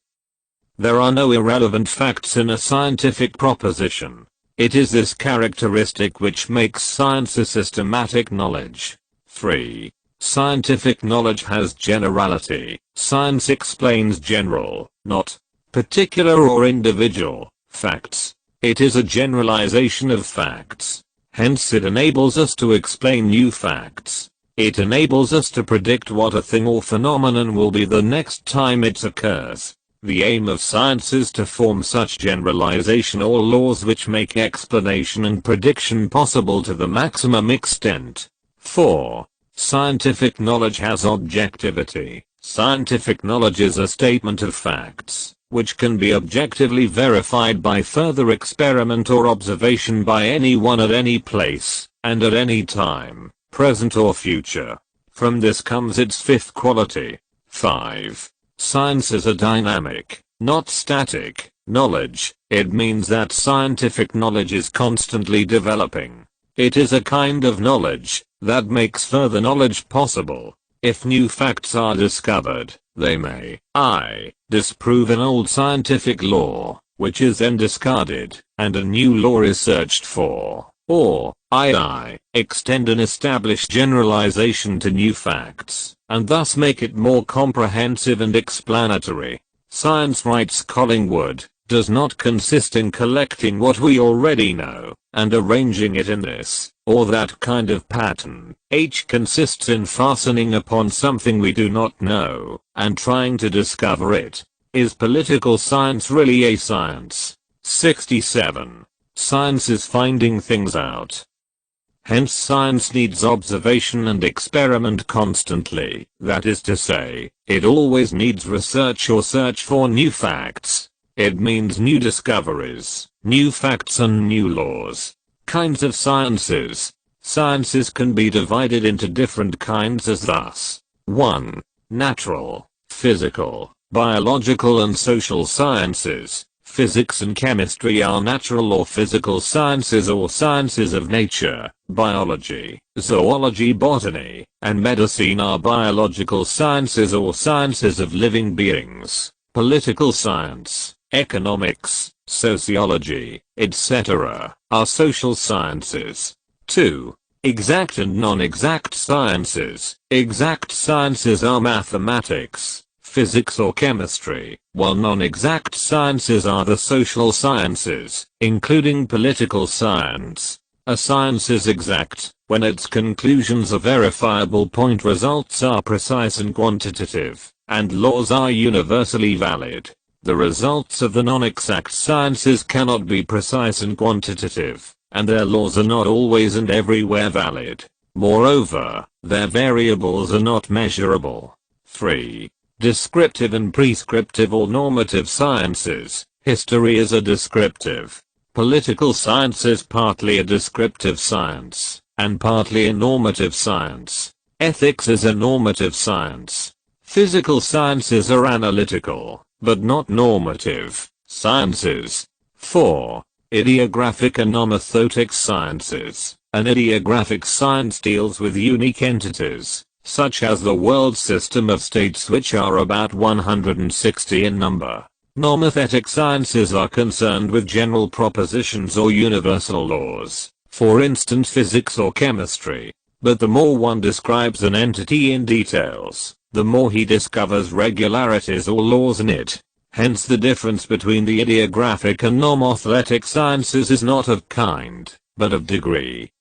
There are no irrelevant facts in a scientific proposition. It is this characteristic which makes science a systematic knowledge. 3. Scientific knowledge has generality. Science explains general, not particular or individual, facts. It is a generalization of facts. Hence it enables us to explain new facts. It enables us to predict what a thing or phenomenon will be the next time it occurs. The aim of science is to form such generalization or laws which make explanation and prediction possible to the maximum extent. 4. Scientific knowledge has objectivity. Scientific knowledge is a statement of facts, which can be objectively verified by further experiment or observation by anyone at any place, and at any time, present or future. From this comes its 5th quality. 5. Science is a dynamic, not static, knowledge. It means that scientific knowledge is constantly developing. It is a kind of knowledge that makes further knowledge possible. If new facts are discovered, they may I. disprove an old scientific law, which is then discarded, and a new law is searched for, or I. extend an established generalization to new facts, and thus make it more comprehensive and explanatory. Science, writes Collingwood, does not consist in collecting what we already know, and arranging it in this or that kind of pattern. It consists in fastening upon something we do not know, and trying to discover it. Is political science really a science? 67. Science is finding things out. Hence science needs observation and experiment constantly. That is to say, it always needs research or search for new facts. It means new discoveries, new facts and new laws. Kinds of sciences. Sciences can be divided into different kinds as thus. 1. Natural, physical, biological and social sciences. Physics and chemistry are natural or physical sciences or sciences of nature. Biology, zoology, botany, and medicine are biological sciences or sciences of living beings. Political science, economics, sociology, etc., are social sciences. 2. Exact and non-exact sciences. Exact sciences are mathematics, physics or chemistry, while non-exact sciences are the social sciences, including political science. A science is exact when its conclusions are verifiable, point results are precise and quantitative, and laws are universally valid. The results of the non-exact sciences cannot be precise and quantitative, and their laws are not always and everywhere valid. Moreover, their variables are not measurable. 3. Descriptive and prescriptive or normative sciences. History is a descriptive. Political science is partly a descriptive science, and partly a normative science. Ethics is a normative science. Physical sciences are analytical, but not normative sciences. 4. Ideographic and nomethotic sciences. An ideographic science deals with unique entities, such as the world system of states, which are about 160 in number. Nomethetic sciences are concerned with general propositions or universal laws, for instance physics or chemistry. But the more one describes an entity in details, the more he discovers regularities or laws in it. Hence the difference between the ideographic and nomethetic sciences is not of kind, but of degree.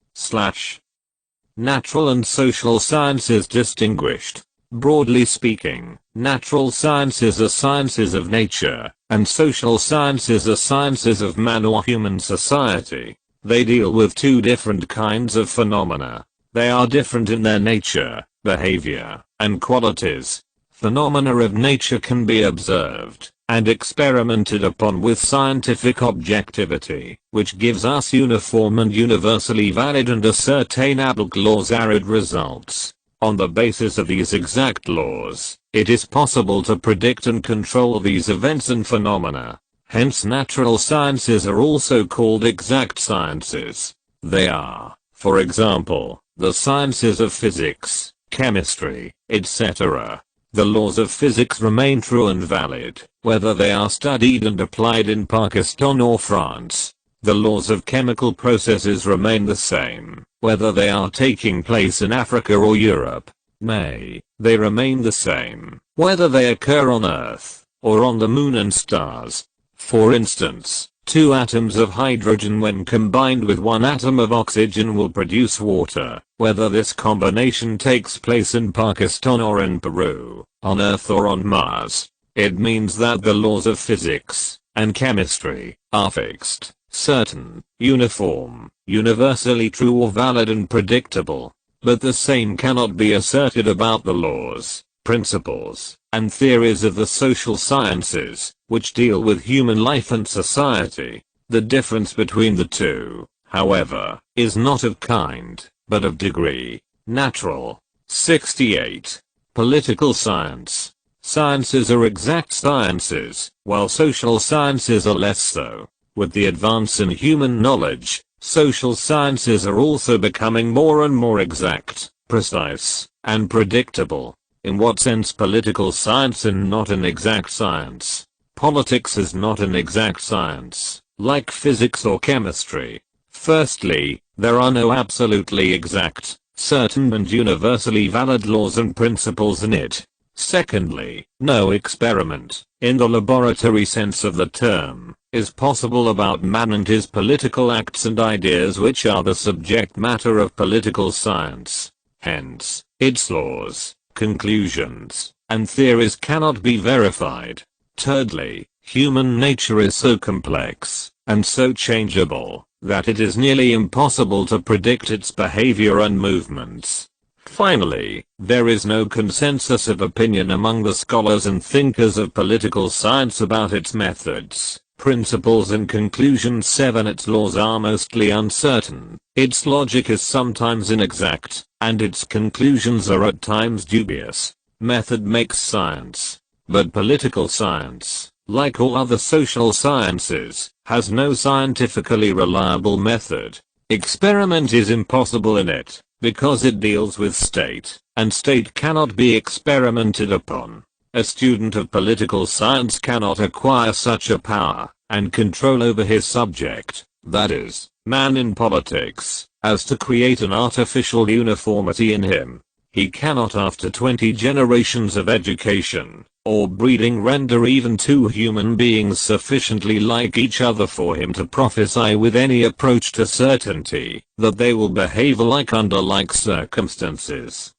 Natural and social sciences distinguished. Broadly speaking, natural sciences are sciences of nature, and social sciences are sciences of man or human society. They deal with two different kinds of phenomena. They are different in their nature, behavior, and qualities. Phenomena of nature can be observed and experimented upon with scientific objectivity, which gives us uniform and universally valid and ascertainable laws, arid results. On the basis of these exact laws, it is possible to predict and control these events and phenomena. Hence natural sciences are also called exact sciences. They are, for example, the sciences of physics, chemistry, etc. The laws of physics remain true and valid, whether they are studied and applied in Pakistan or France. The laws of chemical processes remain the same, whether they are taking place in Africa or Europe. They remain the same, whether they occur on Earth, or on the moon and stars. For instance, two atoms of hydrogen when combined with one atom of oxygen will produce water, whether this combination takes place in Pakistan or in Peru, on Earth or on Mars. It means that the laws of physics and chemistry are fixed, certain, uniform, universally true or valid and predictable. But the same cannot be asserted about the laws, principles, and theories of the social sciences, which deal with human life and society. The difference between the two, however, is not of kind, but of degree. Natural. 68. Political science. Sciences are exact sciences, while social sciences are less so. With the advance in human knowledge, Social sciences are also becoming more and more exact, precise, and predictable. In what sense political science is not an exact science? Politics is not an exact science, like physics or chemistry. Firstly, there are no absolutely exact, certain and universally valid laws and principles in it. Secondly, no experiment, in the laboratory sense of the term, is possible about man and his political acts and ideas, which are the subject matter of political science. Hence, its laws, conclusions, and theories cannot be verified. Thirdly, human nature is so complex, and so changeable, that it is nearly impossible to predict its behavior and movements. Finally, there is no consensus of opinion among the scholars and thinkers of political science about its methods, principles and conclusions. 7. Its laws are mostly uncertain, its logic is sometimes inexact, and its conclusions are at times dubious. Method makes science. But political science, like all other social sciences, has no scientifically reliable method. Experiment is impossible in it, because it deals with state, and state cannot be experimented upon. A student of political science cannot acquire such a power and control over his subject, that is, man in politics, as to create an artificial uniformity in him. He cannot, after 20 generations of education or breeding, render even two human beings sufficiently like each other for him to prophesy with any approach to certainty that they will behave alike under like circumstances.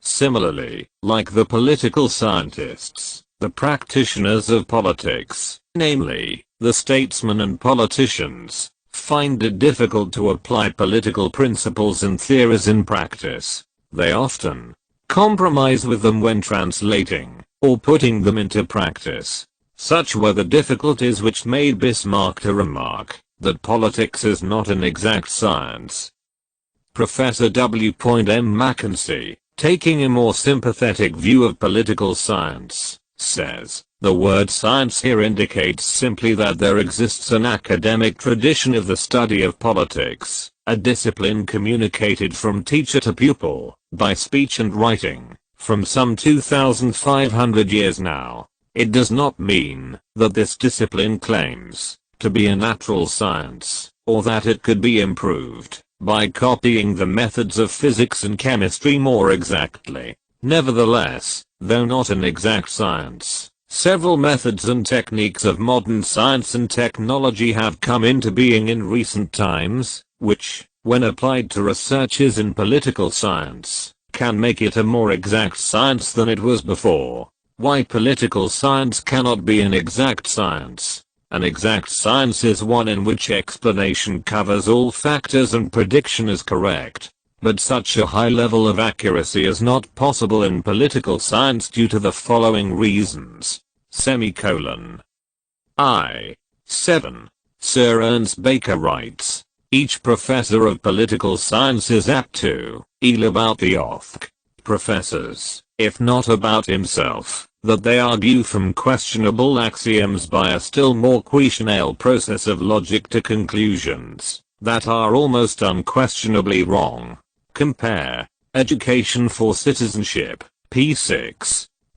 Similarly, like the political scientists, the practitioners of politics, namely, the statesmen and politicians, find it difficult to apply political principles and theories in practice. They often compromise with them when translating or putting them into practice. Such were the difficulties which made Bismarck to remark that politics is not an exact science. Professor W. M. Mackenzie, taking a more sympathetic view of political science, says, the word science here indicates simply that there exists an academic tradition of the study of politics, a discipline communicated from teacher to pupil, by speech and writing, from some 2,500 years now. It does not mean that this discipline claims to be a natural science, or that it could be improved by copying the methods of physics and chemistry more exactly. Nevertheless, though not an exact science, several methods and techniques of modern science and technology have come into being in recent times, which, when applied to researches in political science, can make it a more exact science than it was before. Why political science cannot be an exact science? An exact science is one in which explanation covers all factors and prediction is correct. But such a high level of accuracy is not possible in political science due to the following reasons. I. 7. Sir Ernest Baker writes, each professor of political science is apt to eel about the professors, if not about himself, that they argue from questionable axioms by a still more questionable process of logic to conclusions that are almost unquestionably wrong. Compare Education for Citizenship, p.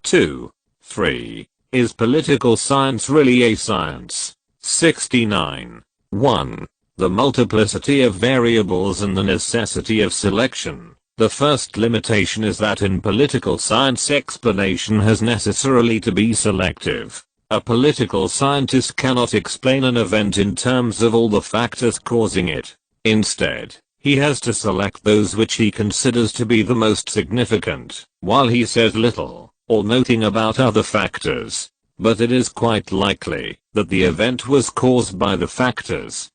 2. 3. Is political science really a science? 69. 1. The multiplicity of variables and the necessity of selection. The first limitation is that in political science explanation has necessarily to be selective. A political scientist cannot explain an event in terms of all the factors causing it. Instead, he has to select those which he considers to be the most significant, while he says little or nothing about other factors. But it is quite likely that the event was caused by the factors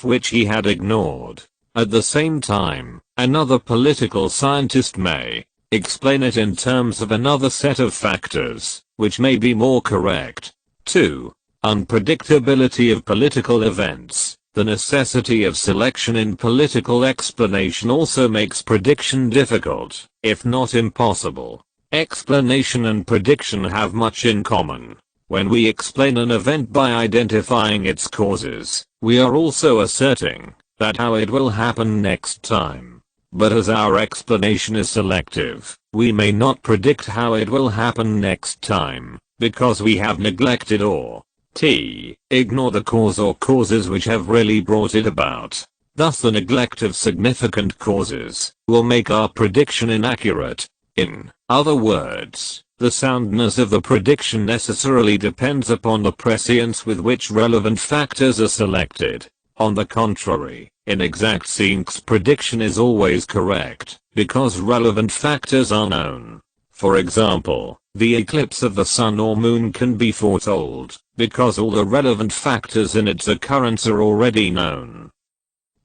which he had ignored. At the same time, another political scientist may explain it in terms of another set of factors, which may be more correct. 2. Unpredictability of political events. The necessity of selection in political explanation also makes prediction difficult, if not impossible. Explanation and prediction have much in common. When we explain an event by identifying its causes, we are also asserting that how it will happen next time. But as our explanation is selective, we may not predict how it will happen next time, because we have neglected or ignore the cause or causes which have really brought it about. Thus the neglect of significant causes will make our prediction inaccurate. In other words, the soundness of the prediction necessarily depends upon the prescience with which relevant factors are selected. On the contrary, in exact science prediction is always correct, because relevant factors are known. For example, the eclipse of the sun or moon can be foretold, because all the relevant factors in its occurrence are already known.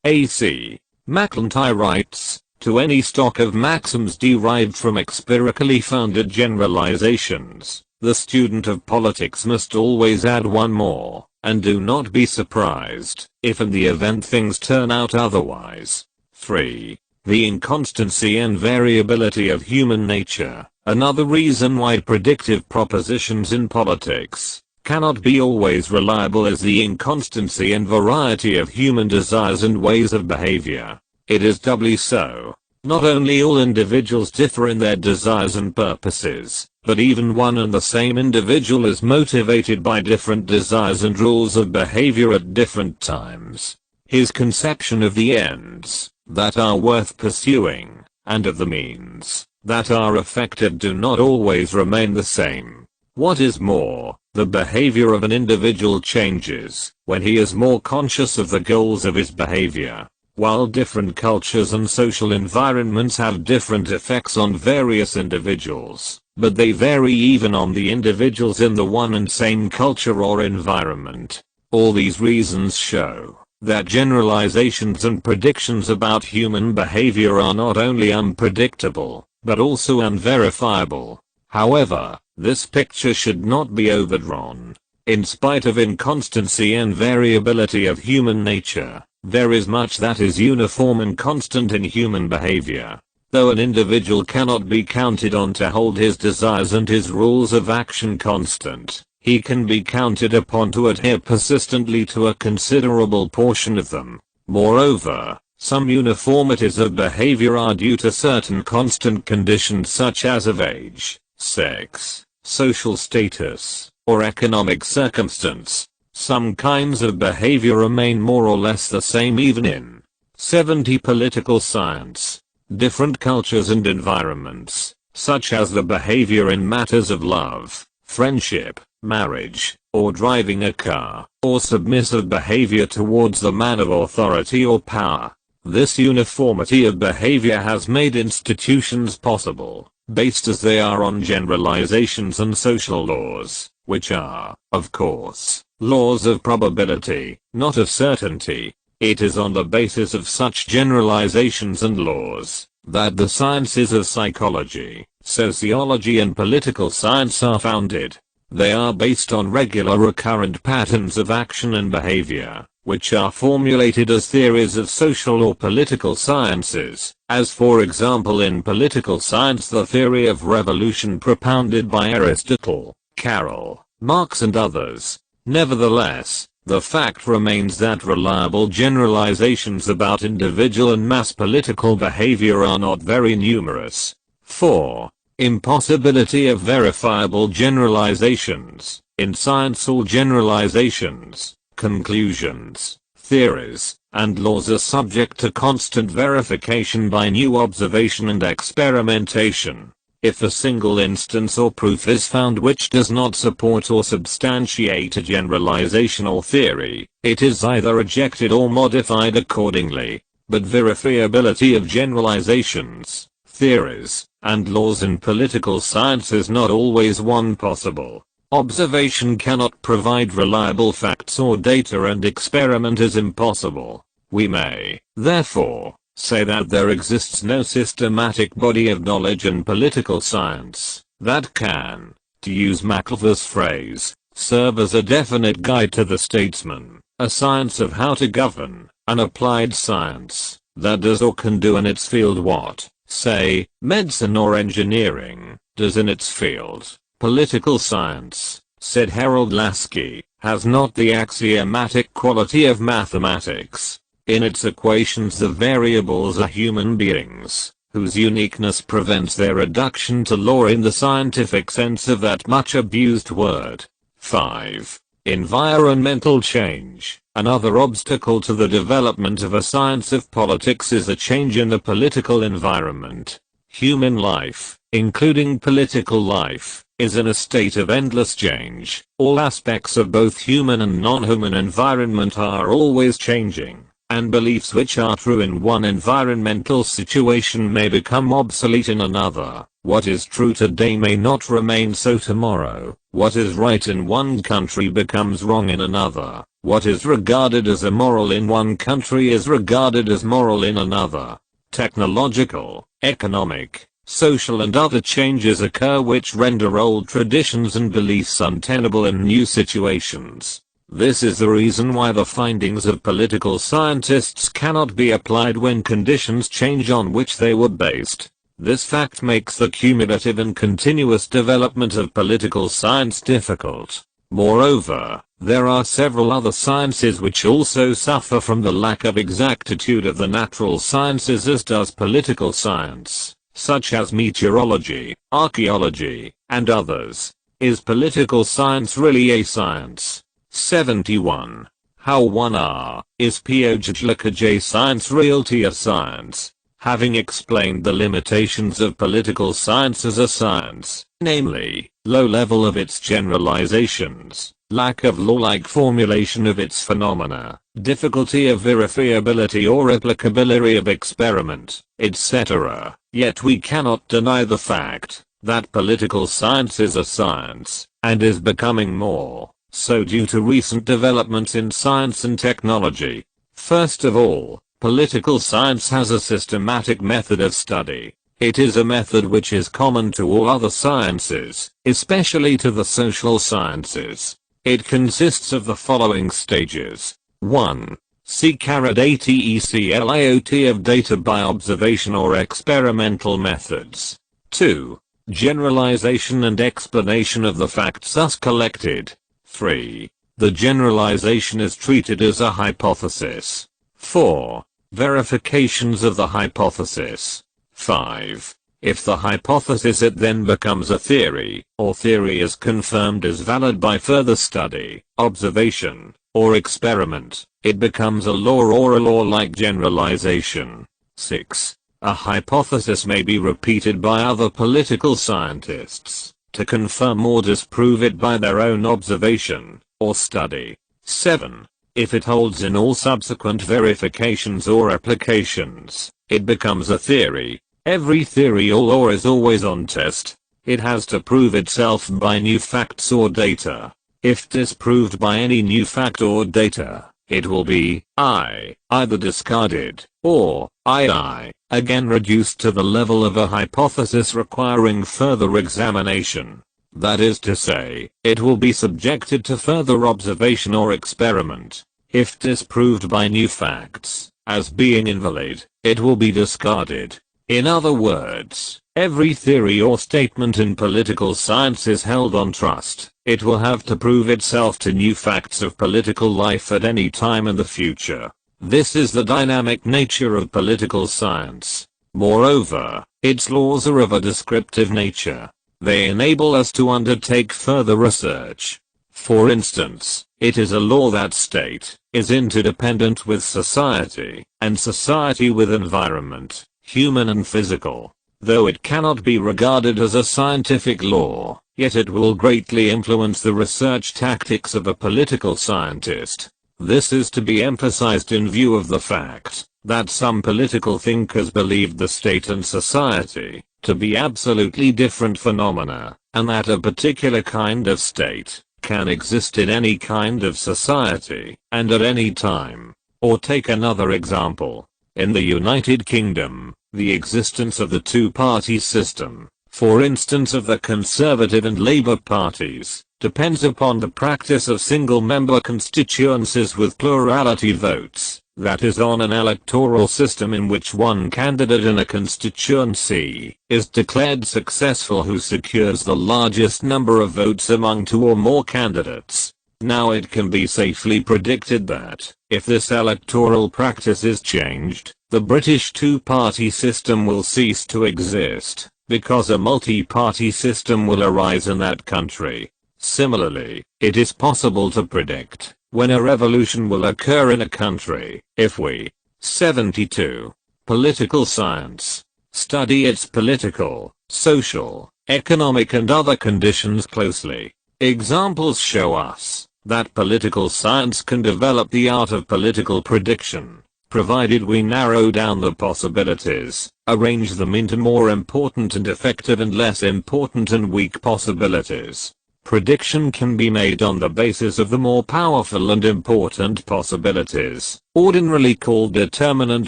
A.C. McIntyre writes, to any stock of maxims derived from empirically founded generalizations, the student of politics must always add one more, and do not be surprised if in the event things turn out otherwise. 3. The inconstancy and variability of human nature. Another reason why predictive propositions in politics cannot be always reliable is the inconstancy and variety of human desires and ways of behavior. It is doubly so. Not only all individuals differ in their desires and purposes, but even one and the same individual is motivated by different desires and rules of behavior at different times. His conception of the ends that are worth pursuing, and of the means that are effective do not always remain the same. What is more, the behavior of an individual changes when he is more conscious of the goals of his behavior. While different cultures and social environments have different effects on various individuals, but they vary even on the individuals in the one and same culture or environment. All these reasons show that generalizations and predictions about human behavior are not only unpredictable, but also unverifiable. However, this picture should not be overdrawn. In spite of inconstancy and variability of human nature, there is much that is uniform and constant in human behavior. Though an individual cannot be counted on to hold his desires and his rules of action constant, he can be counted upon to adhere persistently to a considerable portion of them. Moreover, some uniformities of behavior are due to certain constant conditions such as of age, sex, social status, or economic circumstance. Some kinds of behavior remain more or less the same even in 70 political science. Different cultures and environments, such as the behavior in matters of love, friendship, marriage, or driving a car, or submissive behavior towards the man of authority or power. This uniformity of behavior has made institutions possible, based as they are on generalizations and social laws, which are, of course, laws of probability, not of certainty. It is on the basis of such generalizations and laws that the sciences of psychology, sociology and political science are founded. They are based on regular recurrent patterns of action and behavior, which are formulated as theories of social or political sciences, as for example in political science the theory of revolution propounded by Aristotle, Karl Marx and others. Nevertheless, the fact remains that reliable generalizations about individual and mass political behavior are not very numerous. 4. Impossibility of verifiable generalizations. In science all generalizations, conclusions, theories, and laws are subject to constant verification by new observation and experimentation. If a single instance or proof is found which does not support or substantiate a generalization or theory, it is either rejected or modified accordingly. But verifiability of generalizations, theories, and laws in political science is not always one possible. Observation cannot provide reliable facts or data and experiment is impossible. We may, therefore, say that there exists no systematic body of knowledge in political science that can, to use McIlva's phrase, serve as a definite guide to the statesman, a science of how to govern, an applied science that does or can do in its field what, say, medicine or engineering does in its field. Political science, said Harold Lasky, has not the axiomatic quality of mathematics. In its equations the variables are human beings, whose uniqueness prevents their reduction to law in the scientific sense of that much abused word. 5. Environmental change. Another obstacle to the development of a science of politics is a change in the political environment. Human life, including political life, is in a state of endless change. All aspects of both human and non-human environment are always changing, and beliefs which are true in one environmental situation may become obsolete in another. What is true today may not remain so tomorrow. What is right in one country becomes wrong in another. What is regarded as immoral in one country is regarded as moral in another. Technological, economic, social and other changes occur which render old traditions and beliefs untenable in new situations. This is the reason why the findings of political scientists cannot be applied when conditions change on which they were based. This fact makes the cumulative and continuous development of political science difficult. Moreover, there are several other sciences which also suffer from the lack of exactitude of the natural sciences as does political science, such as meteorology, archaeology, and others. Is political science really a science? 71. How 1r, is POJ science realty a science? Having explained the limitations of political science as a science, namely, low level of its generalizations, lack of law-like formulation of its phenomena, difficulty of verifiability or applicability of experiment, etc., yet we cannot deny the fact that political science is a science, and is becoming more so due to recent developments in science and technology. First of all, political science has a systematic method of study. It is a method which is common to all other sciences, especially to the social sciences. It consists of the following stages. 1. CARADATECLIOT of data by observation or experimental methods. 2. Generalization and explanation of the facts thus collected. 3. The generalization is treated as a hypothesis. 4. Verifications of the hypothesis. 5. If the hypothesis it then becomes a theory, or theory is confirmed as valid by further study, observation, or experiment, it becomes a law or a law-like generalization. 6. A hypothesis may be repeated by other political scientists, to confirm or disprove it by their own observation, or study. 7. If it holds in all subsequent verifications or applications, it becomes a theory. Every theory or law is always on test. It has to prove itself by new facts or data. If disproved by any new fact or data, it will be either discarded, or again reduced to the level of a hypothesis requiring further examination. That is to say, it will be subjected to further observation or experiment. If disproved by new facts, as being invalid, it will be discarded. In other words, every theory or statement in political science is held on trust. It will have to prove itself to new facts of political life at any time in the future. This is the dynamic nature of political science. Moreover, its laws are of a descriptive nature. They enable us to undertake further research. For instance, it is a law that state is interdependent with society, and society with environment, human and physical. Though it cannot be regarded as a scientific law, yet it will greatly influence the research tactics of a political scientist. This is to be emphasized in view of the fact that some political thinkers believed the state and society to be absolutely different phenomena, and that a particular kind of state can exist in any kind of society, and at any time. Or take another example. In the United Kingdom, the existence of the two-party system, for instance of the Conservative and Labour parties, depends upon the practice of single-member constituencies with plurality votes, that is on an electoral system in which one candidate in a constituency is declared successful who secures the largest number of votes among two or more candidates. Now it can be safely predicted that, if this electoral practice is changed, the British two-party system will cease to exist, because a multi-party system will arise in that country. Similarly, it is possible to predict when a revolution will occur in a country, if we 72. Political science. Study its political, social, economic and other conditions closely. Examples show us that political science can develop the art of political prediction, provided we narrow down the possibilities, arrange them into more important and effective and less important and weak possibilities. Prediction can be made on the basis of the more powerful and important possibilities, ordinarily called determinant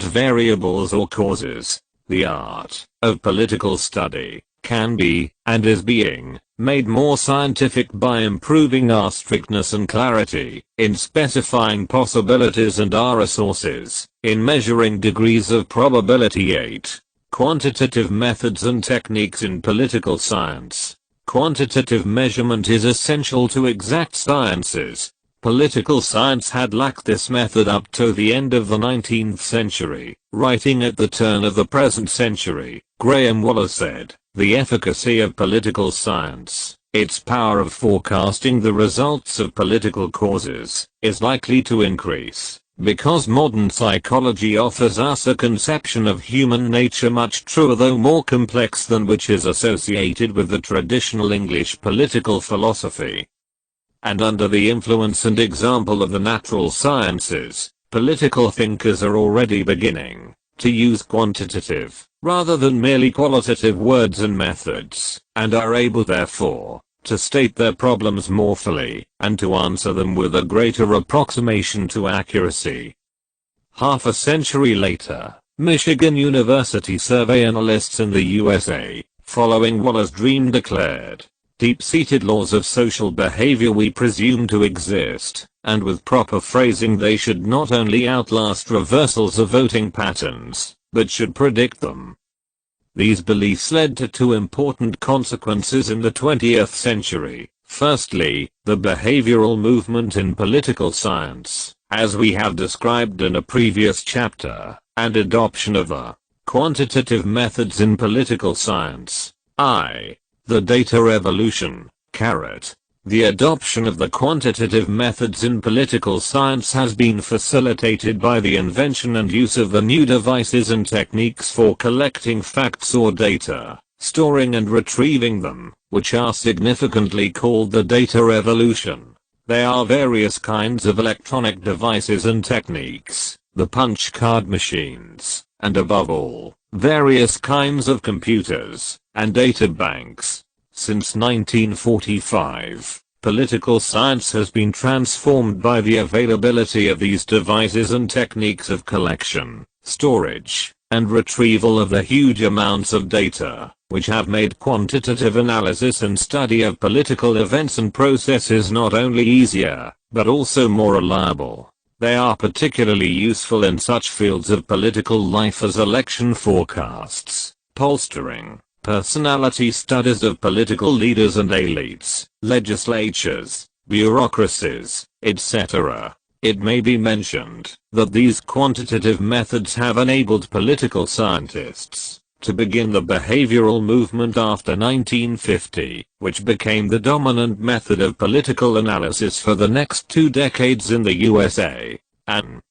variables or causes. The art of political study can be, and is being, made more scientific by improving our strictness and clarity in specifying possibilities and our resources in measuring degrees of probability. 8. Quantitative methods and techniques in political science. Quantitative measurement is essential to exact sciences. Political science had lacked this method up to the end of the 19th century. Writing at the turn of the present century, Graham Waller said, "The efficacy of political science, its power of forecasting the results of political causes, is likely to increase, because modern psychology offers us a conception of human nature much truer though more complex than which is associated with the traditional English political philosophy." And under the influence and example of the natural sciences, political thinkers are already beginning to use quantitative, rather than merely qualitative words and methods, and are able therefore to state their problems more fully, and to answer them with a greater approximation to accuracy. Half a century later, Michigan University survey analysts in the USA, following Waller's dream, declared, "Deep-seated laws of social behavior we presume to exist, and with proper phrasing they should not only outlast reversals of voting patterns, but should predict them." These beliefs led to two important consequences in the 20th century. Firstly, the behavioral movement in political science, as we have described in a previous chapter, and adoption of the quantitative methods in political science. The data revolution. The adoption of the quantitative methods in political science has been facilitated by the invention and use of the new devices and techniques for collecting facts or data, storing and retrieving them, which are significantly called the data revolution. There are various kinds of electronic devices and techniques, the punch card machines, and above all, various kinds of computers and data banks. Since 1945, political science has been transformed by the availability of these devices and techniques of collection, storage, and retrieval of the huge amounts of data, which have made quantitative analysis and study of political events and processes not only easier, but also more reliable. They are particularly useful in such fields of political life as election forecasts, pollstering, personality studies of political leaders and elites, legislatures, bureaucracies, etc. It may be mentioned that these quantitative methods have enabled political scientists to begin the behavioral movement after 1950, which became the dominant method of political analysis for the next 2 decades in the USA. And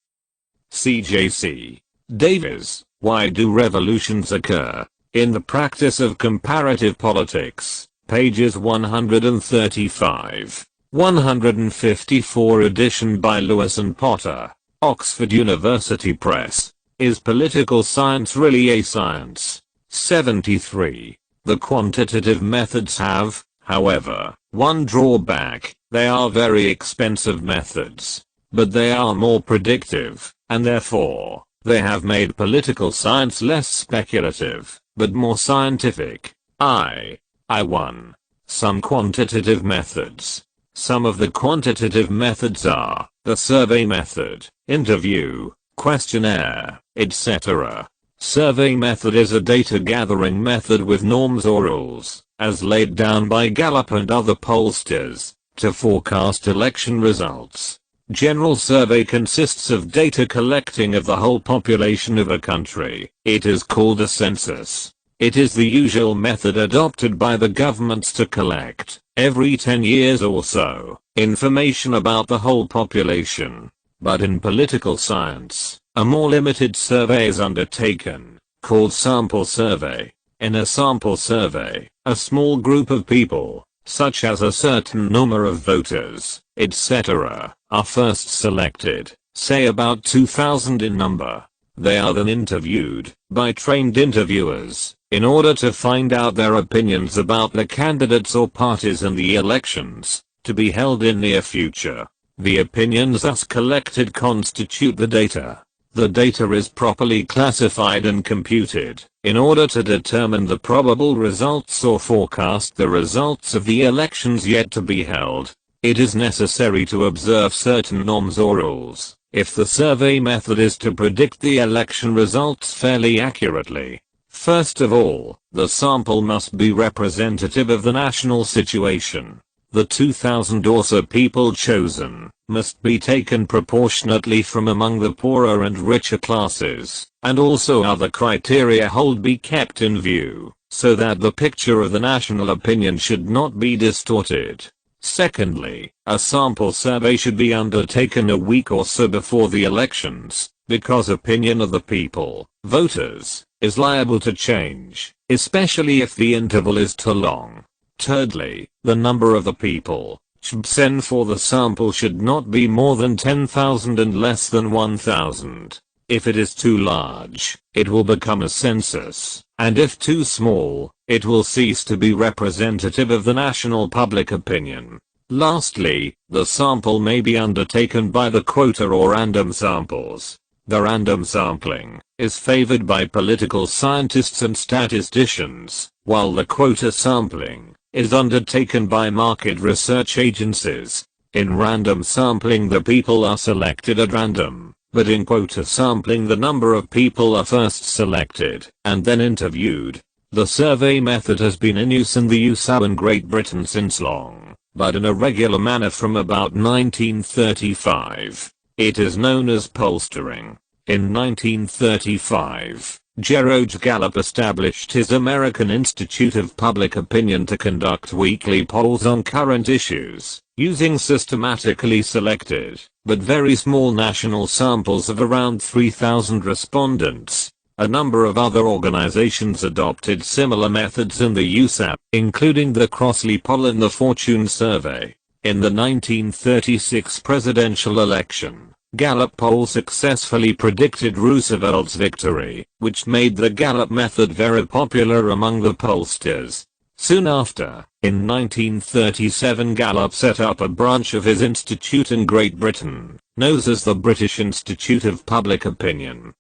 CJC Davis, Why Do Revolutions Occur? In the Practice of Comparative Politics, pages 135, 154, edition by Lewis and Potter, Oxford University Press. Is political science really a science? 73. The quantitative methods have, however, one drawback: they are very expensive methods. But they are more predictive, and therefore, they have made political science less speculative, but more scientific. 1. Some quantitative methods. Some of the quantitative methods are the survey method, interview, questionnaire, etc. Survey method is a data gathering method with norms or rules, as laid down by Gallup and other pollsters. to forecast election results. General survey consists of data collecting of the whole population of a country. It is called a census. It is the usual method adopted by the governments to collect, every 10 years or so, information about the whole population. But in political science, a more limited survey is undertaken, called sample survey. In a sample survey, a small group of people, such as a certain number of voters, etc., are first selected, say about 2,000 in number. They are then interviewed by trained interviewers in order to find out their opinions about the candidates or parties in the elections to be held in near future. The opinions thus collected constitute the data. The data is properly classified and computed in order to determine the probable results or forecast the results of the elections yet to be held. It is necessary to observe certain norms or rules if the survey method is to predict the election results fairly accurately. First of all, the sample must be representative of the national situation. The 2,000 or so people chosen must be taken proportionately from among the poorer and richer classes, and also other criteria be kept in view, so that the picture of the national opinion should not be distorted. Secondly, a sample survey should be undertaken a week or so before the elections, because opinion of the people, voters, is liable to change, especially if the interval is too long. Thirdly, the number of the people chosen for the sample should not be more than 10,000 and less than 1,000. If it is too large, it will become a census, and if too small, it will cease to be representative of the national public opinion. Lastly, the sample may be undertaken by the quota or random samples. The random sampling is favored by political scientists and statisticians, while the quota sampling is undertaken by market research agencies. In random sampling the people are selected at random, but in quota sampling the number of people are first selected and then interviewed. The survey method has been in use in the USA and Great Britain since long, but in a regular manner from about 1935. It is known as pollstering. In 1935, George Gallup established his American Institute of Public Opinion to conduct weekly polls on current issues, using systematically selected, but very small national samples of around 3,000 respondents. A number of other organizations adopted similar methods in the USA, including the Crossley poll and the Fortune survey. In the 1936 presidential election, Gallup poll successfully predicted Roosevelt's victory, which made the Gallup method very popular among the pollsters. Soon after, in 1937, Gallup set up a branch of his institute in Great Britain, known as the British Institute of Public Opinion.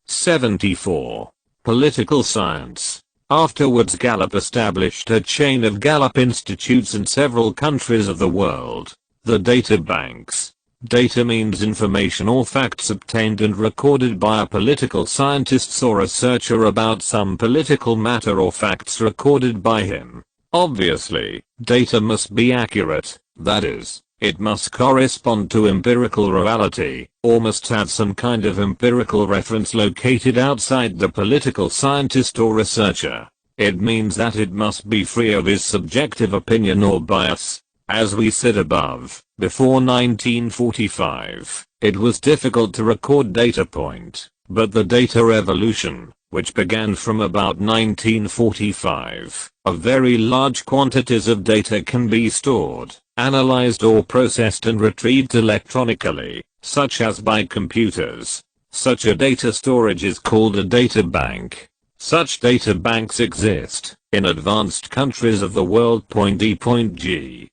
74. Political science. Afterwards Gallup established a chain of Gallup institutes in several countries of the world. The data banks. Data means information or facts obtained and recorded by a political scientist or researcher about some political matter or facts recorded by him. Obviously, data must be accurate, that is, it must correspond to empirical reality, or must have some kind of empirical reference located outside the political scientist or researcher. It means that it must be free of his subjective opinion or bias. As we said above, before 1945, it was difficult to record data point, but the data revolution, which began from about 1945, of very large quantities of data can be stored, analyzed or processed and retrieved electronically, such as by computers. Such a data storage is called a data bank. Such data banks exist in advanced countries of the world. E.g.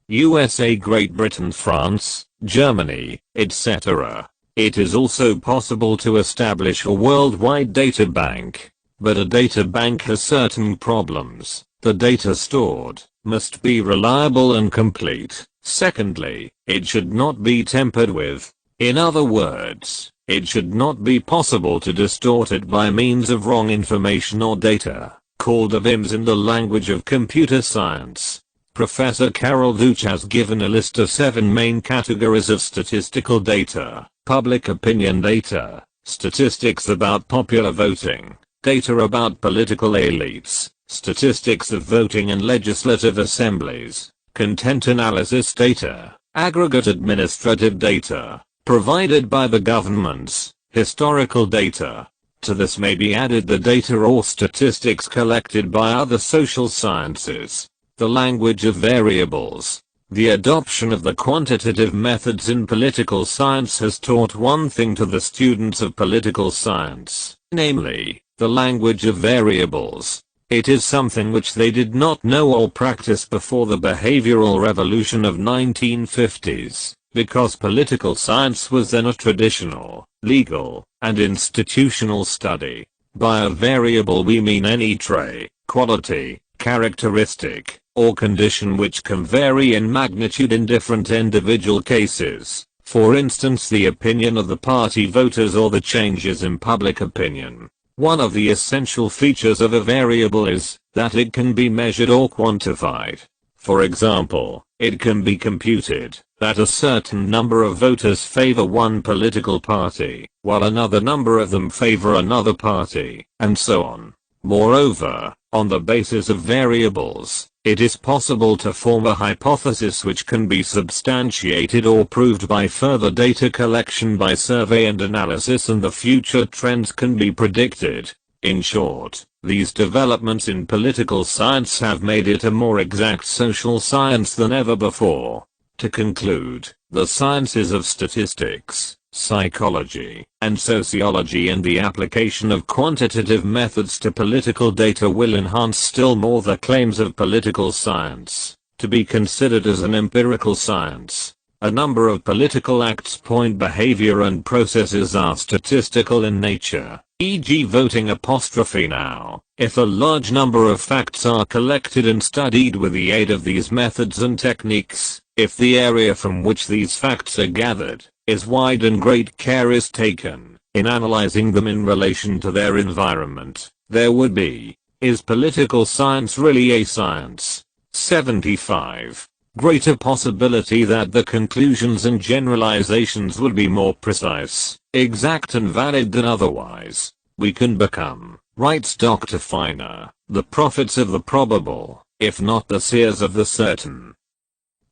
USA, Great Britain, France, Germany, etc. It is also possible to establish a worldwide data bank, but a data bank has certain problems. The data stored must be reliable and complete. Secondly, it should not be tampered with. In other words, it should not be possible to distort it by means of wrong information or data, called VIMs in the language of computer science. Professor Carol Duch has given a list of 7 main categories of statistical data: public opinion data, statistics about popular voting, data about political elites, statistics of voting and legislative assemblies, content analysis data, aggregate administrative data, provided by the governments, historical data. To this may be added the data or statistics collected by other social sciences. The language of variables. The adoption of the quantitative methods in political science has taught one thing to the students of political science, namely, the language of variables. It is something which they did not know or practice before the behavioral revolution of 1950s, because political science was then a traditional, legal, and institutional study. By a variable we mean any trait, quality, characteristic, or condition which can vary in magnitude in different individual cases, for instance the opinion of the party voters or the changes in public opinion. One of the essential features of a variable is that it can be measured or quantified. For example, it can be computed that a certain number of voters favor one political party, while another number of them favor another party, and so on. Moreover, on the basis of variables, it is possible to form a hypothesis which can be substantiated or proved by further data collection by survey and analysis, and the future trends can be predicted. In short, these developments in political science have made it a more exact social science than ever before. To conclude, the sciences of statistics, psychology, and sociology and the application of quantitative methods to political data will enhance still more the claims of political science, to be considered as an empirical science. A number of political acts, point behavior and processes are statistical in nature, e.g. voting apostrophe now. If a large number of facts are collected and studied with the aid of these methods and techniques, if the area from which these facts are gathered is wide and great care is taken in analyzing them in relation to their environment, there would be, is political science really a science? 75. Greater possibility that the conclusions and generalizations would be more precise, exact and valid than otherwise. We can become, writes Dr. Feiner, the prophets of the probable, if not the seers of the certain.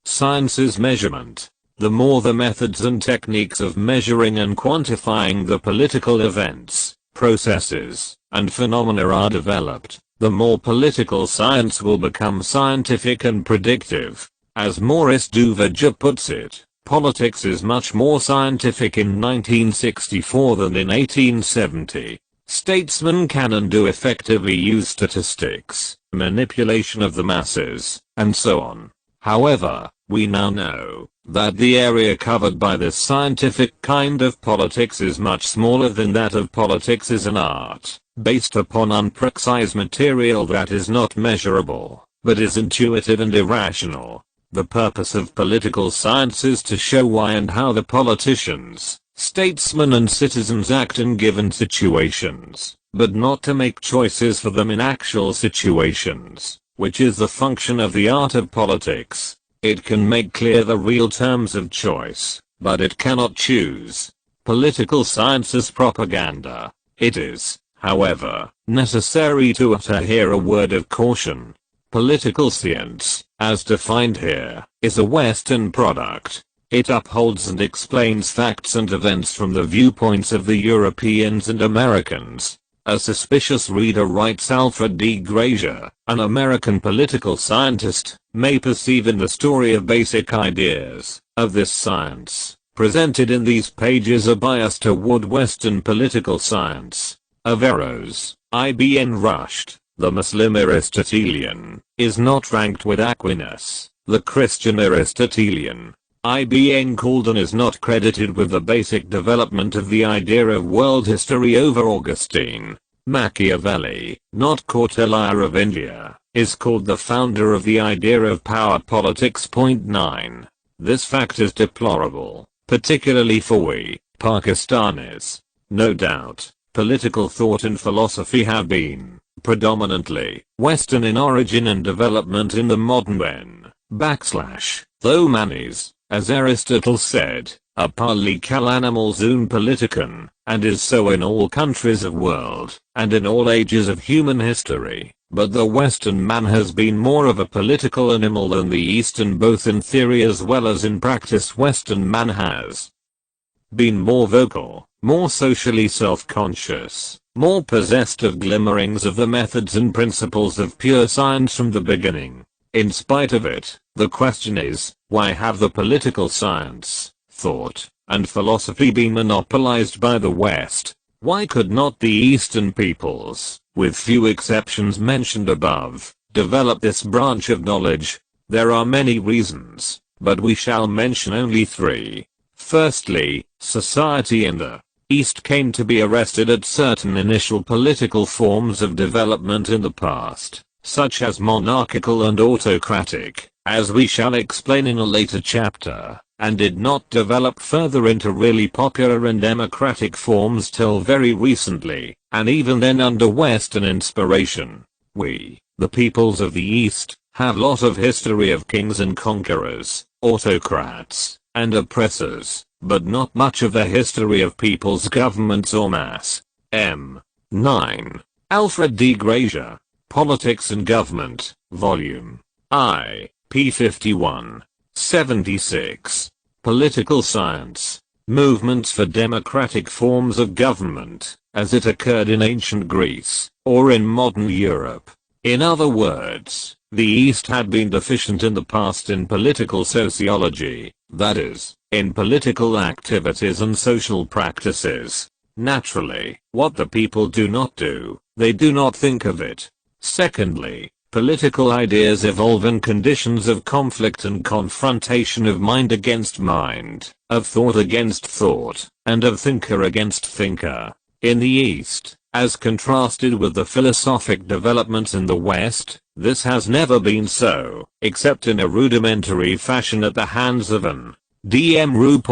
Science is measurement. The more the methods and techniques of measuring and quantifying the political events, processes, and phenomena are developed, the more political science will become scientific and predictive. As Maurice Duverger puts it, politics is much more scientific in 1964 than in 1870. Statesmen can and do effectively use statistics, manipulation of the masses, and so on. However, we now know that the area covered by this scientific kind of politics is much smaller than that of politics as an art, based upon unprecise material that is not measurable, but is intuitive and irrational. The purpose of political science is to show why and how the politicians, statesmen and citizens act in given situations, but not to make choices for them in actual situations, which is the function of the art of politics. It can make clear the real terms of choice, but it cannot choose. Political science is propaganda. It is, however, necessary to utter here a word of caution. Political science, as defined here, is a Western product. It upholds and explains facts and events from the viewpoints of the Europeans and Americans. A suspicious reader, writes Alfred D. Grazier, an American political scientist, may perceive in the story of basic ideas of this science presented in these pages a bias toward Western political science. Averroes, Ibn Rushd, the Muslim Aristotelian, is not ranked with Aquinas, the Christian Aristotelian. Ibn Khaldun is not credited with the basic development of the idea of world history over Augustine. Machiavelli, not Kautilya of India, is called the founder of the idea of power politics. 9. This fact is deplorable, particularly for we, Pakistanis. No doubt, political thought and philosophy have been, predominantly, Western in origin and development in the modern when, Though man is, as Aristotle said, a political animal zoon politikon, and is so in all countries of world, and in all ages of human history, but the Western man has been more of a political animal than the Eastern, both in theory as well as in practice. Western man has been more vocal, more socially self-conscious, more possessed of glimmerings of the methods and principles of pure science from the beginning. In spite of it, the question is, why have the political science, thought, and philosophy been monopolized by the West? Why could not the Eastern peoples, with few exceptions mentioned above, develop this branch of knowledge? There are many reasons, but we shall mention only three. Firstly, society in the East came to be arrested at certain initial political forms of development in the past, such as monarchical and autocratic, as we shall explain in a later chapter, and did not develop further into really popular and democratic forms till very recently, and even then under Western inspiration. We, the peoples of the East, have lot of history of kings and conquerors, autocrats, and oppressors, but not much of the history of people's governments or mass. M. 9. Alfred D. Grazier, Politics and Government, Volume I, p. 51. 76. Political Science. Movements for democratic forms of government, as it occurred in ancient Greece, or in modern Europe. In other words, the East had been deficient in the past in political sociology, that is, in political activities and social practices. Naturally, what the people do not do, they do not think of it. Secondly, political ideas evolve in conditions of conflict and confrontation of mind against mind, of thought against thought, and of thinker against thinker. In the East, as contrasted with the philosophic developments in the West, this has never been so, except in a rudimentary fashion at the hands of an DMRU.SN.D,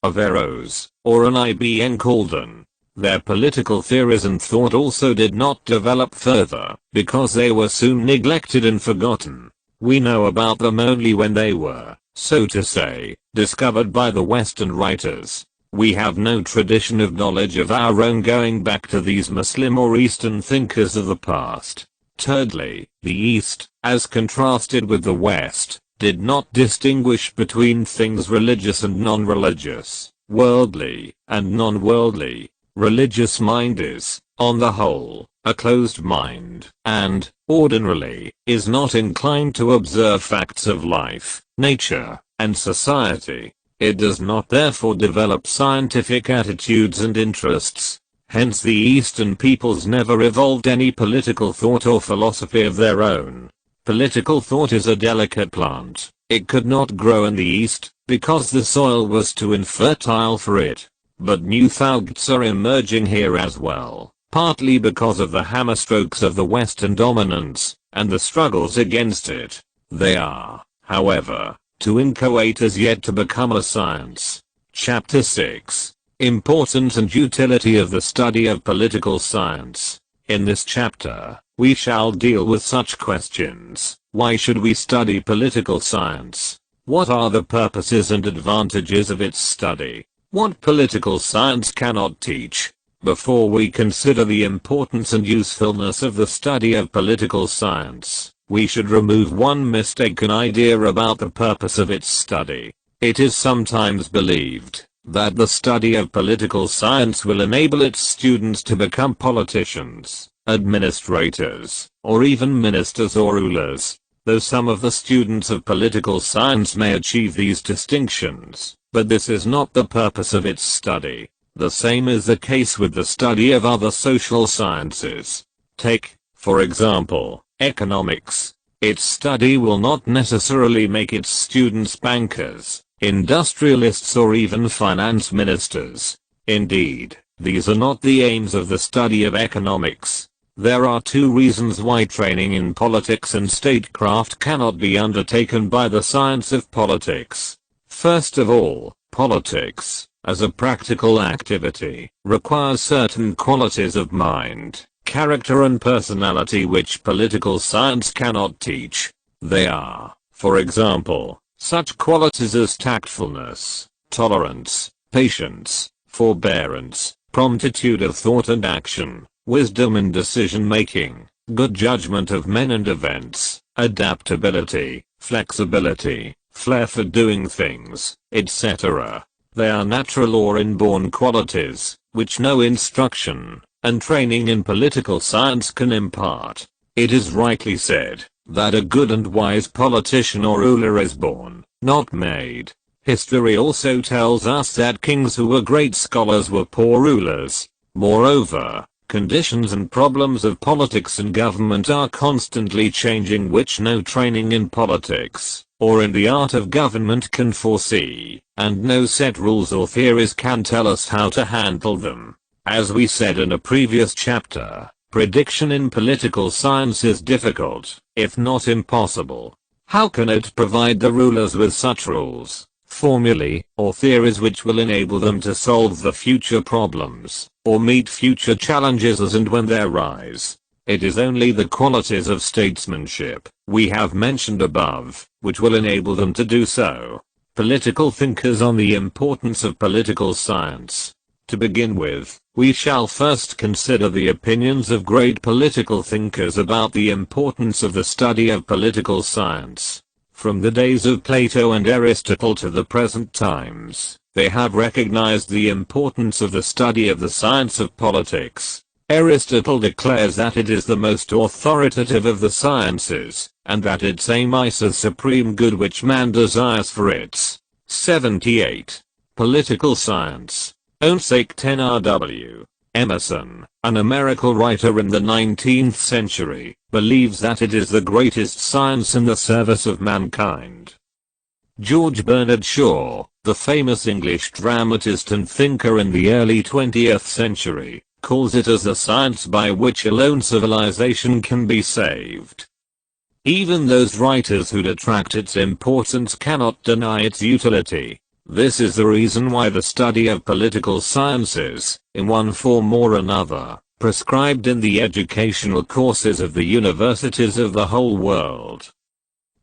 Averroes, or an IBN Calden. Their political theories and thought also did not develop further, because they were soon neglected and forgotten. We know about them only when they were, so to say, discovered by the Western writers. We have no tradition of knowledge of our own going back to these Muslim or Eastern thinkers of the past. Thirdly, the East, as contrasted with the West, did not distinguish between things religious and non-religious, worldly and non-worldly. Religious mind is, on the whole, a closed mind, and, ordinarily, is not inclined to observe facts of life, nature, and society. It does not therefore develop scientific attitudes and interests. Hence the Eastern peoples never evolved any political thought or philosophy of their own. Political thought is a delicate plant. It could not grow in the East, because the soil was too infertile for it. But new thoughts are emerging here as well, partly because of the hammerstrokes of the Western dominance, and the struggles against it. They are, however, too inchoate as yet to become a science. Chapter 6. Importance and utility of the study of political science. In this chapter, we shall deal with such questions. Why should we study political science? What are the purposes and advantages of its study? What political science cannot teach? Before we consider the importance and usefulness of the study of political science, we should remove one mistaken idea about the purpose of its study. It is sometimes believed that the study of political science will enable its students to become politicians, administrators, or even ministers or rulers. Though some of the students of political science may achieve these distinctions, but this is not the purpose of its study. The same is the case with the study of other social sciences. Take, for example, economics. Its study will not necessarily make its students bankers, industrialists, or even finance ministers. Indeed, these are not the aims of the study of economics. There are two reasons why training in politics and statecraft cannot be undertaken by the science of politics. First of all, politics, as a practical activity, requires certain qualities of mind, character and personality which political science cannot teach. They are, for example, such qualities as tactfulness, tolerance, patience, forbearance, promptitude of thought and action, wisdom in decision-making, good judgment of men and events, adaptability, flexibility, flair for doing things, etc. They are natural or inborn qualities, which no instruction and training in political science can impart. It is rightly said that a good and wise politician or ruler is born, not made. History also tells us that kings who were great scholars were poor rulers. Moreover, conditions and problems of politics and government are constantly changing, which no training in politics or in the art of government can foresee, and no set rules or theories can tell us how to handle them. As we said in a previous chapter, prediction in political science is difficult, if not impossible. How can it provide the rulers with such rules, formulae, or theories which will enable them to solve the future problems, or meet future challenges as and when they arise? It is only the qualities of statesmanship we have mentioned above, which will enable them to do so. Political thinkers on the importance of political science. To begin with, we shall first consider the opinions of great political thinkers about the importance of the study of political science. From the days of Plato and Aristotle to the present times, they have recognized the importance of the study of the science of politics. Aristotle declares that it is the most authoritative of the sciences, and that its aim is the supreme good which man desires for its 78. Political science. Onsake 10 R.W. Emerson, an American writer in the 19th century, believes that it is the greatest science in the service of mankind. George Bernard Shaw, the famous English dramatist and thinker in the early 20th century, calls it as the science by which alone civilization can be saved. Even those writers who detract its importance cannot deny its utility. This is the reason why the study of political sciences, in one form or another, prescribed in the educational courses of the universities of the whole world.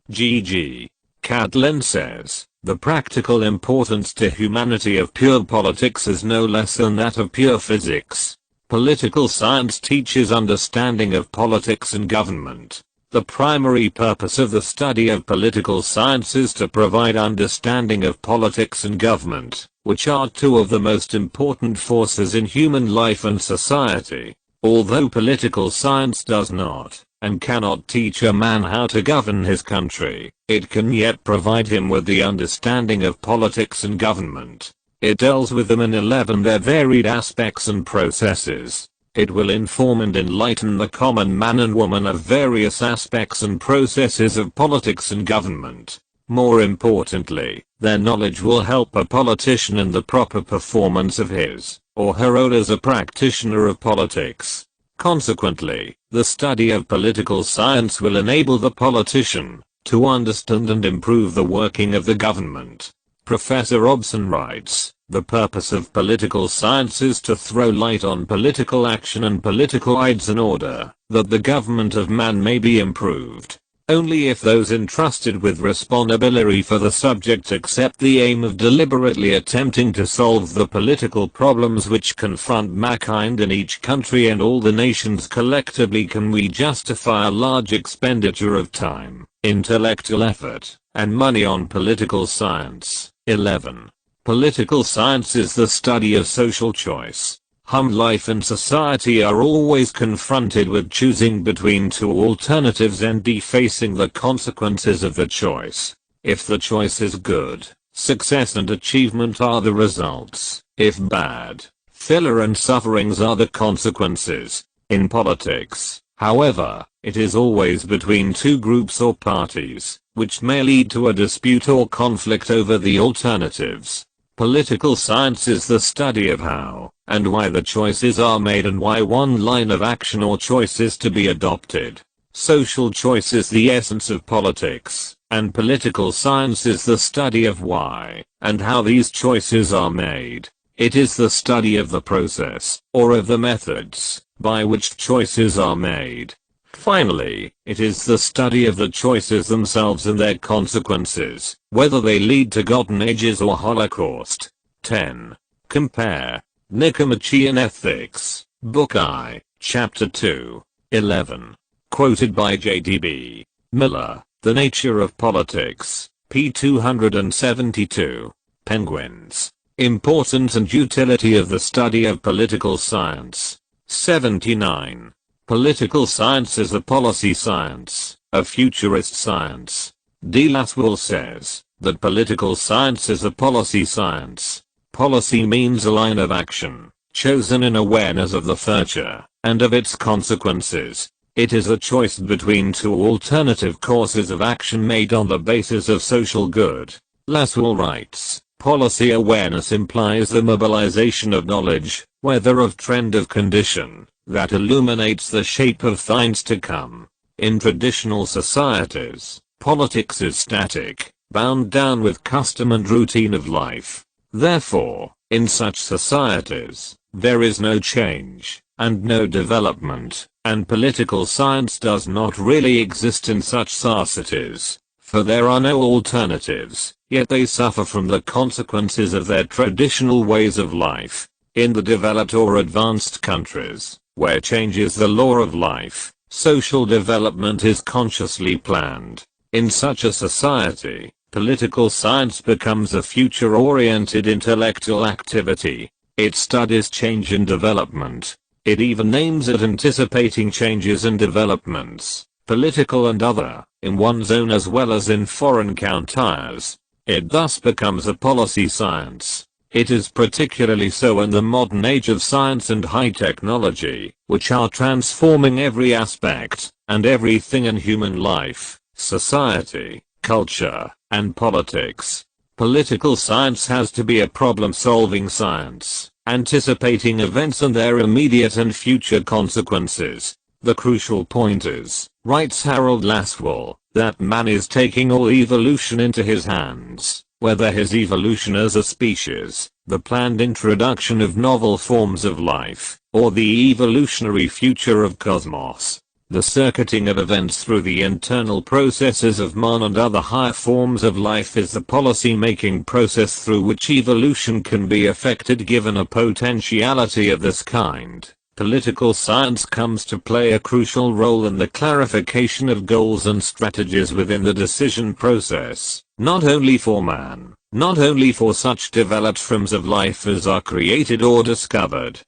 G.G. Catlin says, the practical importance to humanity of pure politics is no less than that of pure physics. Political science teaches understanding of politics and government. The primary purpose of the study of political science is to provide understanding of politics and government, which are two of the most important forces in human life and society. Although political science does not, and cannot teach a man how to govern his country, it can yet provide him with the understanding of politics and government. It deals with them and their varied aspects and processes. It will inform and enlighten the common man and woman of various aspects and processes of politics and government. More importantly, their knowledge will help a politician in the proper performance of his or her role as a practitioner of politics. Consequently, the study of political science will enable the politician to understand and improve the working of the government. Professor Robson writes, the purpose of political science is to throw light on political action and political aids in order that the government of man may be improved. Only if those entrusted with responsibility for the subject accept the aim of deliberately attempting to solve the political problems which confront mankind in each country and all the nations collectively can we justify a large expenditure of time, intellectual effort, and money on political science. 11. Political science is the study of social choice. Human life and society are always confronted with choosing between two alternatives and defacing the consequences of the choice. If the choice is good, success and achievement are the results. If bad, failure and sufferings are the consequences. In politics, however, it is always between two groups or parties, which may lead to a dispute or conflict over the alternatives. Political science is the study of how and why the choices are made and why one line of action or choice is to be adopted. Social choice is the essence of politics, and political science is the study of why and how these choices are made. It is the study of the process, or of the methods, by which choices are made. Finally, it is the study of the choices themselves and their consequences, whether they lead to golden ages or Holocaust. 10. Compare. Nicomachean Ethics, Book I, Chapter 2. 11. Quoted by J.D.B. Miller, The Nature of Politics, p. 272. Penguins. Importance and Utility of the Study of Political Science. 79. Political science is a policy science, a futurist science. D. Laswell says that political science is a policy science. Policy means a line of action, chosen in awareness of the future, and of its consequences. It is a choice between two alternative courses of action made on the basis of social good. Laswell writes, policy awareness implies the mobilization of knowledge, whether of trend of condition, that illuminates the shape of things to come. In traditional societies, politics is static, bound down with custom and routine of life. Therefore, in such societies, there is no change, and no development, and political science does not really exist in such societies, for there are no alternatives, yet they suffer from the consequences of their traditional ways of life. In the developed or advanced countries, where change is the law of life, social development is consciously planned. In such a society, political science becomes a future-oriented intellectual activity. It studies change and development. It even aims at anticipating changes and developments, political and other, in one's own as well as in foreign countries. It thus becomes a policy science. It is particularly so in the modern age of science and high technology, which are transforming every aspect and everything in human life, society, culture, and politics. Political science has to be a problem-solving science, anticipating events and their immediate and future consequences. The crucial point is, writes Harold Laswell, that man is taking all evolution into his hands. Whether his evolution as a species, the planned introduction of novel forms of life, or the evolutionary future of cosmos. The circuiting of events through the internal processes of man and other higher forms of life is the policy-making process through which evolution can be effected given a potentiality of this kind. Political science comes to play a crucial role in the clarification of goals and strategies within the decision process, not only for man, not only for such developed forms of life as are created or discovered,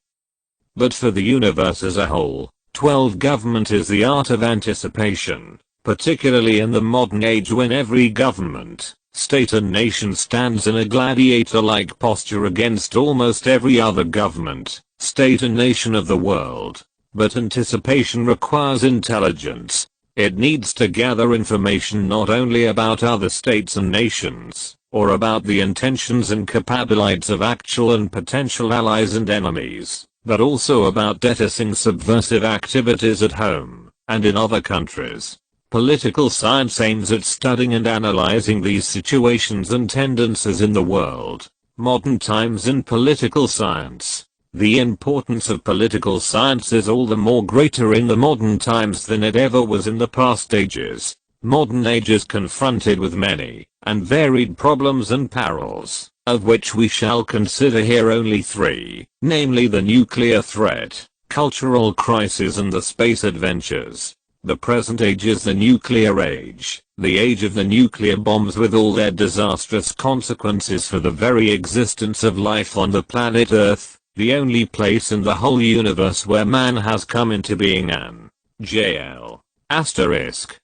but for the universe as a whole. 12. Government is the art of anticipation, particularly in the modern age when every government, state and nation stands in a gladiator-like posture against almost every other government, state and nation of the world. But anticipation requires intelligence. It needs to gather information not only about other states and nations, or about the intentions and capabilities of actual and potential allies and enemies, but also about detecting subversive activities at home, and in other countries. Political science aims at studying and analyzing these situations and tendencies in the world. Modern times in political science. The importance of political science is all the more greater in the modern times than it ever was in the past ages. Modern age is confronted with many, and varied problems and perils, of which we shall consider here only three, namely the nuclear threat, cultural crisis and the space adventures. The present age is the nuclear age, the age of the nuclear bombs with all their disastrous consequences for the very existence of life on the planet Earth, the only place in the whole universe where man has come into being. An JL asterisk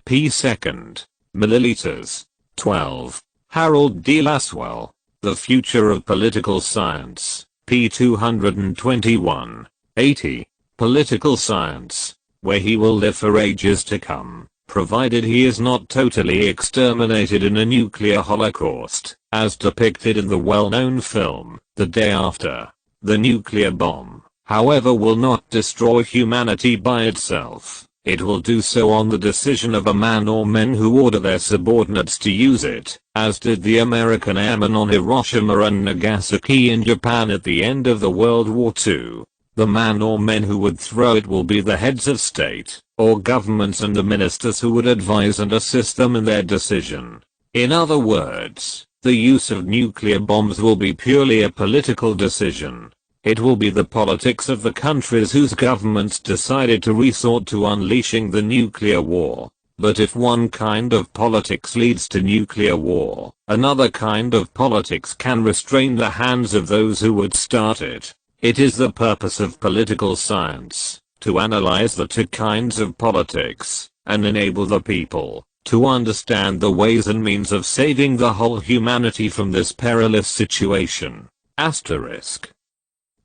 p second milliliters. 12. Harold D. Laswell, The Future of Political Science, p. 221. 80. Political science, where he will live for ages to come, provided he is not totally exterminated in a nuclear holocaust, as depicted in the well-known film, The Day After. The nuclear bomb, however, will not destroy humanity by itself. It will do so on the decision of a man or men who order their subordinates to use it, as did the American airmen on Hiroshima and Nagasaki in Japan at the end of the World War II. The man or men who would throw it will be the heads of state, or governments, and the ministers who would advise and assist them in their decision. In other words, the use of nuclear bombs will be purely a political decision. It will be the politics of the countries whose governments decided to resort to unleashing the nuclear war. But if one kind of politics leads to nuclear war, another kind of politics can restrain the hands of those who would start it. It is the purpose of political science to analyze the two kinds of politics and enable the people to understand the ways and means of saving the whole humanity from this perilous situation. Asterisk.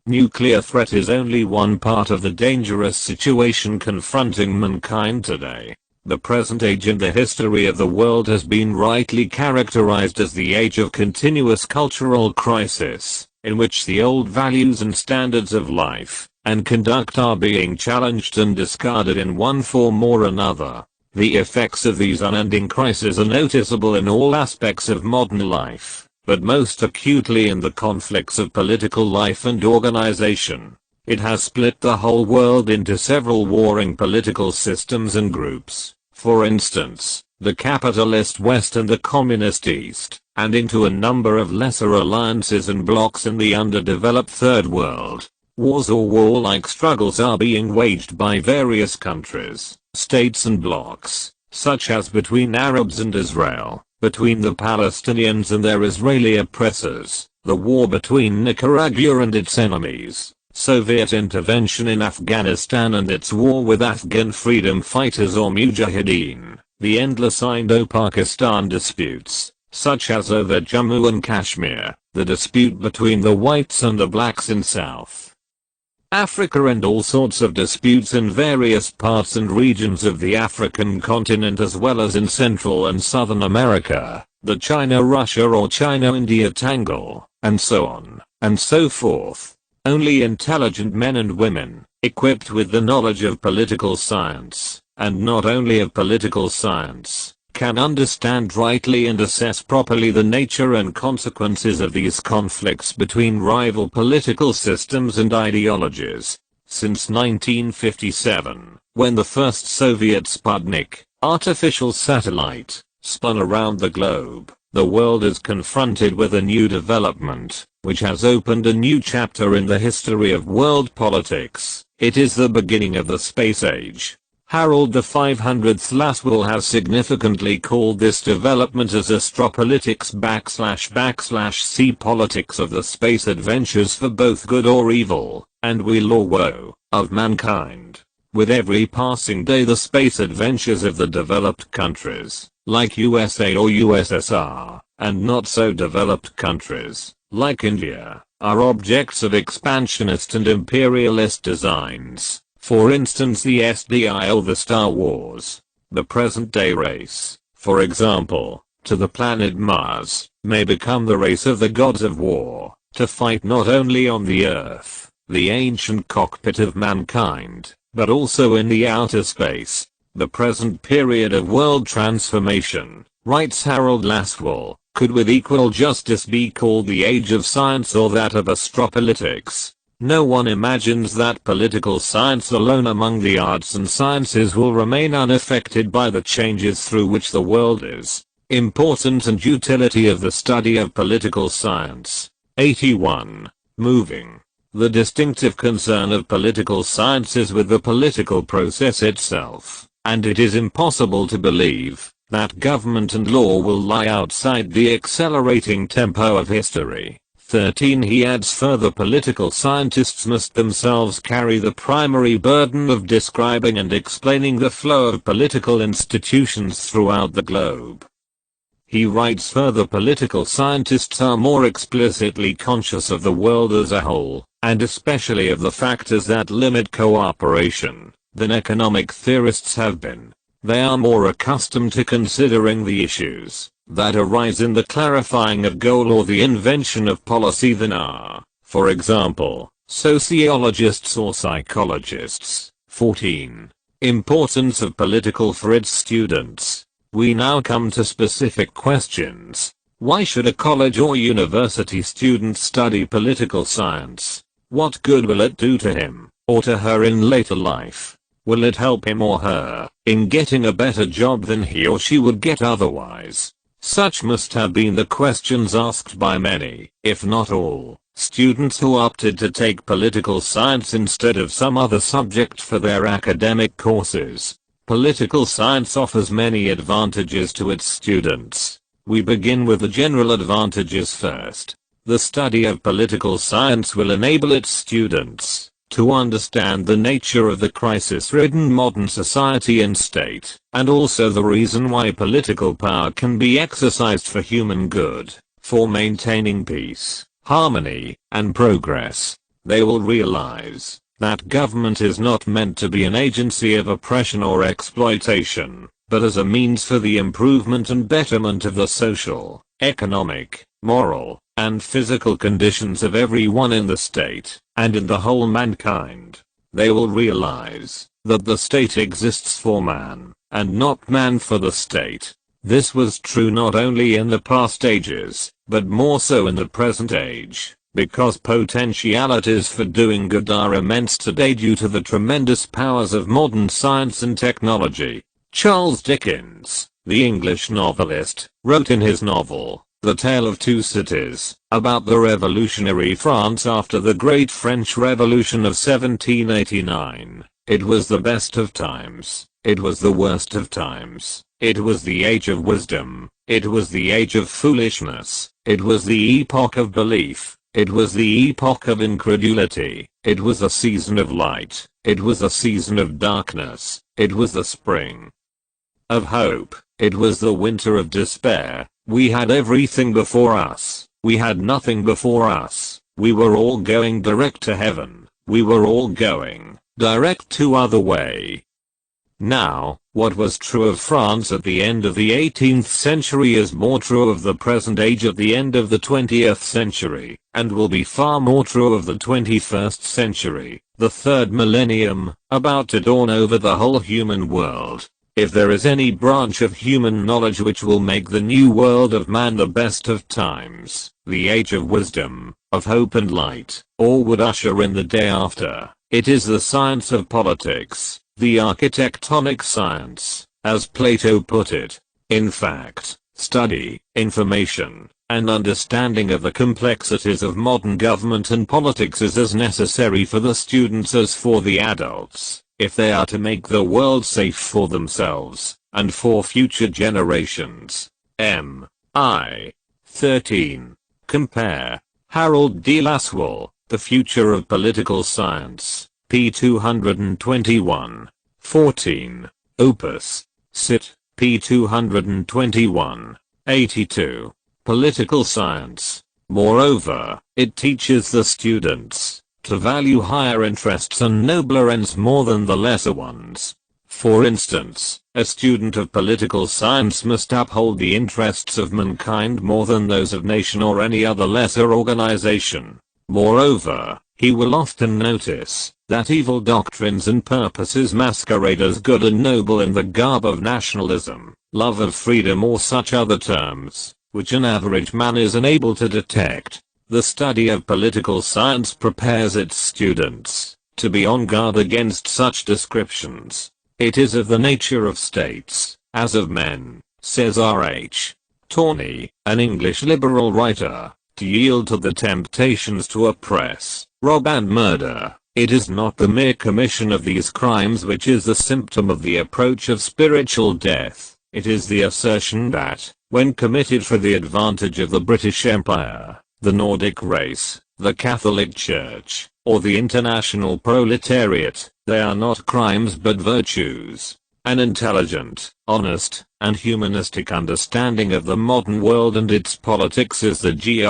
Nuclear threat is only one part of the dangerous situation confronting mankind today. The present age in the history of the world has been rightly characterized as the age of continuous cultural crisis, in which the old values and standards of life and conduct are being challenged and discarded in one form or another. The effects of these unending crises are noticeable in all aspects of modern life, but most acutely in the conflicts of political life and organization. It has split the whole world into several warring political systems and groups, for instance, the capitalist West and the communist East, and into a number of lesser alliances and blocs in the underdeveloped Third World. Wars or warlike struggles are being waged by various countries, states and blocs, such as between Arabs and Israel, between the Palestinians and their Israeli oppressors, the war between Nicaragua and its enemies, Soviet intervention in Afghanistan and its war with Afghan freedom fighters or Mujahideen, the endless Indo-Pakistan disputes, such as over Jammu and Kashmir, the dispute between the whites and the blacks in South Africa, and all sorts of disputes in various parts and regions of the African continent as well as in Central and Southern America, the China-Russia or China-India tangle, and so on, and so forth. Only intelligent men and women, equipped with the knowledge of political science, and not only of political science, can understand rightly and assess properly the nature and consequences of these conflicts between rival political systems and ideologies. Since 1957, when the first Soviet Sputnik, artificial satellite, spun around the globe, the world is confronted with a new development, which has opened a new chapter in the history of world politics. It is the beginning of the space age. Harold the 500th Laswell has significantly called this development as astropolitics / sea politics of the space adventures for both good or evil, and weal or woe, of mankind. With every passing day the space adventures of the developed countries, like USA or USSR, and not so developed countries, like India, are objects of expansionist and imperialist designs. For instance, the SDI or the Star Wars. The present day race, for example, to the planet Mars, may become the race of the gods of war, to fight not only on the Earth, the ancient cockpit of mankind, but also in the outer space. The present period of world transformation, writes Harold Laswell, could with equal justice be called the age of science or that of astropolitics. No one imagines that political science alone among the arts and sciences will remain unaffected by the changes through which the world is. Importance and utility of the study of political science. 81. Moving. The distinctive concern of political science is with the political process itself, and it is impossible to believe that government and law will lie outside the accelerating tempo of history. 13. He adds further, political scientists must themselves carry the primary burden of describing and explaining the flow of political institutions throughout the globe. He writes further, political scientists are more explicitly conscious of the world as a whole, and especially of the factors that limit cooperation, than economic theorists have been. They are more accustomed to considering the issues that arise in the clarifying of goal or the invention of policy than are, for example, sociologists or psychologists. 14. Importance of political for its students. We now come to specific questions. Why should a college or university student study political science? What good will it do to him, or to her in later life? Will it help him or her in getting a better job than he or she would get otherwise? Such must have been the questions asked by many, if not all, students who opted to take political science instead of some other subject for their academic courses. Political science offers many advantages to its students. We begin with the general advantages first. The study of political science will enable its students to understand the nature of the crisis-ridden modern society and state, and also the reason why political power can be exercised for human good, for maintaining peace, harmony, and progress. They will realize that government is not meant to be an agency of oppression or exploitation, but as a means for the improvement and betterment of the social, economic, moral, and physical conditions of everyone in the state, and in the whole mankind. They will realize that the state exists for man, and not man for the state. This was true not only in the past ages, but more so in the present age, because potentialities for doing good are immense today due to the tremendous powers of modern science and technology. Charles Dickens, the English novelist, wrote in his novel, The Tale of Two Cities, about the revolutionary France after the Great French Revolution of 1789. It was the best of times. It was the worst of times. It was the age of wisdom. It was the age of foolishness. It was the epoch of belief. It was the epoch of incredulity. It was a season of light. It was a season of darkness. It was the spring of hope. It was the winter of despair. We had everything before us. We had nothing before us. We were all going direct to heaven. We were all going direct to other way. Now, what was true of France at the end of the 18th century is more true of the present age at the end of the 20th century, and will be far more true of the 21st century, the third millennium, about to dawn over the whole human world. If there is any branch of human knowledge which will make the new world of man the best of times, the age of wisdom, of hope and light, or would usher in the day after, it is the science of politics, the architectonic science, as Plato put it. In fact, study, information, and understanding of the complexities of modern government and politics is as necessary for the students as for the adults, if they are to make the world safe for themselves, and for future generations. M.I. 13. Compare. Harold D. Laswell, The Future of Political Science, p. 221. 14. Opus. Cit. p. 221. 82. Political Science. Moreover, it teaches the students to value higher interests and nobler ends more than the lesser ones. For instance, a student of political science must uphold the interests of mankind more than those of nation or any other lesser organization. Moreover, he will often notice that evil doctrines and purposes masquerade as good and noble in the garb of nationalism, love of freedom or such other terms, which an average man is unable to detect. The study of political science prepares its students to be on guard against such descriptions. It is of the nature of states, as of men, says R.H. Tawney, an English liberal writer, to yield to the temptations to oppress, rob and murder. It is not the mere commission of these crimes which is the symptom of the approach of spiritual death. It is the assertion that, when committed for the advantage of the British Empire, the Nordic race, the Catholic Church, or the international proletariat, they are not crimes but virtues. An intelligent, honest, and humanistic understanding of the modern world and its politics is the great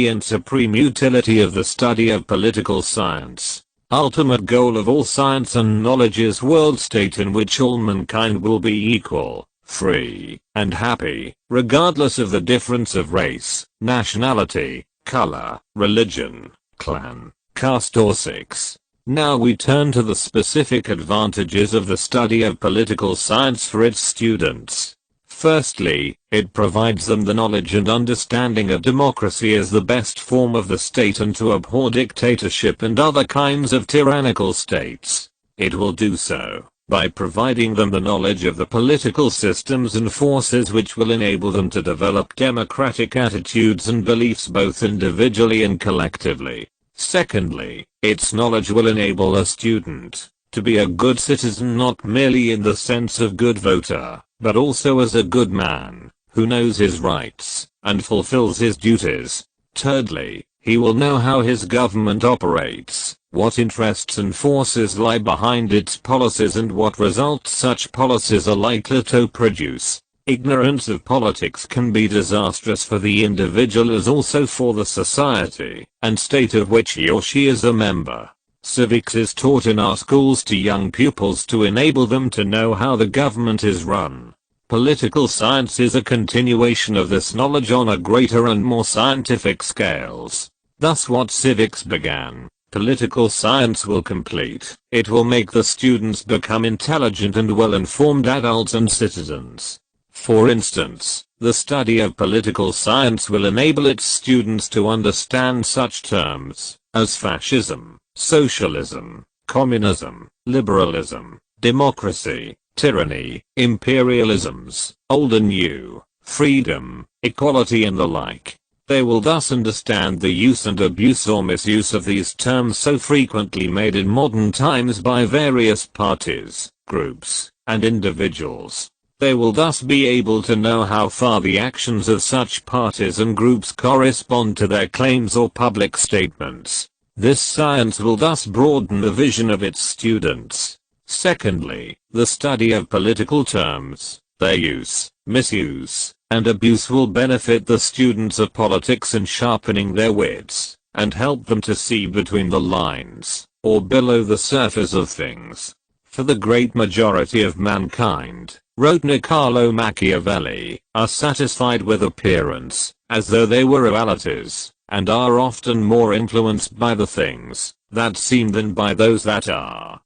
and supreme utility of the study of political science. Ultimate goal of all science and knowledge is world state in which all mankind will be equal, free, and happy, regardless of the difference of race, nationality, color, religion, clan, caste or sex. Now we turn to the specific advantages of the study of political science for its students. Firstly, it provides them the knowledge and understanding of democracy as the best form of the state and to abhor dictatorship and other kinds of tyrannical states. It will do so by providing them the knowledge of the political systems and forces which will enable them to develop democratic attitudes and beliefs both individually and collectively. Secondly, its knowledge will enable a student to be a good citizen, not merely in the sense of good voter, but also as a good man, who knows his rights, and fulfills his duties. Thirdly, he will know how his government operates, what interests and forces lie behind its policies and what results such policies are likely to produce. Ignorance of politics can be disastrous for the individual as also for the society and state of which he or she is a member. Civics is taught in our schools to young pupils to enable them to know how the government is run. Political science is a continuation of this knowledge on a greater and more scientific scales. Thus what civics began, political science will complete. It will make the students become intelligent and well-informed adults and citizens. For instance, the study of political science will enable its students to understand such terms as fascism, socialism, communism, liberalism, democracy, tyranny, imperialisms, old and new, freedom, equality and the like. They will thus understand the use and abuse or misuse of these terms so frequently made in modern times by various parties, groups, and individuals. They will thus be able to know how far the actions of such parties and groups correspond to their claims or public statements. This science will thus broaden the vision of its students. Secondly, the study of political terms, their use, misuse, and abuse will benefit the students of politics in sharpening their wits, and help them to see between the lines, or below the surface of things. For the great majority of mankind, wrote Niccolo Machiavelli, are satisfied with appearance, as though they were realities, and are often more influenced by the things that seem than by those that are.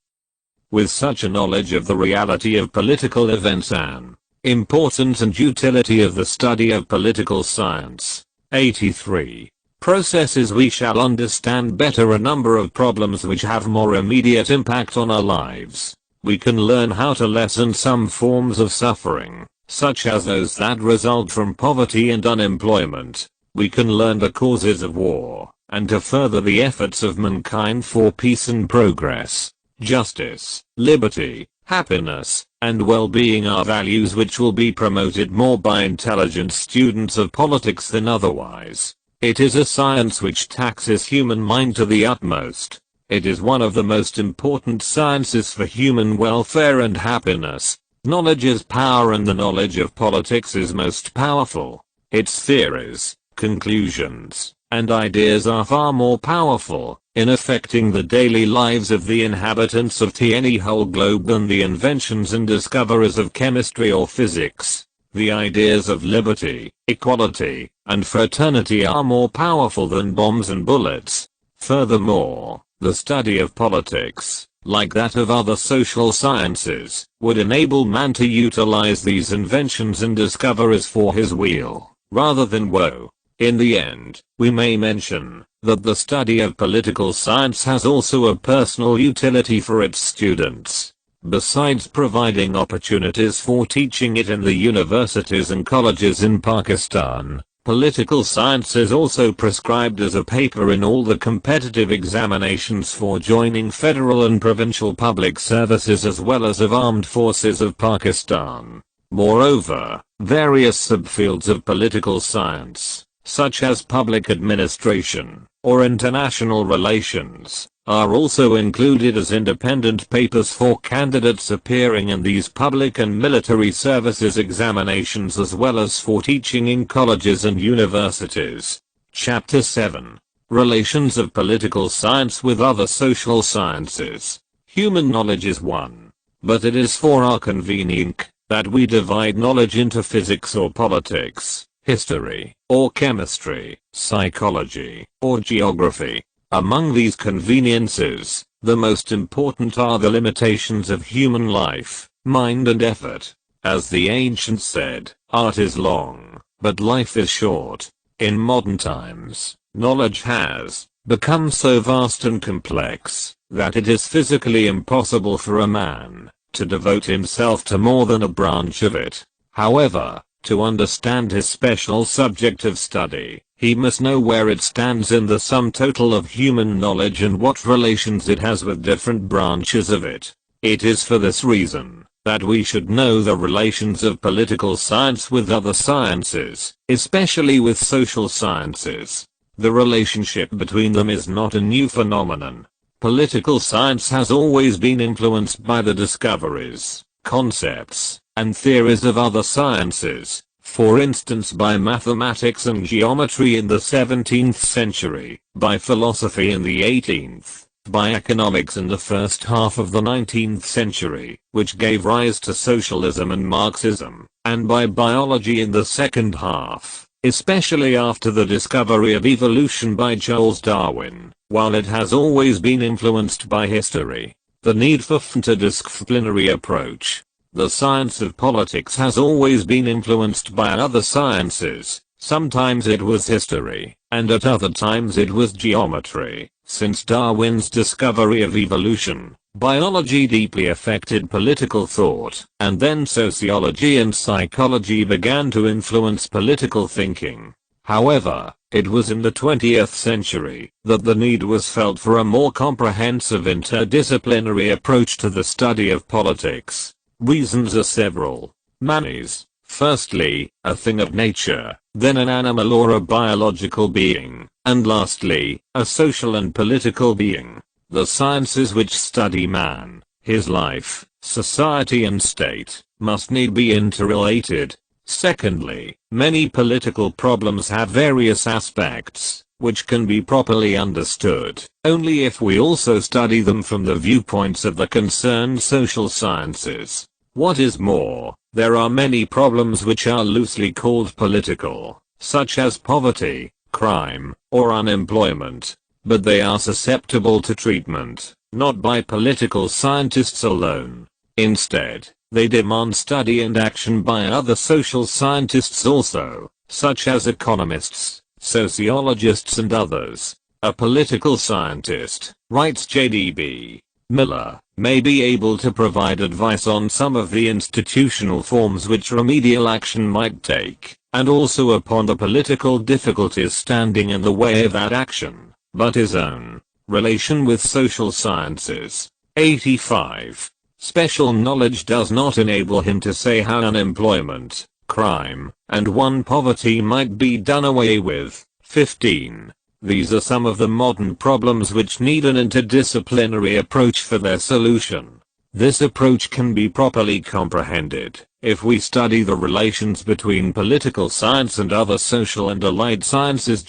With such a knowledge of the reality of political events and importance and utility of the study of political science, 83. Processes, we shall understand better a number of problems which have more immediate impact on our lives. We can learn how to lessen some forms of suffering, such as those that result from poverty and unemployment. We can learn the causes of war, and to further the efforts of mankind for peace and progress. Justice, liberty, happiness, and well-being are values which will be promoted more by intelligent students of politics than otherwise. It is a science which taxes human mind to the utmost. It is one of the most important sciences for human welfare and happiness. Knowledge is power, and the knowledge of politics is most powerful. Its theories, conclusions, and ideas are far more powerful in affecting the daily lives of the inhabitants of any whole globe than the inventions and discoveries of chemistry or physics. The ideas of liberty, equality, and fraternity are more powerful than bombs and bullets. Furthermore, the study of politics, like that of other social sciences, would enable man to utilize these inventions and discoveries for his weal, rather than woe. In the end, we may mention that the study of political science has also a personal utility for its students. Besides providing opportunities for teaching it in the universities and colleges in Pakistan, political science is also prescribed as a paper in all the competitive examinations for joining federal and provincial public services as well as of armed forces of Pakistan. Moreover, various subfields of political science, such as public administration or international relations, are also included as independent papers for candidates appearing in these public and military services examinations as well as for teaching in colleges and universities. Chapter 7. Relations of political science with other social sciences. Human knowledge is one, but it is for our convenience that we divide knowledge into physics or politics, history, or chemistry, psychology, or geography. Among these conveniences, the most important are the limitations of human life, mind and effort. As the ancients said, art is long, but life is short. In modern times, knowledge has become so vast and complex that it is physically impossible for a man to devote himself to more than a branch of it. However, to understand his special subject of study, he must know where it stands in the sum total of human knowledge and what relations it has with different branches of it. It is for this reason that we should know the relations of political science with other sciences, especially with social sciences. The relationship between them is not a new phenomenon. Political science has always been influenced by the discoveries, concepts, and theories of other sciences, for instance by mathematics and geometry in the 17th century, by philosophy in the 18th, by economics in the first half of the 19th century, which gave rise to socialism and Marxism, and by biology in the second half, especially after the discovery of evolution by Charles Darwin. While it has always been influenced by history, the need for interdisciplinary approach, the science of politics has always been influenced by other sciences. Sometimes it was history, and at other times it was geometry. Since Darwin's discovery of evolution, biology deeply affected political thought, and then sociology and psychology began to influence political thinking. However, it was in the 20th century that the need was felt for a more comprehensive interdisciplinary approach to the study of politics. Reasons are several. Man is, firstly, a thing of nature, then an animal or a biological being, and lastly, a social and political being. The sciences which study man, his life, society and state, must need be interrelated. Secondly, many political problems have various aspects, which can be properly understood only if we also study them from the viewpoints of the concerned social sciences. What is more, there are many problems which are loosely called political, such as poverty, crime, or unemployment, but they are susceptible to treatment, not by political scientists alone. Instead, they demand study and action by other social scientists also, such as economists, sociologists and others. A political scientist, writes J.D.B. Miller, may be able to provide advice on some of the institutional forms which remedial action might take, and also upon the political difficulties standing in the way of that action, but his own relation with social sciences. 85. Special knowledge does not enable him to say how unemployment, crime, and poverty might be done away with. 15. These are some of the modern problems which need an interdisciplinary approach for their solution. This approach can be properly comprehended if we study the relations between political science and other social and allied sciences.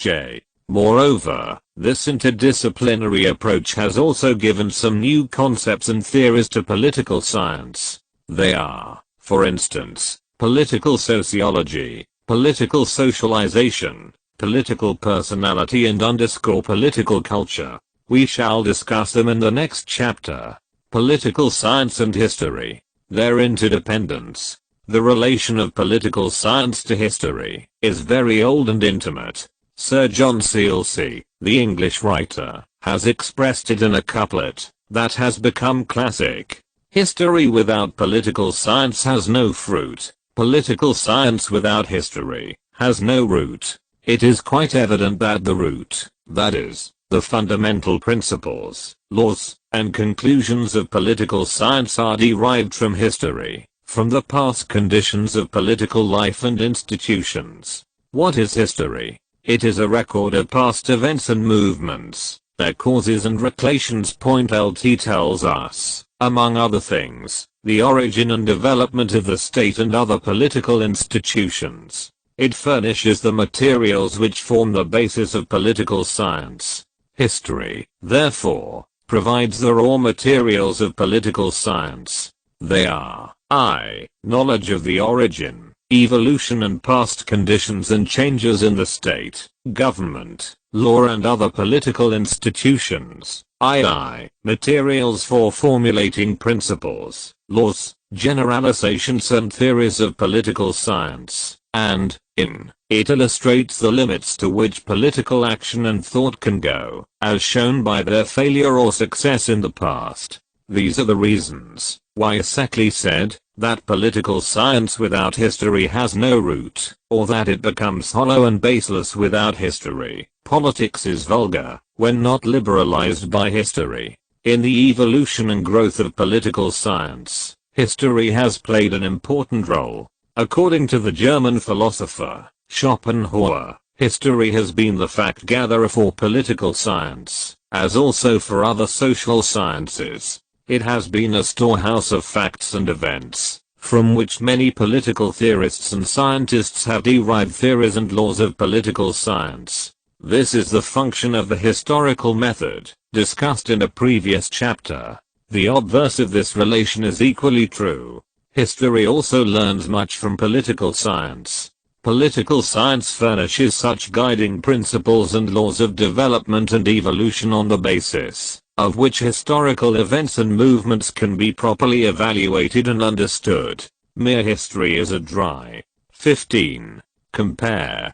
Moreover, this interdisciplinary approach has also given some new concepts and theories to political science. They are, for instance, political sociology, political socialization, political personality and political culture. We shall discuss them in the next chapter. Political science and history, their interdependence. The relation of political science to history is very old and intimate. Sir John Searle, the English writer, has expressed it in a couplet that has become classic. History without political science has no fruit. Political science without history has no root. It is quite evident that the root, that is, the fundamental principles, laws, and conclusions of political science are derived from history, from the past conditions of political life and institutions. What is history? It is a record of past events and movements, their causes and relations. LT tells us, among other things, the origin and development of the state and other political institutions. It furnishes the materials which form the basis of political science. History, therefore, provides the raw materials of political science. They are I. Knowledge of the origin, evolution and past conditions and changes in the state, government, law and other political institutions. II. Materials for formulating principles, laws, generalizations and theories of political science, and, in, it illustrates the limits to which political action and thought can go, as shown by their failure or success in the past. These are the reasons why Seckley said that political science without history has no root, or that it becomes hollow and baseless without history. Politics is vulgar when not liberalized by history. In the evolution and growth of political science, history has played an important role. According to the German philosopher Schopenhauer, history has been the fact gatherer for political science, as also for other social sciences. It has been a storehouse of facts and events, from which many political theorists and scientists have derived theories and laws of political science. This is the function of the historical method, discussed in a previous chapter. The obverse of this relation is equally true. History also learns much from political science. Political science furnishes such guiding principles and laws of development and evolution on the basis of which historical events and movements can be properly evaluated and understood. Mere history is a dry. 15. Compare.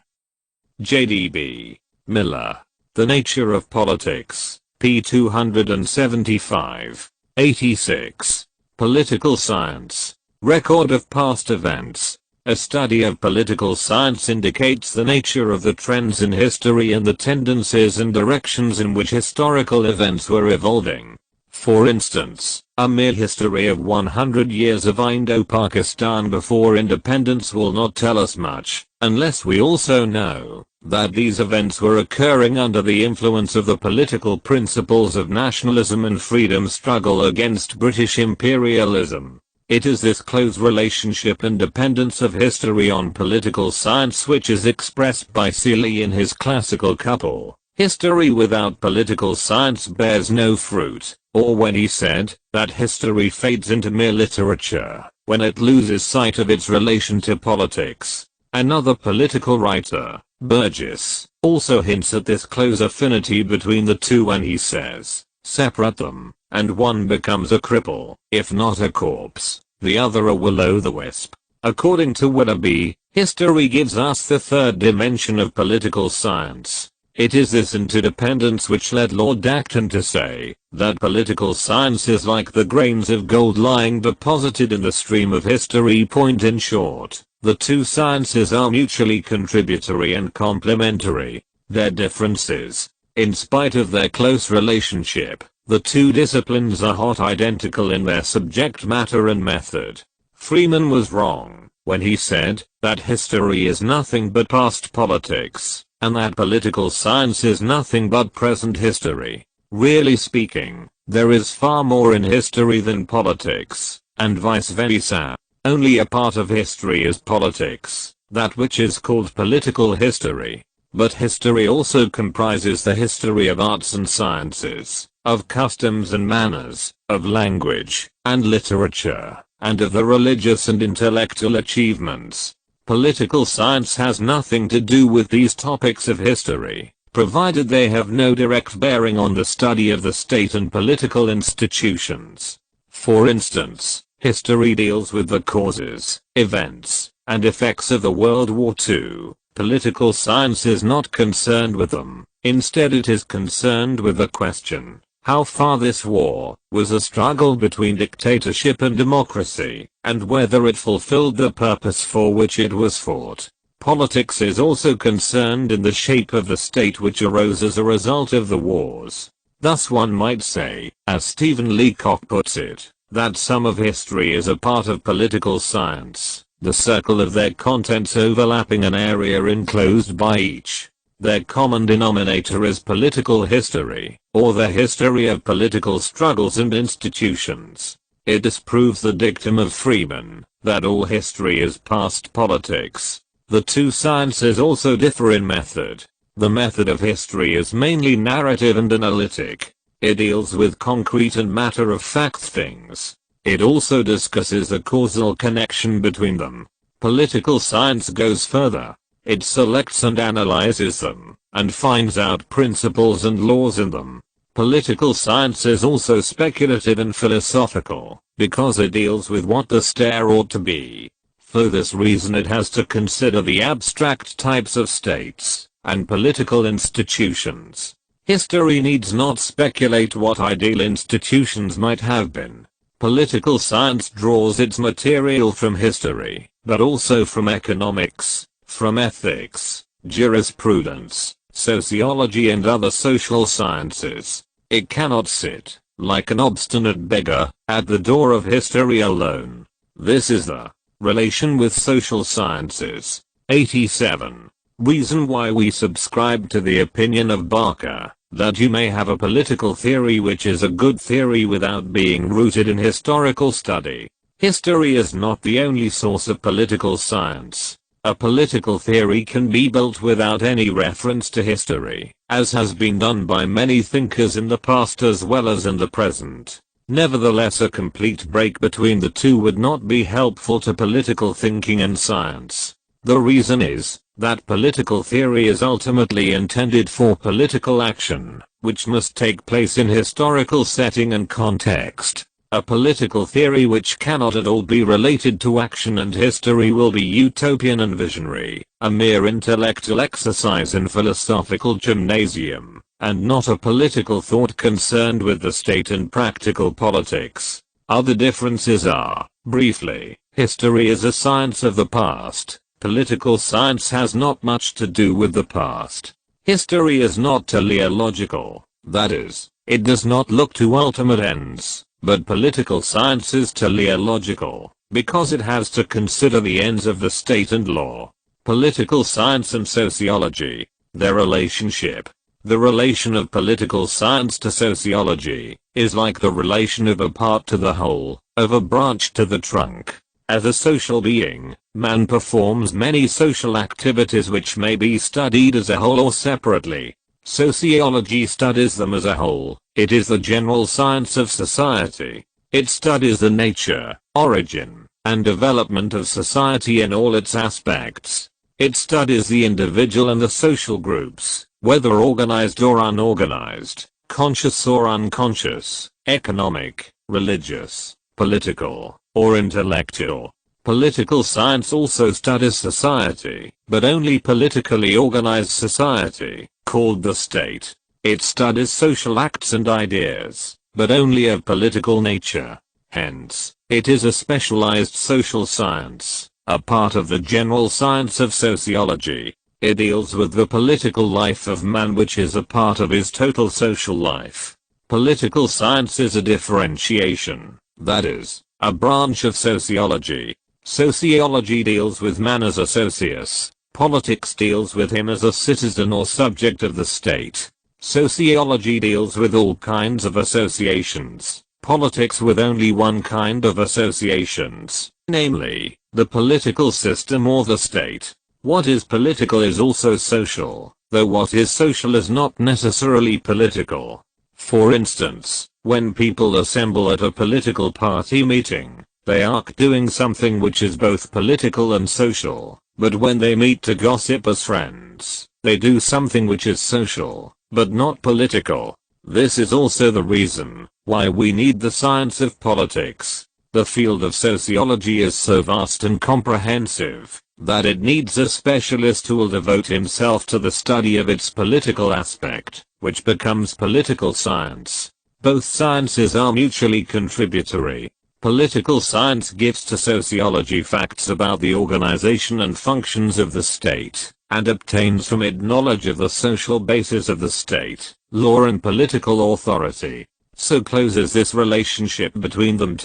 J.D.B. Miller. The Nature of Politics. p. 275. 86. Political Science. Record of past events. A study of political science indicates the nature of the trends in history and the tendencies and directions in which historical events were evolving. For instance, a mere history of 100 years of Indo-Pakistan before independence will not tell us much, unless we also know that these events were occurring under the influence of the political principles of nationalism and freedom struggle against British imperialism. It is this close relationship and dependence of history on political science which is expressed by Seeley in his classical couple, History without political science bears no fruit, or when he said that history fades into mere literature when it loses sight of its relation to politics. Another political writer, Burgess, also hints at this close affinity between the two when he says, separate them, and one becomes a cripple, if not a corpse, the other a will-o'-the-wisp. According to Willoughby, history gives us the third dimension of political science. It is this interdependence which led Lord Acton to say that political science is like the grains of gold lying deposited in the stream of history. Point in short, the two sciences are mutually contributory and complementary. Their differences, in spite of their close relationship, the two disciplines are hot identical in their subject matter and method. Freeman was wrong when he said that history is nothing but past politics, and that political science is nothing but present history. Really speaking, there is far more in history than politics, and vice versa. Only a part of history is politics, that which is called political history. But history also comprises the history of arts and sciences, of customs and manners, of language and literature, and of the religious and intellectual achievements. Political science has nothing to do with these topics of history, provided they have no direct bearing on the study of the state and political institutions. For instance, history deals with the causes, events, and effects of the World War II. Political science is not concerned with them. Instead, it is concerned with the question, how far this war was a struggle between dictatorship and democracy, and whether it fulfilled the purpose for which it was fought. Politics is also concerned in the shape of the state which arose as a result of the wars. Thus one might say, as Stephen Leacock puts it, that some of history is a part of political science, the circle of their contents overlapping an area enclosed by each. Their common denominator is political history, or the history of political struggles and institutions. It disproves the dictum of Freeman, that all history is past politics. The two sciences also differ in method. The method of history is mainly narrative and analytic. It deals with concrete and matter-of-fact things. It also discusses the causal connection between them. Political science goes further. It selects and analyzes them, and finds out principles and laws in them. Political science is also speculative and philosophical, because it deals with what the state ought to be. For this reason it has to consider the abstract types of states and political institutions. History needs not speculate what ideal institutions might have been. Political science draws its material from history, but also from economics, from ethics, jurisprudence, sociology and other social sciences. It cannot sit, like an obstinate beggar, at the door of history alone. This is the relation with social sciences. 87. Reason why we subscribe to the opinion of Barker, that you may have a political theory which is a good theory without being rooted in historical study. History is not the only source of political science. A political theory can be built without any reference to history, as has been done by many thinkers in the past as well as in the present. Nevertheless, a complete break between the two would not be helpful to political thinking and science. The reason is that political theory is ultimately intended for political action, which must take place in historical setting and context. A political theory which cannot at all be related to action and history will be utopian and visionary, a mere intellectual exercise in philosophical gymnasium, and not a political thought concerned with the state and practical politics. Other differences are, briefly, history is a science of the past. Political science has not much to do with the past. History is not teleological, that is, it does not look to ultimate ends, but political science is teleological, because it has to consider the ends of the state and law. Political science and sociology, their relationship. The relation of political science to sociology is like the relation of a part to the whole, of a branch to the trunk. As a social being, man performs many social activities which may be studied as a whole or separately. Sociology studies them as a whole. It is the general science of society. It studies the nature, origin, and development of society in all its aspects. It studies the individual and the social groups, whether organized or unorganized, conscious or unconscious, economic, religious, political, or intellectual. Political science also studies society, but only politically organized society, called the state. It studies social acts and ideas, but only of political nature. Hence, it is a specialized social science, a part of the general science of sociology. It deals with the political life of man, which is a part of his total social life. Political science is a differentiation, that is, a branch of sociology. Sociology deals with man as a socius. Politics deals with him as a citizen or subject of the state. Sociology deals with all kinds of associations. Politics with only one kind of associations, namely, the political system or the state. What is political is also social, though what is social is not necessarily political. For instance, when people assemble at a political party meeting, they are doing something which is both political and social, but when they meet to gossip as friends, they do something which is social, but not political. This is also the reason why we need the science of politics. The field of sociology is so vast and comprehensive that it needs a specialist who will devote himself to the study of its political aspect, which becomes political science. Both sciences are mutually contributory. Political science gives to sociology facts about the organization and functions of the state, and obtains from it knowledge of the social basis of the state, law and political authority. So close is this relationship between them.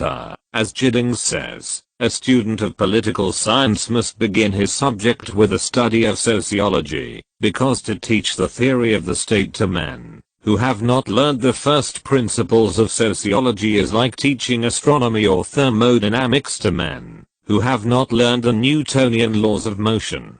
As Giddings says, a student of political science must begin his subject with a study of sociology, because to teach the theory of the state to men who have not learned the first principles of sociology is like teaching astronomy or thermodynamics to men who have not learned the Newtonian laws of motion.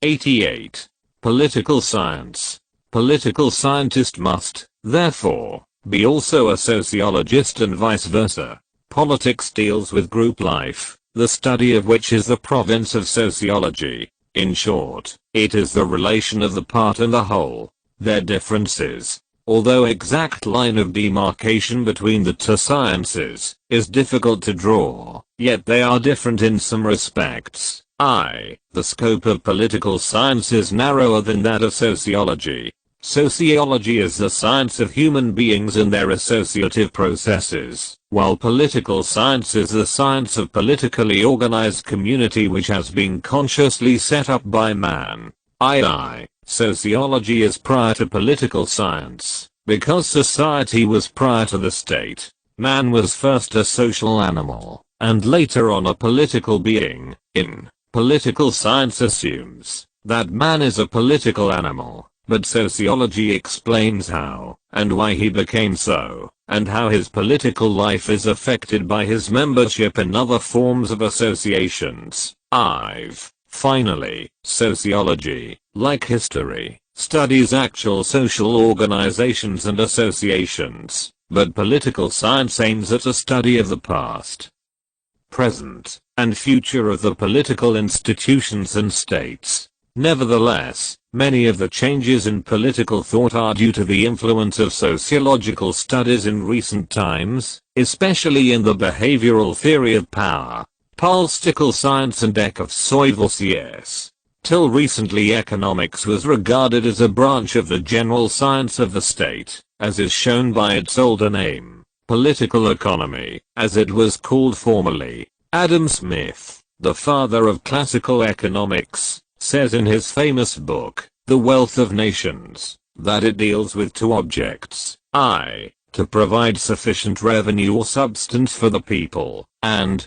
88. Political science. Political scientist must, therefore, be also a sociologist and vice versa. Politics deals with group life, the study of which is the province of sociology. In short, it is the relation of the part and the whole. Their differences although exact line of demarcation between the two sciences is difficult to draw, yet they are different in some respects. The scope of political science is narrower than that of sociology. Sociology is the science of human beings and their associative processes, while political science is the science of politically organized community which has been consciously set up by man. Sociology is prior to political science, because society was prior to the state. Man was first a social animal, and later on a political being. Political science assumes that man is a political animal, but sociology explains how and why he became so, and how his political life is affected by his membership in other forms of associations. Finally, sociology, like history, studies actual social organizations and associations, but political science aims at a study of the past, present, and future of the political institutions and states. Nevertheless, many of the changes in political thought are due to the influence of sociological studies in recent times, especially in the behavioral theory of power, political science and social CS. Till recently economics was regarded as a branch of the general science of the state, as is shown by its older name, political economy, as it was called formerly. Adam Smith, the father of classical economics, says in his famous book, The Wealth of Nations, that it deals with two objects, to provide sufficient revenue or substance for the people, and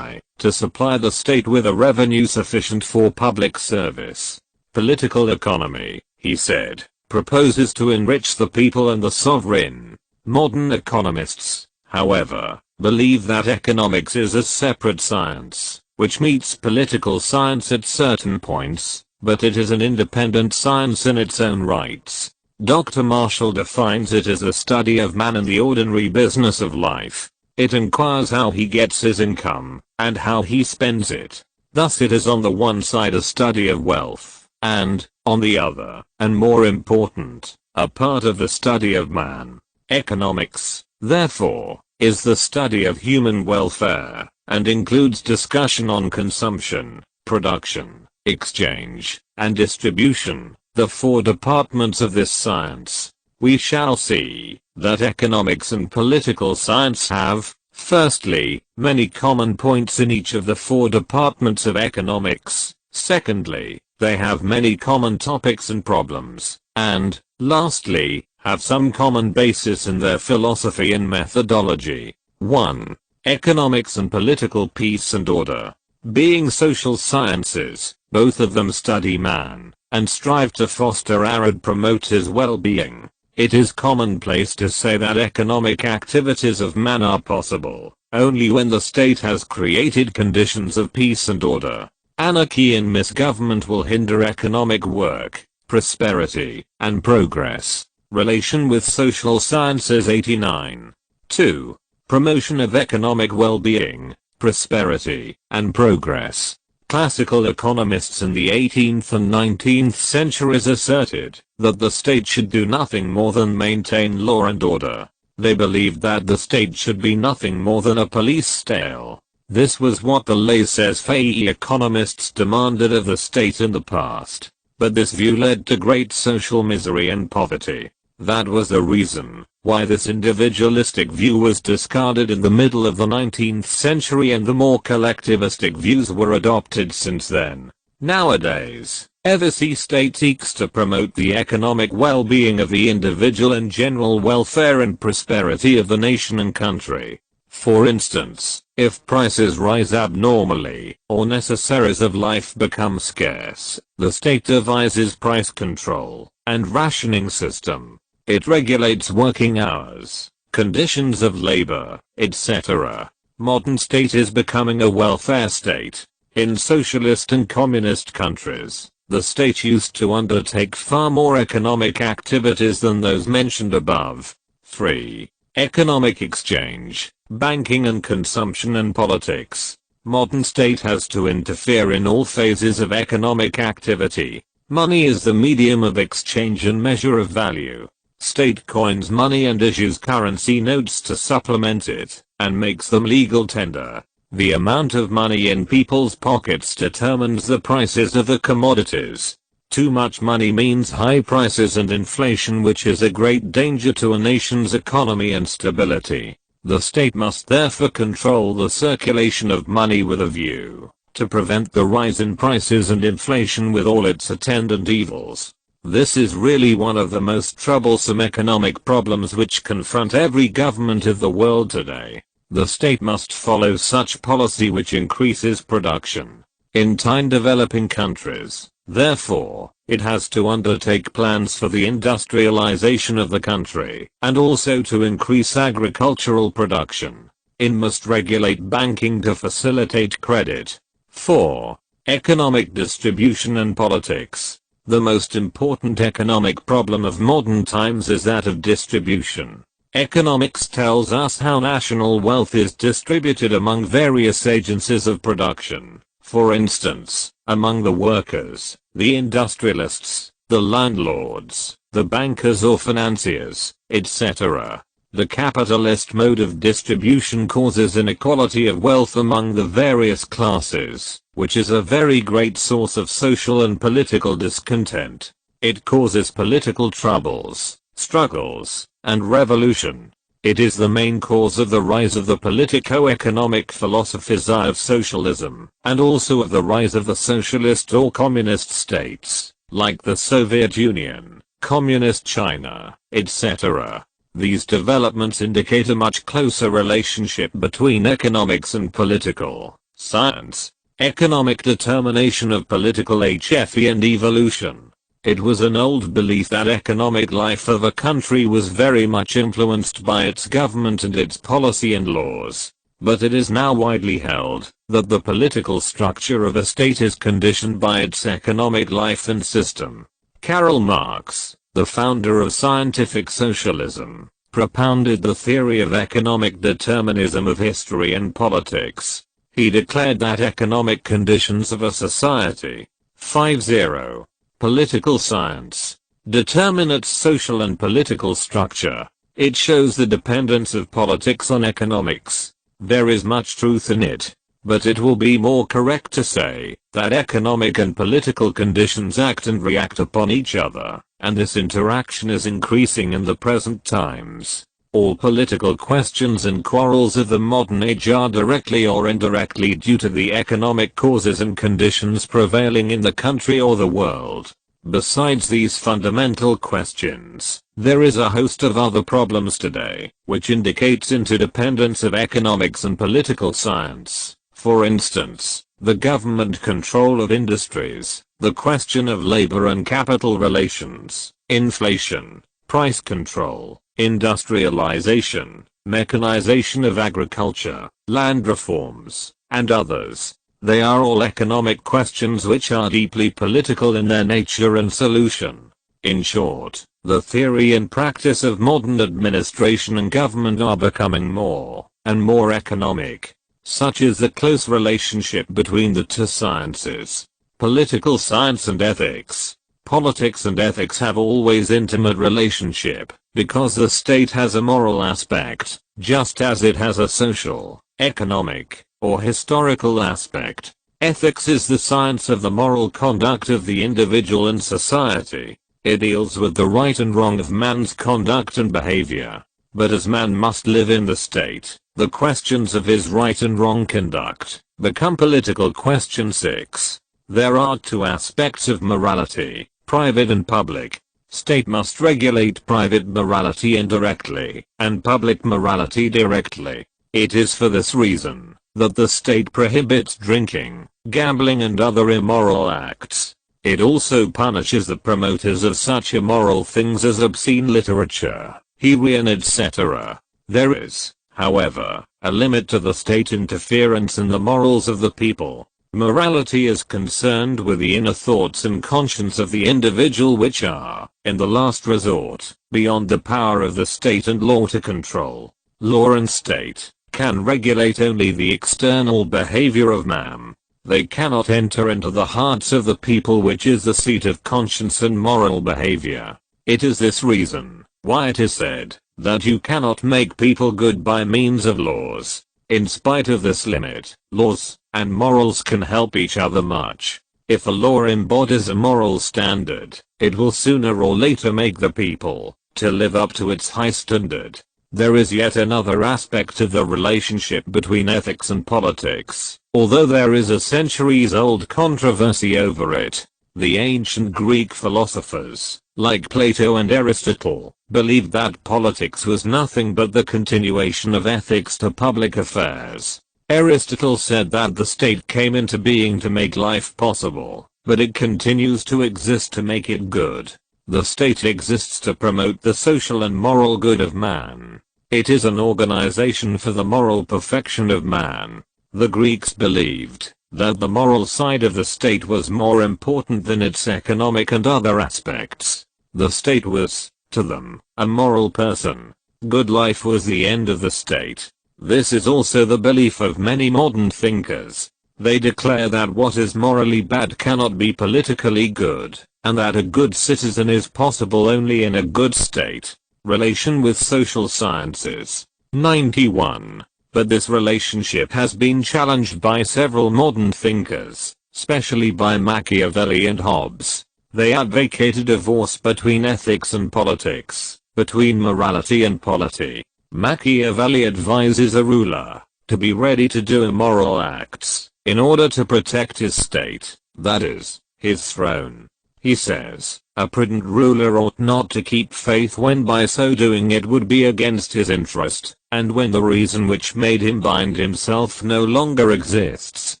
to supply the state with a revenue sufficient for public service. Political economy, he said, proposes to enrich the people and the sovereign. Modern economists, however, believe that economics is a separate science, which meets political science at certain points, but it is an independent science in its own rights. Dr. Marshall defines it as a study of man and the ordinary business of life. It inquires how he gets his income, and how he spends it. Thus it is on the one side a study of wealth, and, on the other, and more important, a part of the study of man. Economics, therefore, is the study of human welfare, and includes discussion on consumption, production, exchange, and distribution, the four departments of this science. We shall see that economics and political science have, firstly, many common points in each of the four departments of economics, secondly, they have many common topics and problems, and, lastly, have some common basis in their philosophy and methodology. 1. Economics and political peace and order. Being social sciences, both of them study man, and strive to foster and promote his well-being. It is commonplace to say that economic activities of man are possible only when the state has created conditions of peace and order. Anarchy and misgovernment will hinder economic work, prosperity, and progress. Relation with social sciences 89. 2. Promotion of economic well-being, prosperity, and progress. Classical economists in the 18th and 19th centuries asserted that the state should do nothing more than maintain law and order. They believed that the state should be nothing more than a police state. This was what the laissez-faire economists demanded of the state in the past. But this view led to great social misery and poverty. That was the reason why this individualistic view was discarded in the middle of the 19th century and the more collectivistic views were adopted since then. Nowadays, every state seeks to promote the economic well-being of the individual and general welfare and prosperity of the nation and country. For instance, if prices rise abnormally, or necessaries of life become scarce, the state devises price control and rationing system. It regulates working hours, conditions of labor, etc. Modern state is becoming a welfare state. In socialist and communist countries, the state used to undertake far more economic activities than those mentioned above. 3. Economic exchange, banking and consumption and politics. Modern state has to interfere in all phases of economic activity. Money is the medium of exchange and measure of value. State coins money and issues currency notes to supplement it, and makes them legal tender. The amount of money in people's pockets determines the prices of the commodities. Too much money means high prices and inflation, which is a great danger to a nation's economy and stability. The state must therefore control the circulation of money with a view to prevent the rise in prices and inflation with all its attendant evils. This is really one of the most troublesome economic problems which confront every government of the world today. The state must follow such policy which increases production in developing countries. Therefore, it has to undertake plans for the industrialization of the country, and also to increase agricultural production. It must regulate banking to facilitate credit. 4. Economic distribution and politics. The most important economic problem of modern times is that of distribution. Economics tells us how national wealth is distributed among various agencies of production. For instance, among the workers, the industrialists, the landlords, the bankers or financiers, etc. The capitalist mode of distribution causes inequality of wealth among the various classes, which is a very great source of social and political discontent. It causes political troubles, struggles, and revolution. It is the main cause of the rise of the politico-economic philosophies of socialism, and also of the rise of the socialist or communist states, like the Soviet Union, Communist China, etc. These developments indicate a much closer relationship between economics and political science. Economic determination of political HFE and evolution. It was an old belief that economic life of a country was very much influenced by its government and its policy and laws. But it is now widely held that the political structure of a state is conditioned by its economic life and system. Karl Marx, the founder of scientific socialism, propounded the theory of economic determinism of history and politics. He declared that economic conditions of a society, 50. Political science, determine its social and political structure. It shows the dependence of politics on economics. There is much truth in it, but it will be more correct to say that economic and political conditions act and react upon each other, and this interaction is increasing in the present times. All political questions and quarrels of the modern age are directly or indirectly due to the economic causes and conditions prevailing in the country or the world. Besides these fundamental questions, there is a host of other problems today, which indicates interdependence of economics and political science. For instance, the government control of industries, the question of labor and capital relations, inflation, price control, industrialization, mechanization of agriculture, land reforms, and others. They are all economic questions which are deeply political in their nature and solution. In short, the theory and practice of modern administration and government are becoming more and more economic. Such is the close relationship between the two sciences, political science and ethics. Politics and ethics have always intimate relationship, because the state has a moral aspect, just as it has a social, economic, or historical aspect. Ethics is the science of the moral conduct of the individual and society. It deals with the right and wrong of man's conduct and behavior. But as man must live in the state, the questions of his right and wrong conduct become political. Question 6. There are two aspects of morality, private and public. State must regulate private morality indirectly, and public morality directly. It is for this reason that the state prohibits drinking, gambling and other immoral acts. It also punishes the promoters of such immoral things as obscene literature, heroin, etc. There is, however, a limit to the state interference in the morals of the people. Morality is concerned with the inner thoughts and conscience of the individual, which are, in the last resort, beyond the power of the state and law to control. Law and state can regulate only the external behavior of man. They cannot enter into the hearts of the people, which is the seat of conscience and moral behavior. It is this reason Why it is said that you cannot make people good by means of laws. In spite of this limit, laws and morals can help each other much. If a law embodies a moral standard, it will sooner or later make the people to live up to its high standard. There is yet another aspect of the relationship between ethics and politics, although there is a centuries-old controversy over it. The ancient Greek philosophers, like Plato and Aristotle, believed that politics was nothing but the continuation of ethics to public affairs. Aristotle said that the state came into being to make life possible, but it continues to exist to make it good. The state exists to promote the social and moral good of man. It is an organization for the moral perfection of man. The Greeks believed that the moral side of the state was more important than its economic and other aspects. The state was, to them, a moral person. Good life was the end of the state. This is also the belief of many modern thinkers. They declare that what is morally bad cannot be politically good, and that a good citizen is possible only in a good state. Relation with social sciences. 91. But this relationship has been challenged by several modern thinkers, especially by Machiavelli and Hobbes. They advocate a divorce between ethics and politics, between morality and polity. Machiavelli advises a ruler to be ready to do immoral acts in order to protect his state, that is, his throne. He says, a prudent ruler ought not to keep faith when by so doing it would be against his interest, and when the reason which made him bind himself no longer exists.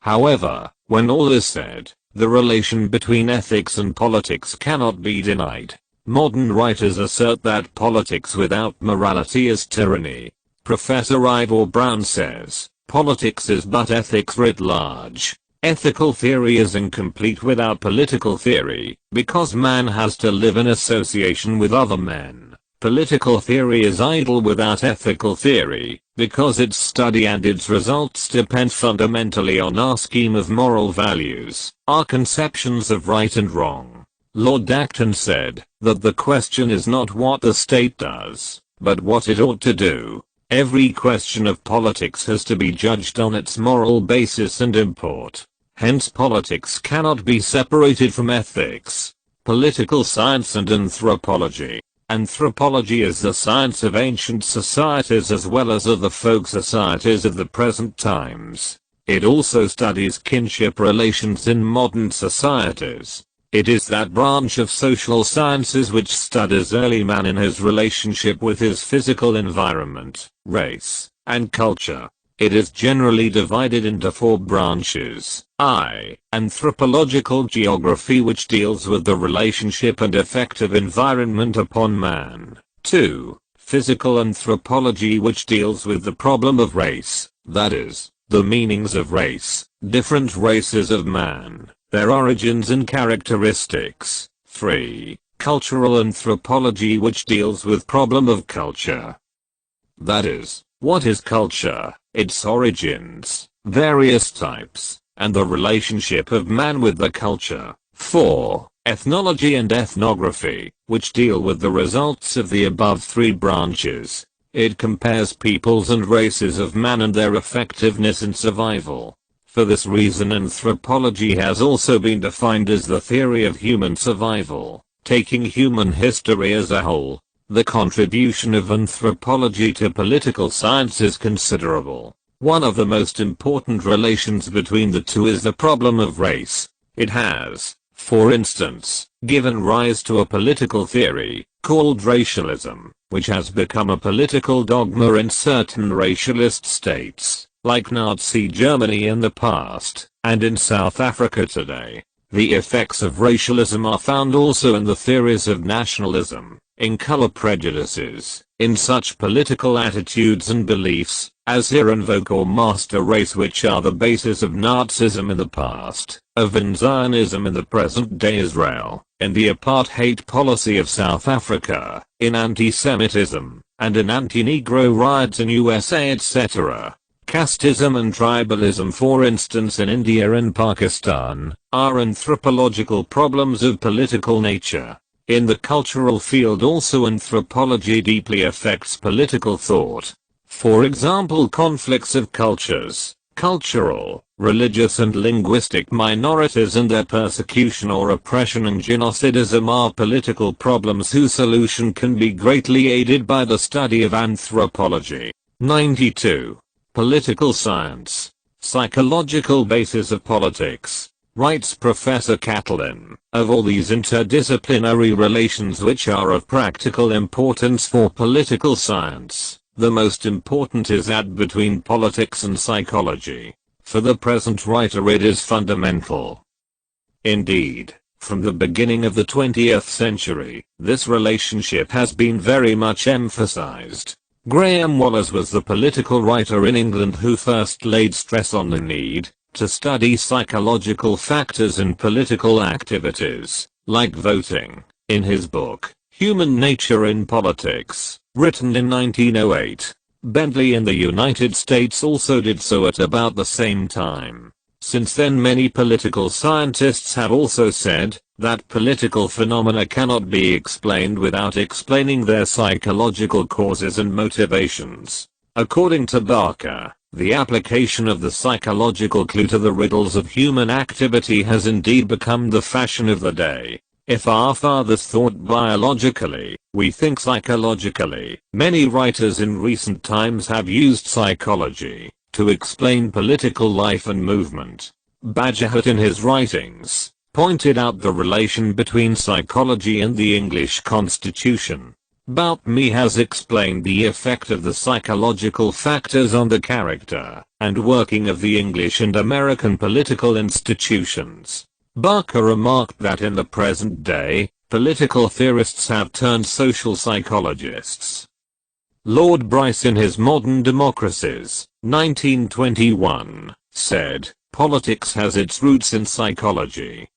However, when all is said, the relation between ethics and politics cannot be denied. Modern writers assert that politics without morality is tyranny. Professor Ivor Brown says, politics is but ethics writ large. Ethical theory is incomplete without political theory, because man has to live in association with other men. Political theory is idle without ethical theory, because its study and its results depend fundamentally on our scheme of moral values, our conceptions of right and wrong. Lord Acton said that the question is not what the state does, but what it ought to do. Every question of politics has to be judged on its moral basis and import. Hence politics cannot be separated from ethics. Political science and anthropology. Anthropology is the science of ancient societies as well as of the folk societies of the present times. It also studies kinship relations in modern societies. It is that branch of social sciences which studies early man in his relationship with his physical environment, race, and culture. It is generally divided into 4 branches. I. Anthropological geography, which deals with the relationship and effect of environment upon man. 2. Physical anthropology, which deals with the problem of race, that is, the meanings of race, different races of man, their origins and characteristics. 3. Cultural anthropology, which deals with problem of culture. That is, what is culture, its origins, various types, and the relationship of man with the culture. 4. Ethnology and ethnography, which deal with the results of the above 3 branches. It compares peoples and races of man and their effectiveness in survival. For this reason anthropology has also been defined as the theory of human survival, taking human history as a whole. The contribution of anthropology to political science is considerable. One of the most important relations between the two is the problem of race. It has, for instance, given rise to a political theory, called racialism, which has become a political dogma in certain racialist states, like Nazi Germany in the past, and in South Africa today. The effects of racialism are found also in the theories of nationalism, in color prejudices, in such political attitudes and beliefs, as Herrenvolk or master race, which are the basis of Nazism in the past, of Zionism in the present-day Israel, in the apartheid policy of South Africa, in anti-Semitism, and in anti-Negro riots in USA, etc. Casteism and tribalism, for instance in India and Pakistan, are anthropological problems of political nature. In the cultural field also, anthropology deeply affects political thought. For example, conflicts of cultures, cultural, religious and linguistic minorities and their persecution or oppression and genocidism are political problems whose solution can be greatly aided by the study of anthropology. 92. Political science. Psychological basis of politics. Writes Professor Catlin, of all these interdisciplinary relations which are of practical importance for political science, the most important is that between politics and psychology. For the present writer it is fundamental. Indeed, from the beginning of the 20th century, this relationship has been very much emphasized. Graham Wallas was the political writer in England who first laid stress on the need to study psychological factors in political activities, like voting, in his book, Human Nature in Politics, written in 1908. Bentley in the United States also did so at about the same time. Since then many political scientists have also said that political phenomena cannot be explained without explaining their psychological causes and motivations. According to Barker, the application of the psychological clue to the riddles of human activity has indeed become the fashion of the day. If our fathers thought biologically, we think psychologically. Many writers in recent times have used psychology to explain political life and movement. Bagehot in his writings pointed out the relation between psychology and the English Constitution. Boutmy has explained the effect of the psychological factors on the character and working of the English and American political institutions. Barker remarked that in the present day, political theorists have turned social psychologists. Lord Bryce in his Modern Democracies, 1921, said, "Politics has its roots in psychology."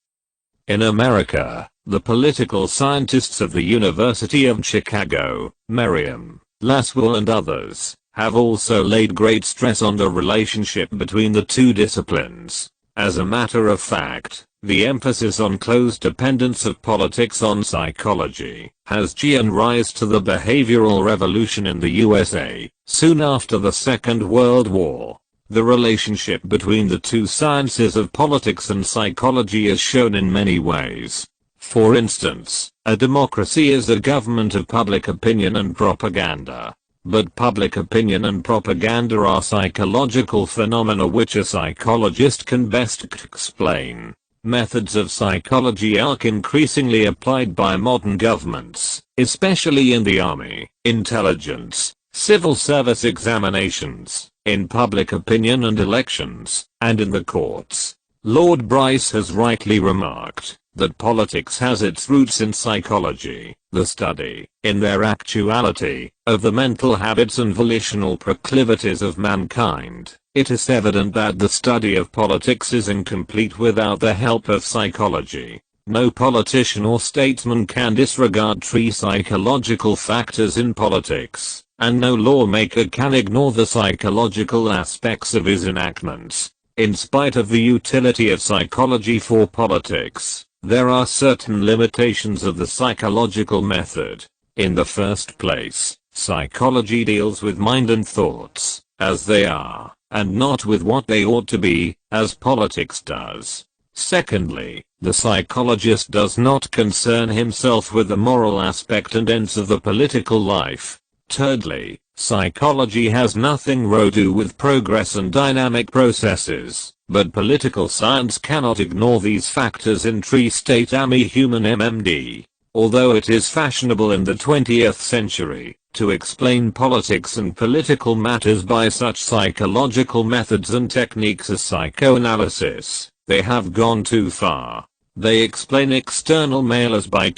In America, the political scientists of the University of Chicago, Merriam, Laswell and others, have also laid great stress on the relationship between the two disciplines. As a matter of fact, the emphasis on close dependence of politics on psychology has given rise to the behavioral revolution in the USA, soon after the Second World War. The relationship between the two sciences of politics and psychology is shown in many ways. For instance, a democracy is a government of public opinion and propaganda. But public opinion and propaganda are psychological phenomena which a psychologist can best explain. Methods of psychology are increasingly applied by modern governments, especially in the army, intelligence, civil service examinations, in public opinion and elections, and in the courts. Lord Bryce has rightly remarked that politics has its roots in psychology, the study, in their actuality, of the mental habits and volitional proclivities of mankind. It is evident that the study of politics is incomplete without the help of psychology. No politician or statesman can disregard three psychological factors in politics, and no lawmaker can ignore the psychological aspects of his enactments. In spite of the utility of psychology for politics, there are certain limitations of the psychological method. In the first place, psychology deals with mind and thoughts, as they are, and not with what they ought to be, as politics does. Secondly, the psychologist does not concern himself with the moral aspect and ends of the political life. Thirdly, psychology has nothing to do with progress and dynamic processes, but political science cannot ignore these factors in tree-state human MMD. Although it is fashionable in the 20th century to explain politics and political matters by such psychological methods and techniques as psychoanalysis, they have gone too far. They explain external mailers by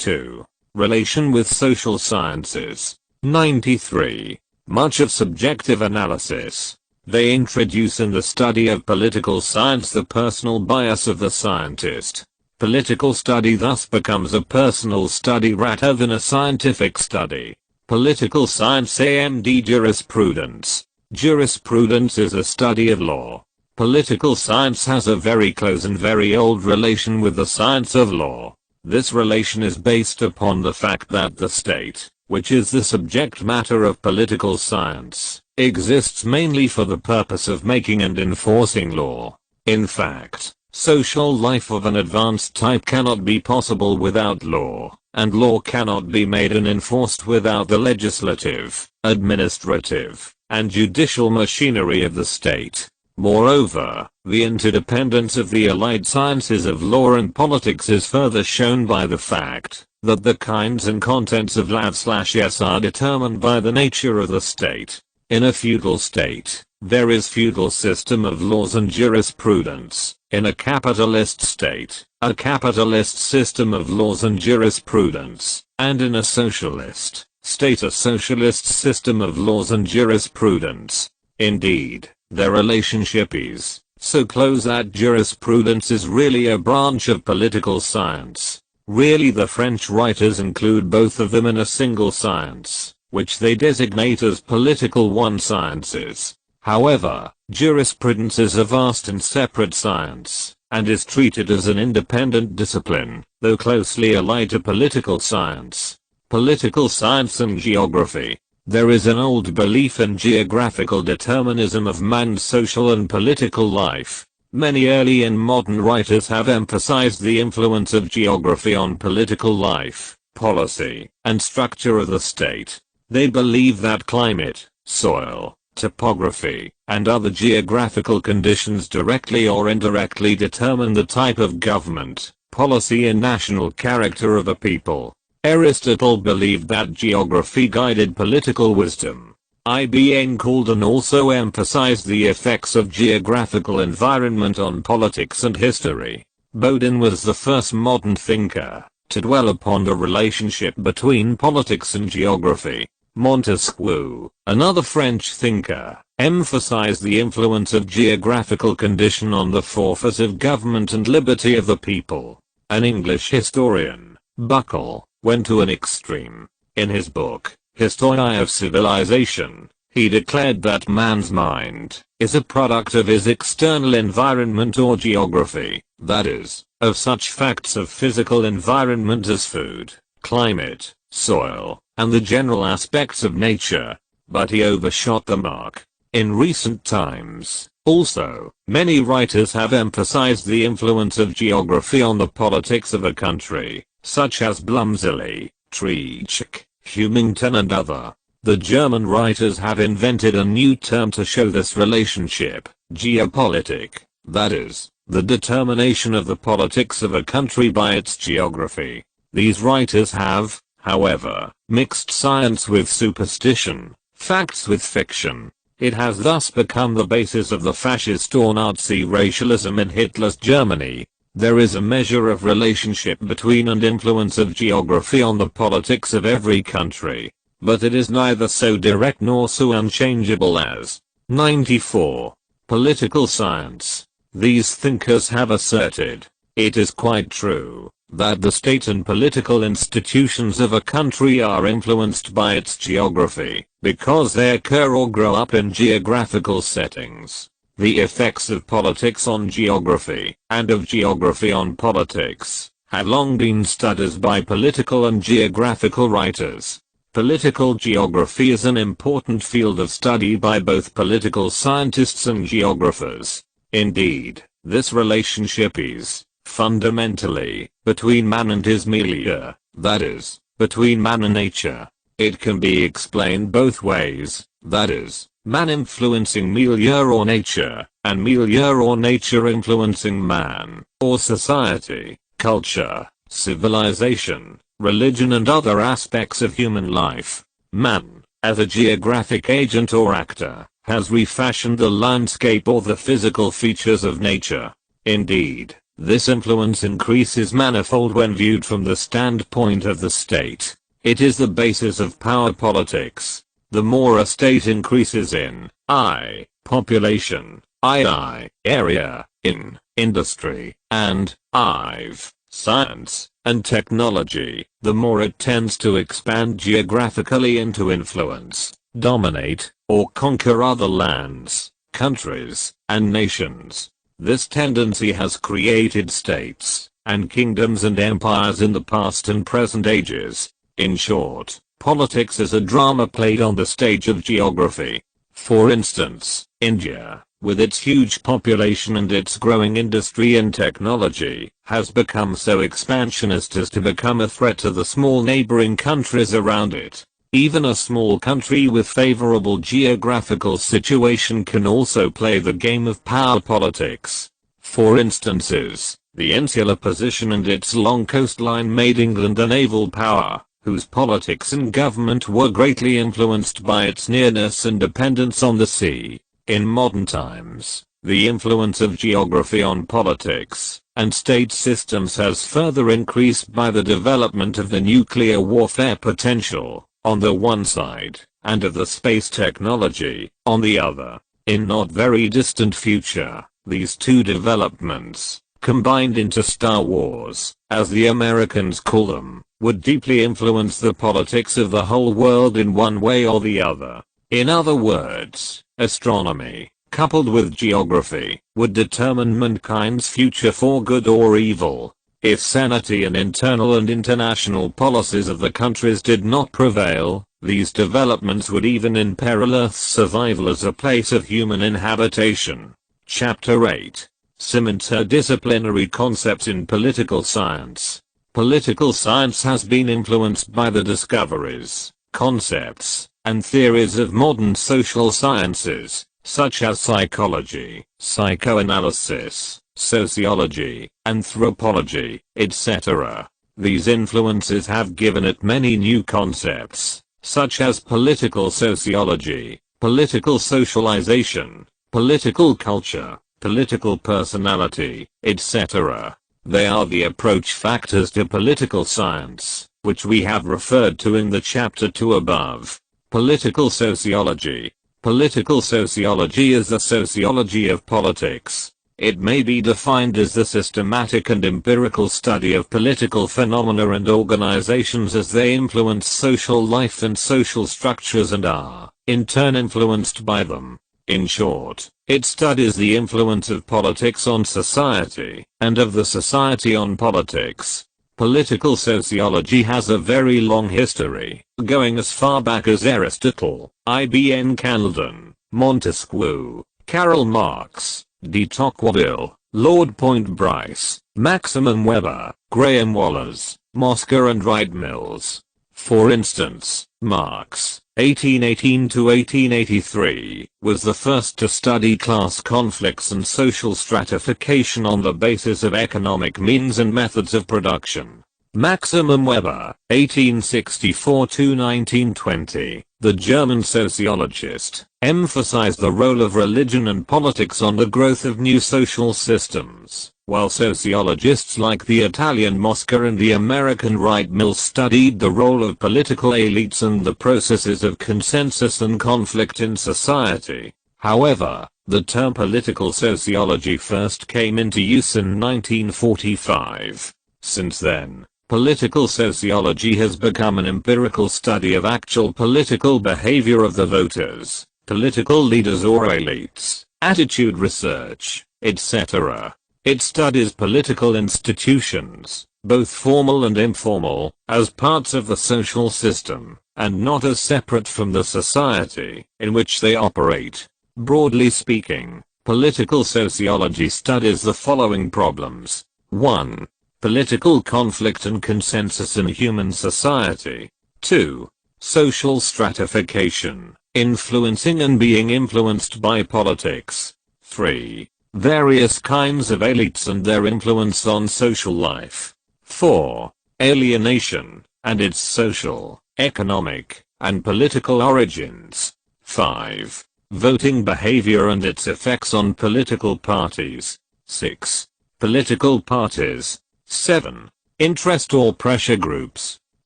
relation with social sciences. 93. Much of subjective analysis. They introduce in the study of political science the personal bias of the scientist. Political study thus becomes a personal study rather than a scientific study. Political science AMD jurisprudence. Jurisprudence is a study of law. Political science has a very close and very old relation with the science of law. This relation is based upon the fact that the state, which is the subject matter of political science, exists mainly for the purpose of making and enforcing law. In fact, social life of an advanced type cannot be possible without law, and law cannot be made and enforced without the legislative, administrative, and judicial machinery of the state. Moreover, the interdependence of the allied sciences of law and politics is further shown by the fact that the kinds and contents of law/s are determined by the nature of the state. In a feudal state, there is feudal system of laws and jurisprudence. In a capitalist state, a capitalist system of laws and jurisprudence, and in a socialist state a socialist system of laws and jurisprudence. Indeed, their relationship is so close that jurisprudence is really a branch of political science. Really, the French writers include both of them in a single science, which they designate as political sciences. However, jurisprudence is a vast and separate science, and is treated as an independent discipline, though closely allied to political science. Political science and geography. There is an old belief in geographical determinism of man's social and political life. Many early and modern writers have emphasized the influence of geography on political life, policy, and structure of the state. They believe that climate, soil, topography, and other geographical conditions directly or indirectly determine the type of government, policy and national character of a people. Aristotle believed that geography guided political wisdom. Ibn Khaldun also emphasized the effects of geographical environment on politics and history. Bodin was the first modern thinker to dwell upon the relationship between politics and geography. Montesquieu, another French thinker, emphasized the influence of geographical condition on the forces of government and liberty of the people. An English historian, Buckle, went to an extreme. In his book, History of Civilization, he declared that man's mind is a product of his external environment or geography, that is, of such facts of physical environment as food, climate, soil, and the general aspects of nature. But he overshot the mark. In recent times, also, many writers have emphasized the influence of geography on the politics of a country, such as Blumsely, Treitschke, Humington and other. The German writers have invented a new term to show this relationship, geopolitik, that is, the determination of the politics of a country by its geography. These writers have, however, mixed science with superstition, facts with fiction. It has thus become the basis of the fascist or Nazi racialism in Hitler's Germany. There is a measure of relationship between and influence of geography on the politics of every country, but it is neither so direct nor so unchangeable as 94. Political science. These thinkers have asserted, it is quite true, that the state and political institutions of a country are influenced by its geography, because they occur or grow up in geographical settings. The effects of politics on geography, and of geography on politics, have long been studied by political and geographical writers. Political geography is an important field of study by both political scientists and geographers. Indeed, this relationship is, fundamentally, between man and his milieu, that is, between man and nature. It can be explained both ways, that is, man influencing milieu or nature, and milieu or nature influencing man, or society, culture, civilization, religion and other aspects of human life. Man, as a geographic agent or actor, has refashioned the landscape or the physical features of nature. Indeed, this influence increases manifold when viewed from the standpoint of the state. It is the basis of power politics. The more a state increases in I, population, II, area, in, industry, and IV, science, and technology, the more it tends to expand geographically and to influence, dominate, or conquer other lands, countries, and nations. This tendency has created states, and kingdoms and empires in the past and present ages. In short, politics is a drama played on the stage of geography. For instance, India, with its huge population and its growing industry and technology, has become so expansionist as to become a threat to the small neighboring countries around it. Even a small country with favorable geographical situation can also play the game of power politics. For instances, the insular position and its long coastline made England a naval power, whose politics and government were greatly influenced by its nearness and dependence on the sea. In modern times, the influence of geography on politics and state systems has further increased by the development of the nuclear warfare potential, on the one side, and of the space technology, on the other. In not very distant future, these two developments, combined into Star Wars, as the Americans call them, would deeply influence the politics of the whole world in one way or the other. In other words, astronomy, coupled with geography, would determine mankind's future for good or evil. If sanity and internal and international policies of the countries did not prevail, these developments would even imperil Earth's survival as a place of human inhabitation. Chapter 8. Some interdisciplinary concepts in political science. Political science has been influenced by the discoveries, concepts, and theories of modern social sciences, such as psychology, psychoanalysis, sociology, anthropology, etc. These influences have given it many new concepts, such as political sociology, political socialization, political culture, political personality, etc. They are the approach factors to political science, which we have referred to in the chapter 2 above. Political sociology. Political sociology is the sociology of politics. It may be defined as the systematic and empirical study of political phenomena and organizations as they influence social life and social structures and are, in turn, influenced by them. In short, it studies the influence of politics on society, and of the society on politics. Political sociology has a very long history, going as far back as Aristotle, Ibn Khaldun, Montesquieu, Karl Marx, de Tocqueville, Lord Point-Bryce, Maximum Weber, Graham Wallas, Mosca and Wright Mills. For instance, Marx, 1818 to 1883, was the first to study class conflicts and social stratification on the basis of economic means and methods of production. Maximum Weber, 1864 to 1920, the German sociologist, emphasized the role of religion and politics on the growth of new social systems, while sociologists like the Italian Mosca and the American Wright Mills studied the role of political elites and the processes of consensus and conflict in society. However, the term political sociology first came into use in 1945. Since then, political sociology has become an empirical study of actual political behavior of the voters, political leaders or elites, attitude research, etc. It studies political institutions, both formal and informal, as parts of the social system, and not as separate from the society in which they operate. Broadly speaking, political sociology studies the following problems. 1. Political conflict and consensus in human society. 2. Social stratification, influencing and being influenced by politics. 3. Various kinds of elites and their influence on social life. 4. Alienation, and its social, economic, and political origins. 5. Voting behavior and its effects on political parties. 6. Political parties. 7. Interest or pressure groups.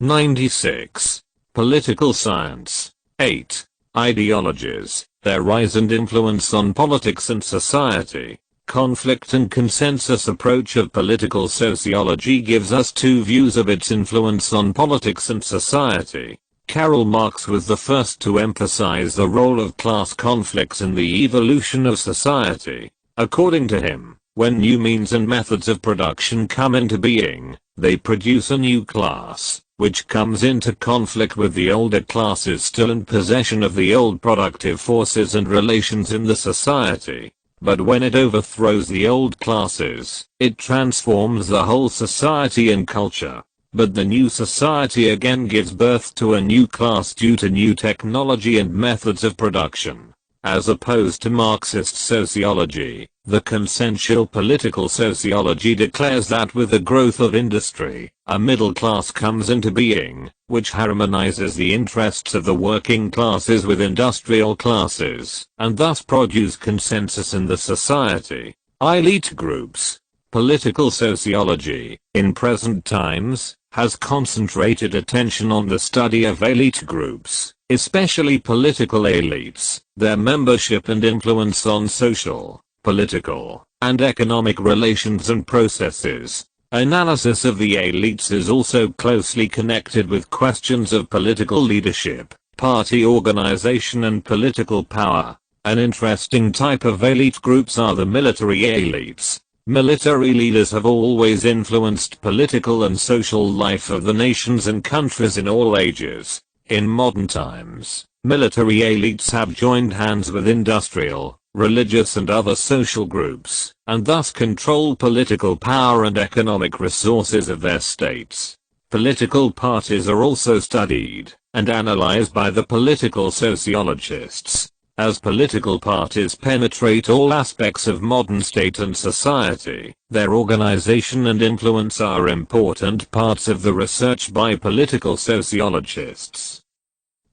96. Political science. 8. Ideologies, their rise and influence on politics and society. Conflict and consensus approach of political sociology gives us two views of its influence on politics and society. Karl Marx was the first to emphasize the role of class conflicts in the evolution of society. According to him, When new means and methods of production come into being, they produce a new class, which comes into conflict with the older classes still in possession of the old productive forces and relations in the society. But when it overthrows the old classes, it transforms the whole society and culture. But the new society again gives birth to a new class due to new technology and methods of production. As opposed to Marxist sociology, the consensual political sociology declares that with the growth of industry, a middle class comes into being, which harmonizes the interests of the working classes with industrial classes, and thus produce consensus in the society. Elite groups. Political sociology, in present times, has concentrated attention on the study of elite groups, especially political elites, their membership and influence on social, political, and economic relations and processes. Analysis of the elites is also closely connected with questions of political leadership, party organization and political power. An interesting type of elite groups are the military elites. Military leaders have always influenced political and social life of the nations and countries in all ages. In modern times, military elites have joined hands with industrial, religious and other social groups, and thus control political power and economic resources of their states. Political parties are also studied and analyzed by the political sociologists. As political parties penetrate all aspects of modern state and society, their organization and influence are important parts of the research by political sociologists.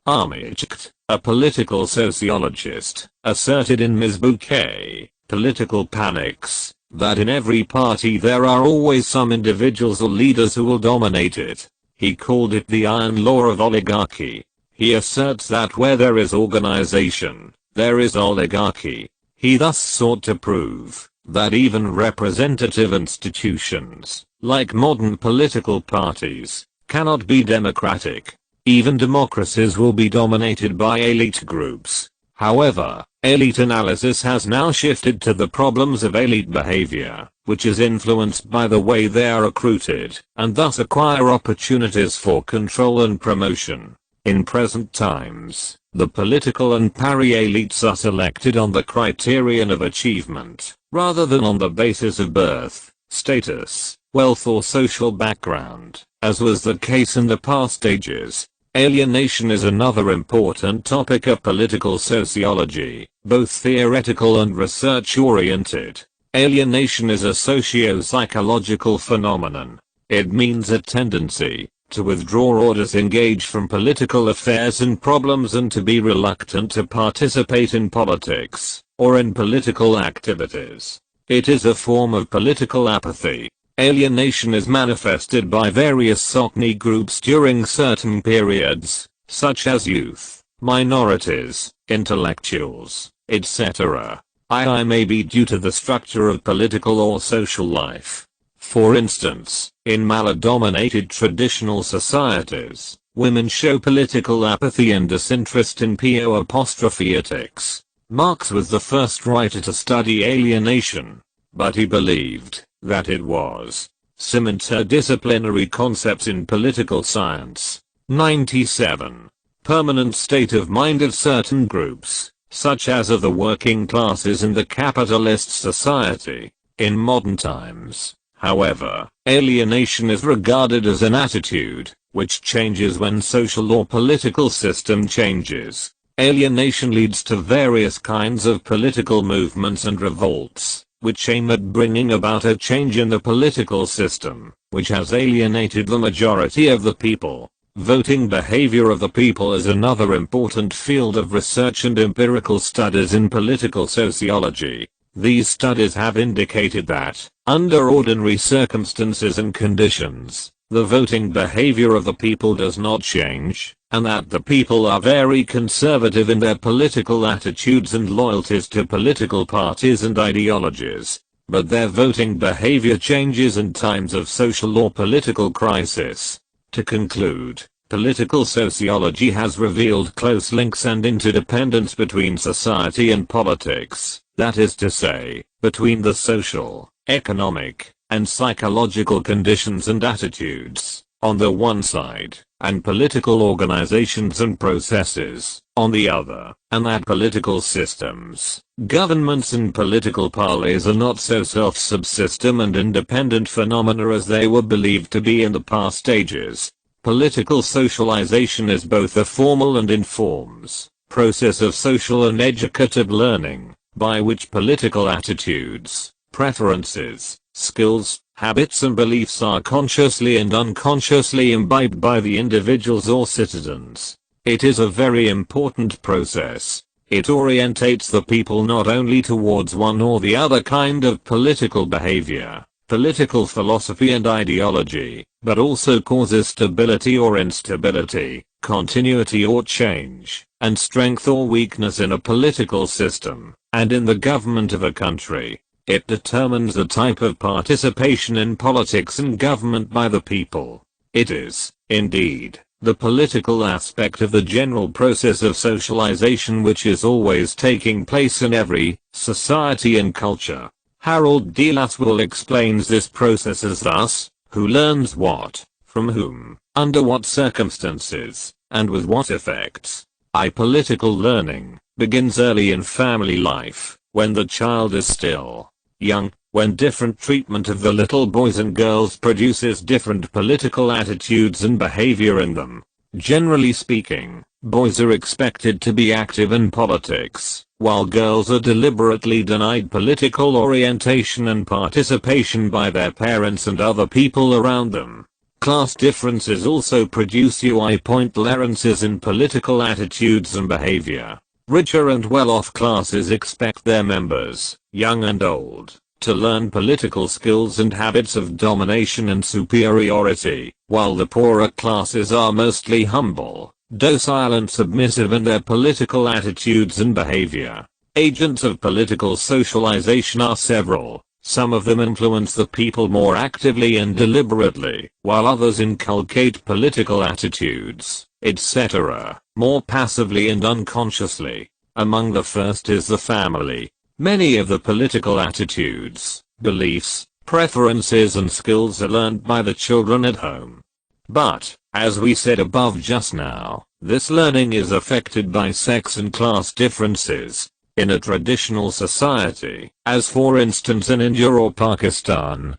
Armicht, a political sociologist, asserted in Ms. Bouquet, Political Panics, that in every party there are always some individuals or leaders who will dominate it. He called it the iron law of oligarchy. He asserts that where there is organization, there is oligarchy. He thus sought to prove that even representative institutions, like modern political parties, cannot be democratic. Even democracies will be dominated by elite groups. However, elite analysis has now shifted to the problems of elite behavior, which is influenced by the way they are recruited, and thus acquire opportunities for control and promotion. In present times, the political and pari-elites are selected on the criterion of achievement, rather than on the basis of birth, status, wealth or social background, as was the case in the past ages. Alienation is another important topic of political sociology, both theoretical and research-oriented. Alienation is a socio-psychological phenomenon. It means a tendency to withdraw or disengage from political affairs and problems and to be reluctant to participate in politics or in political activities. It is a form of political apathy. Alienation is manifested by various SOCNI groups during certain periods, such as youth, minorities, intellectuals, etc. II may be due to the structure of political or social life. For instance, in male-dominated traditional societies, women show political apathy and disinterest in po''ethics. Marx was the first writer to study alienation, but he believed that it was some interdisciplinary concepts in political science. 97. Permanent state of mind of certain groups, such as of the working classes in the capitalist society. In modern times, however, alienation is regarded as an attitude, which changes when social or political system changes. Alienation leads to various kinds of political movements and revolts, which aim at bringing about a change in the political system, which has alienated the majority of the people. Voting behavior of the people is another important field of research and empirical studies in political sociology. These studies have indicated that, under ordinary circumstances and conditions, the voting behavior of the people does not change, and that the people are very conservative in their political attitudes and loyalties to political parties and ideologies. But their voting behavior changes in times of social or political crisis. To conclude, political sociology has revealed close links and interdependence between society and politics. That is to say, between the social, economic, and psychological conditions and attitudes, on the one side, and political organizations and processes, on the other, and that political systems, governments and political parties are not so self-subsistent and independent phenomena as they were believed to be in the past ages. Political socialization is both a formal and informs process of social and educative learning, by which political attitudes, preferences, skills, habits and beliefs are consciously and unconsciously imbibed by the individuals or citizens. It is a very important process. It orientates the people not only towards one or the other kind of political behavior, political philosophy and ideology, but also causes stability or instability, continuity or change, and strength or weakness in a political system, and in the government of a country. It determines the type of participation in politics and government by the people. It is, indeed, the political aspect of the general process of socialization which is always taking place in every society and culture. Harold D. Laswell explains this process as thus: who learns what, from whom, under what circumstances, and with what effects. Political learning begins early in family life, when the child is still young, when different treatment of the little boys and girls produces different political attitudes and behavior in them. Generally speaking, boys are expected to be active in politics, while girls are deliberately denied political orientation and participation by their parents and other people around them. Class differences also produce differences in political attitudes and behavior. Richer and well-off classes expect their members, young and old, to learn political skills and habits of domination and superiority, while the poorer classes are mostly humble, docile and submissive in their political attitudes and behavior. Agents of political socialization are several. Some of them influence the people more actively and deliberately, while others inculcate political attitudes, etc., more passively and unconsciously. Among the first is the family. Many of the political attitudes, beliefs, preferences and skills are learned by the children at home. But, as we said above just now, this learning is affected by sex and class differences. In a traditional society, as for instance in India or Pakistan,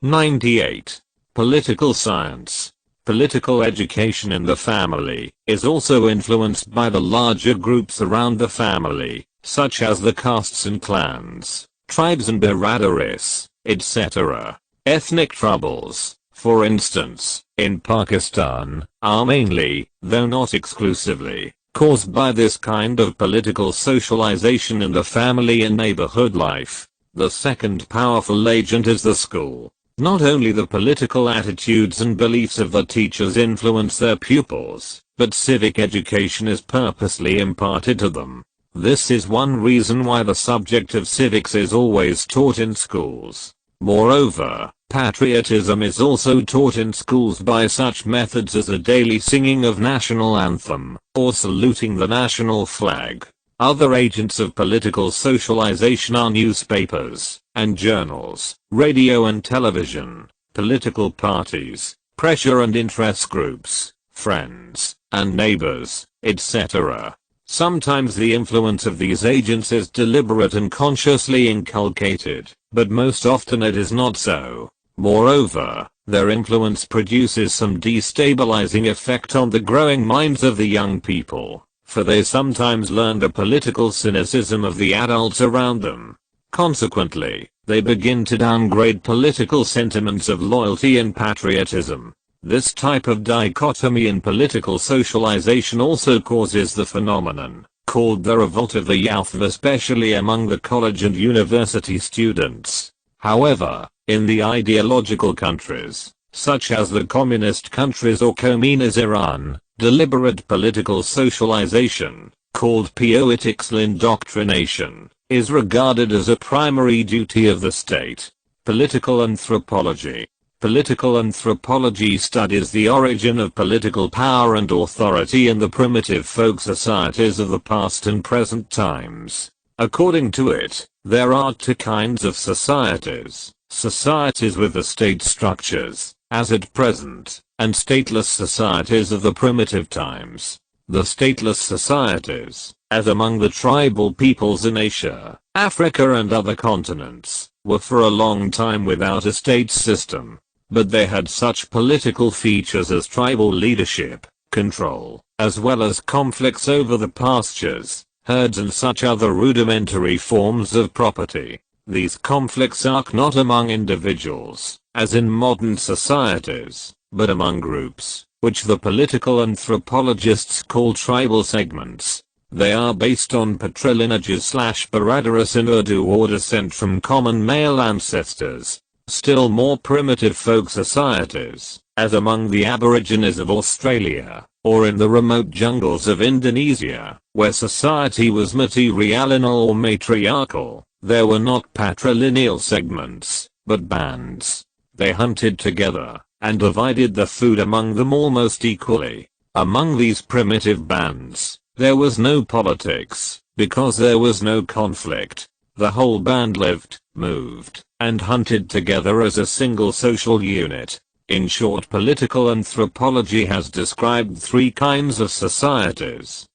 98. Political science, political education in the family, is also influenced by the larger groups around the family, such as the castes and clans, tribes and biradaris, etc. Ethnic troubles, for instance, in Pakistan, are mainly, though not exclusively, caused by this kind of political socialization in the family and neighborhood life. The second powerful agent is the school. Not only the political attitudes and beliefs of the teachers influence their pupils, but civic education is purposely imparted to them. This is one reason why the subject of civics is always taught in schools. Moreover, patriotism is also taught in schools by such methods as the daily singing of national anthem, or saluting the national flag. Other agents of political socialization are newspapers and journals, radio and television, political parties, pressure and interest groups, friends and neighbors, etc. Sometimes the influence of these agents is deliberate and consciously inculcated, but most often it is not so. Moreover, their influence produces some destabilizing effect on the growing minds of the young people, for they sometimes learn the political cynicism of the adults around them. Consequently, they begin to downgrade political sentiments of loyalty and patriotism. This type of dichotomy in political socialization also causes the phenomenon, called the revolt of the youth, especially among the college and university students. However, in the ideological countries, such as the communist countries or communist Iran, deliberate political socialization, called political indoctrination, is regarded as a primary duty of the state. Political anthropology. Political anthropology studies the origin of political power and authority in the primitive folk societies of the past and present times. According to it, there are two kinds of societies: societies with the state structures, as at present, and stateless societies of the primitive times. The stateless societies, as among the tribal peoples in Asia, Africa and other continents, were for a long time without a state system. But they had such political features as tribal leadership, control, as well as conflicts over the pastures, herds and such other rudimentary forms of property. These conflicts are not among individuals, as in modern societies, but among groups, which the political anthropologists call tribal segments. They are based on patrilineages/baradaras in Urdu or descent from common male ancestors. Still more primitive folk societies, as among the Aborigines of Australia, or in the remote jungles of Indonesia, where society was matrilineal or matriarchal. There were not patrilineal segments, but bands. They hunted together, and divided the food among them almost equally. Among these primitive bands, there was no politics, because there was no conflict. The whole band lived, moved, and hunted together as a single social unit. In short, political anthropology has described three kinds of societies.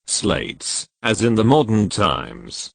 Slates, as in the modern times.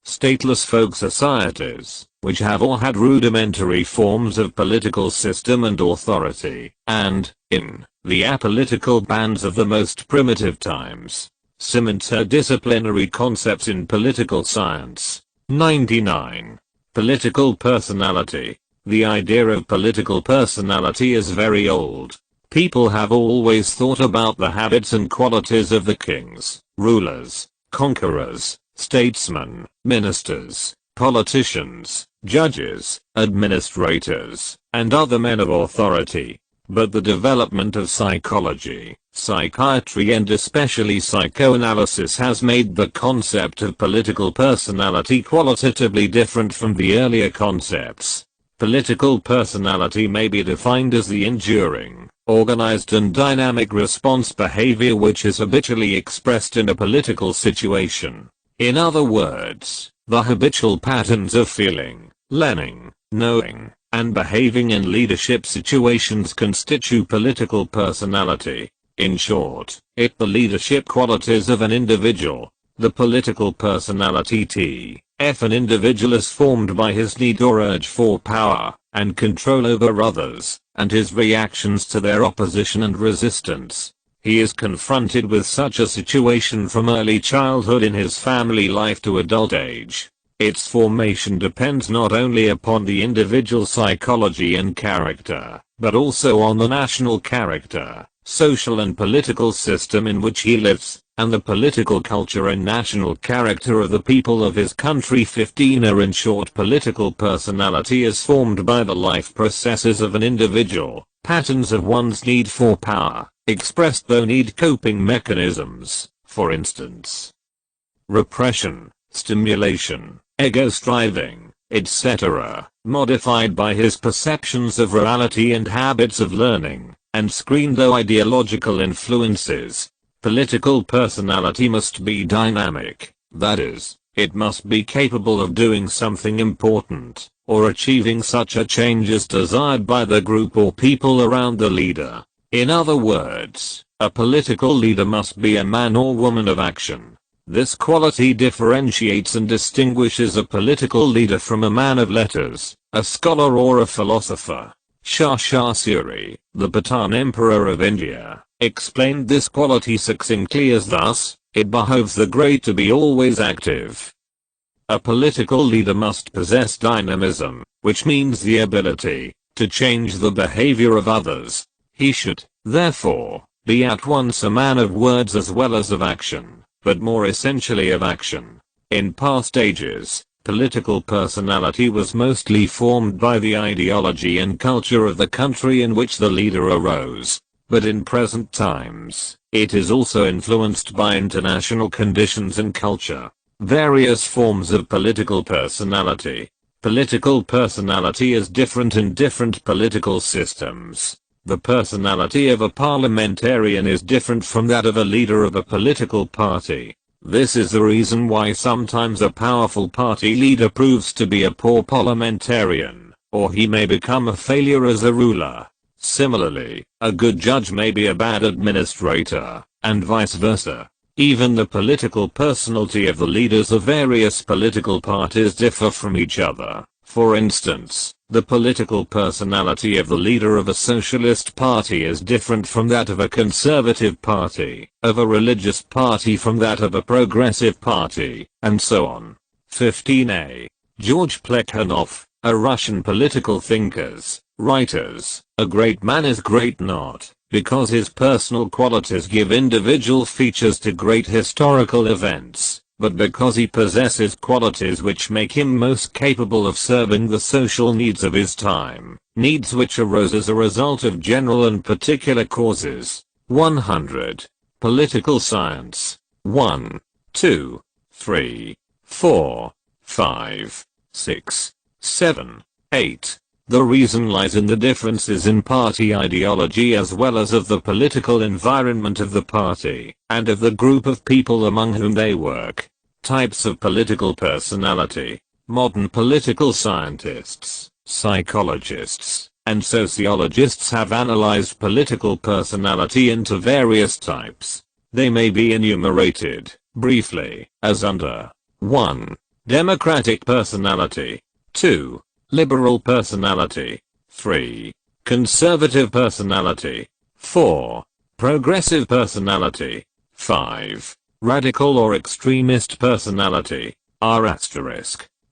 Stateless folk societies, which have or had rudimentary forms of political system and authority. And, the apolitical bands of the most primitive times. Some interdisciplinary concepts in political science. 99. Political personality. The idea of political personality is very old. People have always thought about the habits and qualities of the kings, rulers, conquerors, statesmen, ministers, politicians, judges, administrators, and other men of authority. But the development of psychology, psychiatry and especially psychoanalysis has made the concept of political personality qualitatively different from the earlier concepts. Political personality may be defined as the enduring, organized and dynamic response behavior which is habitually expressed in a political situation. In other words, the habitual patterns of feeling, learning, knowing, and behaving in leadership situations constitute political personality. In short, the leadership qualities of an individual. The political personality an individual is formed by his need or urge for power and control over others, and his reactions to their opposition and resistance. He is confronted with such a situation from early childhood in his family life to adult age. Its formation depends not only upon the individual psychology and character, but also on the national character, social and political system in which he lives, and the political culture and national character of the people of his country. 15. In short, political personality is formed by the life processes of an individual, patterns of one's need for power, expressed though need coping mechanisms, for instance, repression, stimulation, ego striving, etc., modified by his perceptions of reality and habits of learning, and screened though ideological influences. Political personality must be dynamic, that is, it must be capable of doing something important, or achieving such a change as desired by the group or people around the leader. In other words, a political leader must be a man or woman of action. This quality differentiates and distinguishes a political leader from a man of letters, a scholar or a philosopher. Shah Suri, the Pathan Emperor of India, explained this quality succinctly as thus: it behoves the great to be always active. A political leader must possess dynamism, which means the ability to change the behavior of others. He should, therefore, be at once a man of words as well as of action, but more essentially of action. In past ages, political personality was mostly formed by the ideology and culture of the country in which the leader arose. But in present times, it is also influenced by international conditions and culture. Various forms of political personality. Political personality is different in different political systems. The personality of a parliamentarian is different from that of a leader of a political party. This is the reason why sometimes a powerful party leader proves to be a poor parliamentarian, or he may become a failure as a ruler. Similarly, a good judge may be a bad administrator, and vice versa. Even the political personality of the leaders of various political parties differ from each other. For instance, the political personality of the leader of a socialist party is different from that of a conservative party, of a religious party from that of a progressive party, and so on. 15a. George Plekhanov, a Russian political thinkers, writers, a great man is great not because his personal qualities give individual features to great historical events, but because he possesses qualities which make him most capable of serving the social needs of his time, needs which arose as a result of general and particular causes. 100. Political Science. 1, 2, 3, 4, 5, 6, 7, 8. The reason lies in the differences in party ideology as well as of the political environment of the party, and of the group of people among whom they work. Types of political personality. Modern political scientists, psychologists, and sociologists have analyzed political personality into various types. They may be enumerated, briefly, as under 1. Democratic personality. 2. Liberal personality. 3. Conservative personality. 4. Progressive personality. 5. Radical or extremist personality. R**.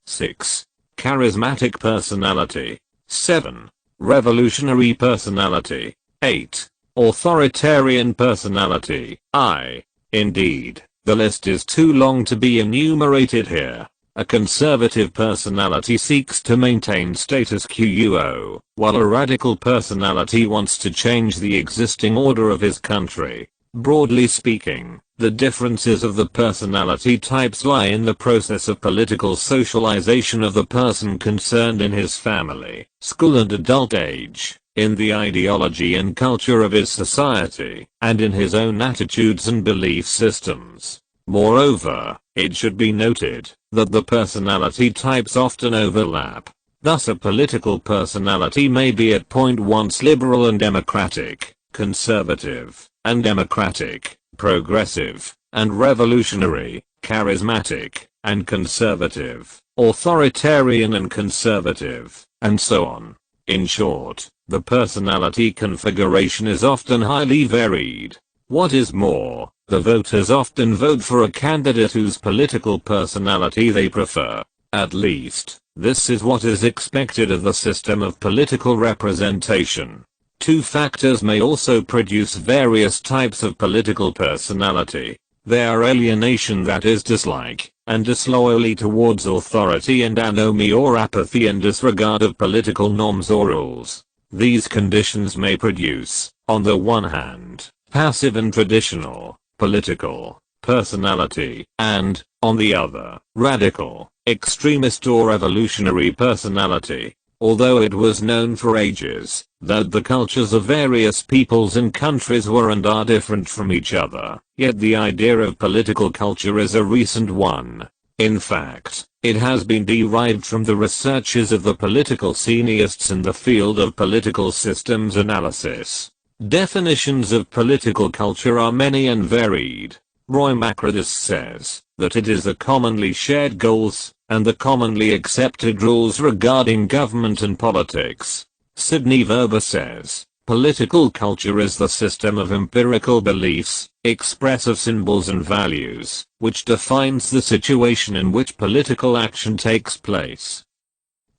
6. Charismatic personality. 7. Revolutionary personality. 8. Authoritarian personality. I. Indeed, the list is too long to be enumerated here. A conservative personality seeks to maintain status quo, while a radical personality wants to change the existing order of his country. Broadly speaking, the differences of the personality types lie in the process of political socialization of the person concerned in his family, school and adult age, in the ideology and culture of his society, and in his own attitudes and belief systems. Moreover, it should be noted that the personality types often overlap. Thus a political personality may be at point once liberal and democratic, conservative, and democratic, progressive, and revolutionary, charismatic, and conservative, authoritarian and conservative, and so on. In short, the personality configuration is often highly varied. What is more, the voters often vote for a candidate whose political personality they prefer. At least, this is what is expected of the system of political representation. Two factors may also produce various types of political personality. They are alienation, that is dislike, and disloyalty towards authority, and anomie or apathy and disregard of political norms or rules. These conditions may produce, on the one hand, passive and traditional, political, personality, and, on the other, radical, extremist or revolutionary personality. Although it was known for ages that the cultures of various peoples and countries were and are different from each other, yet the idea of political culture is a recent one. In fact, it has been derived from the researches of the political scientists in the field of political systems analysis. Definitions of political culture are many and varied. Roy Macrodis says that it is the commonly shared goals and the commonly accepted rules regarding government and politics. Sidney Verba says, political culture is the system of empirical beliefs, expressive symbols and values, which defines the situation in which political action takes place.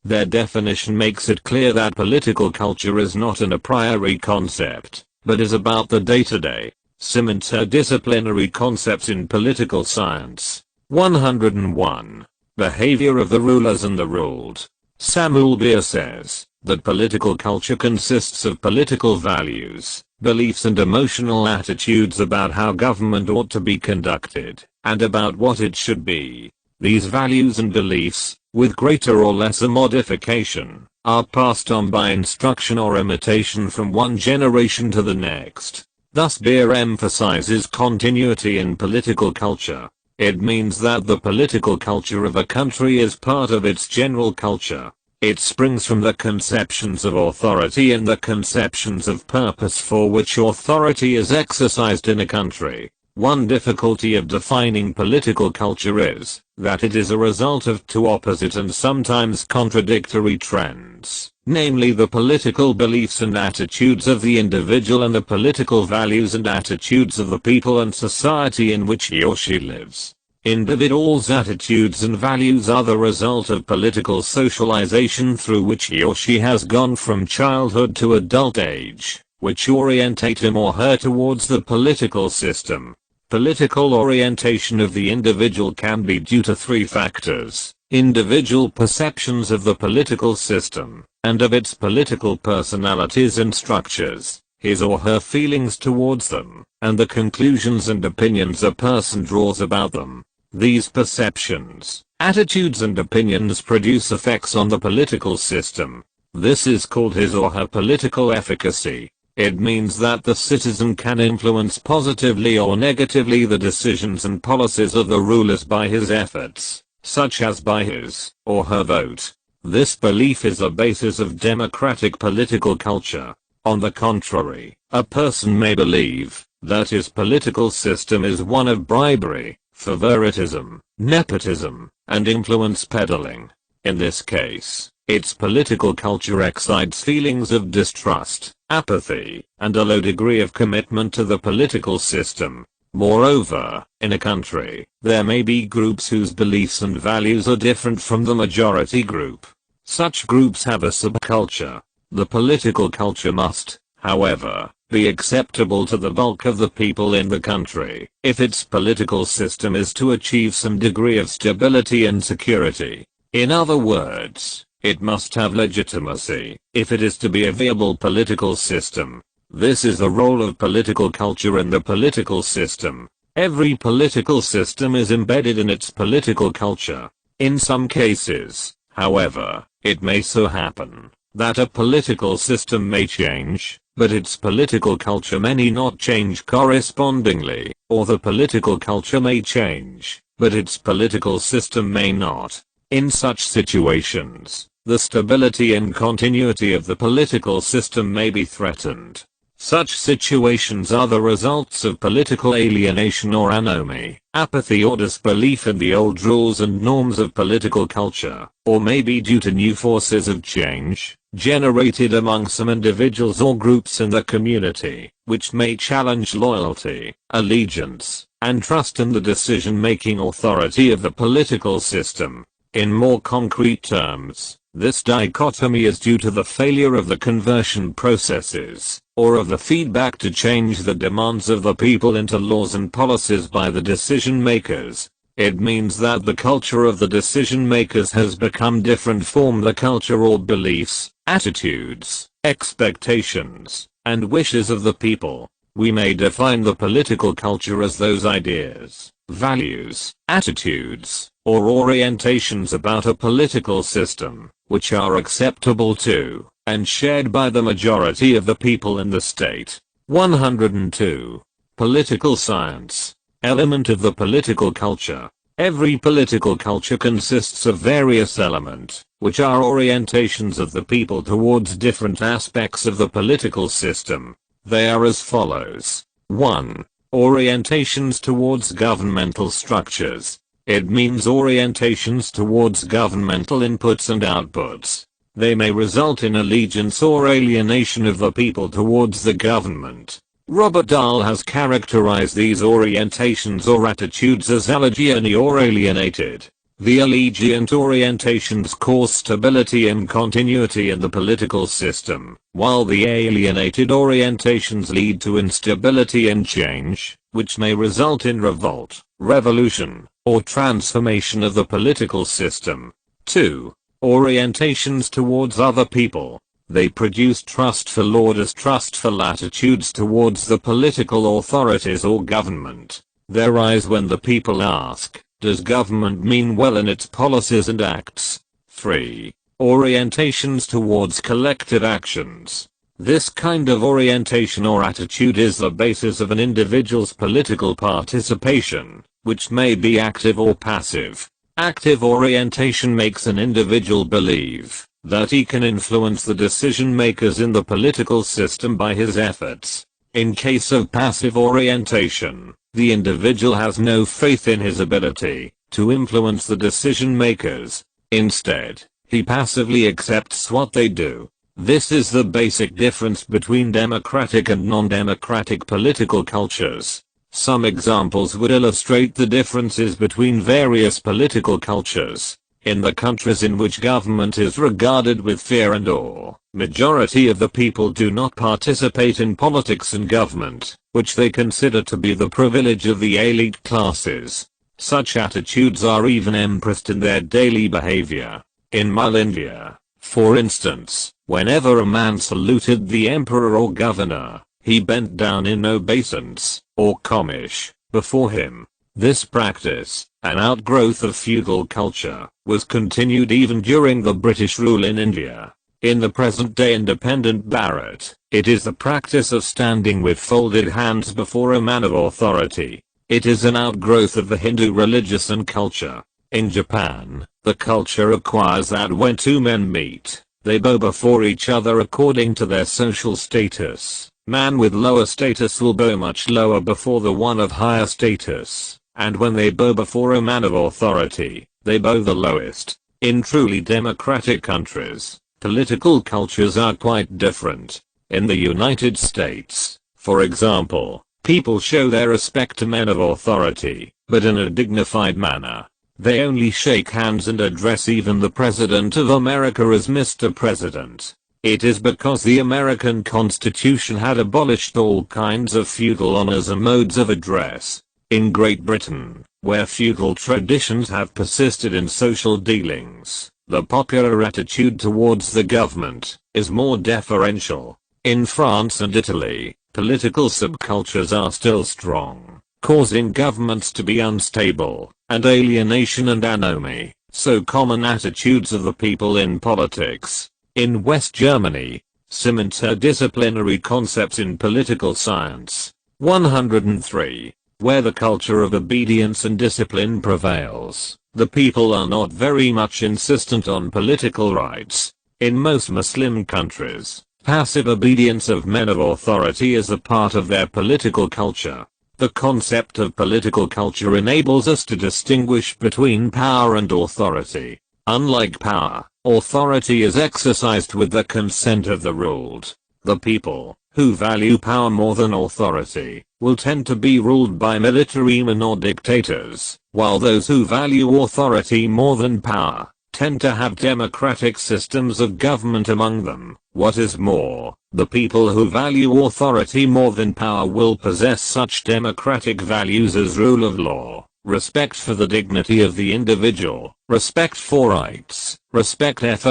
Their definition makes it clear that political culture is not an a priori concept, but is about the day-to-day, interdisciplinary concepts in political science. 101. Behavior of the rulers and the ruled. Samuel Beer says that political culture consists of political values, beliefs and emotional attitudes about how government ought to be conducted, and about what it should be. These values and beliefs, with greater or lesser modification, are passed on by instruction or imitation from one generation to the next. Thus Beer emphasizes continuity in political culture. It means that the political culture of a country is part of its general culture. It springs from the conceptions of authority and the conceptions of purpose for which authority is exercised in a country. One difficulty of defining political culture is that it is a result of two opposite and sometimes contradictory trends, namely the political beliefs and attitudes of the individual and the political values and attitudes of the people and society in which he or she lives. Individuals' attitudes and values are the result of political socialization through which he or she has gone from childhood to adult age, which orientate him or her towards the political system. Political orientation of the individual can be due to three factors: individual perceptions of the political system, and of its political personalities and structures, his or her feelings towards them, and the conclusions and opinions a person draws about them. These perceptions, attitudes and opinions produce effects on the political system. This is called his or her political efficacy. It means that the citizen can influence positively or negatively the decisions and policies of the rulers by his efforts, such as by his or her vote. This belief is a basis of democratic political culture. On the contrary, a person may believe that his political system is one of bribery, favoritism, nepotism, and influence peddling. In this case, its political culture excites feelings of distrust, apathy, and a low degree of commitment to the political system. Moreover, in a country, there may be groups whose beliefs and values are different from the majority group. Such groups have a subculture. The political culture must, however, be acceptable to the bulk of the people in the country, if its political system is to achieve some degree of stability and security. In other words, it must have legitimacy, if it is to be a viable political system. This is the role of political culture in the political system. Every political system is embedded in its political culture. In some cases, however, it may so happen that a political system may change, but its political culture may not change correspondingly, or the political culture may change, but its political system may not. In such situations, the stability and continuity of the political system may be threatened. Such situations are the results of political alienation or anomie, apathy or disbelief in the old rules and norms of political culture, or may be due to new forces of change, generated among some individuals or groups in the community, which may challenge loyalty, allegiance, and trust in the decision-making authority of the political system. In more concrete terms, this dichotomy is due to the failure of the conversion processes, or of the feedback to change the demands of the people into laws and policies by the decision makers. It means that the culture of the decision makers has become different from the culture or beliefs, attitudes, expectations, and wishes of the people. We may define the political culture as those ideas, values, attitudes, or orientations about a political system, which are acceptable to, and shared by the majority of the people in the state. 102. Political science. Element of the political culture. Every political culture consists of various elements, which are orientations of the people towards different aspects of the political system. They are as follows. 1. Orientations towards governmental structures. It means orientations towards governmental inputs and outputs. They may result in allegiance or alienation of the people towards the government. Robert Dahl has characterized these orientations or attitudes as allegiant or alienated. The allegiant orientations cause stability and continuity in the political system, while the alienated orientations lead to instability and change, which may result in revolt, revolution, or transformation of the political system. 2. Orientations towards other people. They produce trustful or distrustful attitudes towards the political authorities or government. They arise when the people ask, does government mean well in its policies and acts? 3. Orientations towards collective actions. This kind of orientation or attitude is the basis of an individual's political participation. which may be active or passive. Active orientation makes an individual believe that he can influence the decision makers in the political system by his efforts. In case of passive orientation, the individual has no faith in his ability to influence the decision makers. Instead, he passively accepts what they do. This is the basic difference between democratic and non-democratic political cultures. Some examples would illustrate the differences between various political cultures. In the countries in which government is regarded with fear and awe, majority of the people do not participate in politics and government, which they consider to be the privilege of the elite classes. Such attitudes are even impressed in their daily behavior. In India, for instance, whenever a man saluted the emperor or governor, he bent down in obeisance, or komish, before him. This practice, an outgrowth of feudal culture, was continued even during the British rule in India. In the present-day independent Bharat, it is the practice of standing with folded hands before a man of authority. It is an outgrowth of the Hindu religious and culture. In Japan, the culture requires that when two men meet, they bow before each other according to their social status. Man with lower status will bow much lower before the one of higher status, and when they bow before a man of authority, they bow the lowest. In truly democratic countries, political cultures are quite different. In the United States, for example, people show their respect to men of authority, but in a dignified manner. They only shake hands and address even the President of America as Mr. President. It is because the American Constitution had abolished all kinds of feudal honors and modes of address. In Great Britain, where feudal traditions have persisted in social dealings, the popular attitude towards the government is more deferential. In France and Italy, political subcultures are still strong, causing governments to be unstable, and alienation and anomie, so common attitudes of the people in politics. In West Germany, some interdisciplinary concepts in political science. 103. Where the culture of obedience and discipline prevails, the people are not very much insistent on political rights. In most Muslim countries, passive obedience of men of authority is a part of their political culture. The concept of political culture enables us to distinguish between power and authority. Unlike power, authority is exercised with the consent of the ruled. The people, who value power more than authority, will tend to be ruled by military men or dictators, while those who value authority more than power, tend to have democratic systems of government among them. What is more, the people who value authority more than power will possess such democratic values as rule of law, respect for the dignity of the individual, respect for rights, respect for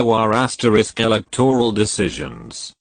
electoral decisions,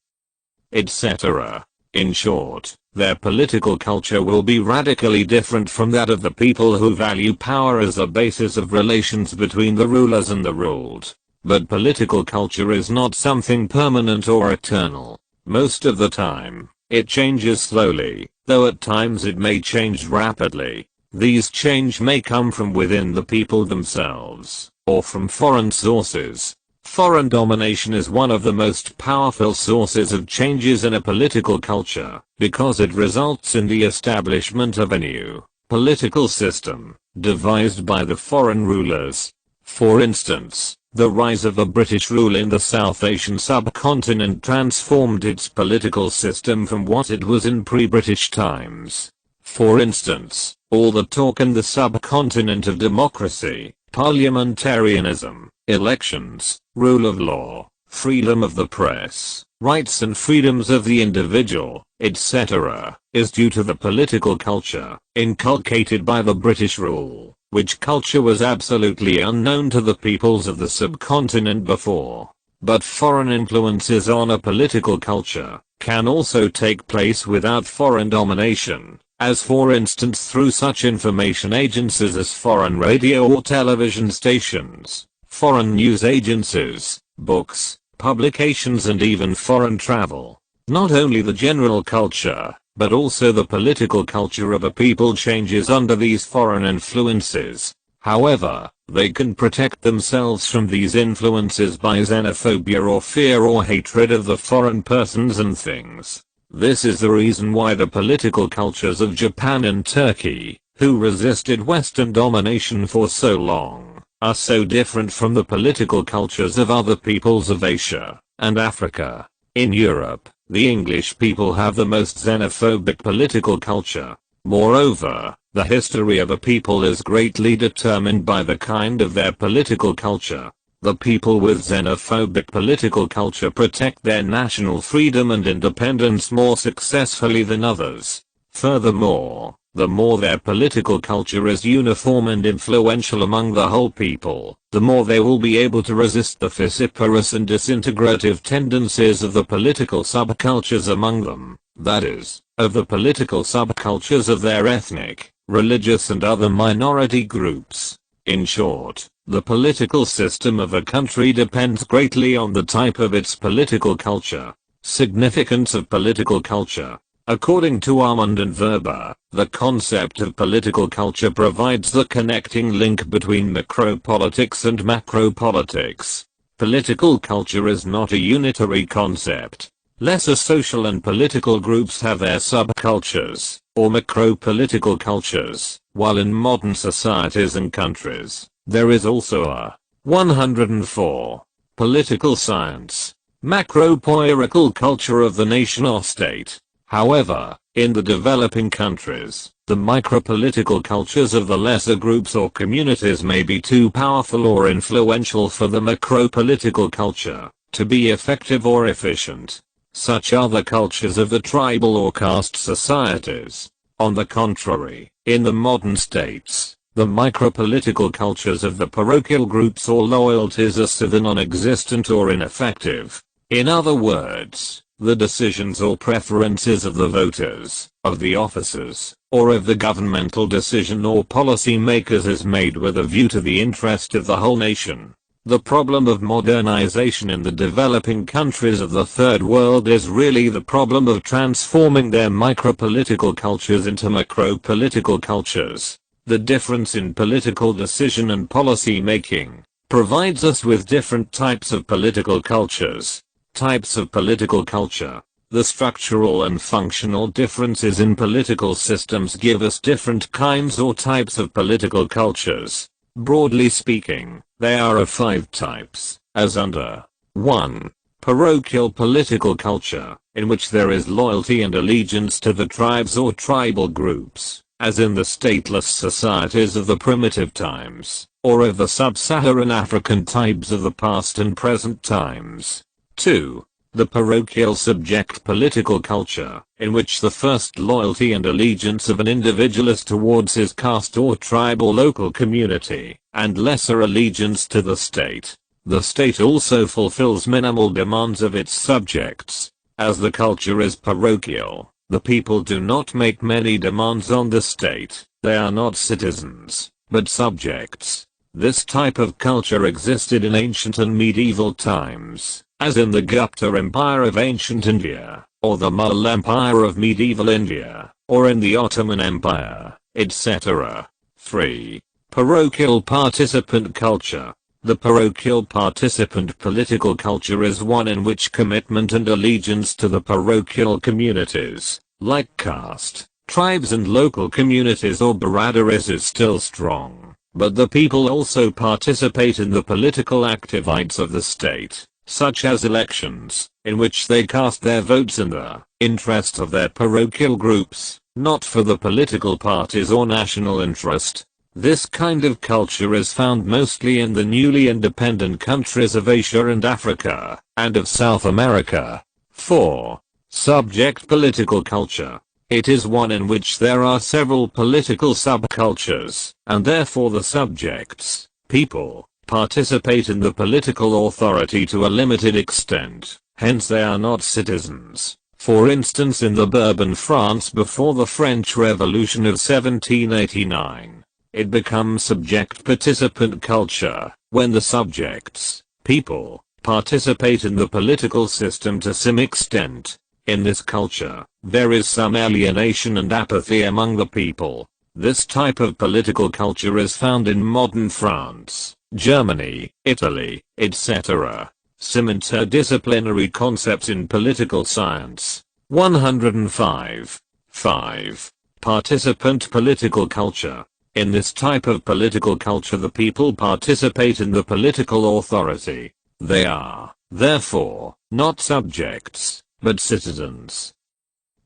etc. In short, their political culture will be radically different from that of the people who value power as the basis of relations between the rulers and the ruled. But political culture is not something permanent or eternal. Most of the time, it changes slowly, though at times it may change rapidly. These change may come from within the people themselves, or from foreign sources. Foreign domination is one of the most powerful sources of changes in a political culture, because it results in the establishment of a new political system, devised by the foreign rulers. For instance, the rise of the British rule in the South Asian subcontinent transformed its political system from what it was in pre-British times. For instance, all the talk in the subcontinent of democracy, parliamentarianism, elections, rule of law, freedom of the press, rights and freedoms of the individual, etc., is due to the political culture inculcated by the British rule, which culture was absolutely unknown to the peoples of the subcontinent before. But foreign influences on a political culture can also take place without foreign domination, as for instance through such information agencies as foreign radio or television stations, foreign news agencies, books, publications and even foreign travel. Not only the general culture, but also the political culture of a people changes under these foreign influences. However, they can protect themselves from these influences by xenophobia or fear or hatred of the foreign persons and things. This is the reason why the political cultures of Japan and Turkey, who resisted Western domination for so long, are so different from the political cultures of other peoples of Asia and Africa. In Europe, the English people have the most xenophobic political culture. Moreover, the history of a people is greatly determined by the kind of their political culture. The people with xenophobic political culture protect their national freedom and independence more successfully than others. Furthermore, the more their political culture is uniform and influential among the whole people, the more they will be able to resist the vociferous and disintegrative tendencies of the political subcultures among them, that is, of the political subcultures of their ethnic, religious and other minority groups. In short, the political system of a country depends greatly on the type of its political culture. Significance of political culture. According to Armand and Verba, the concept of political culture provides the connecting link between micropolitics and macropolitics. Political culture is not a unitary concept. Lesser social and political groups have their subcultures, or macropolitical cultures, while in modern societies and countries, there is also a 104. Political science. Macropolitical culture of the nation or state. However, in the developing countries, the micropolitical cultures of the lesser groups or communities may be too powerful or influential for the macropolitical culture to be effective or efficient. Such are the cultures of the tribal or caste societies. On the contrary, in the modern states, the micropolitical cultures of the parochial groups or loyalties are either non-existent or ineffective. In other words, the decisions or preferences of the voters, of the officers, or of the governmental decision or policy makers is made with a view to the interest of the whole nation. The problem of modernization in the developing countries of the third world is really the problem of transforming their micropolitical cultures into macropolitical cultures. The difference in political decision and policy making provides us with different types of political cultures. Types of political culture. The structural and functional differences in political systems give us different kinds or types of political cultures. Broadly speaking, they are of 5 types, as under 1. Parochial political culture, in which there is loyalty and allegiance to the tribes or tribal groups, as in the stateless societies of the primitive times, or of the sub-Saharan African tribes of the past and present times. 2. The parochial subject political culture, in which the first loyalty and allegiance of an individual is towards his caste or tribe or local community, and lesser allegiance to the state. The state also fulfills minimal demands of its subjects. As the culture is parochial, the people do not make many demands on the state. They are not citizens, but subjects. This type of culture existed in ancient and medieval times, as in the Gupta Empire of ancient India, or the Mughal Empire of medieval India, or in the Ottoman Empire, etc. 3. Parochial participant culture. The parochial participant political culture is one in which commitment and allegiance to the parochial communities, like caste, tribes and local communities or baradaries is still strong, but the people also participate in the political activities of the state, such as elections, in which they cast their votes in the interest of their parochial groups, not for the political parties or national interest. This kind of culture is found mostly in the newly independent countries of Asia and Africa, and of South America. 4. Subject political culture. It is one in which there are several political subcultures, and therefore the subjects, people, participate in the political authority to a limited extent, hence they are not citizens. For instance, in the Bourbon France before the French Revolution of 1789, it becomes subject participant culture, when the subjects, people, participate in the political system to some extent. In this culture, there is some alienation and apathy among the people. This type of political culture is found in modern France, Germany, Italy, etc. Some interdisciplinary concepts in political science. 105. 5. Participant political culture. In this type of political culture, the people participate in the political authority. They are, therefore, not subjects, but citizens.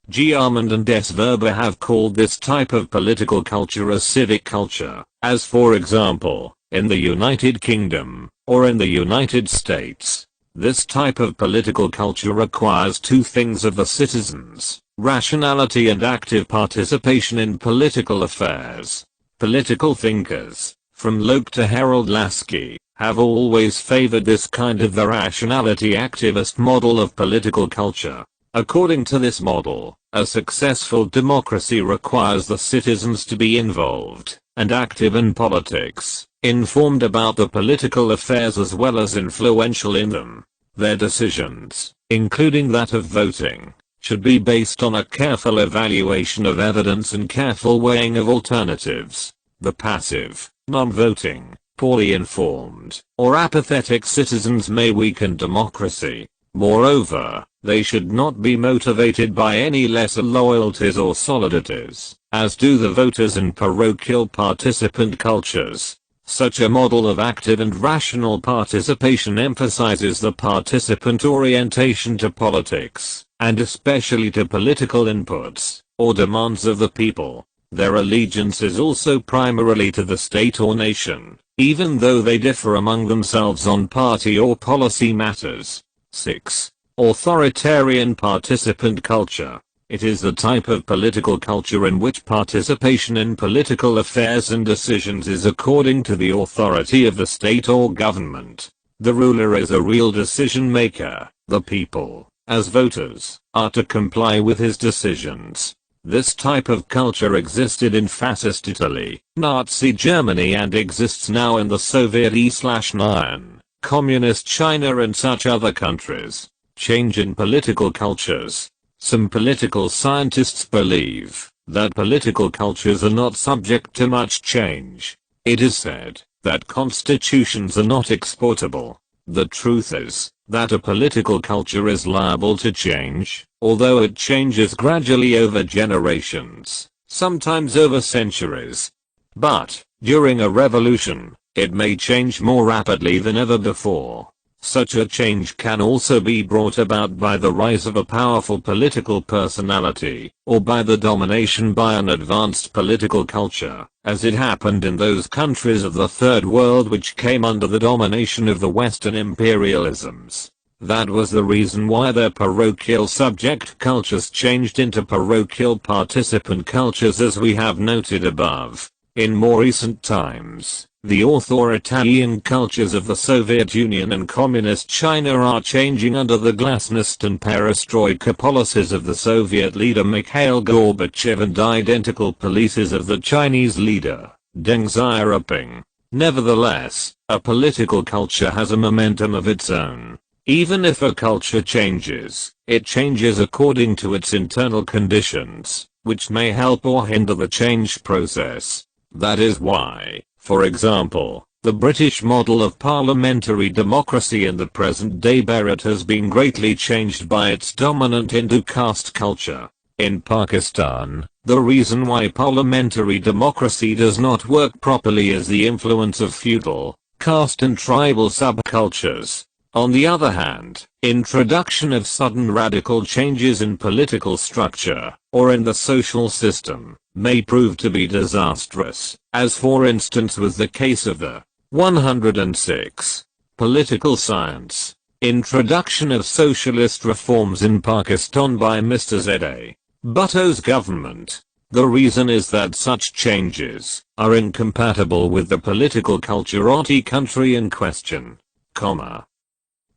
G. Armand and S. Verber have called this type of political culture a civic culture, as for example, in the United Kingdom, or in the United States. This type of political culture requires two things of the citizens: rationality and active participation in political affairs. Political thinkers, from Locke to Harold Lasky, have always favored this kind of the rationality activist model of political culture. According to this model, a successful democracy requires the citizens to be involved and active in politics, informed about the political affairs as well as influential in them. Their decisions, including that of voting, should be based on a careful evaluation of evidence and careful weighing of alternatives. The passive, non-voting, poorly informed, or apathetic citizens may weaken democracy. Moreover, they should not be motivated by any lesser loyalties or solidarities, as do the voters in parochial participant cultures. Such a model of active and rational participation emphasizes the participant orientation to politics, and especially to political inputs, or demands of the people. Their allegiance is also primarily to the state or nation, even though they differ among themselves on party or policy matters. 6. Authoritarian participant culture. It is the type of political culture in which participation in political affairs and decisions is according to the authority of the state or government. The ruler is a real decision maker. The people, as voters, are to comply with his decisions. This type of culture existed in fascist Italy, Nazi Germany, and exists now in the Soviet E/9, Communist China and such other countries. Change in political cultures. Some political scientists believe that political cultures are not subject to much change. It is said that constitutions are not exportable. The truth is that a political culture is liable to change, although it changes gradually over generations, sometimes over centuries. But, during a revolution, it may change more rapidly than ever before. Such a change can also be brought about by the rise of a powerful political personality, or by the domination by an advanced political culture, as it happened in those countries of the Third World which came under the domination of the Western imperialisms. That was the reason why their parochial subject cultures changed into parochial participant cultures, as we have noted above. In more recent times, the authoritarian cultures of the Soviet Union and Communist China are changing under the glasnost and perestroika policies of the Soviet leader Mikhail Gorbachev and identical policies of the Chinese leader, Deng Xiaoping. Nevertheless, a political culture has a momentum of its own. Even if a culture changes, it changes according to its internal conditions, which may help or hinder the change process. That is why, for example, the British model of parliamentary democracy in the present day Bharat has been greatly changed by its dominant Hindu caste culture. In Pakistan, the reason why parliamentary democracy does not work properly is the influence of feudal, caste and tribal subcultures. On the other hand, introduction of sudden radical changes in political structure, or in the social system, may prove to be disastrous, as for instance was the case of the 106. Political Science. Introduction of socialist reforms in Pakistan by Mr. Z.A. Bhutto's government. The reason is that such changes are incompatible with the political culture of the country in question.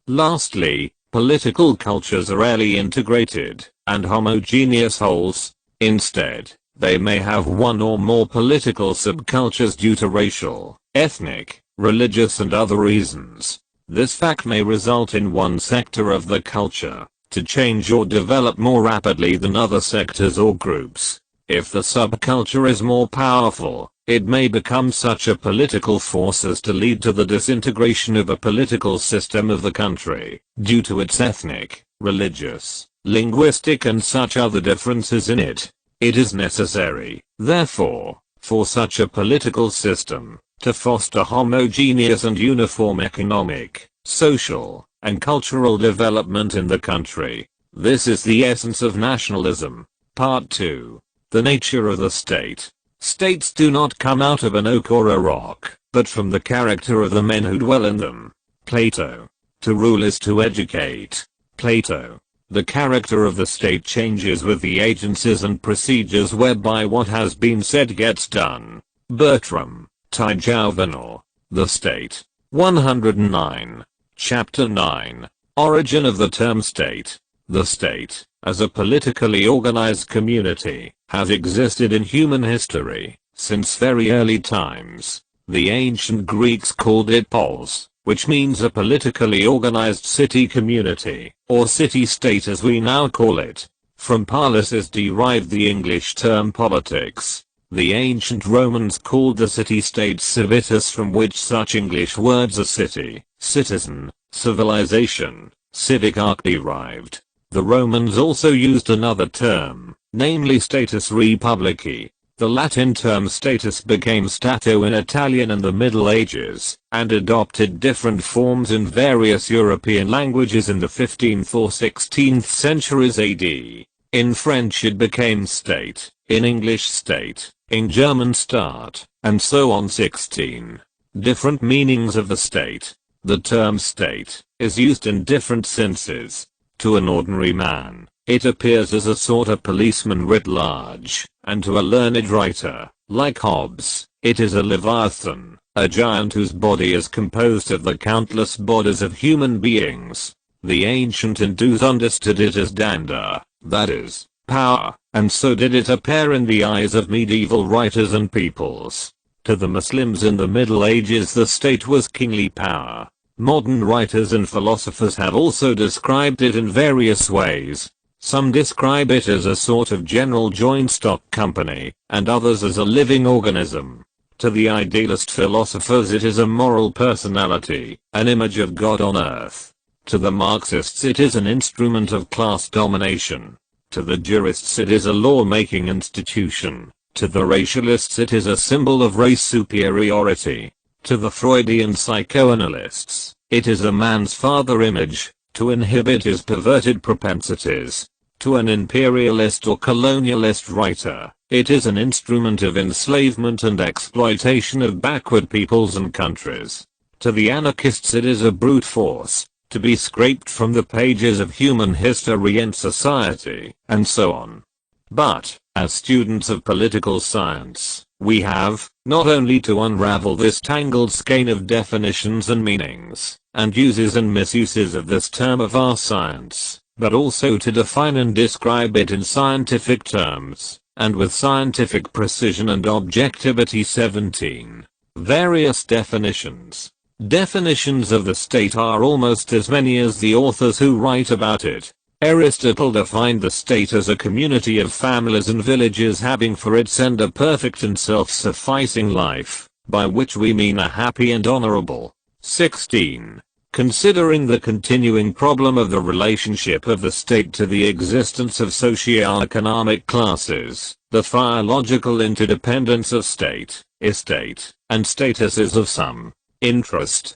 Lastly, political cultures are rarely integrated and homogeneous wholes. Instead, they may have one or more political subcultures due to racial, ethnic, religious and other reasons. This fact may result in one sector of the culture to change or develop more rapidly than other sectors or groups. If the subculture is more powerful, it may become such a political force as to lead to the disintegration of a political system of the country, due to its ethnic, religious, linguistic and such other differences in it. It is necessary, therefore, for such a political system, to foster homogeneous and uniform economic, social, and cultural development in the country. This is the essence of nationalism. Part 2. The nature of the state. States do not come out of an oak or a rock, but from the character of the men who dwell in them. Plato. To rule is to educate. Plato. The character of the state changes with the agencies and procedures whereby what has been said gets done. Bertram. Juvenal. The State. 109. Chapter 9. Origin of the term state. The state, as a politically organized community, has existed in human history, since very early times. The ancient Greeks called it polis, which means a politically organized city community, or city-state as we now call it. From polis is derived the English term politics. The ancient Romans called the city-state civitas, from which such English words as city, citizen, civilization, civic are derived. The Romans also used another term, namely status republici. The Latin term status became stato in Italian in the Middle Ages, and adopted different forms in various European languages in the 15th or 16th centuries AD. In French it became state, in English state, in German Staat, and so on. 16. Different meanings of the state. The term state is used in different senses. To an ordinary man, it appears as a sort of policeman writ large, and to a learned writer, like Hobbes, it is a leviathan, a giant whose body is composed of the countless bodies of human beings. The ancient Hindus understood it as danda, that is, power, and so did it appear in the eyes of medieval writers and peoples. To the Muslims in the Middle Ages the state was kingly power. Modern writers and philosophers have also described it in various ways. Some describe it as a sort of general joint stock company, and others as a living organism. To the idealist philosophers it is a moral personality, an image of God on earth. To the Marxists it is an instrument of class domination. To the jurists it is a law-making institution. To the racialists it is a symbol of race superiority. To the Freudian psychoanalysts, it is a man's father image, to inhibit his perverted propensities. To an imperialist or colonialist writer, it is an instrument of enslavement and exploitation of backward peoples and countries. To the anarchists it is a brute force, to be scraped from the pages of human history and society, and so on. But, as students of political science, we have, not only to unravel this tangled skein of definitions and meanings, and uses and misuses of this term of our science, but also to define and describe it in scientific terms, and with scientific precision and objectivity. 17. Various definitions. Definitions of the state are almost as many as the authors who write about it. Aristotle defined the state as a community of families and villages having for its end a perfect and self-sufficing life, by which we mean a happy and honorable. 16. Considering the continuing problem of the relationship of the state to the existence of socio-economic classes, the philological interdependence of state, estate, and status is of some interest.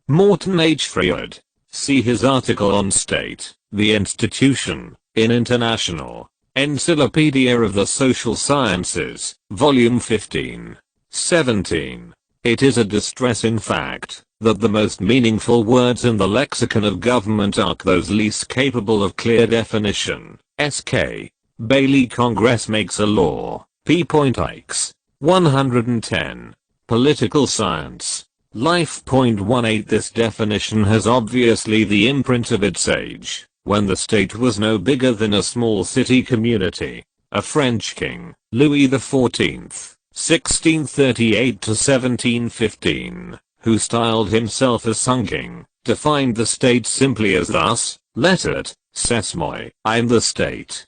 Morton H. Freud. See his article on State, the Institution, in International Encyclopedia of the Social Sciences, Volume 15. 17. It is a distressing fact that the most meaningful words in the lexicon of government are those least capable of clear definition. S.K. Bailey. Congress makes a law. P.X. 110. Political science. Life. 18. This definition has obviously the imprint of its age, when the state was no bigger than a small city community. A French king, Louis XIV, 1638 to 1715, who styled himself as Sun King, defined the state simply as thus: lettered, Sesmoi, I'm the state.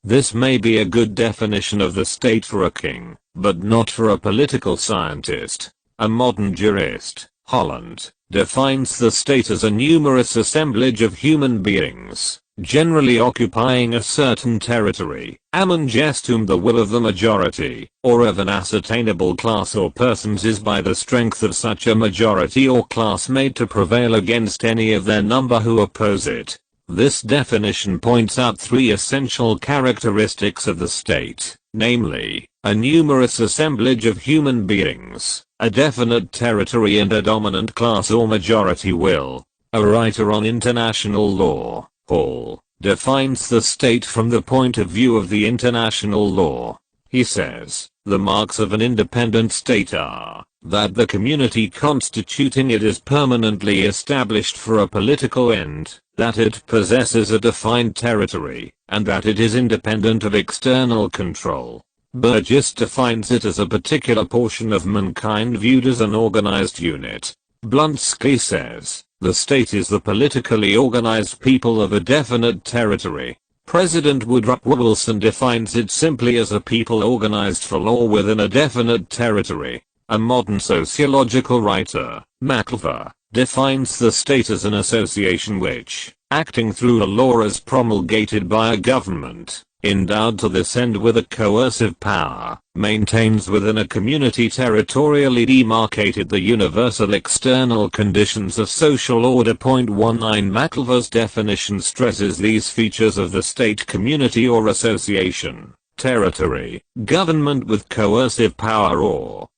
This may be a good definition of the state for a king, but not for a political scientist. A modern jurist, Holland, defines the state as a numerous assemblage of human beings, generally occupying a certain territory, among whom the will of the majority, or of an ascertainable class or persons is by the strength of such a majority or class made to prevail against any of their number who oppose it. This definition points out three essential characteristics of the state, namely, a numerous assemblage of human beings, a definite territory and a dominant class or majority will. A writer on international law, Hall, defines the state from the point of view of the international law. He says, the marks of an independent state are that the community constituting it is permanently established for a political end, that it possesses a defined territory, and that it is independent of external control. Burgess defines it as a particular portion of mankind viewed as an organized unit. Blunsky says, the state is the politically organized people of a definite territory. President Woodrow Wilson defines it simply as a people organized for law within a definite territory. A modern sociological writer, McIlver, defines the state as an association which, acting through a law as promulgated by a government, endowed to this end with a coercive power, maintains within a community territorially demarcated the universal external conditions of social order. 19 McIlver's definition stresses these features of the state: community or association, territory, government with coercive power or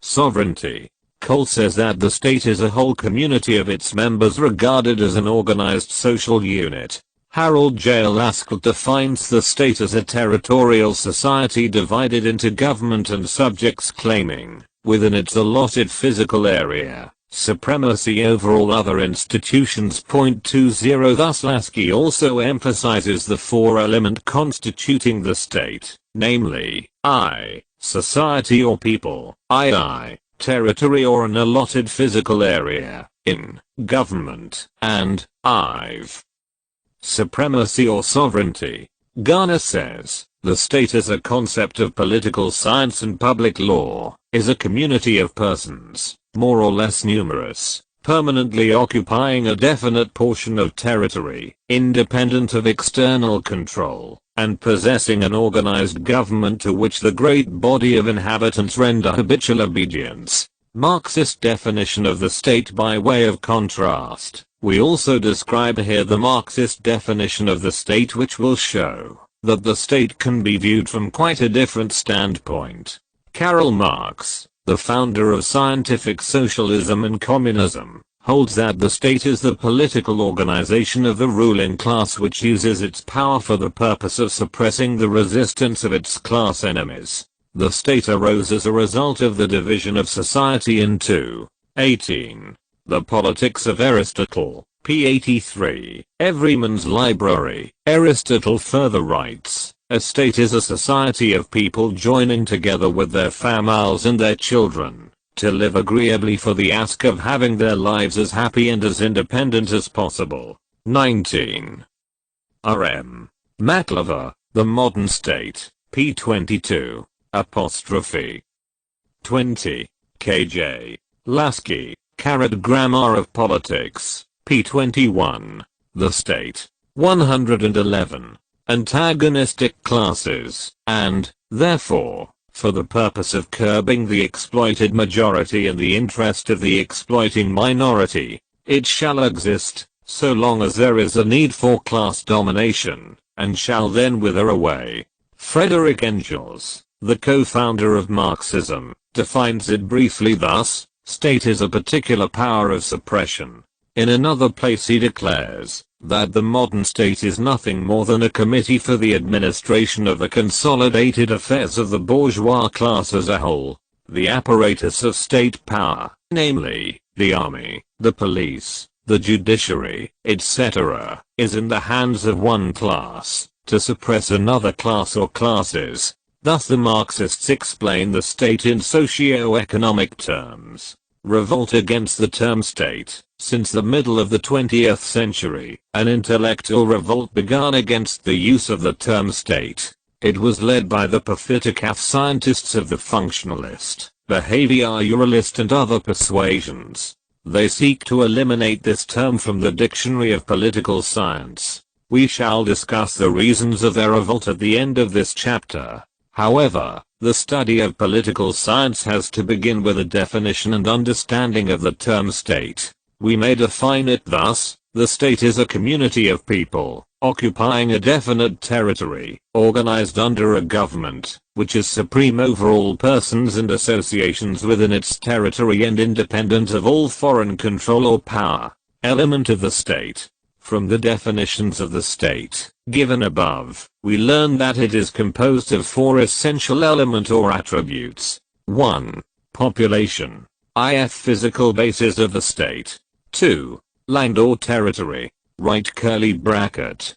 sovereignty. Cole says that the state is a whole community of its members regarded as an organized social unit. Harold J. Laskell defines the state as a territorial society divided into government and subjects claiming, within its allotted physical area, supremacy over all other institutions. 20 Thus Lasky also emphasizes the four-element constituting the state, namely, I, society or people, II, territory or an allotted physical area, in, government, and, IV, supremacy or sovereignty. Garner says, the state as a concept of political science and public law, is a community of persons, more or less numerous, permanently occupying a definite portion of territory, independent of external control, and possessing an organized government to which the great body of inhabitants render habitual obedience. Marxist definition of the state. By way of contrast, we also describe here the Marxist definition of the state, which will show that the state can be viewed from quite a different standpoint. Karl Marx, the founder of scientific socialism and communism, holds that the state is the political organization of the ruling class which uses its power for the purpose of suppressing the resistance of its class enemies. The state arose as a result of the division of society into 18. The Politics of Aristotle, p. 83. Everyman's Library. Aristotle further writes, a state is a society of people joining together with their families and their children, to live agreeably for the ask of having their lives as happy and as independent as possible. 19. R.M. McIlver, The Modern State, p. 22. Apostrophe 20. K.J. Lasky, Grammar of Politics, p. 21. The State, 111. Antagonistic classes, and, therefore, for the purpose of curbing the exploited majority in the interest of the exploiting minority, it shall exist, so long as there is a need for class domination, and shall then wither away. Frederick Engels, the co-founder of Marxism, defines it briefly thus: state is a particular power of suppression. In another place he declares that the modern state is nothing more than a committee for the administration of the consolidated affairs of the bourgeois class as a whole. The apparatus of state power, namely, the army, the police, the judiciary, etc., is in the hands of one class, to suppress another class or classes. Thus the Marxists explain the state in socio-economic terms. Revolt against the term state. Since the middle of the 20th century, an intellectual revolt began against the use of the term state. It was led by the Perfiticaf scientists of the functionalist, behavioralist and other persuasions. They seek to eliminate this term from the dictionary of political science. We shall discuss the reasons of their revolt at the end of this chapter. However, the study of political science has to begin with a definition and understanding of the term state. We may define it thus: the state is a community of people, occupying a definite territory, organized under a government, which is supreme over all persons and associations within its territory and independent of all foreign control or power. Element of the state. From the definitions of the state, given above, we learn that it is composed of four essential elements or attributes. 1. Population. I.e. physical basis of the state. 2. Land or territory. Right curly bracket.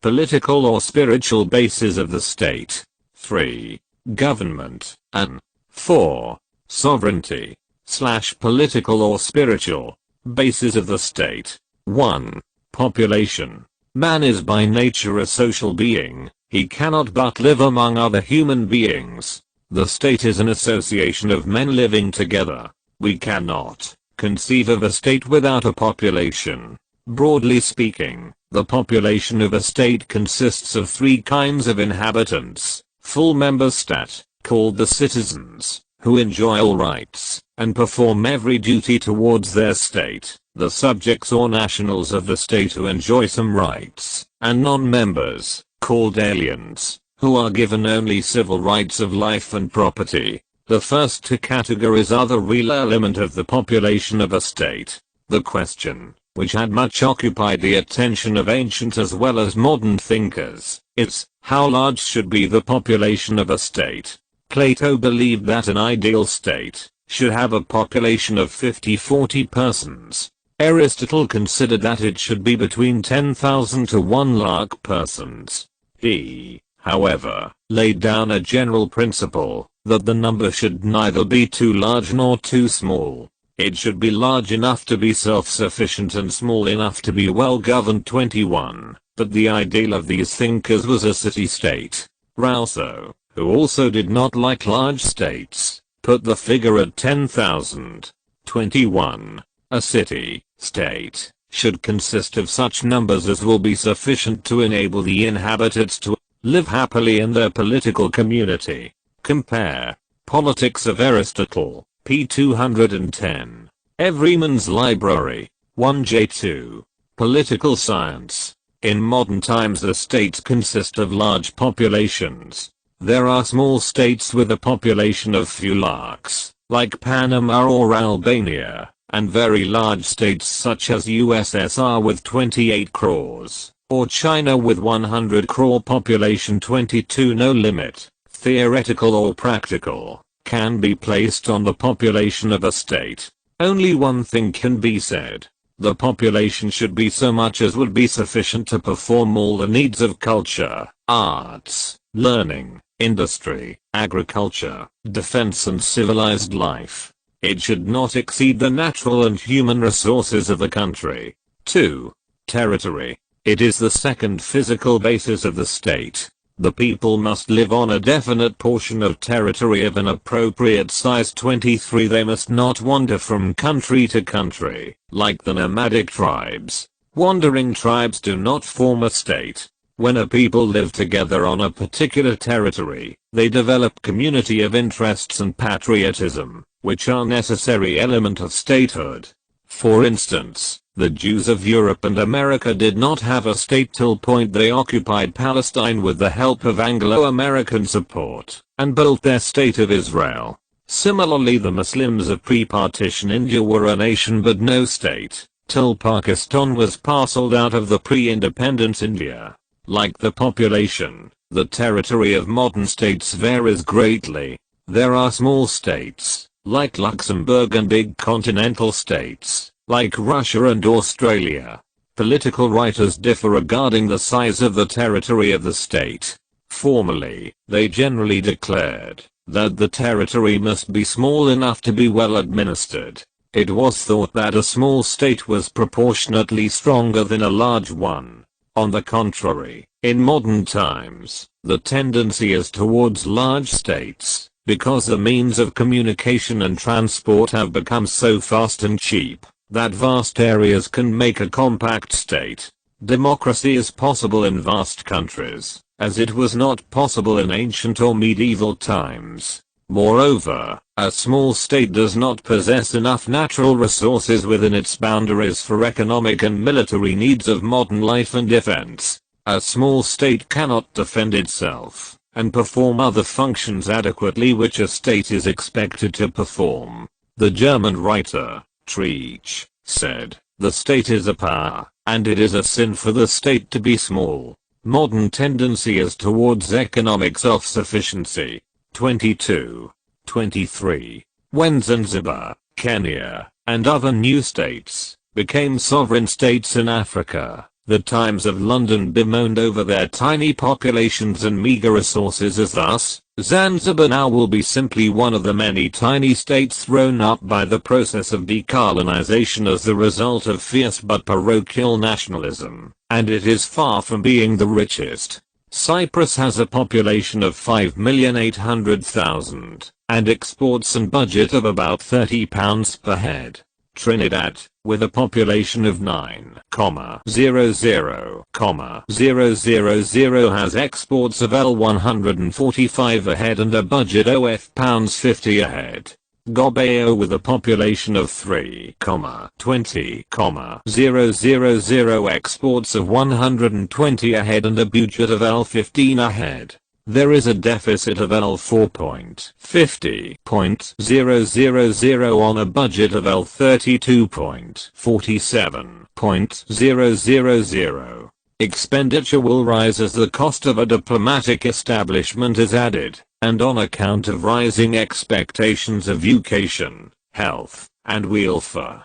Political or spiritual basis of the state. 3. Government. And 4. Sovereignty. / political or spiritual basis of the state. 1. Population. Man is by nature a social being. He cannot but live among other human beings. The state is an association of men living together. We cannot conceive of a state without a population. Broadly speaking, the population of a state consists of three kinds of inhabitants: full member stat, called the citizens, who enjoy all rights, and perform every duty towards their state; the subjects or nationals of the state who enjoy some rights; and non-members, called aliens, who are given only civil rights of life and property. The first two categories are the real element of the population of a state. The question, which had much occupied the attention of ancient as well as modern thinkers, is, how large should be the population of a state? Plato believed that an ideal state should have a population of 50-40 persons. Aristotle considered that it should be between 10,000 to 1 lakh persons. He, however, laid down a general principle, that the number should neither be too large nor too small. It should be large enough to be self-sufficient and small enough to be well-governed. 21. But the ideal of these thinkers was a city-state. Rousseau, who also did not like large states, put the figure at 10,000. 21. A city-state should consist of such numbers as will be sufficient to enable the inhabitants to live happily in their political community. Compare Politics of Aristotle, p. 210. Everyman's Library, 1J2. Political Science. In modern times the states consist of large populations. There are small states with a population of few lakhs, like Panama or Albania, and very large states such as USSR with 28 crores, or China with 100 crore population. 22. No limit, theoretical or practical, can be placed on the population of a state. Only one thing can be said: the population should be so much as would be sufficient to perform all the needs of culture, arts, learning, industry, agriculture, defense and civilized life. It should not exceed the natural and human resources of the country. 2. Territory. It is the second physical basis of the state. The people must live on a definite portion of territory of an appropriate size. 23. They must not wander from country to country, like the nomadic tribes. Wandering tribes do not form a state. When a people live together on a particular territory, they develop community of interests and patriotism, which are necessary element of statehood. For instance, the Jews of Europe and America did not have a state till point they occupied Palestine with the help of Anglo-American support, and built their state of Israel. Similarly, the Muslims of pre-partition India were a nation but no state, till Pakistan was parceled out of the pre-independence India. Like the population, the territory of modern states varies greatly. There are small states, like Luxembourg, and big continental states, like Russia and Australia. Political writers differ regarding the size of the territory of the state. Formerly, they generally declared that the territory must be small enough to be well administered. It was thought that a small state was proportionately stronger than a large one. On the contrary, in modern times, the tendency is towards large states, because the means of communication and transport have become so fast and cheap, that vast areas can make a compact state. Democracy is possible in vast countries, as it was not possible in ancient or medieval times. Moreover, a small state does not possess enough natural resources within its boundaries for economic and military needs of modern life and defense. A small state cannot defend itself, and perform other functions adequately which a state is expected to perform. The German writer, Treach, said, "The state is a power, and it is a sin for the state to be small." Modern tendency is towards economic self-sufficiency. 22. 23. When Zanzibar, Kenya, and other new states became sovereign states in Africa, the Times of London bemoaned over their tiny populations and meager resources as thus, Zanzibar now will be simply one of the many tiny states thrown up by the process of decolonization as the result of fierce but parochial nationalism, and it is far from being the richest. Cyprus has a population of 5,800,000, and exports and budget of about £30 per head. Trinidad, with a population of 9,00,000, has exports of L145 a head and a budget of £50 a head. Gobeyo, with a population of 3,20,000, exports of 120 a head and a budget of L15 a head. There is a deficit of L4.50.000 on a budget of L32.47.000. Expenditure will rise as the cost of a diplomatic establishment is added, and on account of rising expectations of education, health, and welfare.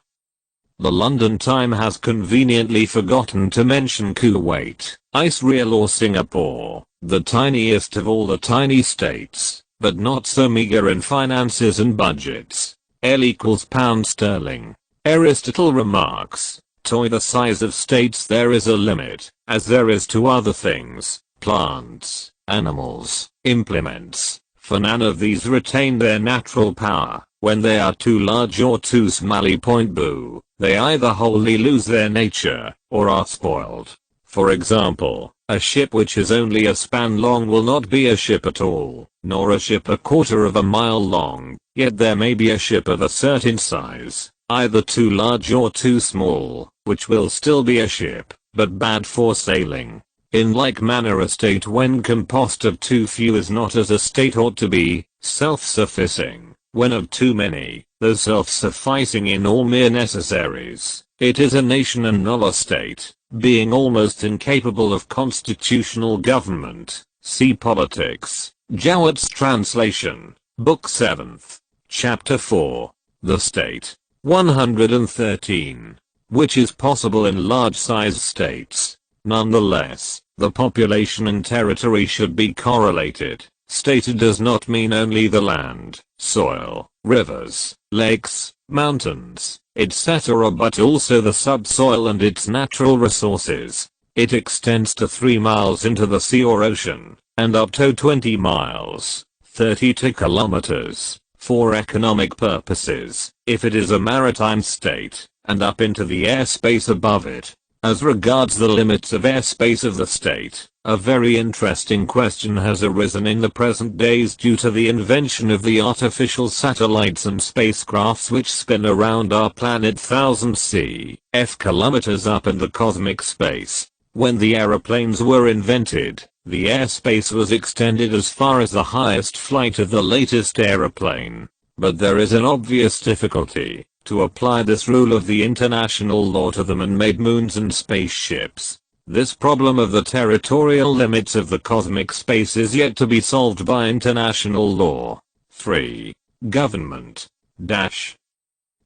The London Times has conveniently forgotten to mention Kuwait, Israel or Singapore, the tiniest of all the tiny states, but not so meager in finances and budgets. L equals pound sterling. Aristotle remarks, "To the size of states there is a limit, as there is to other things, plants, animals, implements, for none of these retain their natural power. When they are too large or too small, point boo, they either wholly lose their nature, or are spoiled. For example, a ship which is only a span long will not be a ship at all, nor a ship a quarter of a mile long, yet there may be a ship of a certain size, either too large or too small, which will still be a ship, but bad for sailing. In like manner a state when composed of too few is not as a state ought to be, self-sufficing. When of too many, though self-sufficing in all mere necessaries, it is a nation and not a state, being almost incapable of constitutional government. See Politics. Jowett's translation. Book 7th. Chapter 4. The State. 113. Which is possible in large-sized states. Nonetheless, the population and territory should be correlated. State does not mean only the land, soil, rivers, lakes, mountains, etc., but also the subsoil and its natural resources. It extends to 3 miles into the sea or ocean, and up to 20 miles, 32 kilometers, for economic purposes, if it is a maritime state, and up into the airspace above it. As regards the limits of airspace of the state, a very interesting question has arisen in the present days due to the invention of the artificial satellites and spacecrafts which spin around our planet thousands cf. kilometers up in the cosmic space. When the aeroplanes were invented, the airspace was extended as far as the highest flight of the latest aeroplane. But there is an obvious difficulty to apply this rule of the international law to the man-made moons and spaceships. This problem of the territorial limits of the cosmic space is yet to be solved by international law. 3. Government.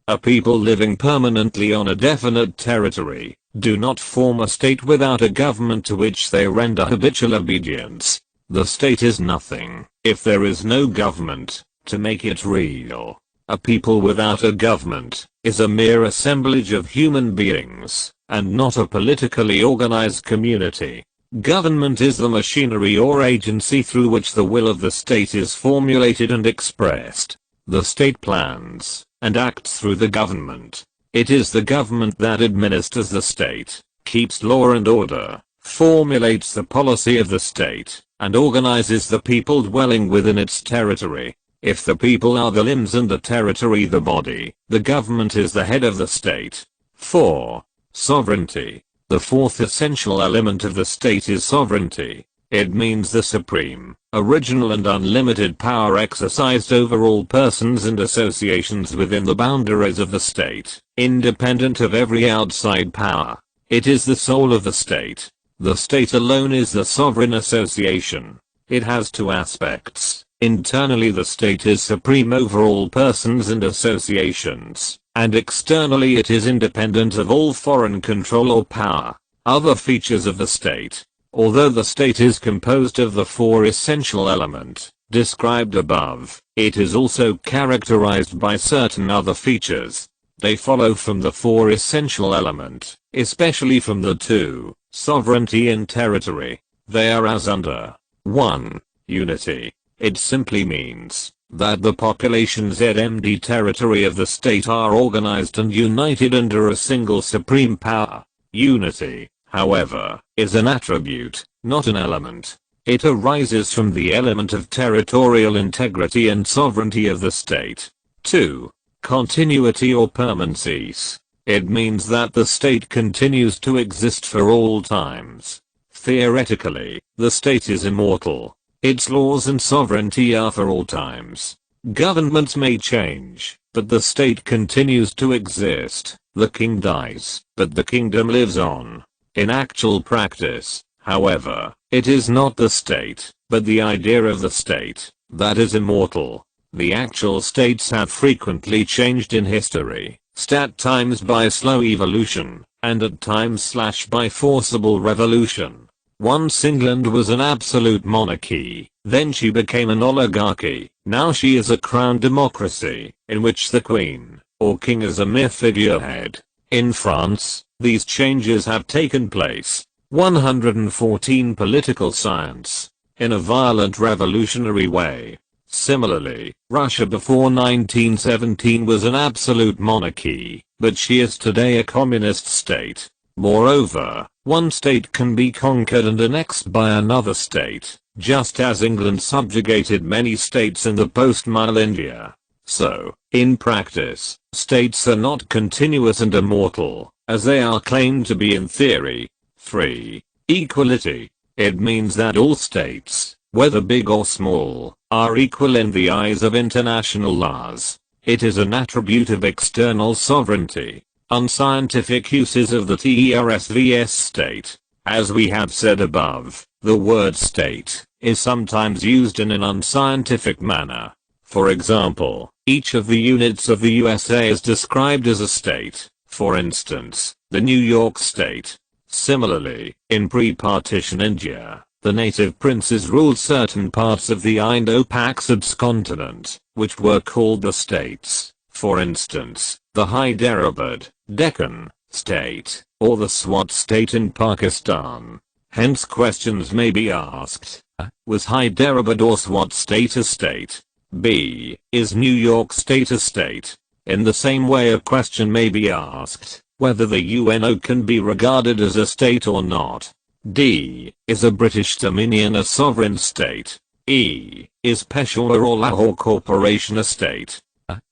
A people living permanently on a definite territory do not form a state without a government to which they render habitual obedience. The state is nothing if there is no government to make it real. A people without a government is a mere assemblage of human beings, and not a politically organized community. Government is the machinery or agency through which the will of the state is formulated and expressed. The state plans and acts through the government. It is the government that administers the state, keeps law and order, formulates the policy of the state, and organizes the people dwelling within its territory. If the people are the limbs and the territory the body, the government is the head of the state. 4. Sovereignty. The fourth essential element of the state is sovereignty. It means the supreme, original and unlimited power exercised over all persons and associations within the boundaries of the state, independent of every outside power. It is the soul of the state. The state alone is the sovereign association. It has two aspects. Internally the state is supreme over all persons and associations, and externally it is independent of all foreign control or power. Other features of the state. Although the state is composed of the four essential elements described above, it is also characterized by certain other features. They follow from the four essential elements, especially from the two, sovereignty and territory. They are as under. 1. Unity. It simply means that the population ZMD territory of the state are organized and united under a single supreme power. Unity, however, is an attribute, not an element. It arises from the element of territorial integrity and sovereignty of the state. 2. Continuity or permanence. It means that the state continues to exist for all times. Theoretically, the state is immortal. Its laws and sovereignty are for all times. Governments may change, but the state continues to exist. The king dies, but the kingdom lives on. In actual practice, however, it is not the state, but the idea of the state, that is immortal. The actual states have frequently changed in history, at times by slow evolution, and at times by forcible revolution. Once England was an absolute monarchy, then she became an oligarchy, now she is a crown democracy, in which the queen, or king is a mere figurehead. In France, these changes have taken place. 114 Political science. In a violent revolutionary way. Similarly, Russia before 1917 was an absolute monarchy, but she is today a communist state. Moreover, one state can be conquered and annexed by another state, just as England subjugated many states in the post-mile India. So, in practice, states are not continuous and immortal, as they are claimed to be in theory. 3. Equality. It means that all states, whether big or small, are equal in the eyes of international laws. It is an attribute of external sovereignty. Unscientific uses of the terms vs state. As we have said above, the word state is sometimes used in an unscientific manner. For example, each of the units of the USA is described as a state, for instance, the New York state. Similarly, in pre-partition India, the native princes ruled certain parts of the Indo-Pak subcontinent, which were called the states, for instance, the Hyderabad, Deccan, state, or the Swat state in Pakistan. Hence questions may be asked, was Hyderabad or Swat state a state? B. Is New York state a state? In the same way a question may be asked, whether the UNO can be regarded as a state or not. D. Is a British Dominion a sovereign state? E. Is Peshawar or Lahore Corporation a state?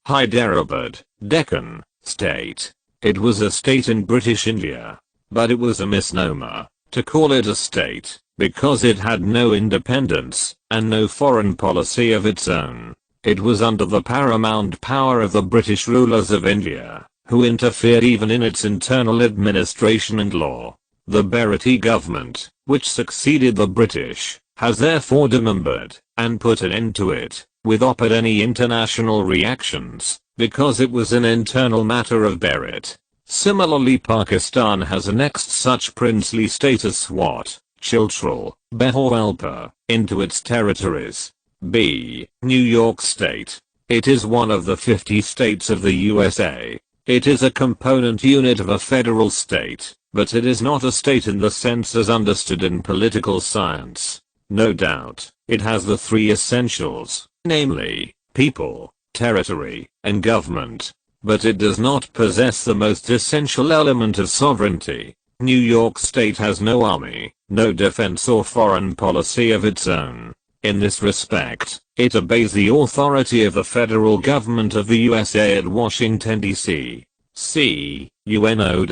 Hyderabad, Deccan, state. It was a state in British India. But it was a misnomer to call it a state, because it had no independence, and no foreign policy of its own. It was under the paramount power of the British rulers of India, who interfered even in its internal administration and law. The Bharati government, which succeeded the British, has therefore dismembered, and put an end to it, without any international reactions, because it was an internal matter of Bharat. Similarly Pakistan has annexed such princely states as Swat, Chitral, Bengalpur, into its territories. B. New York State. It is one of the 50 states of the USA. It is a component unit of a federal state, but it is not a state in the sense as understood in political science. No doubt, it has the three essentials, namely, people, territory, and government. But it does not possess the most essential element of sovereignty. New York State has no army, no defense or foreign policy of its own. In this respect, it obeys the authority of the federal government of the USA at Washington, D.C. See, UNO-.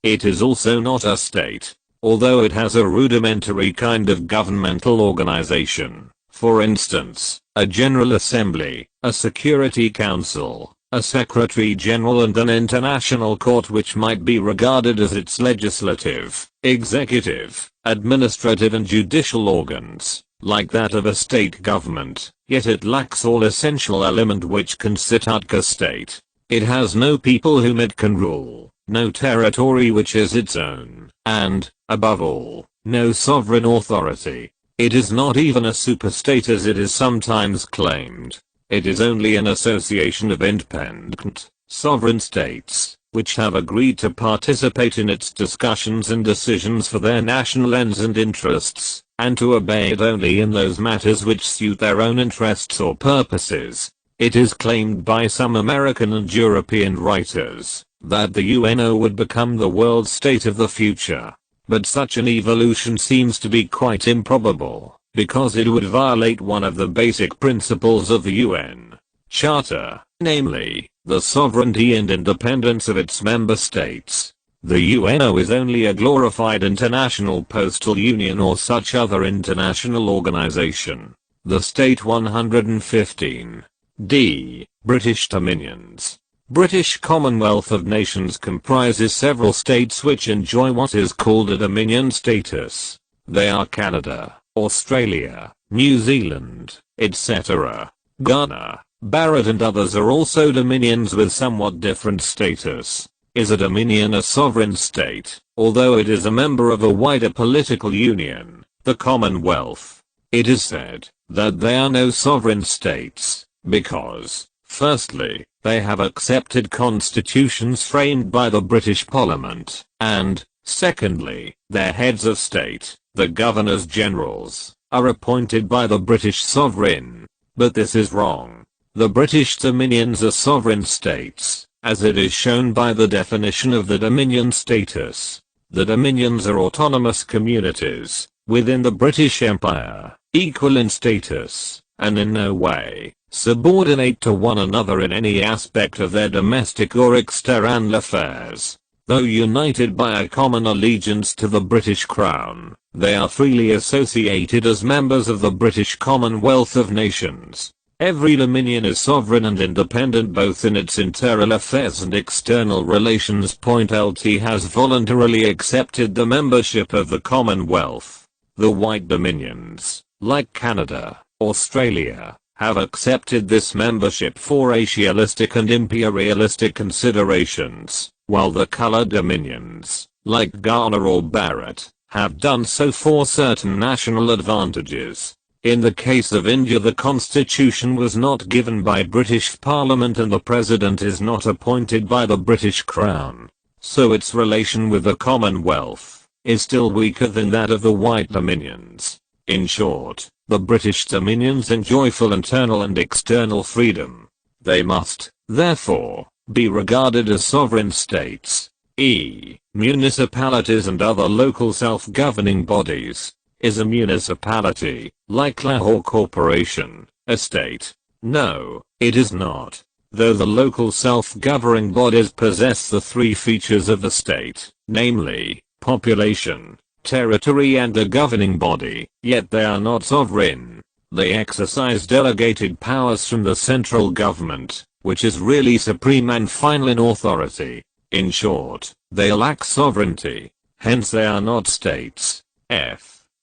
It is also not a state, although it has a rudimentary kind of governmental organization. For instance, a General Assembly, a Security Council, a Secretary General and an International Court which might be regarded as its legislative, executive, administrative and judicial organs, like that of a state government, yet it lacks all essential element which constitute a state. It has no people whom it can rule, no territory which is its own, and, above all, no sovereign authority. It is not even a superstate as it is sometimes claimed. It is only an association of independent, sovereign states, which have agreed to participate in its discussions and decisions for their national ends and interests, and to obey it only in those matters which suit their own interests or purposes. It is claimed by some American and European writers that the UNO would become the world state of the future. But such an evolution seems to be quite improbable, because it would violate one of the basic principles of the UN Charter, namely, the sovereignty and independence of its member states. The UNO is only a glorified international postal union or such other international organization. The State 115. D. British Dominions. British Commonwealth of Nations comprises several states which enjoy what is called a dominion status. They are Canada, Australia, New Zealand, etc. Ghana, Barrett and others are also dominions with somewhat different status. Is a dominion a sovereign state, although it is a member of a wider political union, the Commonwealth? It is said that they are no sovereign states, because, firstly, they have accepted constitutions framed by the British Parliament, and, secondly, their heads of state, the governors-generals, are appointed by the British sovereign. But this is wrong. The British dominions are sovereign states, as it is shown by the definition of the dominion status. The dominions are autonomous communities, within the British Empire, equal in status, and in no way subordinate to one another in any aspect of their domestic or external affairs. Though united by a common allegiance to the British Crown, they are freely associated as members of the British Commonwealth of Nations. Every dominion is sovereign and independent both in its internal affairs and external relations. LT has voluntarily accepted the membership of the Commonwealth. The white dominions, like Canada, Australia, have accepted this membership for racialistic and imperialistic considerations, while the colored dominions, like Ghana or Barrett, have done so for certain national advantages. In the case of India, the constitution was not given by British Parliament and the president is not appointed by the British Crown, so its relation with the Commonwealth is still weaker than that of the white dominions. In short, the British dominions enjoy full internal and external freedom. They must, therefore, be regarded as sovereign states. Municipalities and other local self-governing bodies. Is a municipality, like Lahore Corporation, a state? No, it is not. Though the local self-governing bodies possess the three features of a state, namely, population, territory and a governing body, yet they are not sovereign. They exercise delegated powers from the central government, which is really supreme and final in authority. In short, they lack sovereignty. Hence they are not states.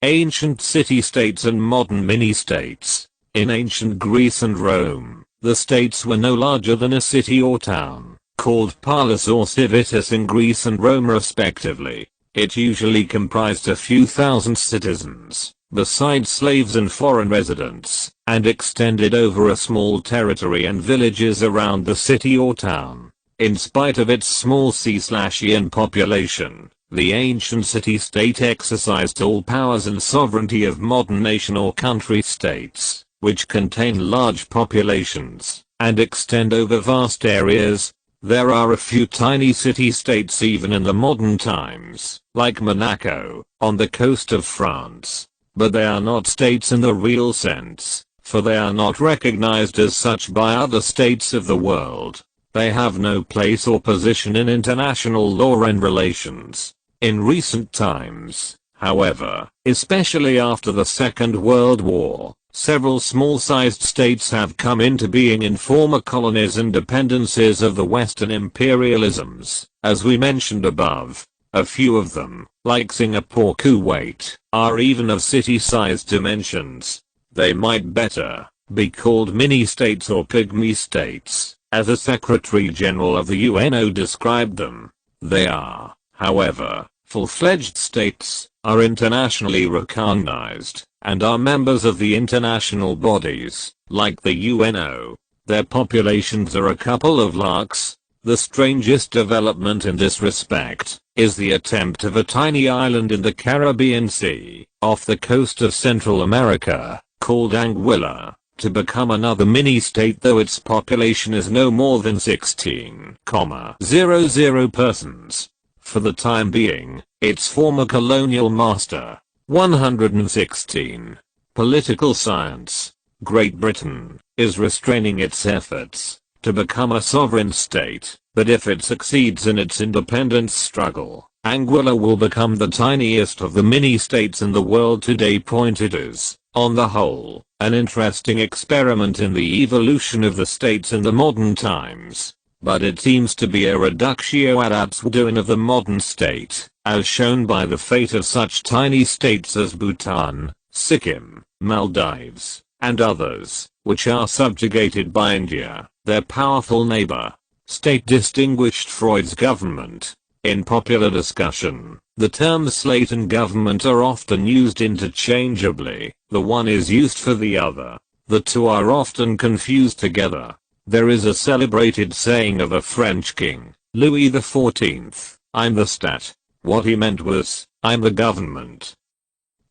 Ancient city-states and modern mini-states. In ancient Greece and Rome, the states were no larger than a city or town, called palace or civitas in Greece and Rome respectively. It usually comprised a few thousand citizens, besides slaves and foreign residents, and extended over a small territory and villages around the city or town. In spite of its small c/en population, the ancient city-state exercised all powers and sovereignty of modern nation or country-states, which contain large populations, and extend over vast areas. There are a few tiny city-states even in the modern times, like Monaco, on the coast of France. But they are not states in the real sense, for they are not recognized as such by other states of the world. They have no place or position in international law and relations. In recent times, however, especially after the Second World War, several small-sized states have come into being in former colonies and dependencies of the Western imperialisms, as we mentioned above. A few of them, like Singapore, Kuwait, are even of city-sized dimensions. They might better be called mini-states or pygmy states, as a Secretary-General of the UNO described them. They are, however, full-fledged states, are internationally recognized, and are members of the international bodies, like the UNO. Their populations are a couple of lakhs. The strangest development in this respect is the attempt of a tiny island in the Caribbean Sea, off the coast of Central America, called Anguilla, to become another mini-state, though its population is no more than 16,00 persons. For the time being, its former colonial master, 116. Political science. Great Britain is restraining its efforts to become a sovereign state, but if it succeeds in its independence struggle, Anguilla will become the tiniest of the mini-states in the world today. It is, on the whole, an interesting experiment in the evolution of the states in the modern times. But it seems to be a reductio ad absurdum of the modern state, as shown by the fate of such tiny states as Bhutan, Sikkim, Maldives, and others, which are subjugated by India, their powerful neighbor. State distinguished Freud's government. In popular discussion, the terms state and government are often used interchangeably. The one is used for the other. The two are often confused together. There is a celebrated saying of a French king, Louis XIV, "I'm the stat." What he meant was, "I'm the government."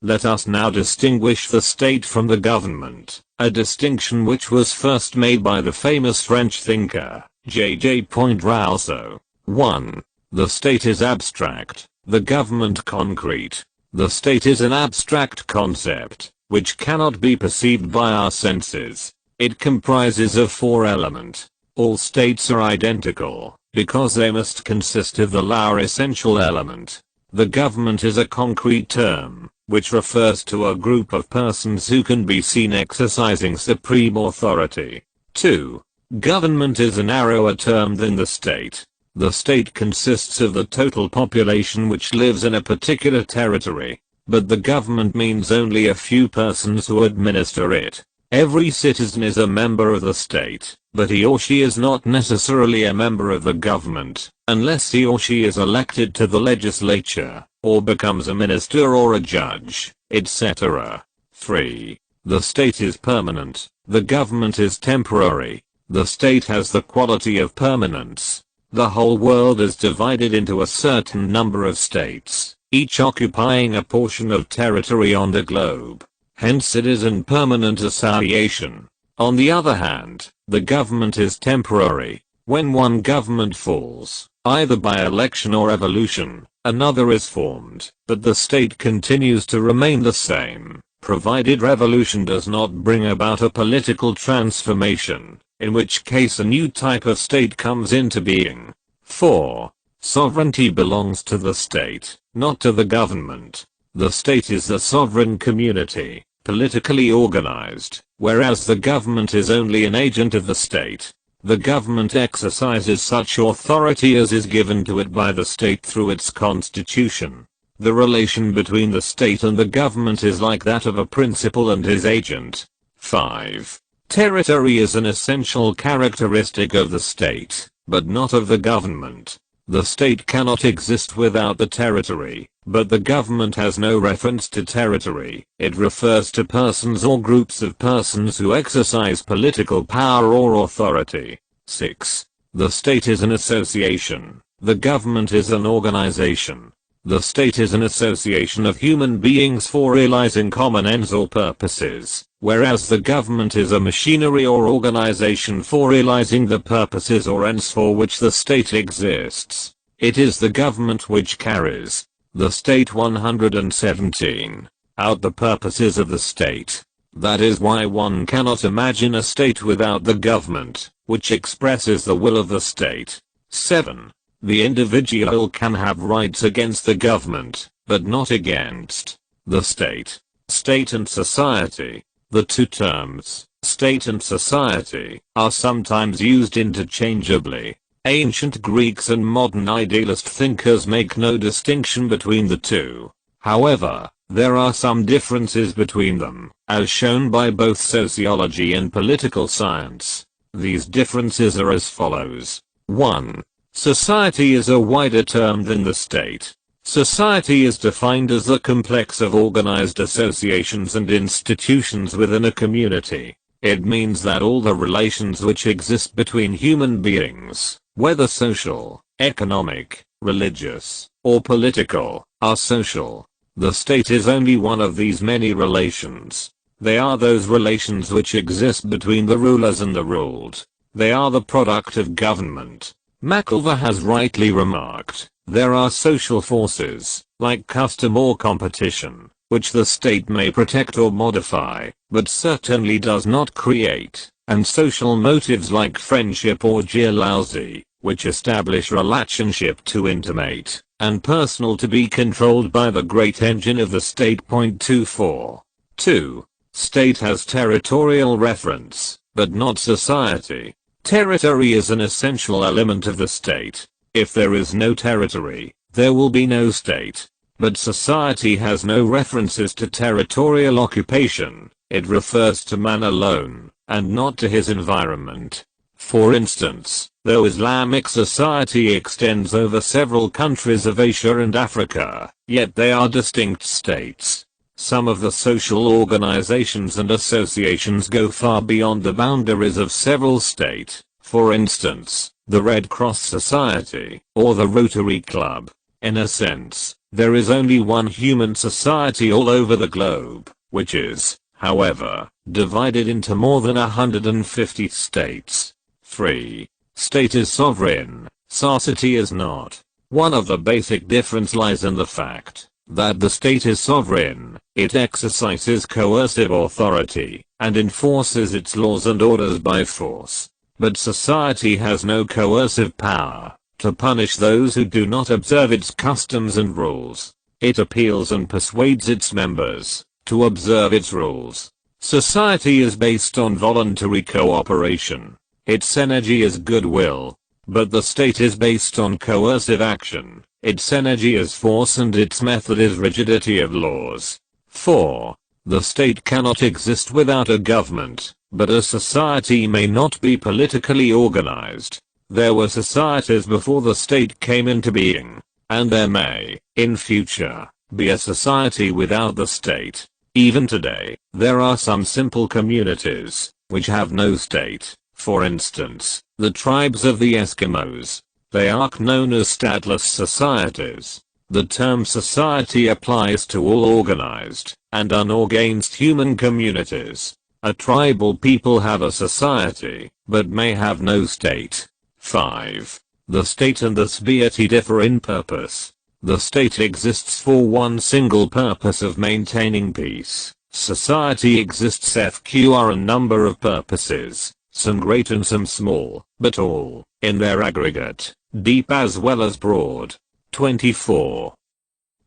Let us now distinguish the state from the government, a distinction which was first made by the famous French thinker, J.J. Rousseau. 1. The state is abstract, the government concrete. The state is an abstract concept, which cannot be perceived by our senses. It comprises of 4 elements. All states are identical, because they must consist of the lower essential element. The government is a concrete term, which refers to a group of persons who can be seen exercising supreme authority. 2. Government is a narrower term than the state. The state consists of the total population which lives in a particular territory, but the government means only a few persons who administer it. Every citizen is a member of the state, but he or she is not necessarily a member of the government, unless he or she is elected to the legislature, or becomes a minister or a judge, etc. 3. The state is permanent, the government is temporary. The state has the quality of permanence. The whole world is divided into a certain number of states, each occupying a portion of territory on the globe. Hence it is in permanent association. On the other hand, the government is temporary. When one government falls, either by election or evolution, another is formed, but the state continues to remain the same, provided revolution does not bring about a political transformation, in which case a new type of state comes into being. 4. Sovereignty belongs to the state, not to the government. The state is the sovereign community, politically organized, whereas the government is only an agent of the state. The government exercises such authority as is given to it by the state through its constitution. The relation between the state and the government is like that of a principal and his agent. 5. Territory is an essential characteristic of the state, but not of the government. The state cannot exist without the territory, but the government has no reference to territory. It refers to persons or groups of persons who exercise political power or authority. 6. The state is an association. The government is an organization. The state is an association of human beings for realizing common ends or purposes, whereas the government is a machinery or organization for realizing the purposes or ends for which the state exists. It is the government which carries the state 117 out the purposes of the state. That is why one cannot imagine a state without the government, which expresses the will of the state. 7. The individual can have rights against the government, but not against the state. State and society. The two terms, state and society, are sometimes used interchangeably. Ancient Greeks and modern idealist thinkers make no distinction between the two. However, there are some differences between them, as shown by both sociology and political science. These differences are as follows. 1. Society is a wider term than the state. Society is defined as the complex of organized associations and institutions within a community. It means that all the relations which exist between human beings, whether social, economic, religious, or political, are social. The state is only one of these many relations. They are those relations which exist between the rulers and the ruled. They are the product of government. Mazhar has rightly remarked, there are social forces, like custom or competition, which the state may protect or modify, but certainly does not create, and social motives like friendship or jealousy, which establish relationship too intimate and personal to be controlled by the great engine of the state. 24. 2. State has territorial reference, but not society. Territory is an essential element of the state. If there is no territory, there will be no state. But society has no references to territorial occupation. It refers to man alone, and not to his environment. For instance, though Islamic society extends over several countries of Asia and Africa, yet they are distinct states. Some of the social organizations and associations go far beyond the boundaries of several states. For instance, the Red Cross Society, or the Rotary Club. In a sense, there is only one human society all over the globe, which is, however, divided into more than 150 states. 3. State is sovereign, society is not. One of the basic difference lies in the fact that the state is sovereign. It exercises coercive authority, and enforces its laws and orders by force. But society has no coercive power to punish those who do not observe its customs and rules. It appeals and persuades its members to observe its rules. Society is based on voluntary cooperation. Its energy is goodwill. But the state is based on coercive action. Its energy is force and its method is rigidity of laws. 4. The state cannot exist without a government, but a society may not be politically organized. There were societies before the state came into being, and there may, in future, be a society without the state. Even today, there are some simple communities, which have no state. For instance, the tribes of the Eskimos. They are known as stateless societies. The term society applies to all organized and unorganized human communities. A tribal people have a society, but may have no state. 5. The state and the society differ in purpose. The state exists for one single purpose of maintaining peace. Society exists for a number of purposes, some great and some small, but all, in their aggregate, deep as well as broad. 24.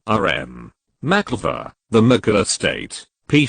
R.M. Mazhar, The Mazhar State, p.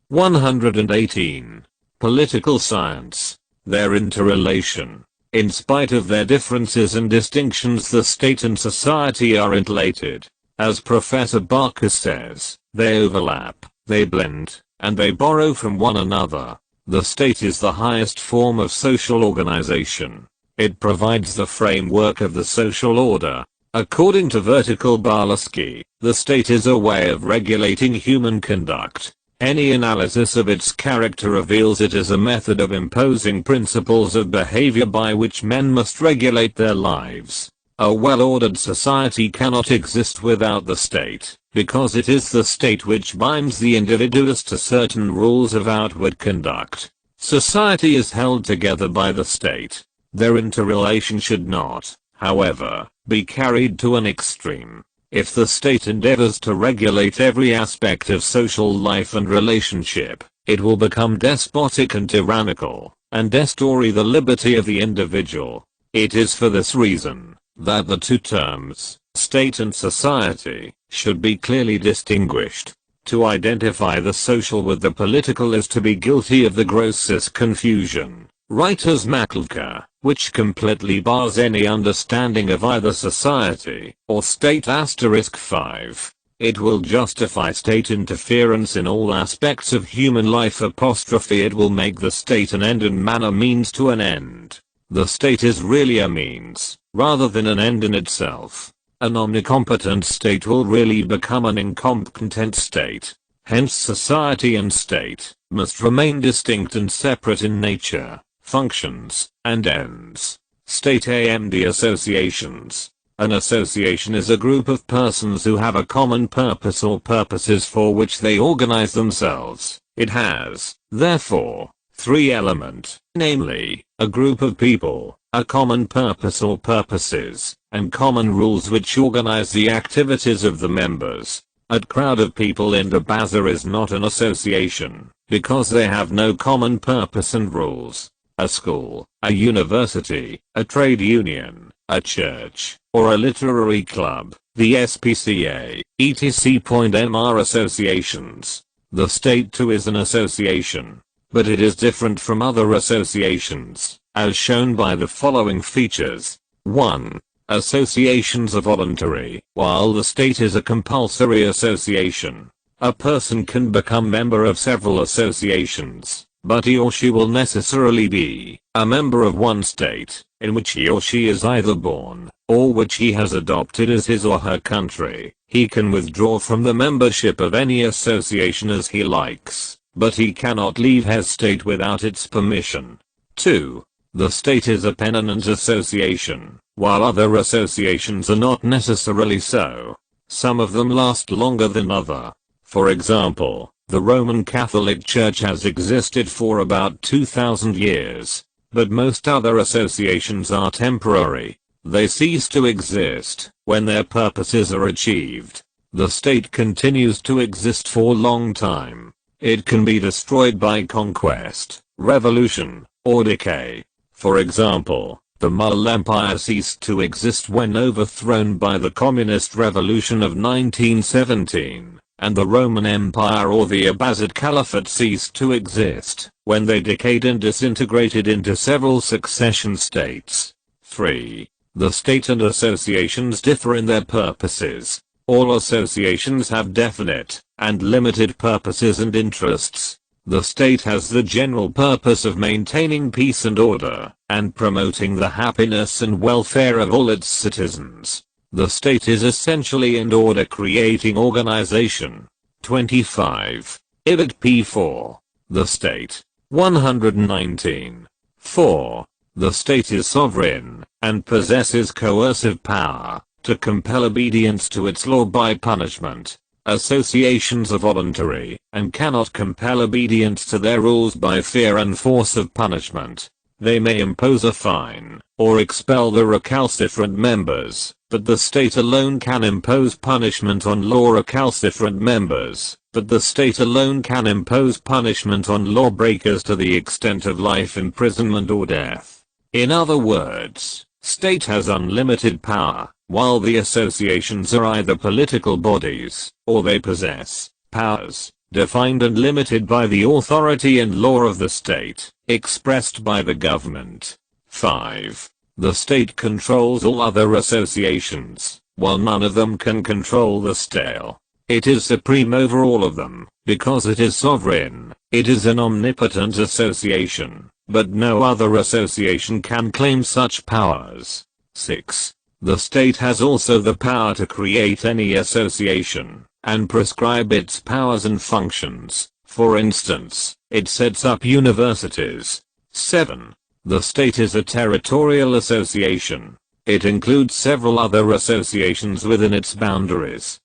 118. Political science. Their interrelation. In spite of their differences and distinctions, the state and society are interrelated. As Professor Barker says, they overlap, they blend, and they borrow from one another. The state is the highest form of social organization. It provides the framework of the social order. According to Vertical Barlowski, the state is a way of regulating human conduct. Any analysis of its character reveals it as a method of imposing principles of behavior by which men must regulate their lives. A well-ordered society cannot exist without the state, because it is the state which binds the individuals to certain rules of outward conduct. Society is held together by the state. Their interrelation should not, however, be carried to an extreme. If the state endeavors to regulate every aspect of social life and relationship, it will become despotic and tyrannical, and destroy the liberty of the individual. It is for this reason that the two terms, state and society, should be clearly distinguished. To identify the social with the political is to be guilty of the grossest confusion. Writers Matlka, which completely bars any understanding of either society or state. *5. It will justify state interference in all aspects of human life. It will make the state an end and man a means to an end. The state is really a means, rather than an end in itself. An omnicompetent state will really become an incompetent state. Hence society and state must remain distinct and separate in nature, functions, and ends. State and associations. An association is a group of persons who have a common purpose or purposes for which they organize themselves. It has, therefore, three elements, namely, a group of people, a common purpose or purposes, and common rules which organize the activities of the members. A crowd of people in a bazaar is not an association, because they have no common purpose and rules. A school, a university, a trade union, a church, or a literary club, the SPCA, etc. are associations. The state too is an association, but it is different from other associations, as shown by the following features. 1. Associations are voluntary, while the state is a compulsory association. A person can become member of several associations, but he or she will necessarily be a member of one state, in which he or she is either born, or which he has adopted as his or her country. He can withdraw from the membership of any association as he likes, but he cannot leave his state without its permission. 2. The state is a permanent association, while other associations are not necessarily so. Some of them last longer than others. For example, the Roman Catholic Church has existed for about 2000 years, but most other associations are temporary. They cease to exist when their purposes are achieved. The state continues to exist for a long time. It can be destroyed by conquest, revolution, or decay. For example, the Mughal Empire ceased to exist when overthrown by the Communist Revolution of 1917, and the Roman Empire or the Abbasid Caliphate ceased to exist when they decayed and disintegrated into several succession states. 3. The state and associations differ in their purposes. All associations have definite and limited purposes and interests. The state has the general purpose of maintaining peace and order, and promoting the happiness and welfare of all its citizens. The state is essentially an order-creating organization. 25. Ibid p4. The state. 119. 4. The state is sovereign, and possesses coercive power, to compel obedience to its law by punishment. Associations are voluntary, and cannot compel obedience to their rules by fear and force of punishment. They may impose a fine, or expel the recalcitrant members, but the state alone can impose punishment on law-recalcitrant members, but the state alone can impose punishment on lawbreakers to the extent of life imprisonment or death. In other words, state has unlimited power, while the associations are either political bodies, or they possess powers, defined and limited by the authority and law of the state, expressed by the government. 5. The state controls all other associations, while none of them can control the state. It is supreme over all of them, because it is sovereign. It is an omnipotent association, but no other association can claim such powers. 6. The state has also the power to create any association, and prescribe its powers and functions. For instance, it sets up universities. 7. The state is a territorial association. It includes several other associations within its boundaries.